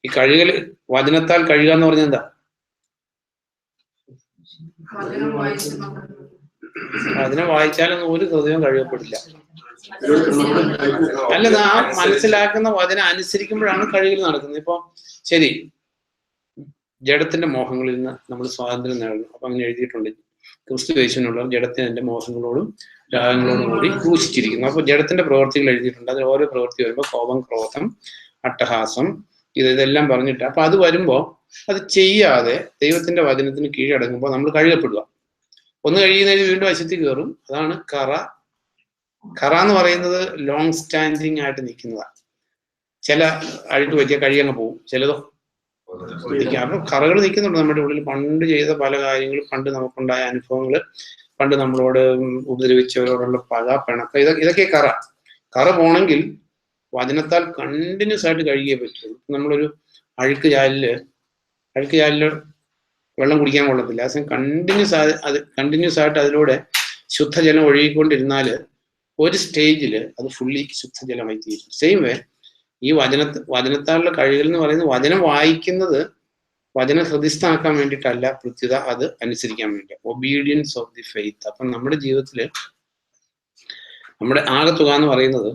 ഈ കഴുകൽ, വചനത്താൽ കഴുകുക എന്ന് പറഞ്ഞാൽ എന്താ? വചനം വായിച്ചാലൊന്നും ഒരു ഹൃദയം കഴുകപ്പെടില്ല. അല്ല, ആ മനസ്സിലാക്കുന്ന വചനം അനുസരിക്കുമ്പോഴാണ് കഴുകൽ നടക്കുന്നത്. ഇപ്പൊ ശരി, ജഡത്തിന്റെ മോഹങ്ങളിൽ നിന്ന് നമ്മൾ സ്വാതന്ത്ര്യം നേടുന്നു. അപ്പൊ അങ്ങനെ എഴുതിയിട്ടുണ്ട്, ക്രിസ്തു യേശുവിനുള്ള ജഡത്തിന്റെ മോഹങ്ങളോടും രാഗങ്ങളോടും കൂടി ക്രൂശിച്ചിരിക്കുന്നു. അപ്പൊ ജഡത്തിന്റെ പ്രവൃത്തികൾ എഴുതിയിട്ടുണ്ട്. അതിൽ ഓരോ പ്രവൃത്തി വരുമ്പോൾ കോപം, ക്രോധം, അട്ടഹാസം, ഇതെല്ലാം പറഞ്ഞിട്ട്, അപ്പൊ അത് വരുമ്പോ അത് ചെയ്യാതെ ദൈവത്തിന്റെ വചനത്തിന് കീഴടങ്ങുമ്പോൾ നമ്മൾ കഴുകപ്പെടുക. ഒന്ന് കഴിയുന്നതിന് വീണ്ടും അശുദ്ധി കയറും. അതാണ് കറ. കറ എന്ന് പറയുന്നത് ലോങ് സ്റ്റാൻഡിങ് ആയിട്ട് നിൽക്കുന്നതാണ്. ചില അഴുക്ക് പറ്റിയ കഴുകങ്ങ് പോകും, ചിലതോ അപ്പൊ കറകൾ നിൽക്കുന്നുണ്ട് നമ്മുടെ ഉള്ളിൽ. പണ്ട് ചെയ്ത പല കാര്യങ്ങളും, പണ്ട് നമുക്കുണ്ടായ അനുഭവങ്ങൾ, പണ്ട് നമ്മളോട് ഉപദ്രവിച്ചവരോടുള്ള പക, പിണക്ക, ഇതൊക്കെ കറ പോണെങ്കിൽ വചനത്താൽ കണ്ടിന്യൂസ് ആയിട്ട് കഴുകിയേ പറ്റുള്ളൂ. നമ്മളൊരു അഴുക്ക് ചാലില് വെള്ളം കുടിക്കാൻ കൊള്ളത്തില്ല. ആ കണ്ടിന്യൂസ് ആയിട്ട് അതിലൂടെ ശുദ്ധജലം ഒഴുകിക്കൊണ്ടിരുന്നാല് ഒരു സ്റ്റേജില് അത് ഫുള്ളി ശുദ്ധജലമായി തീരും. സെയിം വേ ഈ വചനത്താലുള്ള കഴുകൽ എന്ന് പറയുന്നത് വചനം വായിക്കുന്നത് വചനം ഹൃദയസ്ഥാക്കാൻ വേണ്ടിയിട്ടല്ല, പ്രത്യുത അത് അനുസരിക്കാൻ വേണ്ടി. Obedience of the faith. അപ്പം നമ്മുടെ ജീവിതത്തില് നമ്മുടെ ആകത്തുക എന്ന് പറയുന്നത്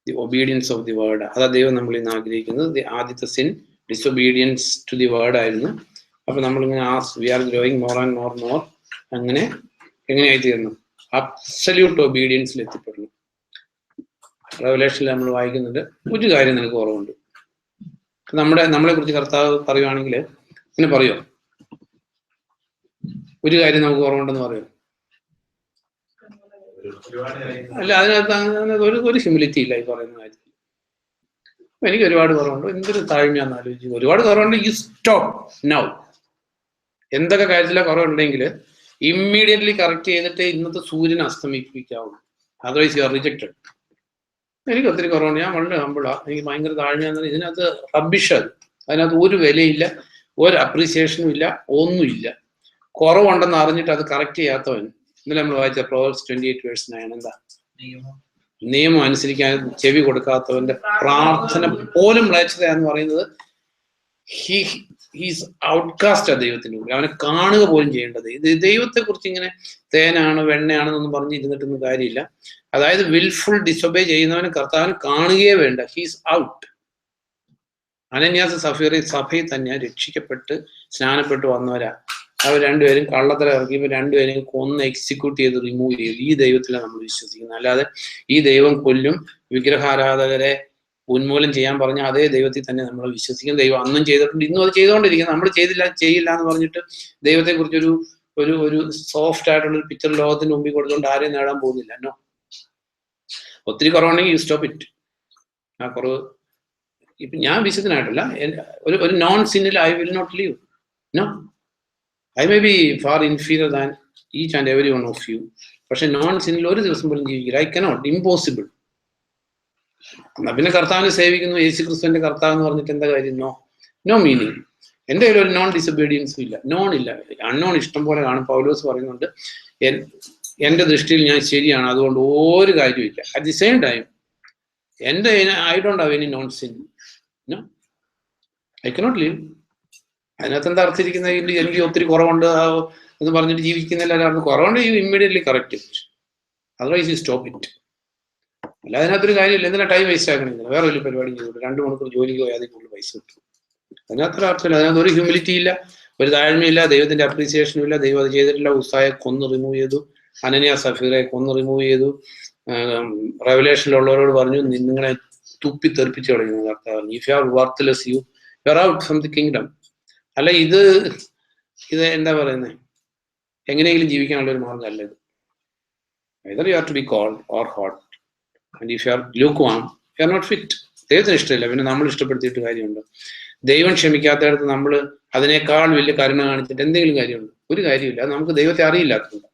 the obedience of the word. അതാ ദൈവം നമ്മളിൽ നിന്ന് ആഗ്രഹിക്കുന്നത്. ആദ്യത്തെ sin disobedience to the word ആയിരുന്നു. അപ്പൊ നമ്മളിങ്ങനെ we are growing more and more. അങ്ങനെ എങ്ങനെയായി തീർന്നു? അബ്സല്യൂട്ട് ഒബീഡിയൻസിൽ എത്തിപ്പെടുന്നു. റെവലേഷനിൽ നമ്മൾ വായിക്കുന്നുണ്ട്, ഒരു കാര്യം നിനക്ക് കുറവുണ്ട്. നമ്മളെ കുറിച്ച് കർത്താവ് പറയുവാണെങ്കിൽ ഇങ്ങനെ പറയോ? ഒരു കാര്യം നമുക്ക് കുറവുണ്ടെന്ന് പറയോ? അല്ല, അതിനകത്ത് ഒരു ഹ്യൂമിലിറ്റി ഇല്ല ഈ പറയുന്ന കാര്യത്തിൽ. എനിക്ക് ഒരുപാട് കുറവുണ്ട്, എന്തൊരു താഴ്മയാന്ന് ആലോചിച്ചു. ഒരുപാട് കുറവുണ്ട്, യു സ്റ്റോപ്പ് നൗ. എന്തൊക്കെ കാര്യത്തിലാണ് കുറവുണ്ടെങ്കിൽ ഇമ്മീഡിയറ്റ്ലി കറക്റ്റ് ചെയ്തിട്ട് ഇന്നത്തെ സൂര്യനെ അസ്തമിപ്പിക്കാവുള്ളൂ. Otherwise you are rejected. എനിക്ക് ഒത്തിരി കുറവുണ്ട്, ഞാൻ വളരെ ഹമ്പിളാ, എനിക്ക് ഭയങ്കര താഴ്മയാന്ന്. ഇതിനകത്ത് റബ്ബിഷ്. അതിനകത്ത് ഒരു വിലയില്ല, ഒരു അപ്രീസിയേഷനും ഇല്ല, ഒന്നുമില്ല. കുറവുണ്ടെന്ന് അറിഞ്ഞിട്ട് അത് കറക്റ്റ് ചെയ്യാത്തവൻ, ഇന്നലെ നമ്മൾ വായിച്ച Proverbs 28:9 എന്താ? നിയമം അനുസരിക്കാൻ ചെവി കൊടുക്കാത്തവന്റെ പ്രാർത്ഥന പോലും മ്ലേച്ഛതയാന്ന് പറയുന്നത്. ഹീസ് ഔട്ട്കാസ്റ്റ് ആ ദൈവത്തിന്റെ മുമ്പിൽ. അവനെ കാണുക പോലും ചെയ്യേണ്ടത്. ഇത് ദൈവത്തെ കുറിച്ച് ഇങ്ങനെ തേനാണ് വെണ്ണയാണെന്നൊന്നും പറഞ്ഞ് ഇരുന്നിട്ടൊന്നും കാര്യമില്ല. അതായത് വിൽഫുൾ ഡിസൊബേ ചെയ്യുന്നവന് കർത്താവിന് കാണുകയേ വേണ്ട. He's out. അനന്യാസ് സഫീറി സഭയിൽ തന്നെ രക്ഷിക്കപ്പെട്ട് സ്നാനപ്പെട്ട് വന്നവരാ. അവർ രണ്ടുപേരും കള്ളത്തരം ഇറക്കിയപ്പോൾ രണ്ടുപേരും കൊന്ന് എക്സിക്യൂട്ട് ചെയ്ത് റിമൂവ് ചെയ്തു. ഈ ദൈവത്തിലാണ് നമ്മൾ വിശ്വസിക്കുന്നത്. അല്ലാതെ ഈ ദൈവം കൊല്ലും, വിഗ്രഹാരാധകരെ ഉന്മൂലനം ചെയ്യാൻ പറഞ്ഞ അതേ ദൈവത്തിൽ തന്നെ നമ്മൾ വിശ്വസിക്കും. ദൈവം അന്നും ചെയ്തിട്ടുണ്ട്, ഇന്നും അത് ചെയ്തുകൊണ്ടിരിക്കുന്നത്. നമ്മൾ ചെയ്യില്ല എന്ന് പറഞ്ഞിട്ട് ദൈവത്തെ കുറിച്ചൊരു ഒരു സോഫ്റ്റ് ആയിട്ടുള്ള ഒരു പിക്ചർ ലോകത്തിന് മുമ്പിൽ കൊടുത്തുകൊണ്ട് ആരെയും നേടാൻ പോകുന്നില്ല. നോ. ഒത്തിരി കുറവുണ്ടെങ്കിൽ യു സ്റ്റോപ്പ് ഇറ്റ്. ആ കുറവ് ഇപ്പൊ ഞാൻ വിശുദ്ധനായിട്ടല്ല, ഒരു നോൺ സിന്നിൽ I will not leave. No, I may be far inferior than each and every one of you. പക്ഷെ നോൺ സിന്നിൽ ഒരു ദിവസം പോലും ജീവിക്കില്ല. I cannot, impossible. എന്നാ പിന്നെ കർത്താവിനെ സേവിക്കുന്നു, യേശു ക്രിസ്തുവിന്റെ കർത്താവ് എന്ന് പറഞ്ഞിട്ട് എന്താ കാര്യം? No meaning. എൻ്റെ കയ്യിൽ ഒരു നോൺ ഡിസൊബീഡിയൻസും ഇല്ല, നോൺ ഇല്ല. അൺനോൺ ഇഷ്ടം പോലെ കാണും. പൗലോസ് പറയുന്നുണ്ട്, എൻ്റെ ദൃഷ്ടിയിൽ ഞാൻ ശരിയാണ്, അതുകൊണ്ട് ഒരു കാര്യമില്ല. At the same time I don't have any known sin. No, I cannot live. അതിനകത്ത് എന്താ അർത്ഥിരിക്കുന്നത്? എനിക്ക് ഒത്തിരി കുറവുണ്ട് എന്ന് പറഞ്ഞിട്ട് ജീവിക്കുന്നില്ല. കുറവുണ്ട്, you immediately correct it. Otherwise you stop it. അല്ല, അതിനകത്തൊരു കാര്യമില്ല. എന്തിനാ ടൈം വേസ്റ്റ് ആക്കണമെങ്കിൽ വേറെ വലിയ പരിപാടി ചെയ്തിട്ട് 2 മണിക്കൂർ ജോലിക്ക് പോയാൽ അതിൽ കൂടുതൽ പൈസ കിട്ടും. അതിനകത്തൊരു അർത്ഥമില്ല. അതിനകത്ത് ഒരു ഹ്യൂമിലിറ്റി ഇല്ല, ഒരു താഴ്മയില്ല, ദൈവത്തിന്റെ അപ്രീസിയേഷനും ഇല്ല. ദൈവം അത് ചെയ്തിട്ടില്ല. ഉസ്സായെ കൊന്ന് റിമൂവ് ചെയ്തു, അനന്യാസ് സഫീറെ കൊന്ന് റിമൂവ് ചെയ്തു. റെവലേഷനിലുള്ളവരോട് പറഞ്ഞു, നിങ്ങളെ തുപ്പി തെറിപ്പിച്ച് കളയുന്നു കർത്താവ്. If you are worthless, you are out from the kingdom. അല്ല, ഇത് എന്താ പറയുന്നത്, എങ്ങനെയെങ്കിലും ജീവിക്കാനുള്ള ഒരു മാർഗ്ഗമല്ല ഇത്. either you have to be cold or hot, and if you are lukewarm, you are not fit. ദൈവത്തിന് ഇഷ്ടമില്ല, പിന്നെ നമ്മൾ ഇഷ്ടപ്പെടുത്തിയിട്ട് കാര്യമുണ്ട്? ദൈവം ക്ഷമിക്കാത്തടത്ത് നമ്മൾ അതിനേക്കാൾ വലിയ കരുണ കാണിച്ചിട്ട് എന്തെങ്കിലും കാര്യമുണ്ട്? ഒരു കാര്യമില്ല. നമുക്ക് ദൈവത്തെ അറിയില്ലാത്തതുകൊണ്ട്.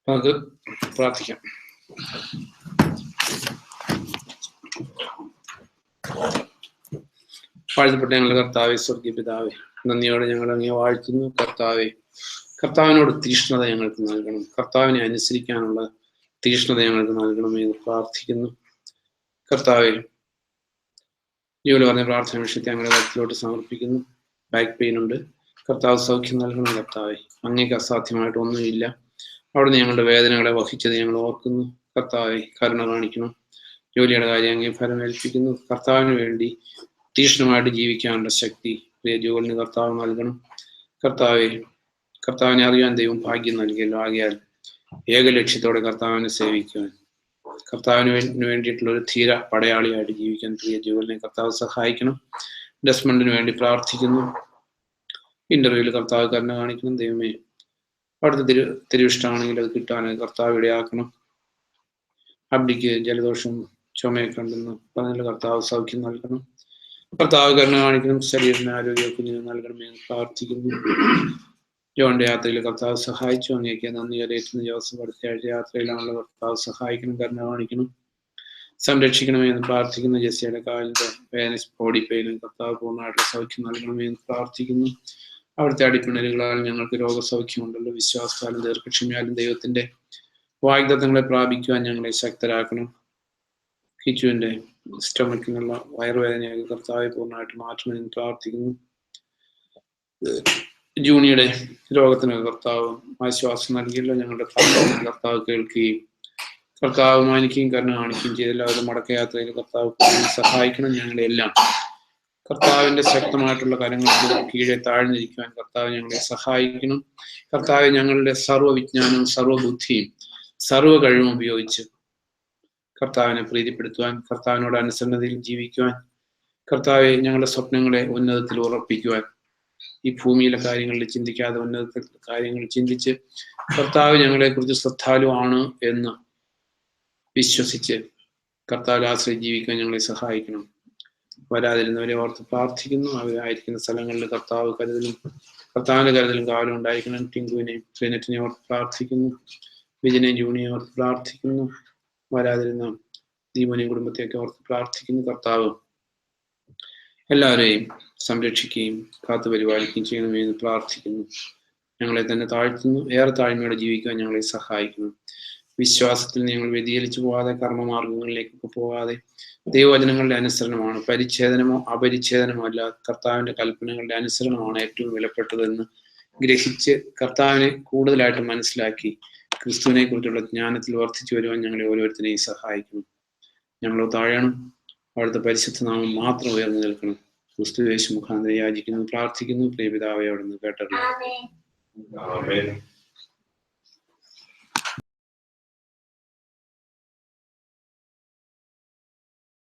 നമുക്ക് പ്രാർത്ഥിക്കാം. വാഴ്ത്തപ്പെട്ട ഞങ്ങളുടെ കർത്താവേ, സ്വർഗീയ പിതാവേ, നന്ദിയോടെ ഞങ്ങൾ അങ്ങേ വാഴ്ത്തുന്നു. കർത്താവേ, കർത്താവിനോട് തീഷ്ണത ഞങ്ങൾക്ക് നൽകണം. കർത്താവിനെ അനുസരിക്കാനുള്ള തീഷ്ണത ഞങ്ങൾക്ക് നൽകണമെന്ന് പ്രാർത്ഥിക്കുന്നു. കർത്താവെ, ജോലി പറഞ്ഞ പ്രാർത്ഥന വിഷയത്തെ ഞങ്ങളുടെ കാര്യത്തിലോട്ട് സമർപ്പിക്കുന്നു. ബാക്ക് പെയിൻ ഉണ്ട്, കർത്താവ് സൗഖ്യം നൽകണം. കർത്താവെ, അങ്ങേക്ക് അസാധ്യമായിട്ട് ഒന്നുമില്ല. അവിടുന്ന് ഞങ്ങളുടെ വേദനകളെ വഹിച്ചത് ഞങ്ങൾ ഓർക്കുന്നു. കർത്താവെ, കരുണ കാണിക്കണം. ജോലിയുടെ കാര്യം അങ്ങേ ഫലമേൽപ്പിക്കുന്നു. കർത്താവിന് വേണ്ടി തീഷ്ണമായിട്ട് ജീവിക്കാനുള്ള ശക്തി പ്രിയ ജോലിന് കർത്താവ് നൽകണം. കർത്താവെ, കർത്താവിനെ അറിയാൻ ദൈവം ഭാഗ്യം നൽകിയല്ലോ. ആകയാൽ ഏക ലക്ഷ്യത്തോടെ കർത്താവിനെ സേവിക്കുവാൻ, കർത്താവിന് വേണ്ടിയിട്ടുള്ള ഒരു ധീര പടയാളിയായിട്ട് ജീവിക്കാൻ പ്രിയ ജോലിനെ കർത്താവ് സഹായിക്കണം. ഡെസ്മണ്ടിന് വേണ്ടി പ്രാർത്ഥിക്കുന്നു. ഇന്റർവ്യൂവിൽ കർത്താവ് കരുണ കാണിക്കണം. ദൈവമേ, അവിടുത്തെ തിരുവിഷ്ടമാണെങ്കിൽ അത് കിട്ടാൻ കർത്താവ് ഇടയാക്കണം. അബ്ദിക്ക് ജലദോഷവും ചുമയൊക്കെ ഉണ്ടെന്ന് പറഞ്ഞാൽ കർത്താവ് സൗഖ്യം നൽകണം. കർത്താവ് കരുണ കാണിക്കണം. ശരീരത്തിന് ആരോഗ്യ കുഞ്ഞിന് നൽകണമെന്ന് പ്രാർത്ഥിക്കുന്നു. ജോന്റെ യാത്രയിൽ കർത്താവ് സഹായിച്ചു. അങ്ങേക്ക് നന്ദി അറിയിക്കുന്ന ജോസഫ് അടുത്ത ആഴ്ച യാത്രയിലാണല്ലോ. കർത്താവ് സഹായിക്കണം, കരുണ കാണിക്കണം, സംരക്ഷിക്കണമെന്ന് പ്രാർത്ഥിക്കുന്നു. ജെസ്സിയുടെ കാലിന്റെ വേദന, ബോഡി പെയിനും കർത്താവ് പൂർണ്ണമായിട്ടുള്ള സൗഖ്യം നൽകണമെന്ന് പ്രാർത്ഥിക്കുന്നു. അവിടുത്തെ അടിപ്പിണലുകളാൽ ഞങ്ങൾക്ക് രോഗസൗഖ്യമുണ്ടല്ലോ. വിശ്വാസത്താലും ദീർഘക്ഷമയാലും ദൈവത്തിന്റെ വാഗ്ദത്തങ്ങളെ പ്രാപിക്കുവാൻ ഞങ്ങളെ ശക്തരാക്കണം. കിച്ചുവിന്റെ സ്റ്റൊമക്കിനുള്ള വയറുവേദനയൊക്കെ കർത്താവെ പൂർണ്ണമായിട്ട് മാറ്റണമെന്ന് പ്രാർത്ഥിക്കുന്നു. ജൂണിയുടെ രോഗത്തിന് കർത്താവ് ആശ്വാസം നൽകിയല്ലോ. ഞങ്ങളുടെ പ്രാർത്ഥന കർത്താവ് കേൾക്കുകയും കർത്താവ് മാനിക്കുകയും കരുണ കാണിക്കുകയും ചെയ്തല്ലോ. അവരുടെ മടക്കയാത്രയിൽ കർത്താവ് സഹായിക്കണം. ഞങ്ങളെല്ലാം കർത്താവിന്റെ ശക്തമായിട്ടുള്ള കരങ്ങൾക്ക് കീഴെ താഴ്ന്നിരിക്കുവാൻ കർത്താവ് ഞങ്ങളെ സഹായിക്കണം. കർത്താവ് ഞങ്ങളുടെ സർവ്വവിജ്ഞാനവും സർവ്വബുദ്ധിയും സർവ്വ കഴിവും ഉപയോഗിച്ച് കർത്താവിനെ പ്രീതിപ്പെടുത്തുവാൻ, കർത്താവിനോട് അനുസരണതയിൽ ജീവിക്കുവാൻ, കർത്താവെ ഞങ്ങളുടെ സ്വപ്നങ്ങളെ ഉന്നതത്തിൽ ഉറപ്പിക്കുവാൻ, ഈ ഭൂമിയിലെ കാര്യങ്ങളിൽ ചിന്തിക്കാതെ ഉന്നതത്തിൽ കാര്യങ്ങൾ ചിന്തിച്ച് കർത്താവ് ഞങ്ങളെ കുറിച്ച് ശ്രദ്ധാലുവാണ് എന്ന് വിശ്വസിച്ച് കർത്താവിൽ ആശ്രയി ജീവിക്കാൻ ഞങ്ങളെ സഹായിക്കണം. വരാതിരുന്നവരെ ഓർത്ത് പ്രാർത്ഥിക്കുന്നു. അവരായിരിക്കുന്ന സ്ഥലങ്ങളിൽ കർത്താവിന്റെ കരുതലും കാവലും ഉണ്ടായിരിക്കണം. ടിങ്കുവിനെയും ശ്രീനറ്റിനെ ഓർത്ത് പ്രാർത്ഥിക്കുന്നു. വിജയനെയും ജൂണിയെ ഓർത്ത് പ്രാർത്ഥിക്കുന്നു. വരാതിരുന്ന ദീപനെയും കുടുംബത്തെയൊക്കെ ഓർത്ത് പ്രാർത്ഥിക്കുന്നു. കർത്താവ് എല്ലാവരെയും സംരക്ഷിക്കുകയും കാത്തു പരിപാലിക്കുകയും ചെയ്യണമെന്ന് പ്രാർത്ഥിക്കുന്നു. ഞങ്ങളെ തന്നെ താഴ്ത്തുന്നു. ഏറെ താഴ്മയോടെ ജീവിക്കുവാൻ ഞങ്ങളെ സഹായിക്കുന്നു. വിശ്വാസത്തിൽ ഞങ്ങൾ വ്യതിചലിച്ചു പോകാതെ, കർമ്മമാർഗങ്ങളിലേക്കൊക്കെ പോകാതെ, ദൈവവചനങ്ങളുടെ അനുസരണമാണ്, പരിച്ഛേദനമോ അപരിച്ഛേദനമോ അല്ല, കർത്താവിന്റെ കൽപ്പനകളുടെ അനുസരണമാണ് ഏറ്റവും വിലപ്പെട്ടതെന്ന് ഗ്രഹിച്ച് കർത്താവിനെ കൂടുതലായിട്ട് മനസ്സിലാക്കി ക്രിസ്തുവിനെ കുറിച്ചുള്ള ജ്ഞാനത്തിൽ വർദ്ധിച്ചു വരുവാൻ ഞങ്ങളെ ഓരോരുത്തരെയും സഹായിക്കണം. ഞങ്ങൾ താഴണം. അവിടുത്തെ പരിശുദ്ധ നാമം മാത്രം ഉയർന്നു നിൽക്കണം. ക്രിസ്തു യേശു മുഖാന്തരം യാചിക്കുന്നു, പ്രാർത്ഥിക്കുന്നു. പ്രിയ പിതാവേ, അവിടുന്ന് കേട്ടറിയാം.